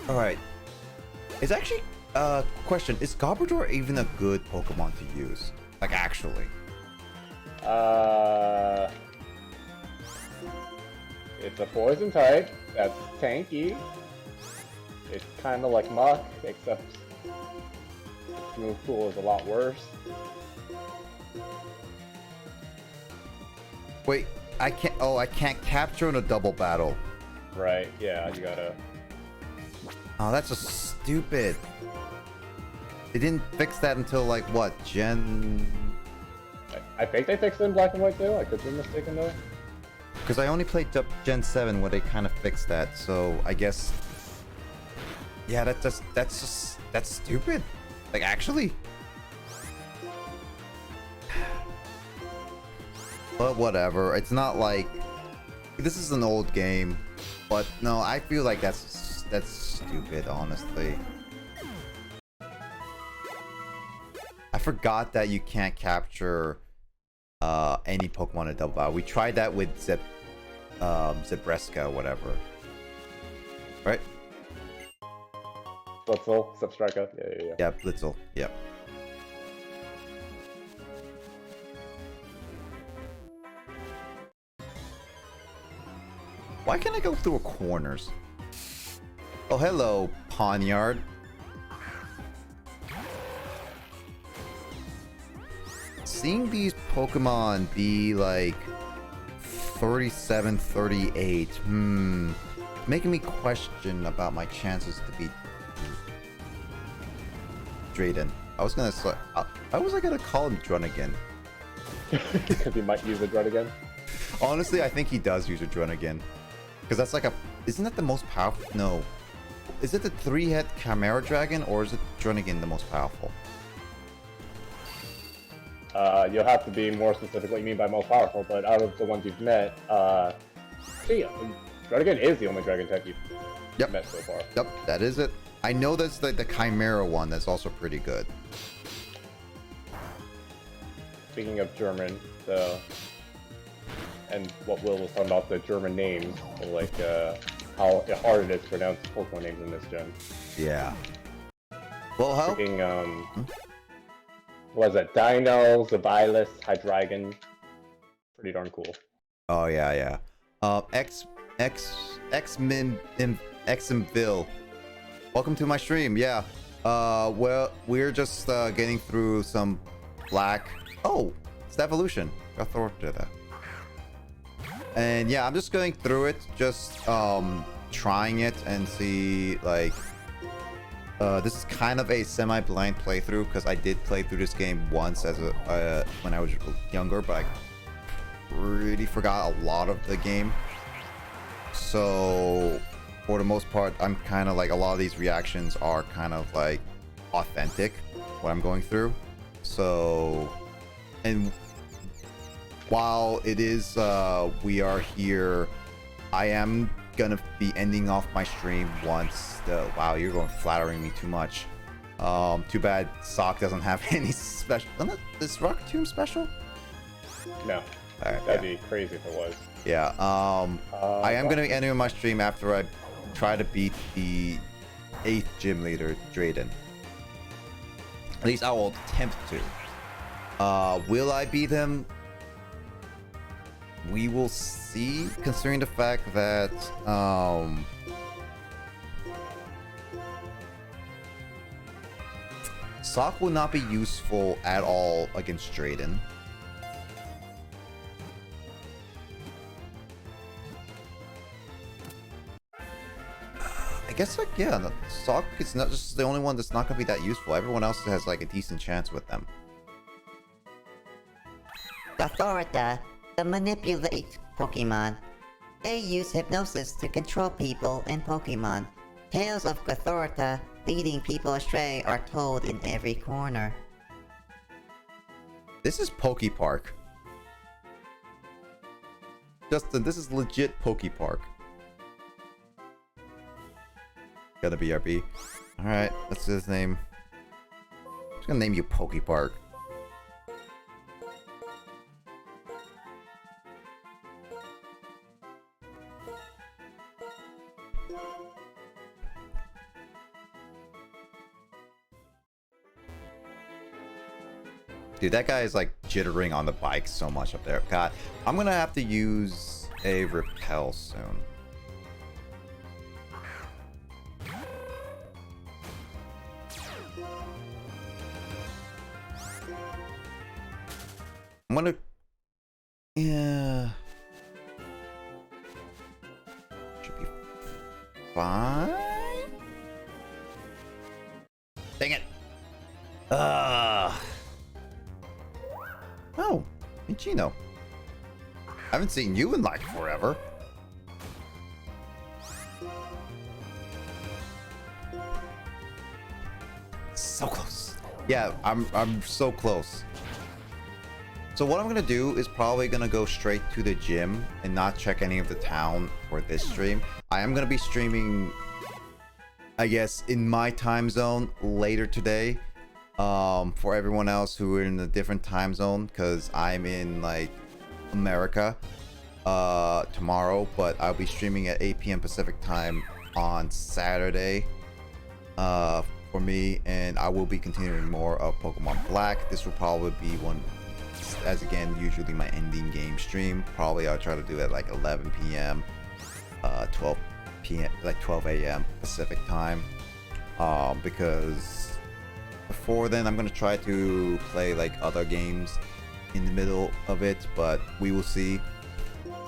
Alright. It's actually, question, is Garbodor even a good Pokemon to use? Like, actually? It's a poison type that's tanky. It's kind of like Muck, except its move pool is a lot worse. Wait, I can't. Oh, I can't capture in a double battle. Right? Yeah, you gotta. Oh, that's just stupid. They didn't fix that until like what, Gen? I think they fixed it in Black and White too. I could be mistaken though. Because I only played up Gen 7 where they kind of fixed that, so I guess. Yeah, that's stupid. Like actually. But whatever. It's not like this is an old game, but no, I feel like that's stupid, honestly. I forgot that you can't capture any Pokemon in double battle. We tried that with Zebreska, whatever. Right? Blitzel, Zebstrika. Yeah. Yeah, Blitzel. Yep. Why can't I go through corners? Oh, hello, Pawnyard. Seeing these Pokemon be like 37, 38, making me question about my chances to beat Drayden. I was gonna say, why was I gonna call him Drunigan? Because he might use a Drunigan. Honestly, I think he does use a Drunigan. Because that's like isn't that the most powerful? No. Is it the 3-head Chimera Dragon, or is it Drunigan the most powerful? You'll have to be more specific what you mean by most powerful, but out of the ones you've met, Drunigan is the only dragon type you've met so far. Yep, that is it. I know that's the Chimera one that's also pretty good. Speaking of German, and what Will was talking about, the German names, like how hard it is to pronounce Pokemon names in this gen. Yeah. Well, how? Was it Dino, Zabilas, Hydreigon? Pretty darn cool. Oh yeah. Xmville. Welcome to my stream. Yeah. Well, we're just getting through some black. Oh, it's the evolution. Got that. And yeah, I'm just going through it, just trying it and see like. This is kind of a semi-blind playthrough because I did play through this game once as when I was younger, but I really forgot a lot of the game. So for the most part, I'm kind of like a lot of these reactions are kind of like authentic, what I'm going through. So, and while it is we are here, I am gonna be ending off my stream once wow, you're going flattering me too much. Too bad Sock doesn't have any special. Is Rock Tomb special? No. Right, that'd be crazy if it was. Yeah. I am gonna be ending my stream after I try to beat the 8th gym leader, Drayden. At least I will attempt to. Will I beat him? We will see, considering the fact that Sock will not be useful at all against Drayden. I guess like yeah, Sock is not just the only one that's not gonna be that useful. Everyone else has like a decent chance with them. Authorita, the manipulate Pokemon. They use hypnosis to control people and Pokemon. Tales of Authorita leading people astray are told in every corner. This is Pokepark. Justin, this is legit Pokepark. Gotta be RB. Alright, what's his name? I'm just gonna name you Pokepark. Dude, that guy is like jittering on the bike so much up there. God, I'm gonna have to use a repel soon. I'm gonna... Yeah... Should be fine? Dang it! Oh, Michino. I haven't seen you in like forever. So close. Yeah, I'm so close. So what I'm gonna do is probably gonna go straight to the gym and not check any of the town for this stream. I am gonna be streaming, I guess, in my time zone later today. For everyone else who are in a different time zone, because I'm in like America tomorrow, but I'll be streaming at 8 p.m. Pacific time on Saturday for me, and I will be continuing more of Pokemon Black. This will probably be one, as again, usually my ending game stream. Probably I'll try to do it at like 11 p.m. 12 p.m. like 12 a.m. Pacific time, because before then I'm gonna try to play like other games in the middle of it, but we will see.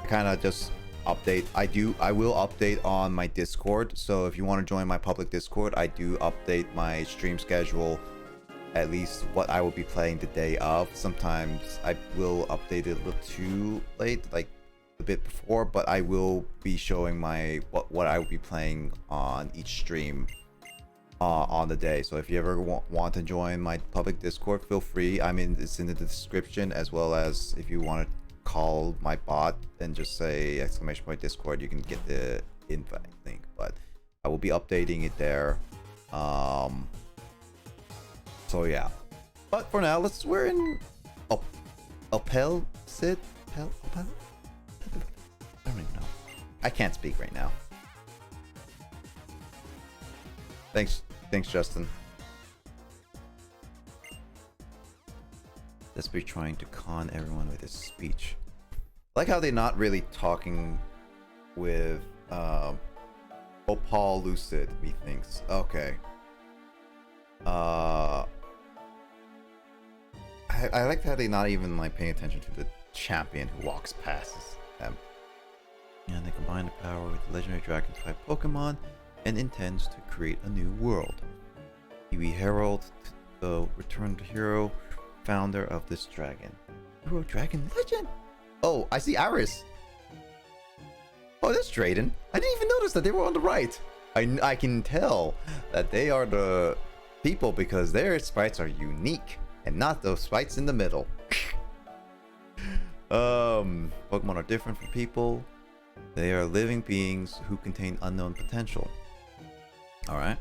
Kind of just update. I will update on my Discord, so if you want to join my public Discord, I do update my stream schedule, at least what I will be playing the day of. Sometimes I will update it a little too late, like a bit before, but I will be showing my what I will be playing on each stream on the day. So if you ever want to join my public Discord, feel free. It's in the description, as well as if you want to call my bot and just say !Discord, you can get the invite link. But I will be updating it there. So yeah. But for now, we're in Opel Sid. I don't even know. I can't speak right now. Thanks, Justin. Let's be trying to con everyone with his speech. I like how they're not really talking with Opal Lucid, methinks. Okay. I like how they're not even like paying attention to the champion who walks past them. And they combine the power with the legendary dragon type Pokemon and intends to create a new world. Kiwi Herald, the returned hero, founder of this dragon. Hero Dragon Legend! Oh, I see Iris! Oh, that's Drayden. I didn't even notice that they were on the right. I can tell that they are the people because their sprites are unique and not those sprites in the middle. Pokemon are different from people. They are living beings who contain unknown potential. Alright.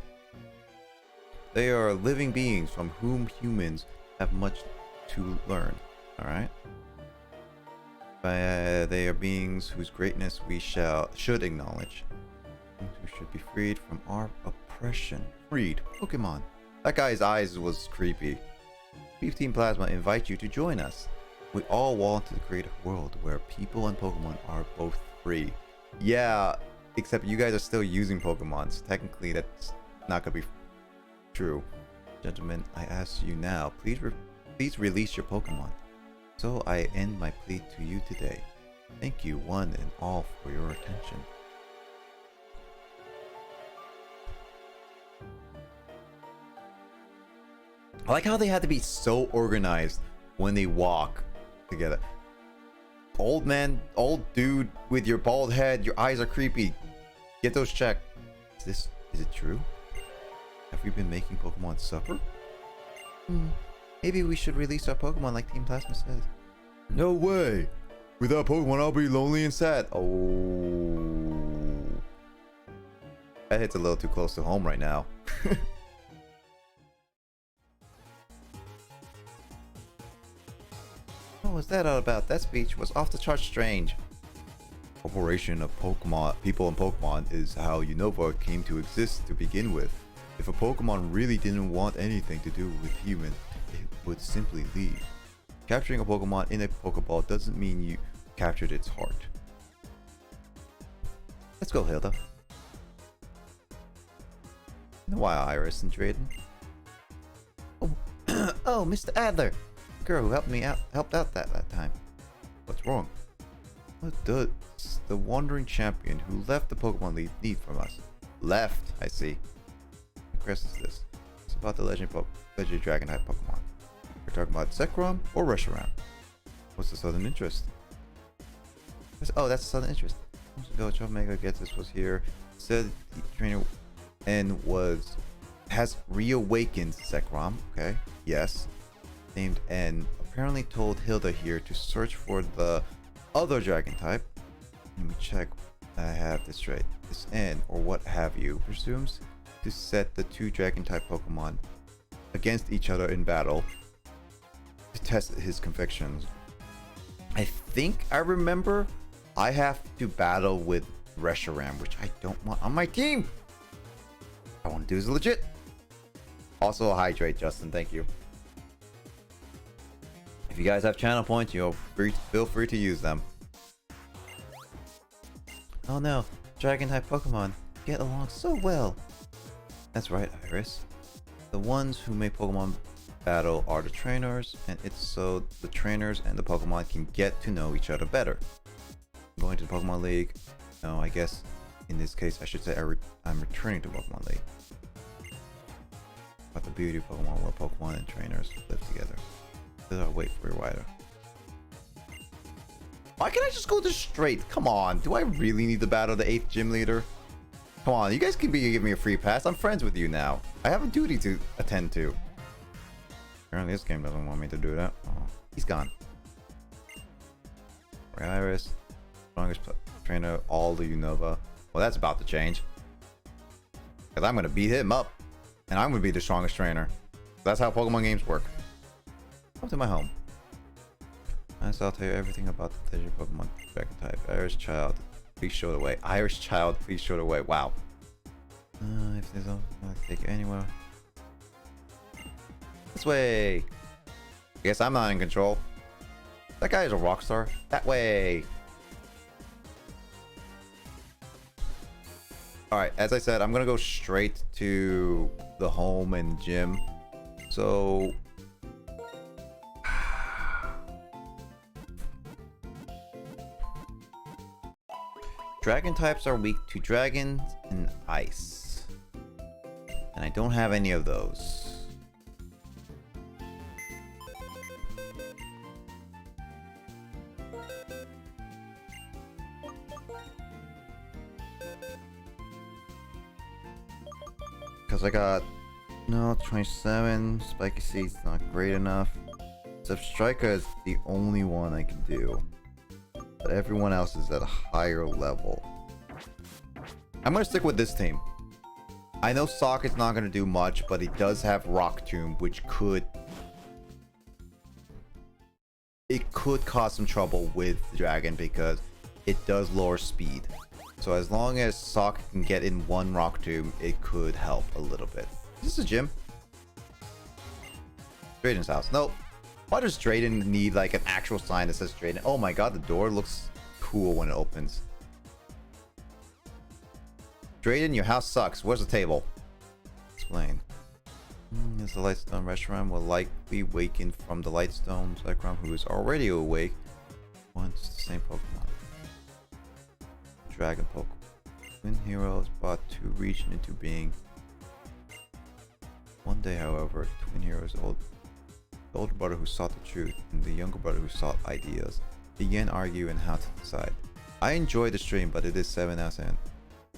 They are living beings from whom humans have much to learn. Alright. They are beings whose greatness we should acknowledge. Who should be freed from our oppression. Freed. Pokemon. That guy's eyes was creepy. Beef Team Plasma invite you to join us. We all want to create a world where people and Pokemon are both free. Yeah, except you guys are still using Pokemon, so technically that's not gonna be true. Gentlemen, I ask you now, please release your Pokemon. So I end my plea to you today. Thank you one and all for your attention. I like how they had to be so organized when they walk together. Old man, old dude with your bald head, your eyes are creepy. Get those checked. Is it true? Have we been making Pokemon suffer? Maybe we should release our Pokemon like Team Plasma says. No way! Without Pokemon, I'll be lonely and sad. Oh. That hits a little too close to home right now. What was that all about? That speech was off the charts strange. Cooperation of Pokemon, people and Pokemon is how Unova came to exist to begin with. If a Pokemon really didn't want anything to do with humans, it would simply leave. Capturing a Pokemon in a Pokeball doesn't mean you captured its heart. Let's go, Hilda. Why, Iris and Drayden? Oh, oh, Mr. Adler, girl who helped out that time. What's wrong? What does the wandering champion who left the Pokemon League need from us? Left, I see. What crest is this? It's about the legendary dragon type Pokemon. We're talking about Zekrom or Reshiram. What's the southern interest? Oh, that's the southern interest. Months ago, Troublemaker gets this was here. Said the trainer and has reawakened Zekrom. Okay, yes. Named N. Apparently told Hilda here to search for the other dragon type. Let me check. I have this right. This N or what have you presumes to set the two dragon type Pokemon against each other in battle to test his convictions. I think I remember I have to battle with Reshiram, which I don't want on my team. I want to do is legit. Also hydrate, Justin. Thank you. If you guys have channel points, feel free to use them. Oh no, dragon type Pokemon get along so well. That's right, Iris. The ones who make Pokemon battle are the trainers, and it's so the trainers and the Pokemon can get to know each other better. Going to the Pokemon League. No, I guess in this case I should say I'm returning to Pokemon League. About the beauty of Pokemon where Pokemon and trainers live together. I'll wait for your rider. Why can't I just go this straight? Come on, do I really need to battle the 8th gym leader? Come on, you guys can give me a free pass. I'm friends with you now. I have a duty to attend to. Apparently this game doesn't want me to do that. Oh, he's gone. Right, Iris. Strongest trainer, all the Unova. Well, that's about to change. Because I'm going to beat him up. And I'm going to be the strongest trainer. That's how Pokemon games work. Come to my home. I'll tell you everything about the legendary Pokemon dragon type. Irish child, please show the way. Irish child, please show the way. Wow. If there's I'll take you anywhere. This way. I guess I'm not in control. That guy is a rock star. That way. Alright, as I said, I'm gonna go straight to the home and gym. So dragon types are weak to dragons and ice. And I don't have any of those. Because I got, no, 27, Spiky Seed's not great enough. Striker is the only one I can do. But everyone else is at a higher level. I'm going to stick with this team. I know Socket's not going to do much, but he does have Rock Tomb, which could cause some trouble with the dragon because it does lower speed. So as long as Socket can get in one Rock Tomb, it could help a little bit. Is this a gym? Drayden's house. Nope. Why does Drayden need like an actual sign that says Drayden? Oh my god, the door looks cool when it opens. Drayden, your house sucks. Where's the table? Explain. As the Lightstone Reshiram will likely waken from the Lightstone Zekrom, who is already awake. Once the same Pokemon. Dragon Pokemon. Twin heroes brought two region into being. One day, however, the twin heroes, the older brother who sought the truth and the younger brother who sought ideas, began arguing how to decide. I enjoyed the stream, but it is 7 out of 7.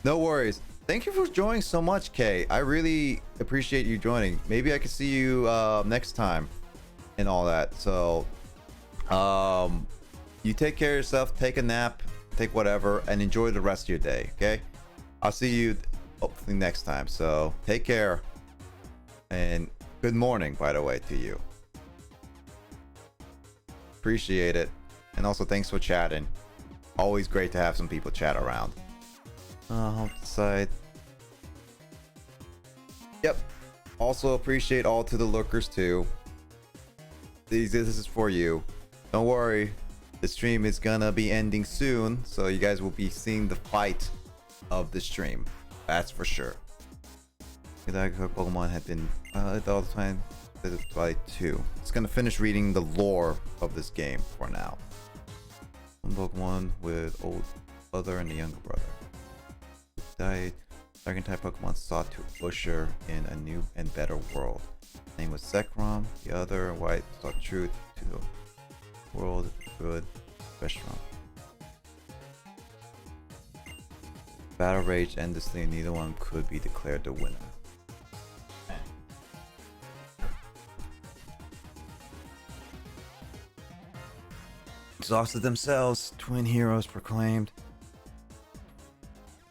No worries. Thank you for joining so much, Kay. I really appreciate you joining. Maybe I can see you next time and all that. So, you take care of yourself, take a nap, take whatever, and enjoy the rest of your day, okay? I'll see you hopefully next time. So, take care. And good morning, by the way, to you. Appreciate it. And also, thanks for chatting. Always great to have some people chat around. Home side. Yep. Also appreciate all to the lurkers too. This is for you. Don't worry. The stream is gonna be ending soon, so you guys will be seeing the fight of the stream. That's for sure. Pokemon had been all the time by 2. It's gonna finish reading the lore of this game for now. One Pokemon with old brother and a younger brother. Died. Dragon type Pokemon sought to usher in a new and better world. His name was Zekrom. The other white sought truth to the world, good restaurant. Battle raged endlessly and neither one could be declared the winner. Exhausted themselves, twin heroes proclaimed.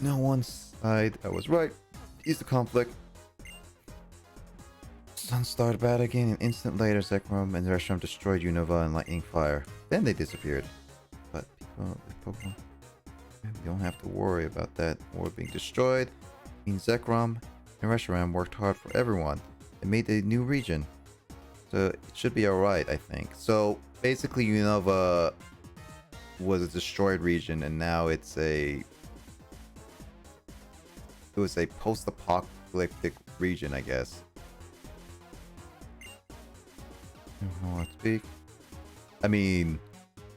No one side I was right. Ease the conflict. Sun started battle again. An instant later, Zekrom and the restaurant destroyed Unova and lightning fire. Then they disappeared. But people with Pokemon, you don't have to worry about that war being destroyed. Zekrom and Reshiram worked hard for everyone and made a new region. So it should be alright, I think. So basically Unova was a destroyed region and now it was a post-apocalyptic region, I guess. Pokemon speak. I mean,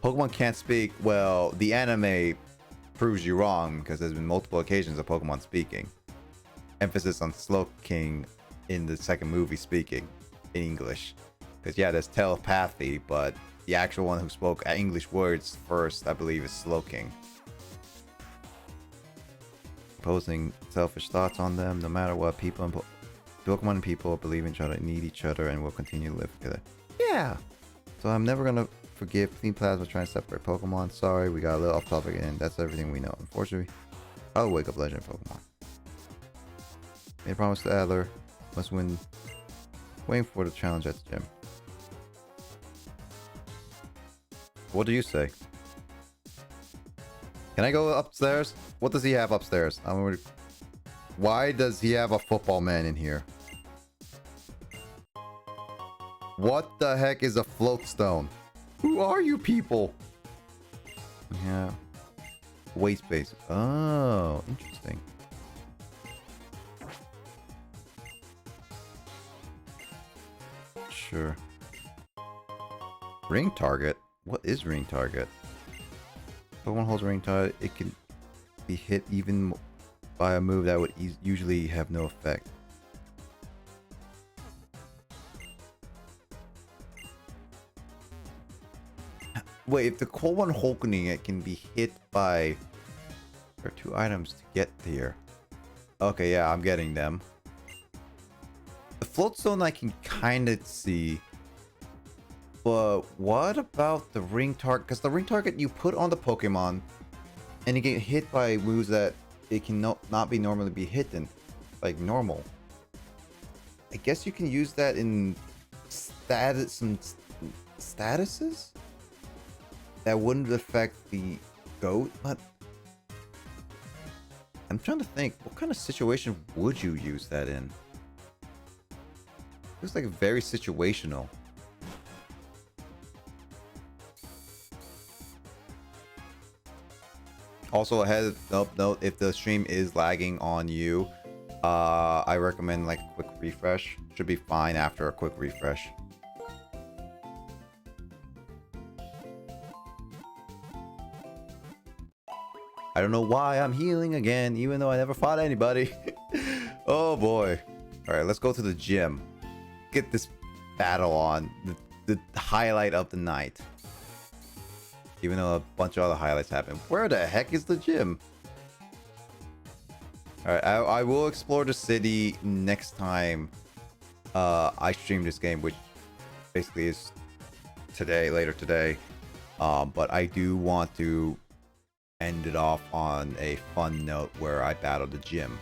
Pokemon can't speak. Well, the anime proves you wrong because there's been multiple occasions of Pokemon speaking. Emphasis on Slowking in the second movie speaking in English. Because yeah, there's telepathy, but the actual one who spoke English words first, I believe, is Slowking. Imposing selfish thoughts on them, no matter what. Pokemon and people believe in each other, need each other, and will continue to live together. Yeah! So I'm never gonna forgive Team Plasma trying to separate Pokemon. Sorry, we got a little off topic, and that's everything we know. Unfortunately, I'll wake up Legend Pokemon. Made a promise to Adler. Must win. Waiting for the challenge at the gym. What do you say? Can I go upstairs? What does he have upstairs? Why does he have a football man in here? What the heck is a float stone? Who are you people? Yeah. Waste space. Oh, interesting. Sure. Ring target? What is ring target? Pokemon holds ring target. It can be hit even by a move that would usually have no effect. Wait, if the cold one Hulkening, it can be hit by... There are 2 items to get here. Okay, yeah, I'm getting them. The float stone I can kind of see. But what about the ring target? Because the ring target you put on the Pokemon and you get hit by moves that it can not be normally be hit in. Like normal. I guess you can use that in some statuses? That wouldn't affect the goat, but I'm trying to think, what kind of situation would you use that in? It was like very situational. Also ahead, note, if the stream is lagging on you, I recommend like a quick refresh. Should be fine after a quick refresh. I don't know why I'm healing again, even though I never fought anybody. Oh boy. Alright, let's go to the gym. Get this battle on. The highlight of the night. Even though a bunch of other highlights happen. Where the heck is the gym? Alright, I will explore the city next time I stream this game, which basically is today, later today. But I do want to end it off on a fun note where I battle the gym.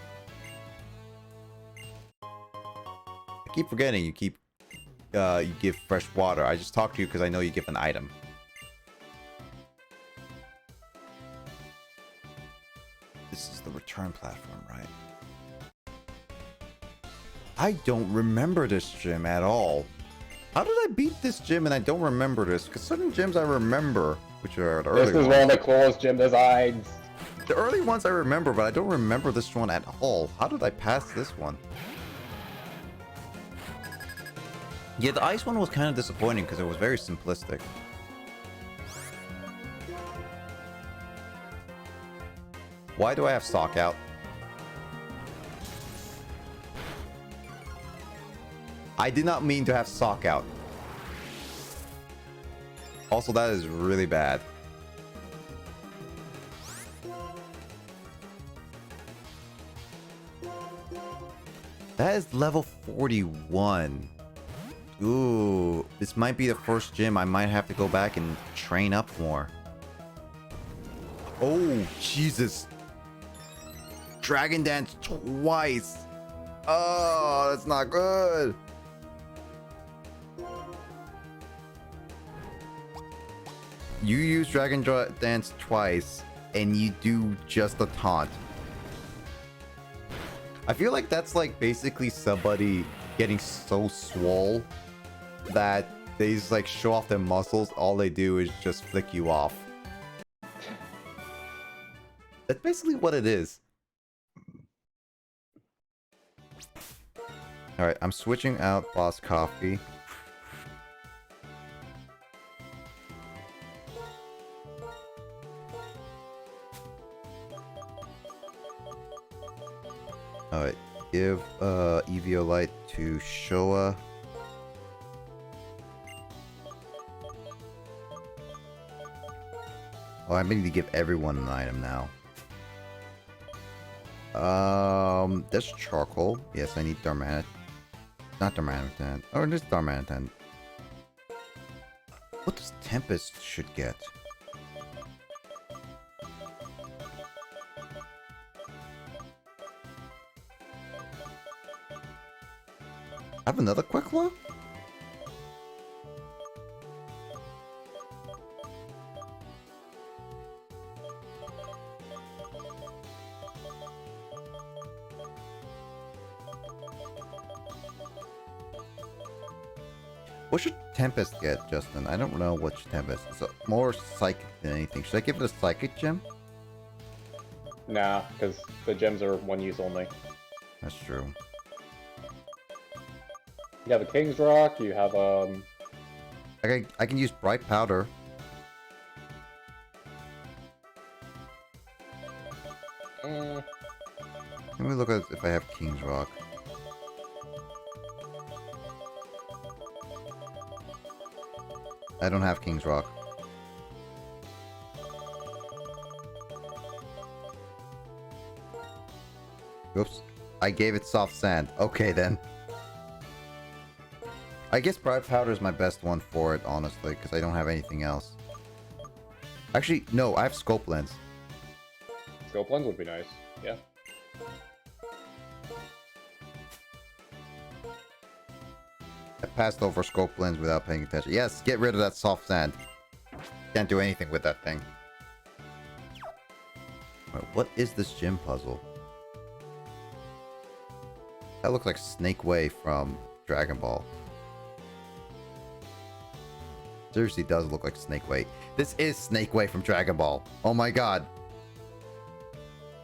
I keep forgetting you give fresh water. I just talked to you because I know you give an item. This is the return platform, right? I don't remember this gym at all. How did I beat this gym and I don't remember this? Because certain gyms I remember, which are the early ones. This is one of the coolest gym designs. The early ones I remember, but I don't remember this one at all. How did I pass this one? Yeah, the ice one was kind of disappointing because it was very simplistic. Why do I have sock out? I did not mean to have sock out. Also, that is really bad. That is level 41. Ooh, this might be the first gym I might have to go back and train up more. Oh, Jesus. Dragon Dance twice. Oh, that's not good. You use Dragon Dance twice, and you do just a taunt. I feel like that's like basically somebody getting so swole that they just like show off their muscles. All they do is just flick you off. That's basically what it is. Alright, I'm switching out Boss Coffee. Alright, give Eviolite to Showa. Oh, I need to give everyone an item now. There's charcoal. Yes, I need Darmanitan. Not Darmanitan. Oh, it is Darmanitan. What does Tempest should get? I have another quick look? What should Tempest get, Justin? I don't know what Tempest. It's more psychic than anything. Should I give it a psychic gem? Nah, because the gems are one use only. That's true. You have a King's Rock, you have I can use Bright Powder. Let me look at if I have King's Rock. I don't have King's Rock. Oops. I gave it Soft Sand. Okay then. I guess Bright Powder is my best one for it, honestly, because I don't have anything else. Actually, no, I have Scope Lens. Scope Lens would be nice, yeah. I passed over Scope Lens without paying attention. Yes, get rid of that Soft Sand. Can't do anything with that thing. Wait, what is this gym puzzle? That looks like Snake Way from Dragon Ball. Seriously does look like Snake Way. This is Snake Way from Dragon Ball. Oh my god.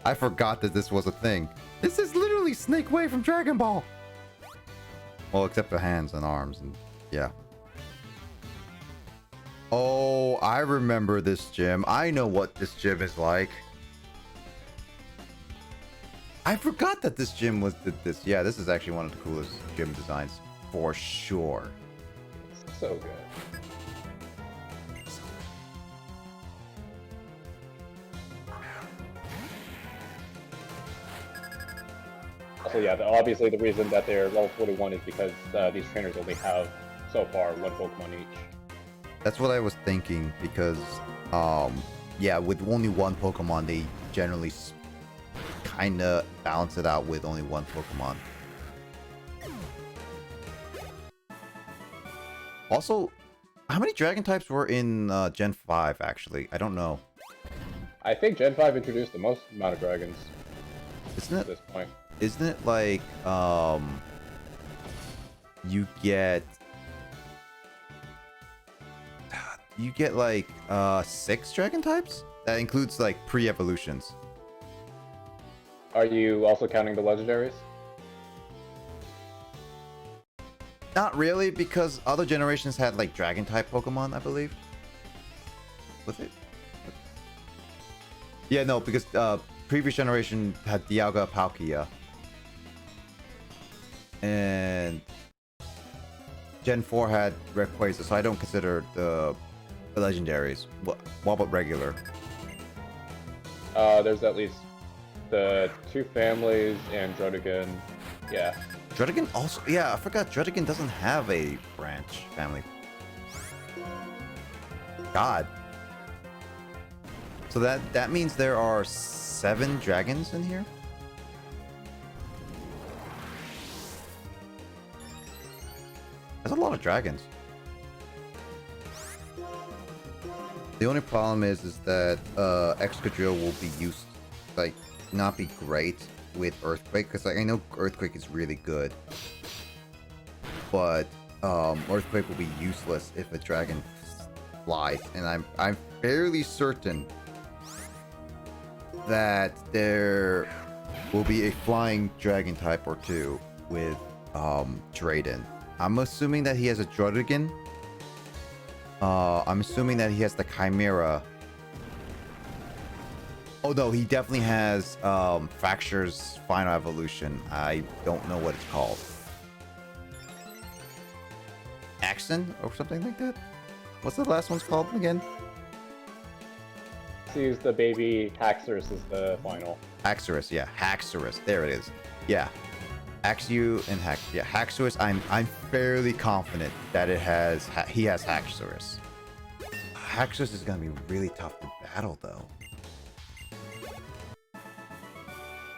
I forgot that this was a thing. This is literally Snake Way from Dragon Ball. Well, except for hands and arms and yeah. Oh, I remember this gym. I know what this gym is like. I forgot that this gym did this. Yeah, this is actually one of the coolest gym designs for sure. So good. So yeah, obviously the reason that they're level 41 is because these trainers only have, so far, one Pokemon each. That's what I was thinking, because, yeah, with only one Pokemon, they generally kind of balance it out with only one Pokemon. Also, how many Dragon types were in Gen 5, actually? I don't know. I think Gen 5 introduced the most amount of dragons. Isn't it? At this point. Isn't it like, you get like 6 Dragon types? That includes like pre-evolutions. Are you also counting the legendaries? Not really, because other generations had like dragon type Pokemon, I believe. Was it? Yeah, no, because previous generation had Dialga, Palkia. And Gen 4 had Rayquaza, so I don't consider the legendaries. What about regular? There's at least the 2 families and Druddigon. Yeah. Druddigon also... Yeah, I forgot Druddigon doesn't have a branch family. God. So that means there are 7 dragons in here? That's a lot of dragons. The only problem is that Excadrill will be used, like, not be great with Earthquake, because like, I know Earthquake is really good, but Earthquake will be useless if a dragon flies, and I'm fairly certain that there will be a flying dragon type or 2 with Drayden. I'm assuming that he has a Druddigon. I'm assuming that he has the Chimera. Oh no, he definitely has Fracture's final evolution. I don't know what it's called. Axon or something like that? What's the last one's called again? Use the baby Haxorus is the final. Haxorus, yeah, Haxorus. There it is. Yeah. Axew and yeah, Haxorus. I'm fairly confident that he has Haxorus. Haxorus is gonna be really tough to battle though.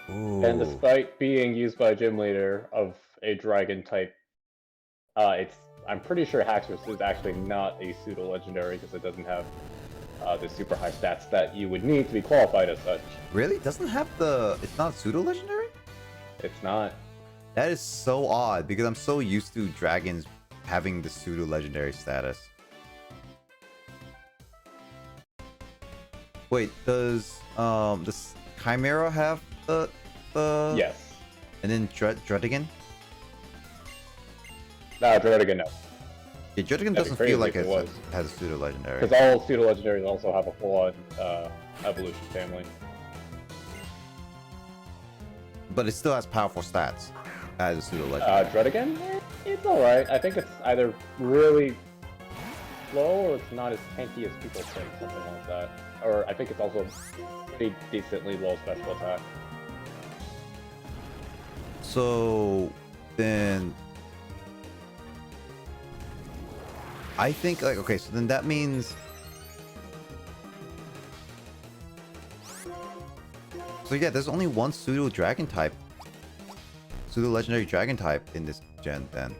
Ooh. And despite being used by a gym leader of a dragon type, I'm pretty sure Haxorus is actually not a pseudo legendary because it doesn't have the super high stats that you would need to be qualified as such. Really? Doesn't have it's not pseudo legendary? It's not. That is so odd because I'm so used to dragons having the pseudo legendary status. Wait, does this Chimera have the Yes. And then Druddigon? No, Druddigon no. Yeah, Druddigon doesn't feel like it has a pseudo legendary. Because all pseudo legendaries also have a full-on evolution family. But it still has powerful stats as a pseudo legendary. Druddigon? It's alright. I think it's either really slow or it's not as tanky as people think, something like that. Or I think it's also pretty decently low special attack. So then I think like okay, so then that means so yeah, there's only one pseudo dragon type. Pseudo legendary dragon type in this gen then.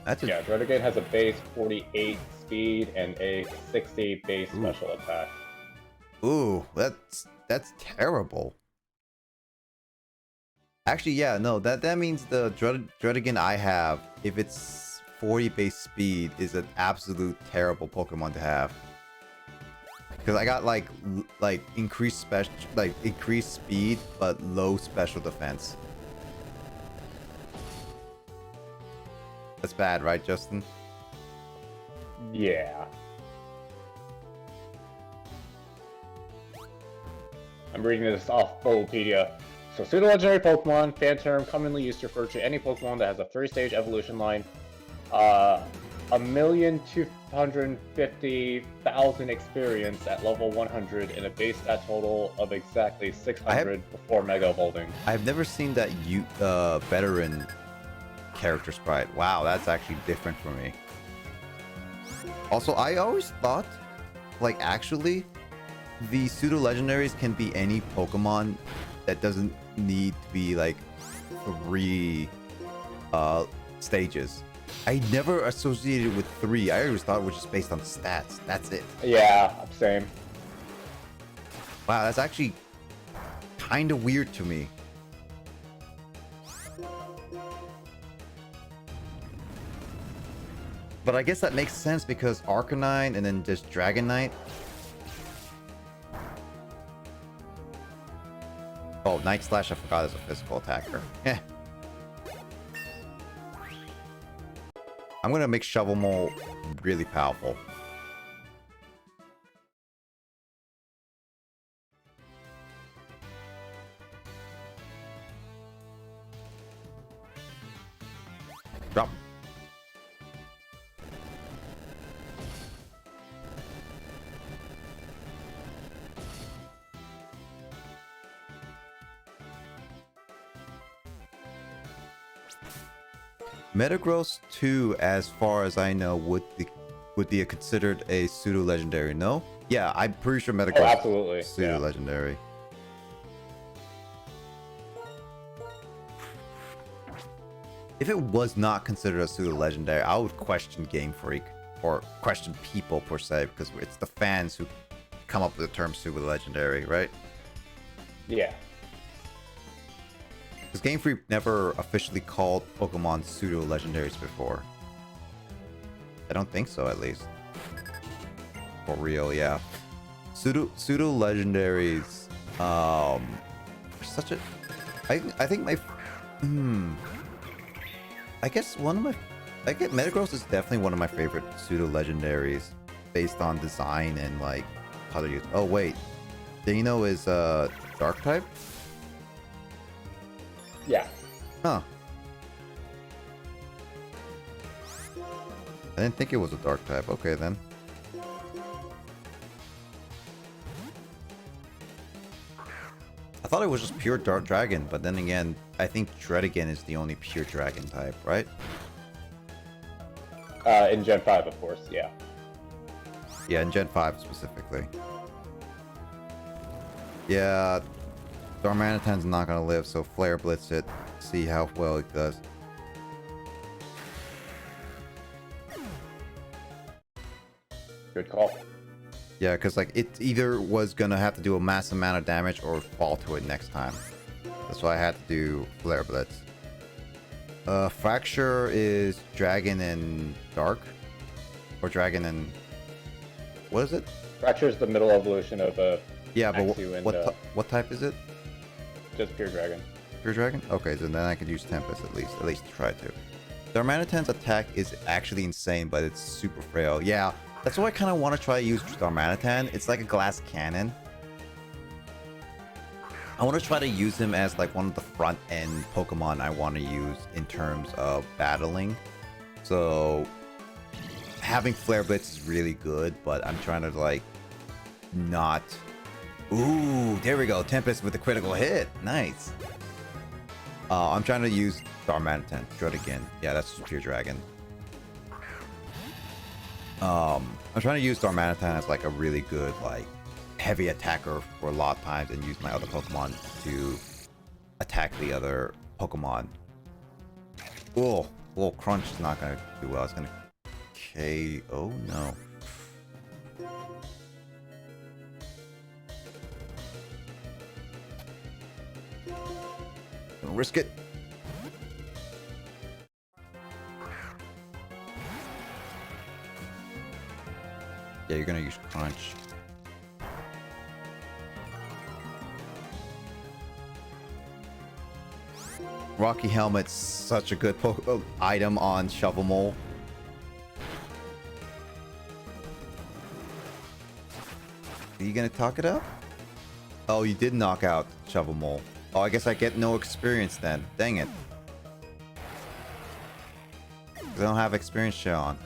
Yeah, Druddigon has a base 48 speed and a 60 base special attack. Ooh, that's terrible. Actually, yeah, no, that means the Druddigon I have, if it's 40 base speed, is an absolute terrible Pokemon to have. Because I got like increased speed but low special defense. That's bad, right, Justin? Yeah. I'm reading this off Bulbapedia. So, pseudo-legendary Pokemon, fan term commonly used to refer to any Pokemon that has a 3-stage evolution line. 1,250,000 experience at level 100 and a base stat total of exactly 600 before Mega Evolving. I've never seen that veteran character sprite. Wow, that's actually different for me. Also, I always thought, like, actually, the pseudo-legendaries can be any Pokemon that doesn't need to be, like, 3 stages. I never associated it with 3. I always thought it was just based on stats. That's it. Yeah, same. Wow, that's actually kind of weird to me. But I guess that makes sense because Arcanine and then just Dragonite. Night Slash, I forgot, is a physical attacker. Eh. I'm gonna make Shovel Mole really powerful. Drop. Metagross 2, as far as I know, would be considered a pseudo legendary. No? Yeah, I'm pretty sure Metagross absolutely. is pseudo legendary. If it was not considered a pseudo legendary, I would question Game Freak or question people per se, because it's the fans who come up with the term pseudo legendary, right? Yeah. Because Game Freak never officially called Pokemon pseudo legendaries before. I don't think so, at least. For real, yeah. Pseudo legendaries. Such a. I think my. I guess one of my. I get Metagross is definitely one of my favorite pseudo legendaries, based on design and like how they use. Oh wait, Dino is dark type. Yeah. Huh. I didn't think it was a dark type. Okay then. I thought it was just pure dark dragon, but then again, I think Dredigan is the only pure dragon type, right? In Gen 5, of course, yeah. Yeah, in Gen 5 specifically. Yeah, Darmanitan's not gonna live, so Flare Blitz it, see how well it does. Good call. Yeah, because like it either was gonna have to do a mass amount of damage or fall to it next time. That's why I had to do Flare Blitz. Fracture is Dragon and Dark? Or Dragon and... What is it? Fracture is the middle evolution of yeah, but and, what type is it? Just pure dragon. Pure dragon? Okay, so then I could use Tempest at least try to. Darmanitan's attack is actually insane, but it's super frail. Yeah, that's why I kind of want to try to use Darmanitan. It's like a glass cannon. I want to try to use him as like one of the front end Pokemon I want to use in terms of battling. So having Flare Blitz is really good, but I'm trying to like not... Ooh, there we go. Tempest with a critical hit. Nice. I'm trying to use Darmanitan. Dredigan. Yeah, that's pure dragon. I'm trying to use Darmanitan as like a really good like heavy attacker for a lot of times and use my other Pokemon to attack the other Pokemon. Oh, well, Crunch is not gonna do well. It's gonna KO. No. Don't risk it. Yeah, you're gonna use Crunch. Rocky Helmet's such a good item on Shovel Mole. Are you gonna talk it up? Oh, you did knock out Shovel Mole. Oh, I guess I get no experience then. Dang it. I don't have experience share on.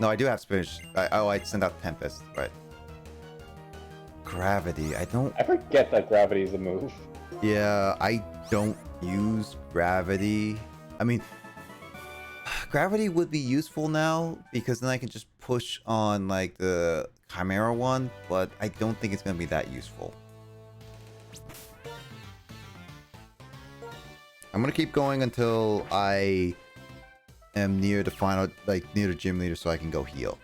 No, I do have experience. I sent out Tempest, right. Gravity, I forget that gravity is a move. Yeah, I don't use gravity. I mean, gravity would be useful now because then I can just push on like the Chimera one, but I don't think it's going to be that useful. I'm going to keep going until I am near the final, like near the gym leader so I can go heal.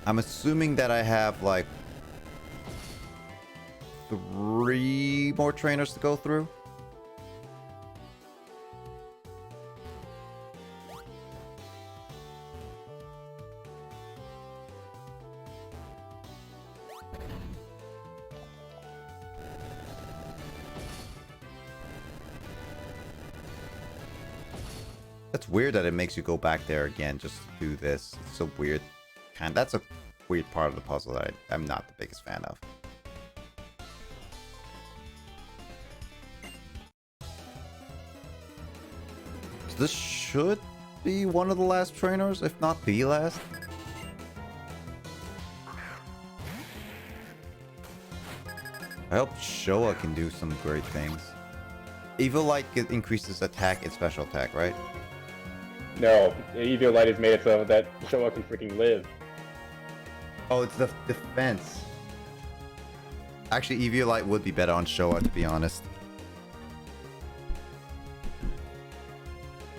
I'm assuming that I have like 3 more trainers to go through. That's weird that it makes you go back there again just to do this. It's so weird. That's a weird part of the puzzle that I'm not the biggest fan of. So this should be one of the last trainers, if not the last. I hope Showa can do some great things. Evil Light increases attack and special attack, right? No, Evil Light has made it so that Showa can freaking live. Oh, it's the defense. Actually, Evil Light would be better on Showa, to be honest.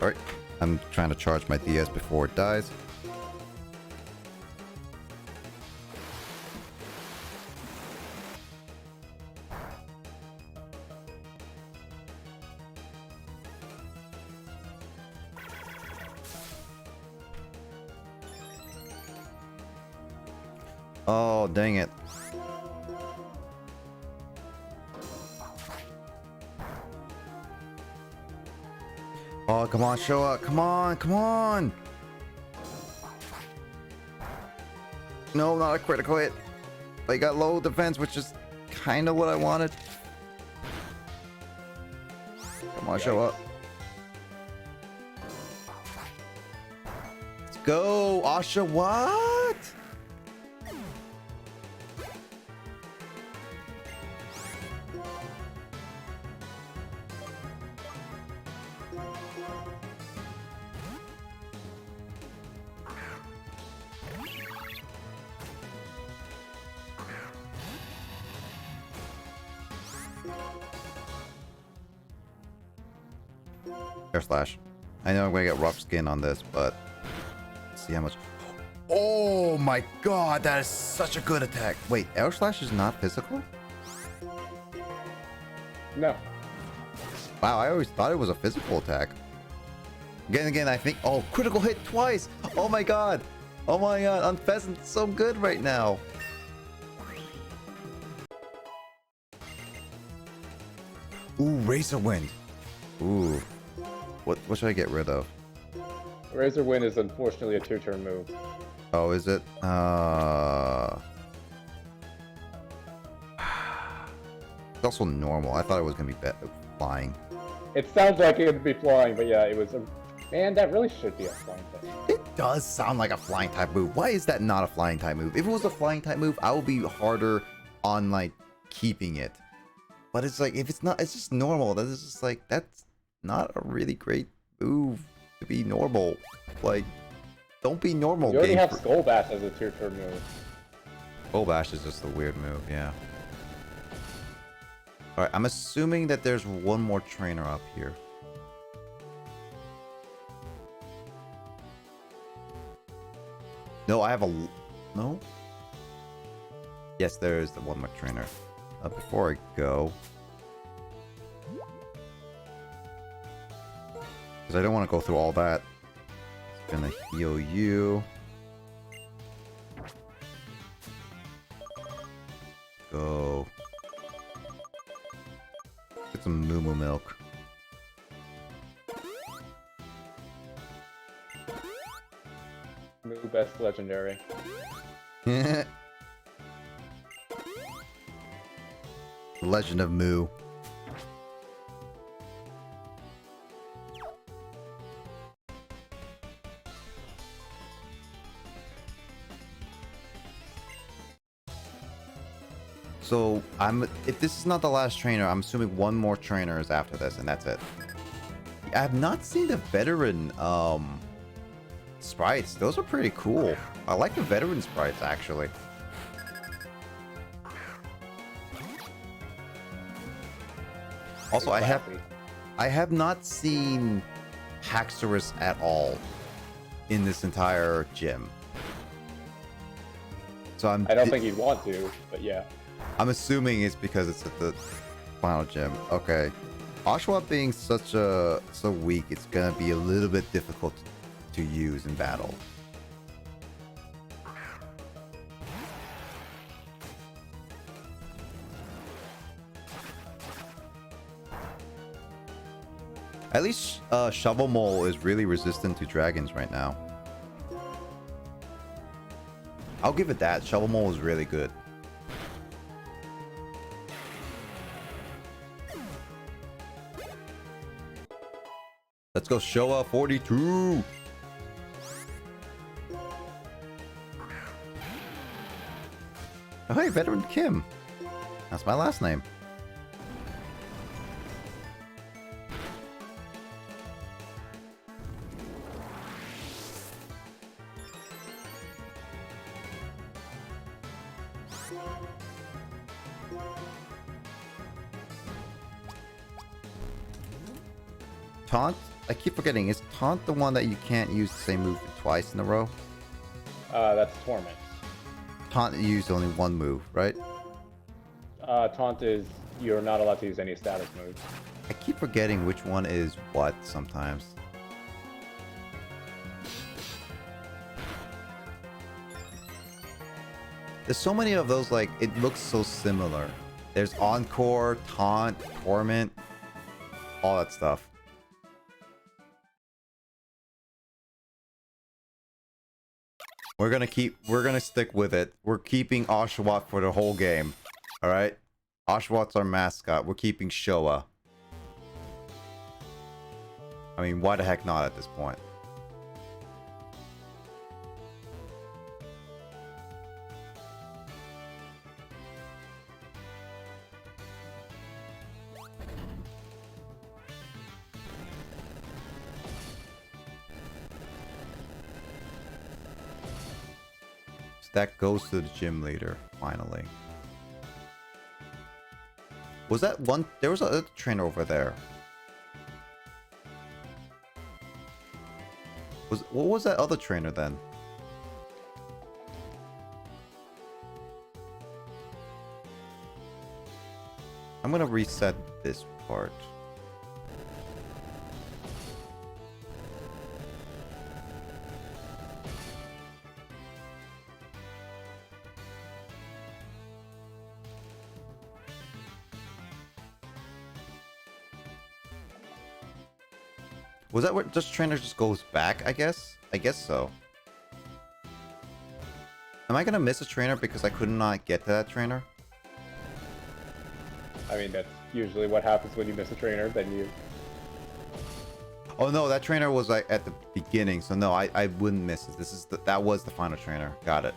Alright, I'm trying to charge my DS before it dies. Oh, dang it. Oh, come on, Showa. Come on, come on. No, not a critical hit. But you got low defense, which is kind of what I wanted. Come on, Showa. Let's go, Asha. What? Air Slash. I know I'm gonna get rough skin on this, but let's see how much. Oh my god, that is such a good attack. Wait, Air Slash is not physical? No. Wow, I always thought it was a physical attack. Again, I think. Oh, critical hit twice! Oh my god! Oh my god, on Pheasant, so good right now. Ooh, Razor Wind. Ooh. What should I get rid of? Razor Wind is unfortunately a 2-turn move. Oh, is it? It's also normal. I thought it was gonna be flying. It sounds like it would be flying, but yeah, it was a... Man, that really should be a flying thing. It does sound like a flying type move. Why is that not a flying type move? If it was a flying type move, I would be harder on like keeping it. But it's like, if it's not, it's just normal. That is just like, that's not a really great move to be normal. Like, don't be normal. You already have Skull Bash as a 2-turn move. Skull Bash is just a weird move, yeah. Alright, I'm assuming that there's one more trainer up here. No, I have a... No? Yes, there is the one more trainer. Before I go... because I don't want to go through all that. It's gonna heal you. Go. Get some Moo Moo milk. Moo best legendary. Legend of Moo. So if this is not the last trainer, I'm assuming one more trainer is after this, and that's it. I have not seen the veteran sprites. Those are pretty cool. I like the veteran sprites actually. Also, I have not seen Haxorus at all in this entire gym. So I don't think you'd want to, but yeah. I'm assuming it's because it's at the final gym. Okay. Oshawott being so weak, it's gonna be a little bit difficult to use in battle. At least Shovel Mole is really resistant to dragons right now. I'll give it that. Shovel Mole is really good. Let's go Showa 42. Oh, hey, Veteran Kim. That's my last name. Taunt? I keep forgetting. Is Taunt the one that you can't use the same move twice in a row? That's Torment. Taunt used only one move, right? Taunt is you're not allowed to use any status moves. I keep forgetting which one is what sometimes. There's so many of those, like, it looks so similar. There's Encore, Taunt, Torment, all that stuff. We're gonna stick with it. We're keeping Oshawott for the whole game. Alright? Oshawott's our mascot. We're keeping Showa. I mean, why the heck not at this point? That goes to the gym leader, finally. Was that one? There was a trainer over there. What was that other trainer then? I'm gonna reset this part. Was that where just trainer just goes back, I guess? I guess so. Am I gonna miss a trainer because I could not get to that trainer? I mean, that's usually what happens when you miss a trainer, then you... Oh no, that trainer was like at the beginning, so no, I wouldn't miss it. This is that was the final trainer. Got it.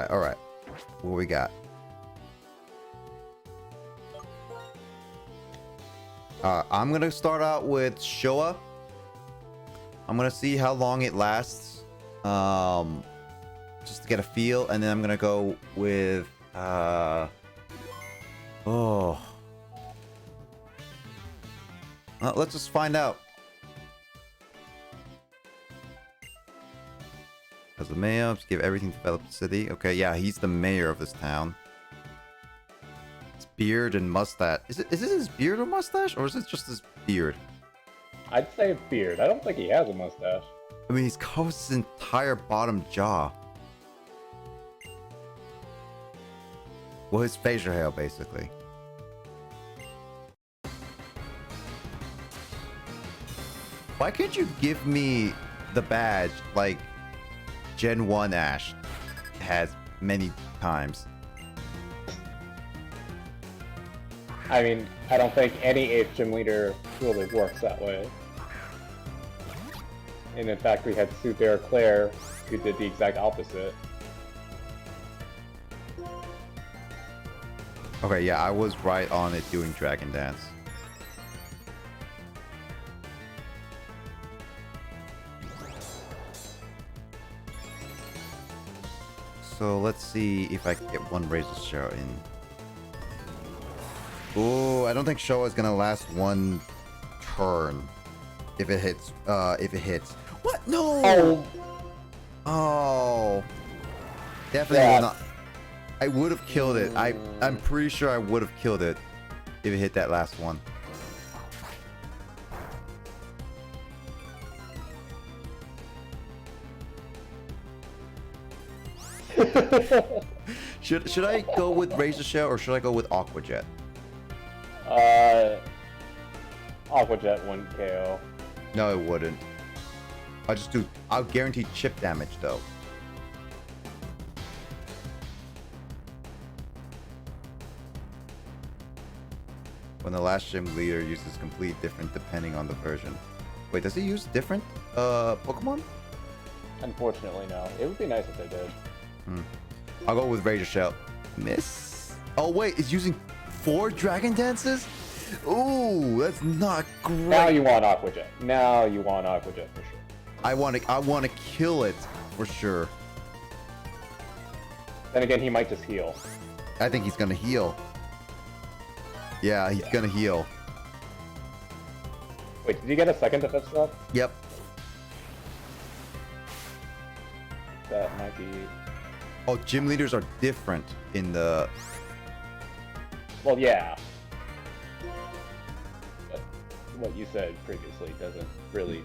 All right. What we got? I'm gonna start out with Showa. I'm gonna see how long it lasts, just to get a feel, and then I'm gonna go with let's just find out. As the mayor, just give everything to develop the city. Okay, yeah, he's the mayor of this town. It's beard and mustache. Is this his beard or mustache, or is it just his beard? I'd say beard. I don't think he has a mustache. I mean, he's covered his entire bottom jaw. Well, his facial hair, basically. Why can't you give me the badge like Gen 1 Ash has many times? I mean, I don't think any 8th gym leader really works that way. And in fact, we had Super Claire who did the exact opposite. Okay, yeah, I was right on it doing Dragon Dance. So let's see if I can get one Razor Shell in. Ooh, I don't think Showa is gonna last one turn. If it hits, What? No! Oh. Definitely will not. I would have killed it. I'm pretty sure I would have killed it if it hit that last one. Should I go with Razor Shell or should I go with Aqua Jet? Aqua Jet wouldn't KO. No, it wouldn't. I'll guarantee chip damage though. When the last gym leader uses complete different depending on the version. Wait, does he use different Pokemon? Unfortunately, no. It would be nice if they did. I'll go with Razor Shell. Miss. Oh wait, it's using 4 Dragon Dances? Ooh, that's not great. Now you want Aqua Jet. Now you want Aqua Jet for sure. I want to kill it for sure. Then again, he might just heal. I think he's gonna heal. Yeah, he's gonna heal. Wait, did you get a second defense drop? Yep. That might be... Oh, gym leaders are different in the... Well, yeah. But what you said previously doesn't really...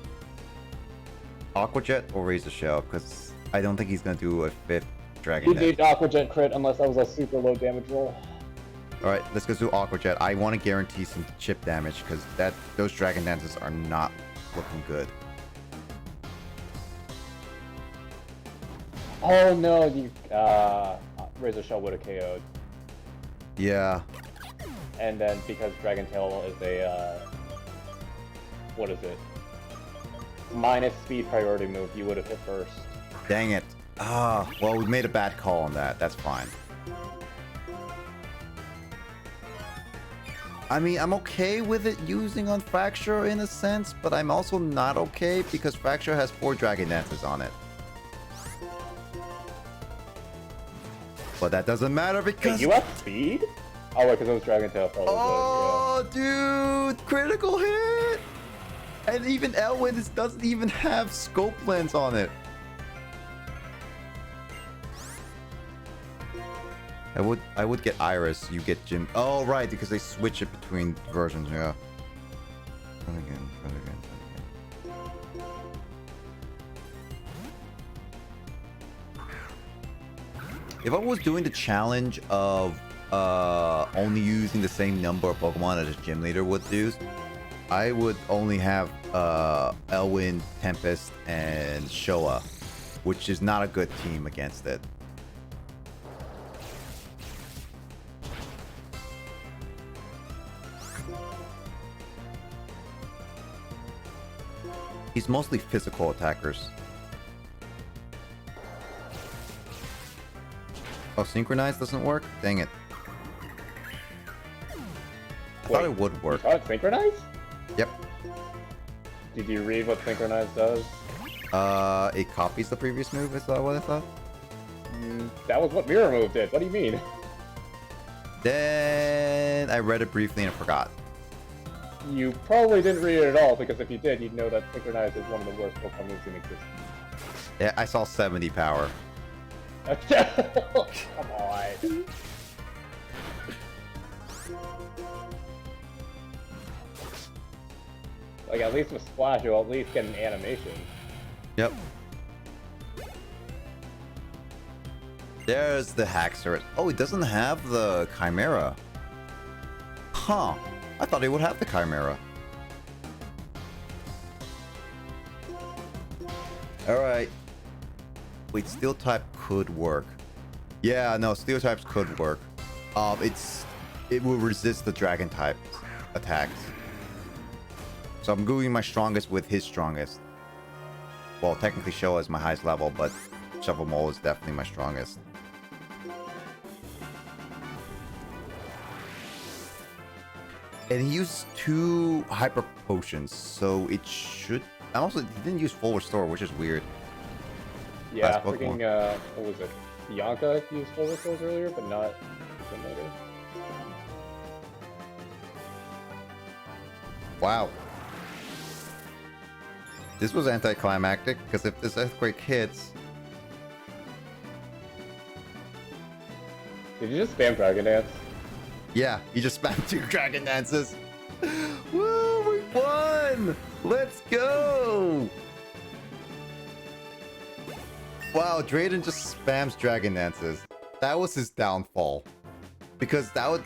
Aqua Jet or Razor Shell? Because I don't think he's gonna do a 5th Dragon He Dance. needs Aqua Jet crit unless that was a super low damage roll. Alright, let's go do Aqua Jet. I want to guarantee some chip damage because those Dragon Dances are not looking good. Oh no, you Razor Shell would have KO'd. Yeah. And then because Dragon Tail is a what is it? Minus speed priority move, you would have hit first. Dang it. Ah, well, we made a bad call on that. That's fine. I mean, I'm okay with it using on Fracture in a sense, but I'm also not okay because Fracture has 4 Dragon Dances on it. But that doesn't matter because... Wait, you have speed? Oh, wait, because it was Dragon Tail. Oh, dude! Critical hit! And even Elwyn doesn't even have Scope Lens on it. I would get Iris, you get Jim. Oh, right, because they switch it between versions, yeah. Try again. If I was doing the challenge of only using the same number of Pokemon as a gym leader would use, I would only have Elwyn, Tempest, and Showa, which is not a good team against it. He's mostly physical attackers. Oh, Synchronize doesn't work? Dang it. I thought it would work. Oh, it's Synchronize? Yep. Did you read what Synchronize does? It copies the previous move, is that what I thought? That was what Mirror Move did. What do you mean? Then I read it briefly and I forgot. You probably didn't read it at all, because if you did, you'd know that Synchronize is one of the worst Pokemon moves in existence. Yeah, I saw 70 power. Come on. Like, at least with Splash, you'll at least get an animation. Yep. There's the Haxorus. Oh, it doesn't have the Chimera. Huh. I thought it would have the Chimera. Alright. Wait, Steel type could work. Yeah, no, Steel types could work. It will resist the Dragon type attacks. So I'm going my strongest with his strongest. Well, technically Showa is my highest level, but Shovel Mole is definitely my strongest. And he used 2 Hyper Potions, so it should... And also, he didn't use Full Restore, which is weird. Yeah, freaking, what was it? Bianca used Full Restores earlier, but not later. Wow. This was anticlimactic, because if this earthquake hits... Did you just spam Dragon Dance? Yeah, you just spammed 2 Dragon Dances. Woo, we won! Let's go! Wow, Drayden just spams Dragon Dances. That was his downfall. Because Fracture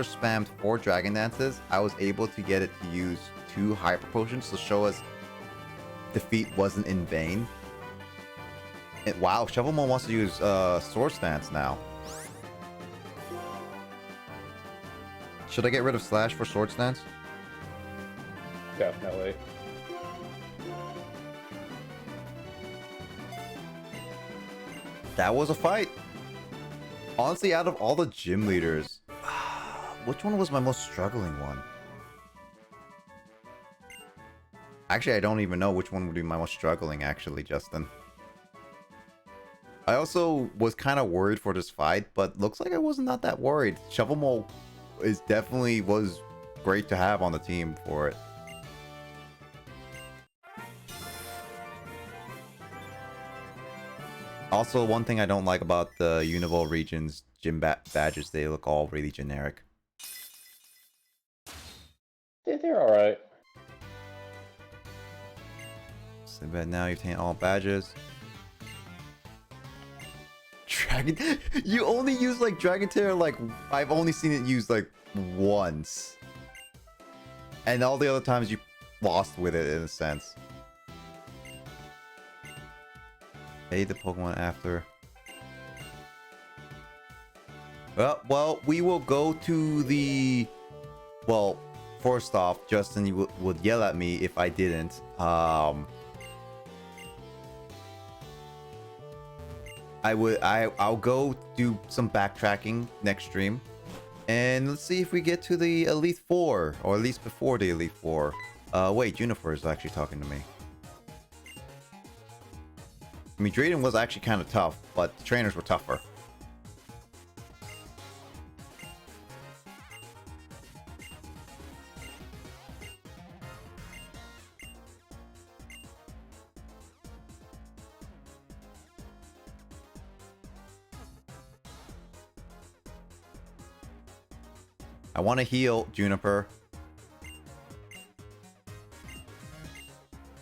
spammed 4 Dragon Dances, I was able to get it to use 2 Hyper Potions to show us defeat wasn't in vain. And wow, Shovelmon wants to use Sword Stance now. Should I get rid of Slash for Sword Stance? Definitely. That was a fight. Honestly, out of all the gym leaders, which one was my most struggling one? Actually, I don't even know which one would be my most struggling, actually, Justin. I also was kind of worried for this fight, but looks like I was not that worried. Shovelmon was great to have on the team for it. Also, one thing I don't like about the Univol region's gym badges, they look all really generic. Yeah, they're alright. So bad now you've taken all badges. Dragon... You only use like Dragon Tear, like, I've only seen it used like once. And all the other times you lost with it in a sense. Hey, the Pokemon after. Well, we will go to the... Well, first off, Justin, you would yell at me if I didn't. I'll go do some backtracking next stream. And let's see if we get to the Elite Four, or at least before the Elite Four. Wait, Juniper is actually talking to me. I mean, Drayden was actually kind of tough, but the trainers were tougher. I want to heal Juniper.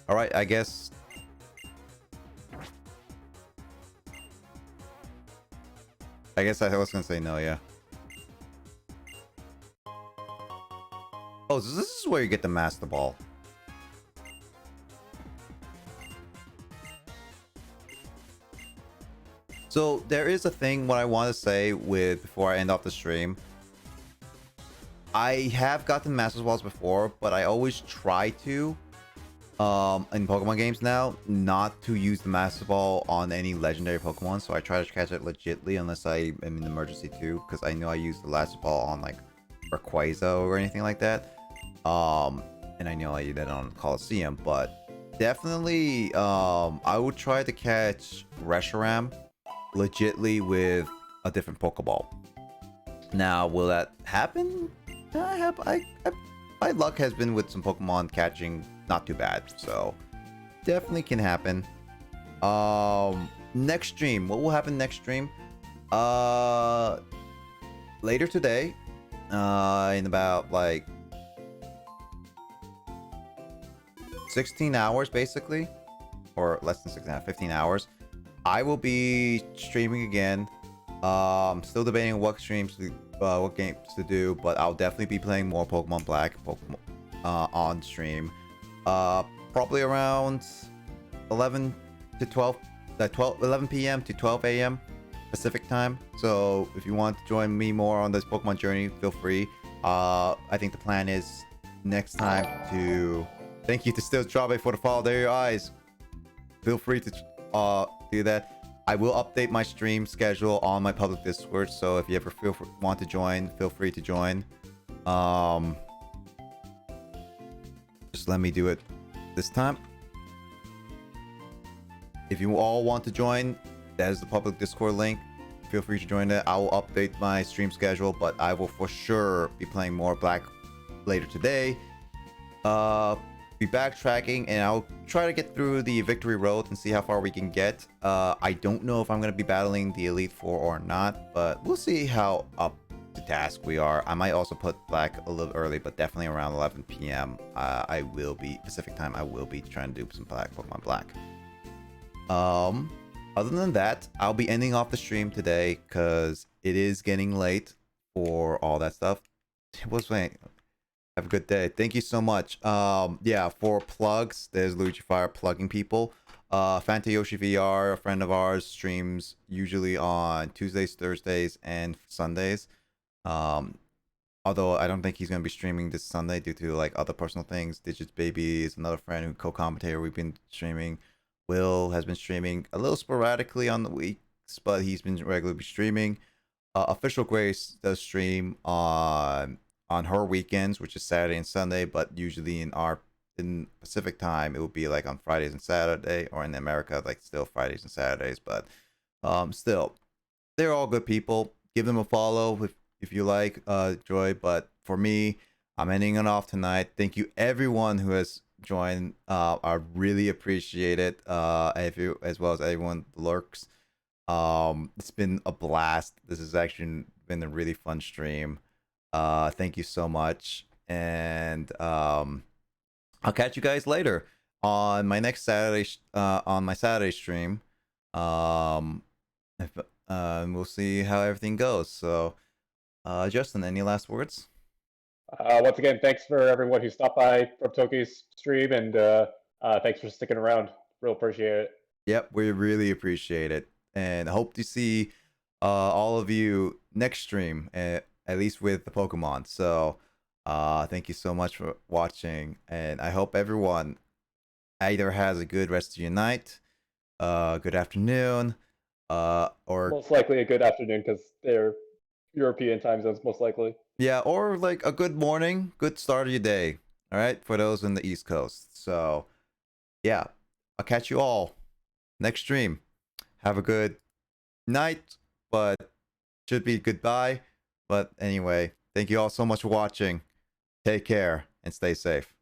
Alright, I guess... I was gonna say no, yeah. Oh, so this is where you get the Master Ball. So there is a thing what I want to say with before I end off the stream. I have gotten Master Balls before, but I always try to in Pokemon games now not to use the Master Ball on any legendary Pokemon, so I try to catch it legitly unless I am in emergency too, because I know I use the Master Ball on like Rayquaza or anything like that, and I know I do that on Coliseum. But definitely I would try to catch Reshiram legitly with a different Pokeball. Now, will that happen? My luck has been with some Pokemon catching not too bad, so definitely can happen. Next stream, what will happen next stream? Later today, in about like 16 hours basically, or less than 16 hours, 15 hours, I will be streaming again. Still debating what streams what games to do, but I'll definitely be playing more Pokemon Black on stream. Probably around 11 to 12, 11 p.m. to 12 a.m. Pacific time. So if you want to join me more on this Pokemon journey, feel free. I think the plan is next time to... Thank you to Still Strawberry for the follow. There are your eyes. Feel free to do that. I will update my stream schedule on my public Discord, so if you ever want to join, feel free to join. Just let me do it this time. If you all want to join, that is the public Discord link. Feel free to join it. I will update my stream schedule, but I will for sure be playing more Black later today. Be backtracking, and I'll try to get through the victory road and see how far we can get. I don't know if I'm going to be battling the Elite Four or not, but we'll see how up to task we are. I might also put Black a little early, but definitely around 11 p.m. I will be Pacific time. I will be trying to do some Pokemon Black. Other than that, I'll be ending off the stream today because it is getting late for all that stuff. What's saying? Have a good day. Thank you so much. Yeah, for plugs, there's Luigi Fire plugging people. Fanta Yoshi VR, a friend of ours, streams usually on Tuesdays, Thursdays, and Sundays. Although I don't think he's gonna be streaming this Sunday due to like other personal things. Digits Baby is another friend who co-commentator we've been streaming. Will has been streaming a little sporadically on the weeks, but he's been regularly streaming. Official Grace does stream on her weekends, which is Saturday and Sunday, but usually in Pacific time, it would be like on Fridays and Saturday, or in America, like still Fridays and Saturdays. But still, they're all good people. Give them a follow if you like Joy. But for me, I'm ending it off tonight. Thank you everyone who has joined. I really appreciate it. As well as everyone lurks. It's been a blast. This has actually been a really fun stream. Thank you so much, and I'll catch you guys later on my next Saturday on my Saturday stream. We'll see how everything goes. So Justin, any last words? Once again, thanks for everyone who stopped by from Toki's stream, and thanks for sticking around. Real appreciate it. Yep, we really appreciate it, and hope to see all of you next stream. At least with the Pokemon. So thank you so much for watching, and I hope everyone either has a good rest of your night, good afternoon, or most likely a good afternoon because they're European time zones, most likely. Yeah, or like a good morning, good start of your day. All right, for those in the East Coast. So yeah, I'll catch you all next stream. Have a good night, but should be goodbye. But anyway, thank you all so much for watching. Take care and stay safe.